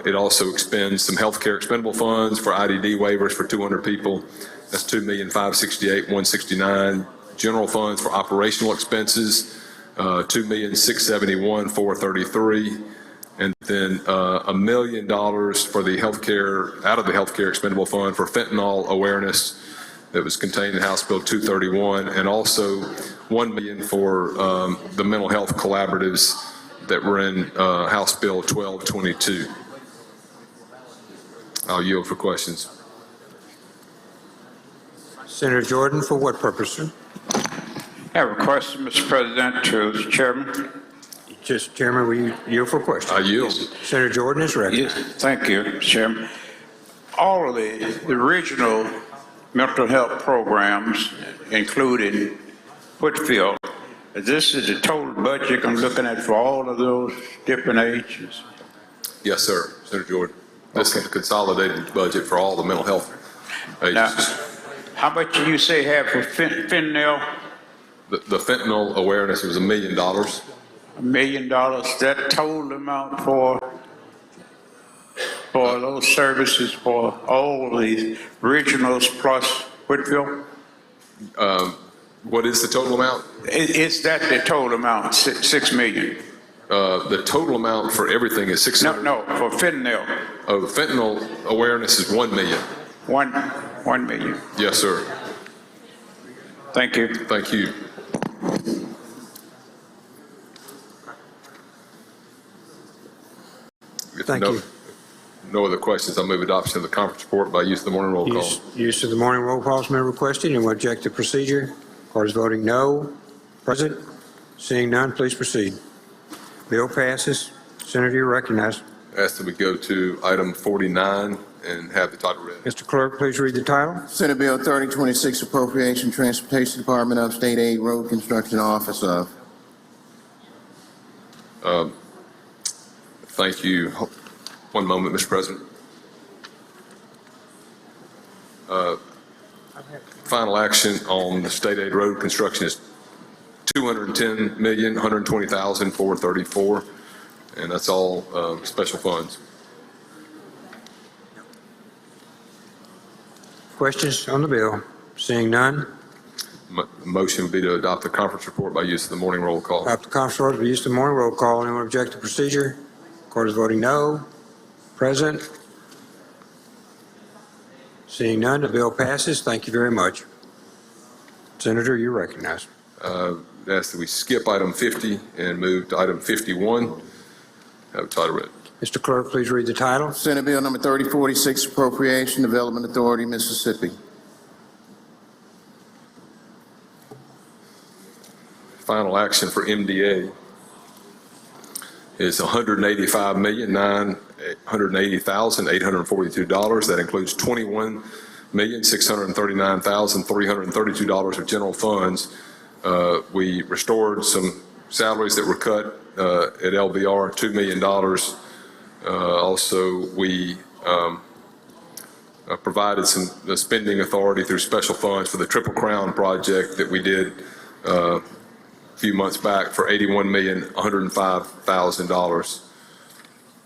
It also expends some healthcare expendable funds for IDD waivers for 200 people. That's $2,568,169. General funds for operational expenses, $2,671,433. And then $1 million for the healthcare, out of the healthcare expendable fund for fentanyl awareness that was contained in House Bill 231, and also $1 million for the mental health collaboratives that were in House Bill 1222. I'll yield for questions. Senator Jordan, for what purpose, sir? I have a question, Mr. President, to the chairman. Just, Chairman, will you yield for questions? I yield. Senator Jordan is ready. Yes, thank you, Mr. Chairman. All of the original mental health programs, including Whitfield, this is the total budget I'm looking at for all of those different ages? Yes, sir, Senator Jordan. This is the consolidated budget for all the mental health agencies. Now, how much do you say have for fentanyl? The fentanyl awareness was $1 million. $1 million, that total amount for those services for all of these originals plus Whitfield? What is the total amount? Is that the total amount, $6 million? The total amount for everything is $600. No, for fentanyl. Oh, the fentanyl awareness is $1 million. $1 million. Yes, sir. Thank you. Thank you. Thank you. No other questions. I'll move adoption of the conference report by use of the morning roll call. Use of the morning roll call has been requested. Anyone object to procedure? Court is voting no. Present? Seeing none, please proceed. Bill passes. Senator, you're recognized. Ask that we go to item 49 and have the title read. Mr. Clerk, please read the title. Senate Bill 3026, Appropriation, Transportation Department of, State Aid, Road Construction Office of. Thank you. One moment, Mr. President. Final action on the state aid road construction is $210,120,434, and that's all special funds. Questions on the bill? Seeing none. Motion would be to adopt the conference report by use of the morning roll call. Adopt the conference report by use of the morning roll call. Anyone object to procedure? Court is voting no. Present? Seeing none, the bill passes. Thank you very much. Senator, you're recognized. Ask that we skip item 50 and move to item 51. Have a title read. Mr. Clerk, please read the title. Senate Bill number 3046, Appropriation, Development Authority, Mississippi. Final action for MDA is $185,980,842. That includes $21,639,332 of general funds. We restored some salaries that were cut at LBR, $2 million. Also, we provided some spending authority through special funds for the Triple Crown project that we did a few months back for $81,105,000.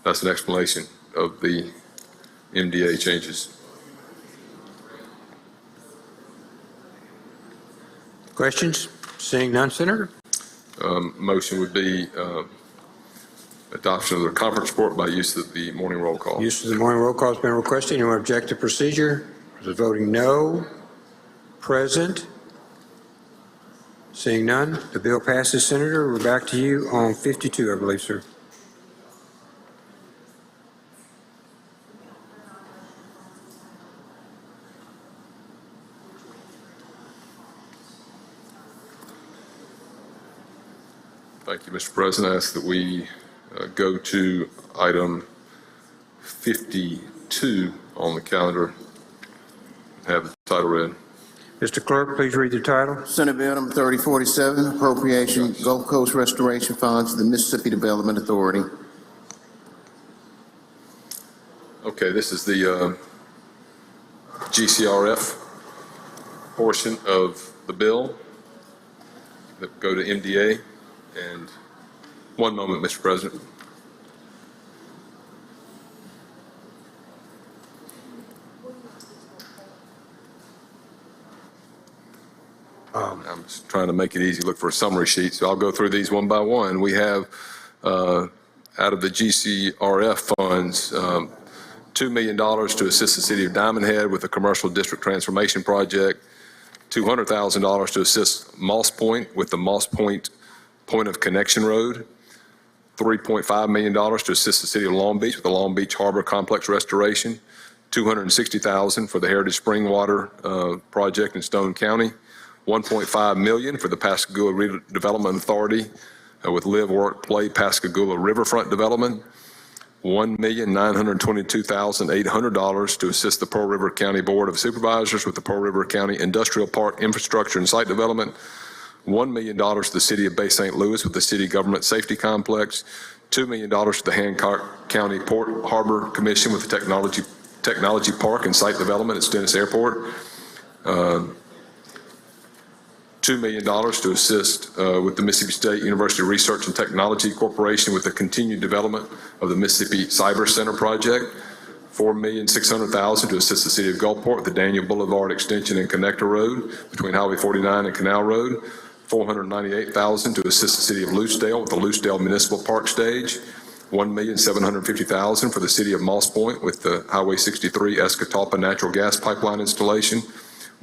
That's an explanation of the MDA changes. Questions? Seeing none, Senator. Motion would be adoption of the conference report by use of the morning roll call. Use of the morning roll call has been requested. Anyone object to procedure? Those voting no. Present. Seeing none, the bill passes, Senator. We're back to you on 52, I believe, sir. Thank you, Mr. President. I ask that we go to item 52 on the calendar. Have the title read. Mr. Clerk, please read the title. Senate Bill number 3047, Appropriation Gulf Coast Restoration Funds to the Mississippi Development Authority. Okay, this is the GCRF portion of the bill that go to MDA. And one moment, Mr. President. I'm just trying to make it easy, look for a summary sheet, so I'll go through these one by one. We have, out of the GCRF funds, $2 million to assist the city of Diamond Head with the commercial district transformation project, $200,000 to assist Moss Point with the Moss Point Point of Connection Road, $3.5 million to assist the city of Long Beach with the Long Beach Harbor Complex restoration, $260,000 for the Heritage Spring Water project in Stone County, $1.5 million for the Pascagoula Redevelopment Authority with Live, Work, Play Pascagoula Riverfront Development, $1,922,800 to assist the Pearl River County Board of Supervisors with the Pearl River County Industrial Park Infrastructure and Site Development, $1 million to the City of Bay St. Louis with the City Government Safety Complex, $2 million to the Hancock County Port Harbor Commission with the Technology Park and Site Development at Stennis Airport, $2 million to assist with the Mississippi State University Research and Technology Corporation with the continued development of the Mississippi Cyber Center project, $4,600,000 to assist the City of Gulfport with the Daniel Boulevard Extension and Connector Road between Highway 49 and Canal Road, $498,000 to assist the City of Lucedale with the Lucedale Municipal Park Stage, $1,750,000 for the City of Moss Point with the Highway 63 Escatawpa Natural Gas Pipeline installation,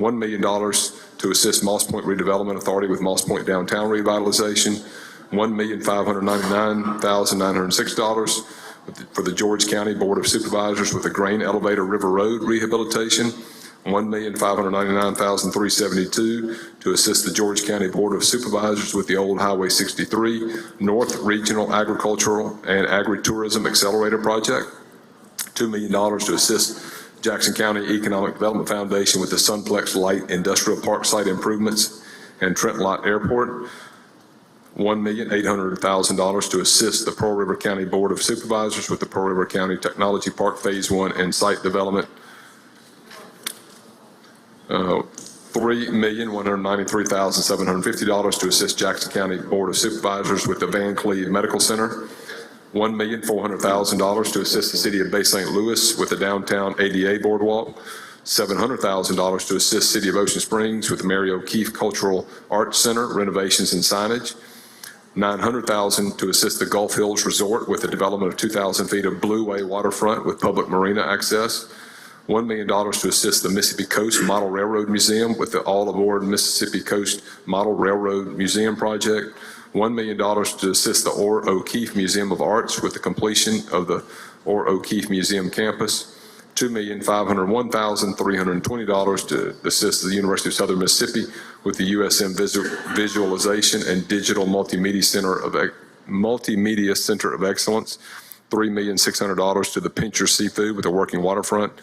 $1 million to assist Moss Point Redevelopment Authority with Moss Point Downtown Revitalization, $1,599,906 for the George County Board of Supervisors with the Grain Elevator River Road rehabilitation, $1,599,372 to assist the George County Board of Supervisors with the old Highway 63 North Regional Agricultural and Agritourism Accelerator Project, $2 million to assist Jackson County Economic Development Foundation with the Sunplex Light Industrial Park site improvements and Trent Lott Airport, $1,800,000 to assist the Pearl River County Board of Supervisors with the Pearl River County Technology Park Phase 1 and site development, $3,193,750 to assist Jackson County Board of Supervisors with the Van Cleve Medical Center, $1,400,000 to assist the City of Bay St. Louis with the Downtown ADA Boardwalk, $700,000 to assist City of Ocean Springs with the Mary O'Keefe Cultural Arts Center renovations and signage, $900,000 to assist the Gulf Hills Resort with the development of 2,000 feet of Blue Way waterfront with public marina access, $1 million to assist the Mississippi Coast Model Railroad Museum with the All Aboard Mississippi Coast Model Railroad Museum project, $1 million to assist the Orr O'Keefe Museum of Arts with the completion of the Orr O'Keefe Museum campus, $2,501,320 to assist the University of Southern Mississippi with the USM Visualization and Digital Multimedia Center of Excellence, $3,600,000 to the Pincher Seafood with the Working Waterfront,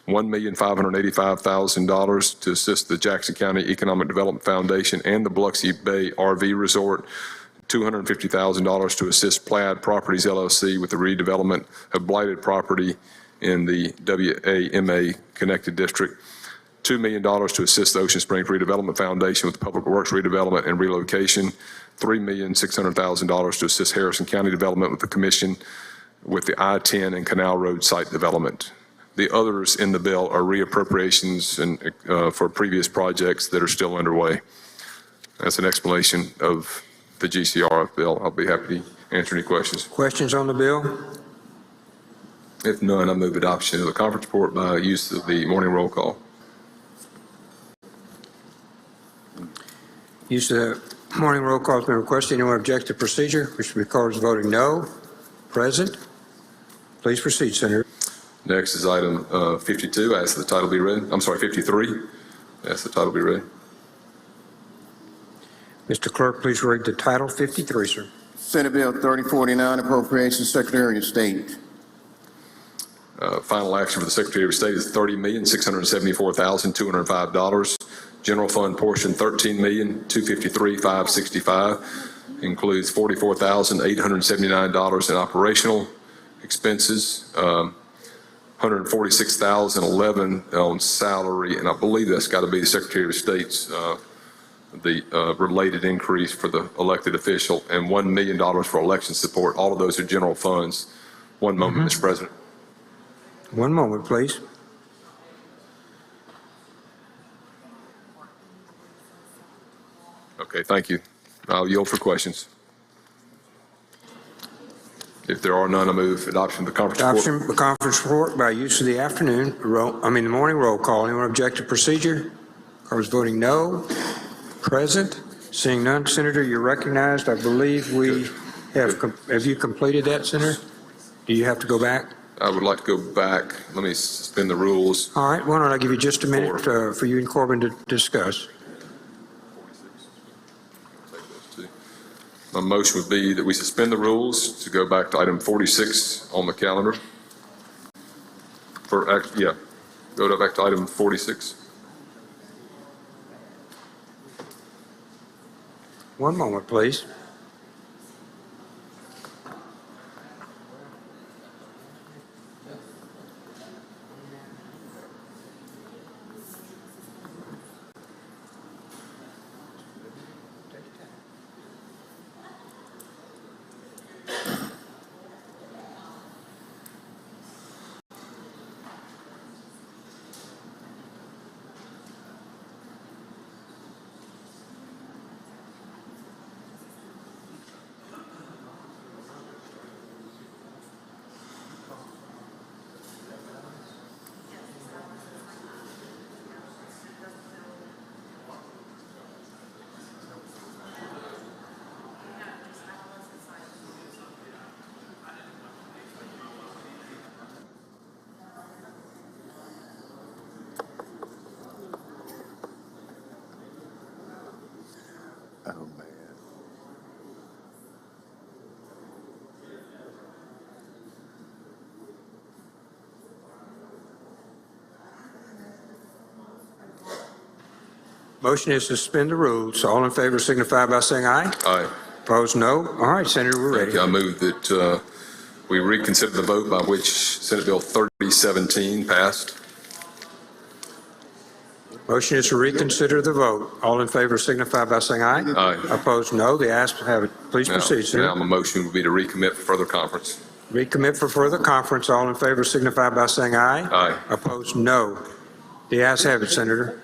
$1,585,000 to assist the Jackson County Economic Development Foundation and the Biloxi Bay RV Resort, $250,000 to assist Plaid Properties LLC with the redevelopment of blighted property in the WAMA Connected District, $2 million to assist the Ocean Springs Redevelopment Foundation with Public Works redevelopment and relocation, $3,600,000 to assist Harrison County Development with the Commission with the I-10 and Canal Road site development. The others in the bill are reappropriations and for previous projects that are still underway. That's an explanation of the GCR bill. I'll be happy to answer any questions. Questions on the bill? If none, I move adoption of the conference report by use of the morning roll call. Use of the morning roll call has been requested. Anyone object to procedure, which records voting no? Present. Please proceed, Senator. Next is item 52. I ask that the title be read. I'm sorry, 53. I ask the title be read. Mr. Clerk, please read the title 53, sir. Senate Bill 3049, Appropriations, Secretary of State. Final action for the Secretary of State is $30,674,205. General fund portion $13,253,565. Includes $44,879 in operational expenses, $146,011 on salary, and I believe that's got to be the Secretary of State's the related increase for the elected official, and $1 million for election support. All of those are general funds. One moment, Mr. President. One moment, please. Okay, thank you. I'll yield for questions. If there are none, I move adoption of the conference report. Adoption of the conference report by use of the the morning roll call. Anyone object to procedure? Or is voting no? Present. Seeing none, Senator, you're recognized. I believe we have you completed that, Senator? Do you have to go back? I would like to go back. Let me suspend the rules. All right, why don't I give you just a minute for you and Corbin to discuss. My motion would be that we suspend the rules to go back to item 46 on the calendar. Go back to item 46. One moment, please. Oh, man. Motion is to suspend the rules. All in favor signify by saying aye. Aye. Opposed, no. All right, Senator, we're ready. I move that we reconsider the vote by which Senate Bill 3017 passed. Motion is to reconsider the vote. All in favor signify by saying aye. Aye. Opposed, no. The ayes have it. Please proceed, sir. Now my motion would be to recommit for further conference. Recommit for further conference. All in favor signify by saying aye. Aye. Opposed, no. The ayes have it, Senator.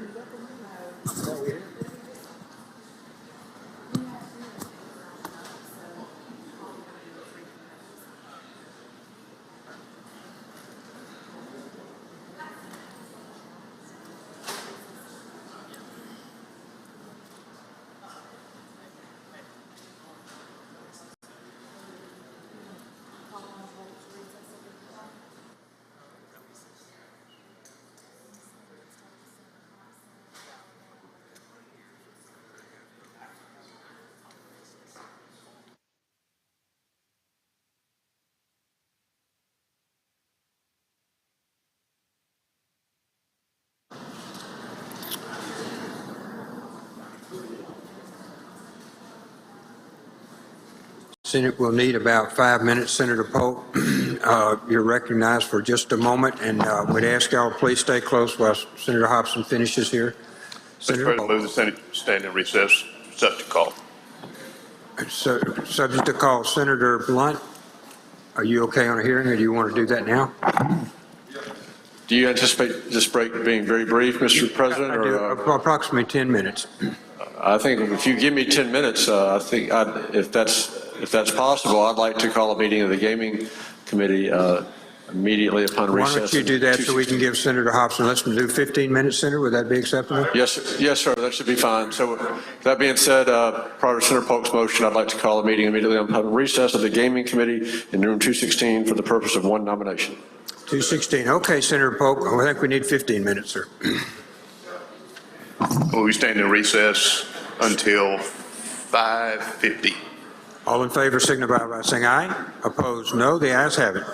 Senate will need about 5 minutes. Senator Polk, you're recognized for just a moment, and we'd ask y'all please stay close while Senator Hobson finishes here. Mr. President, move the Senate stand in recess, subject to call. So, subject to call. Senator Blunt? Are you okay on a hearing, or do you want to do that now? Do you anticipate this break being very brief, Mr. President? I do, approximately 10 minutes. I think if you give me 10 minutes, I think if that's possible, I'd like to call a meeting of the Gaming Committee immediately upon recess. Why don't you do that so we can give Senator Hobson, let's do 15 minutes, Senator, would that be acceptable? Yes, sir, that should be fine. So that being said, prior to Senator Polk's motion, I'd like to call a meeting immediately upon recess of the Gaming Committee in room 216 for the purpose of one nomination. 216. Okay, Senator Polk, I think we need 15 minutes, sir. Will we stand in recess until 5:50? All in favor signify by saying aye. Opposed, no. The ayes have it.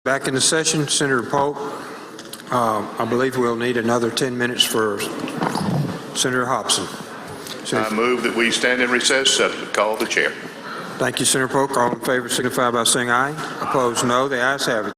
Back in the session, Senator Polk, I believe we'll need another 10 minutes for Senator Hobson. I move that we stand in recess, call the chair. Thank you, Senator Polk. All in favor signify by saying aye. Opposed, no. The ayes have it.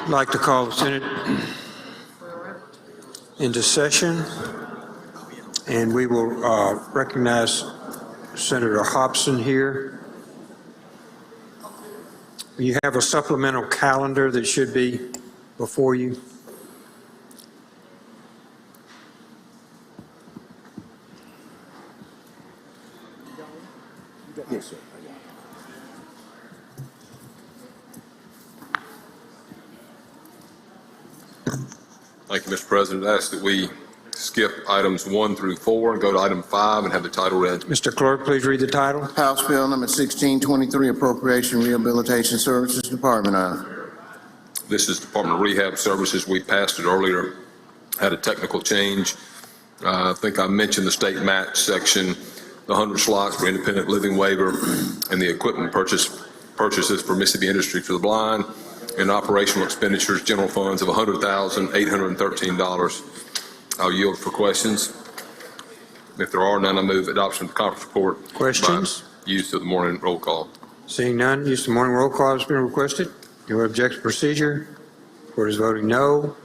I'd like to call the Senate into session, and we will recognize Senator Hobson here. You have a supplemental calendar that should be before you. Yes, sir. Thank you, Mr. President. I ask that we skip items 1 through 4 and go to item 5 and have the title read. Mr. Clerk, please read the title. House Bill number 1623, Appropriation Rehabilitation Services Department of. This is Department of Rehab Services. We passed it earlier, had a technical change. I think I mentioned the state match section, the 100 slots for independent living waiver, and the equipment purchases for Mississippi Industry for the Blind, and operational expenditures, general funds of $100,813. I'll yield for questions. If there are none, I move adoption of the conference report. Questions? By use of the morning roll call. Seeing none, use of the morning roll call has been requested. No objection to procedure. Court is voting no.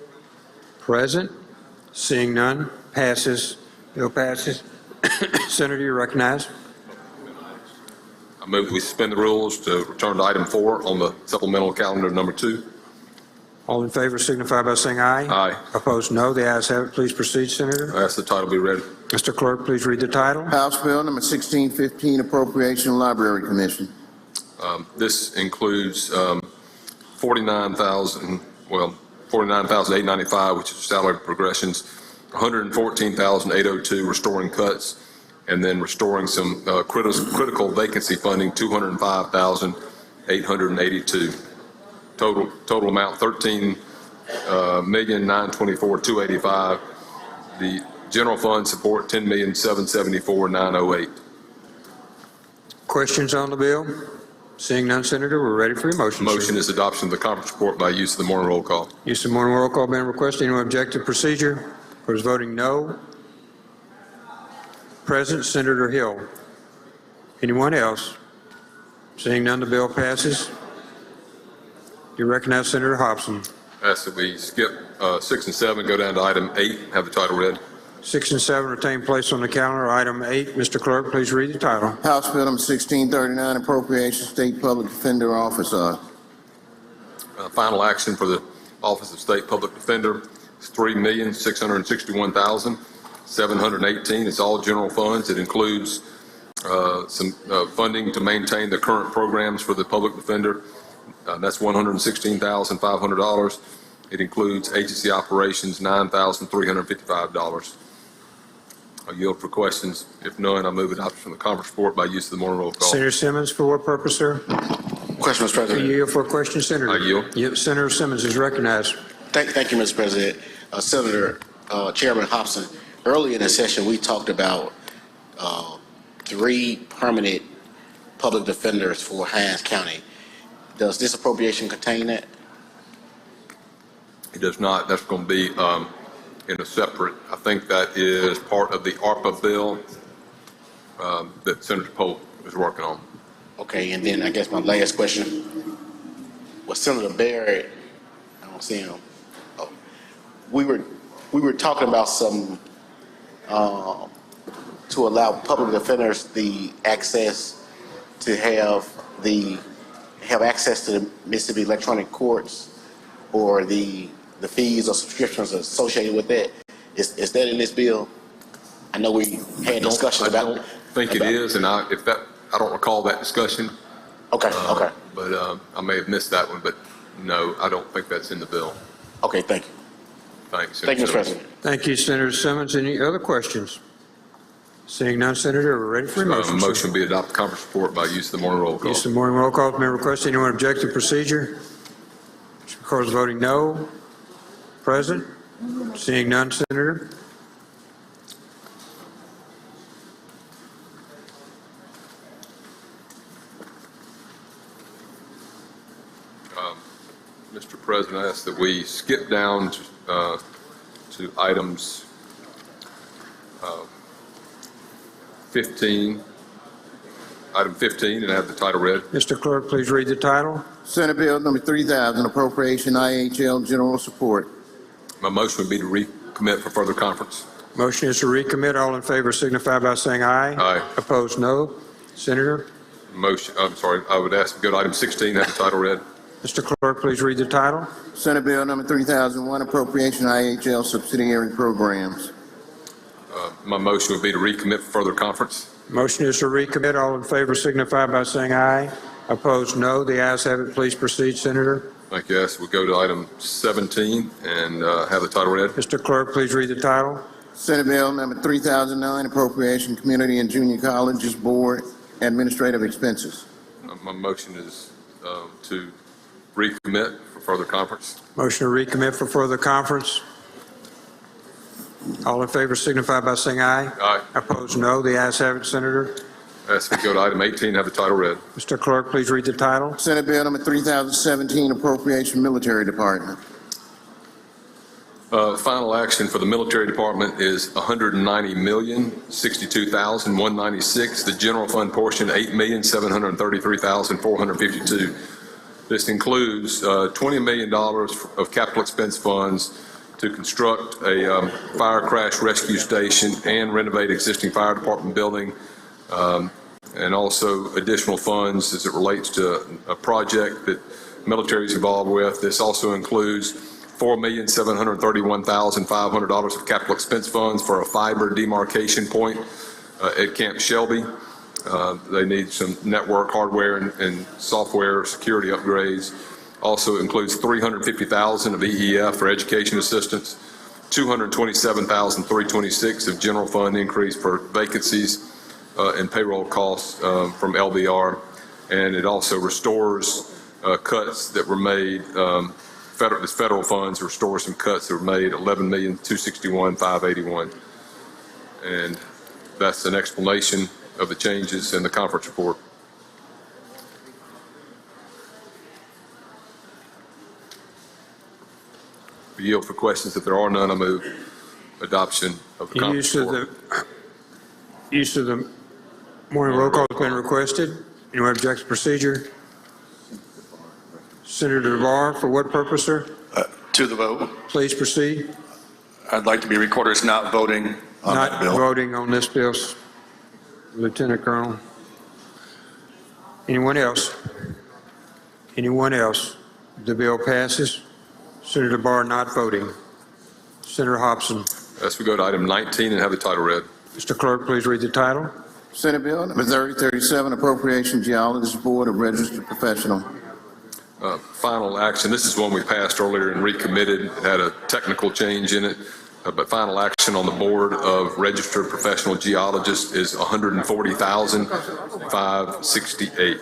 Present. Seeing none, passes. Bill passes. Senator, you're recognized. I move that we suspend the rules to return to item 4 on the supplemental calendar number 2. All in favor signify by saying aye. Aye. Opposed, no. The ayes have it. Please proceed, Senator. I ask the title be read. Mr. Clerk, please read the title. House Bill number 1615, Appropriation Library Commission. This includes $49,895, which is salary progressions, $114,802 restoring cuts, and then restoring some critical vacancy funding, $205,882. Total amount $13,924,285. The general fund support $10,774,908. Questions on the bill? Seeing none, Senator, we're ready for your motion. Motion sir. is adoption of the conference report by use of the morning roll call. Use of morning roll call being requested. Anyone object to procedure? Court is voting no. Present, Senator Hill. Anyone else? Seeing none, the bill passes. You recognize Senator Hobson. Ask that we skip 6 and 7, go down to item 8, have the title read. 6 and 7 retain place on the calendar. Item 8, Mr. Clerk, please read the title. House Bill number 1639, Appropriation State Public Defender Office of. Final action for the Office of State Public Defender is $3,661,718. It's all general funds. It includes some funding to maintain the current programs for the public defender. That's $116,500. It includes agency operations, $9,355. I'll yield for questions. If none, I move adoption of the conference report by use of the morning roll call. Senator Simmons, for what purpose, sir? Question, Mr. President. You yield for a question, Senator? I yield. Yep, Senator Simmons is recognized. Thank you, Mr. President. Senator, Chairman Hobson, earlier in the session, we talked about 3 permanent public defenders for Hinds County. Does this appropriation contain that? It does not. That's going to be in a separate, I think that is part of the ARPA bill that Senator Polk is working on. Okay, and then I guess my last question was Senator Barrett. I don't see him. Oh, we were talking about some to allow public defenders the access to have access to the Mississippi electronic courts, or the fees or subscriptions associated with that. Is that in this bill? I know we had discussions about. I don't think it is, and I don't recall that discussion. Okay, okay. But I may have missed that one, but no, I don't think that's in the bill. Okay, thank you. Thanks. Thank you, Mr. President. Thank you, Senator Simmons. Any other questions? Seeing none, Senator, we're ready for your motion. Motion be adopt the conference report by use of the morning roll call. Use of morning roll call has been requested. Anyone object to procedure? Mr. Court is voting no. Present? Seeing none, Senator. Mr. President, I ask that we skip down to items 15, item 15 and have the title read. Mr. Clerk, please read the title. Senate Bill number 3000, appropriation IHL general support. My motion would be to recommit for further conference. Motion is to recommit. All in favor signify by saying aye. Aye. Opposed, no. Senator? Motion, I'm sorry, I would ask to go to item 16, have the title read. Mr. Clerk, please read the title. Senate Bill number 3001, appropriation IHL subsidiary programs. My motion would be to recommit for further conference. Motion is to recommit. All in favor signify by saying aye. Opposed, no. The ayes have it. Please proceed, Senator. Thank you. Yes, we'll go to item 17 and have the title read. Mr. Clerk, please read the title. Senate Bill number 3009, appropriation community and junior colleges board administrative expenses. My motion is to recommit for further conference. Motion to recommit for further conference. All in favor signify by saying aye. Aye. Opposed, no. The ayes have it, Senator. Yes, we go to item 18, have the title read. Mr. Clerk, please read the title. Senate Bill number 3017, appropriation military department. Final action for the military department is $190,062,196. The general fund portion, $8,733,452. This includes $20 million of capital expense funds to construct a fire crash rescue station and renovate existing fire department building, and also additional funds as it relates to a project that military is involved with. This also includes $4,731,500 of capital expense funds for a fiber demarcation point at Camp Shelby. They need some network hardware and software security upgrades. Also includes $350,000 of EEF for education assistance, $227,326 of general fund increase for vacancies and payroll costs from LBR, and it also restores cuts that were made. Federal funds restore some cuts that were made, $11,261,581, and that's an explanation of the changes in the conference report. We yield for questions. If there are none, I move adoption of the conference report. Use of the morning roll call has been requested. Anyone object to procedure? Senator DeVar, for what purpose, sir? To the vote. Please proceed. I'd like to be recorded as not voting on that bill. Not voting on this bill, Lieutenant Colonel. Anyone else? Anyone else? The bill passes. Senator Barr not voting. Senator Hobson. As we go to item 19 and have the title read. Mr. Clerk, please read the title. Senate Bill number 3037, appropriation geologist board of registered professional. Final action, this is one we passed earlier and recommitted. It had a technical change in it, but final action on the board of registered professional geologists is $140,568.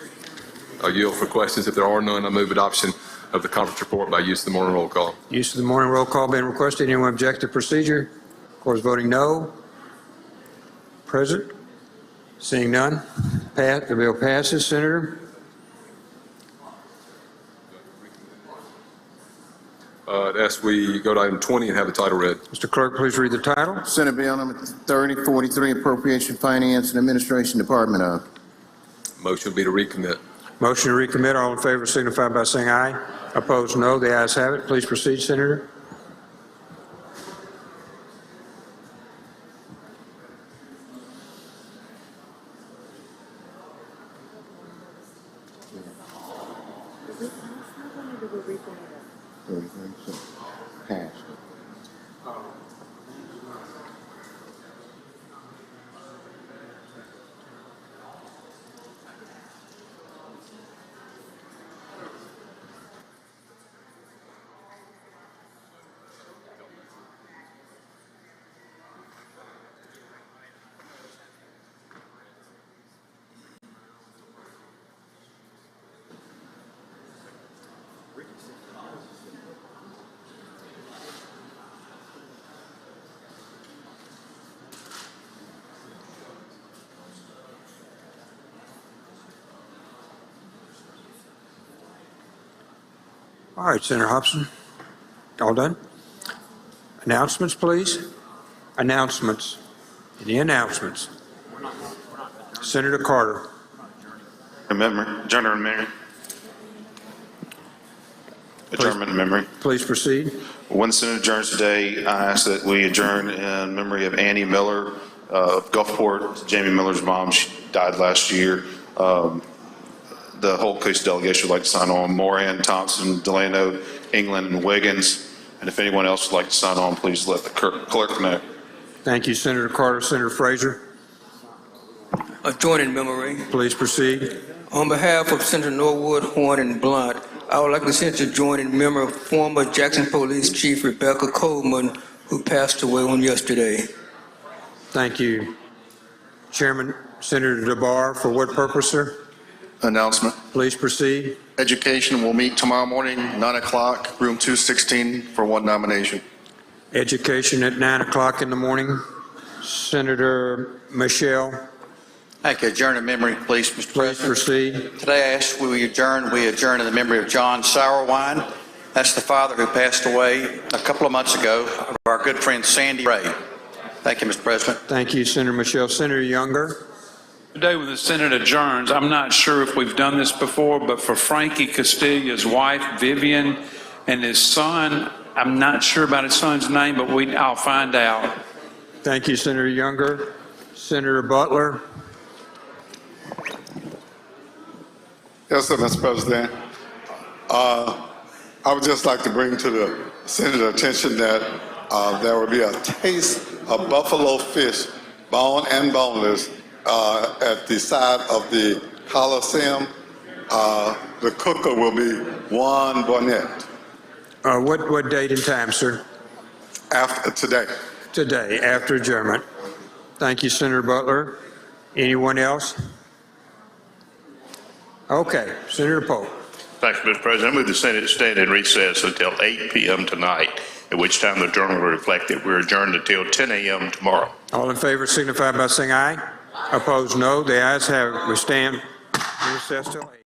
I yield for questions. If there are none, I move adoption of the conference report by use of the morning roll call. Use of the morning roll call being requested. Anyone object to procedure? Of course, voting no. Present? Seeing none. The bill passes. Senator? As we go to item 20 and have the title read. Mr. Clerk, please read the title. Senate Bill number 3043, appropriation finance and administration department of. Motion would be to recommit. Motion to recommit. All in favor signify by saying aye. Opposed, no. The ayes have it. Please proceed, Senator. Passed. All right, Senator Hobson. All done? Announcements, please. Announcements. Any announcements? Senator Carter. Adjournment memory. Adjournment memory. Please proceed. When the Senate adjourns today, I ask that we adjourn in memory of Annie Miller of Gulfport, Jamie Miller's mom. She died last year. The whole case delegation would like to sign on. Moran, Thompson, Delano, England, and Wiggins. And if anyone else would like to sign on, please let the clerk know. Thank you, Senator Carter. Senator Frazier. Adjourn in memory. Please proceed. On behalf of Senator Norwood, Horn, and Blunt, I would like to send to join in memory of former Jackson Police Chief Rebecca Coleman, who passed away on yesterday. Thank you. Chairman, Senator DeBar, for what purpose, sir? Announcement. Please proceed. Education will meet tomorrow morning, 9 o'clock, room 216, for one nomination. Education at 9 o'clock in the morning. Senator Michelle. Thank you. Adjourn in memory, please, Mr. President. Proceed. Today, I ask we adjourn in the memory of John Sourwine. That's the father who passed away a couple of months ago, of our good friend Sandy Ray. Thank you, Mr. President. Thank you, Senator Michelle. Senator Younger. Today, when the Senate adjourns, I'm not sure if we've done this before, but for Frankie Castiglia's wife, Vivian, and his son, I'm not sure about his son's name, but I'll find out. Thank you, Senator Younger. Senator Butler. Yes, sir, Mr. President. I would just like to bring to the Senator's attention that there will be a taste of buffalo fish, bone and boneless, at the side of the Coliseum. The cooker will be Juan Bonnet. What date and time, sir? After today. Today, after adjournment. Thank you, Senator Butler. Anyone else? Okay, Senator Pope. Thank you, Mr. President. I move the Senate stand in recess until 8 p.m. tonight, at which time the journal will reflect that we're adjourned until 10 a.m. tomorrow. All in favor signify by saying aye. Opposed, no. The ayes have it. We stand in recess till 8.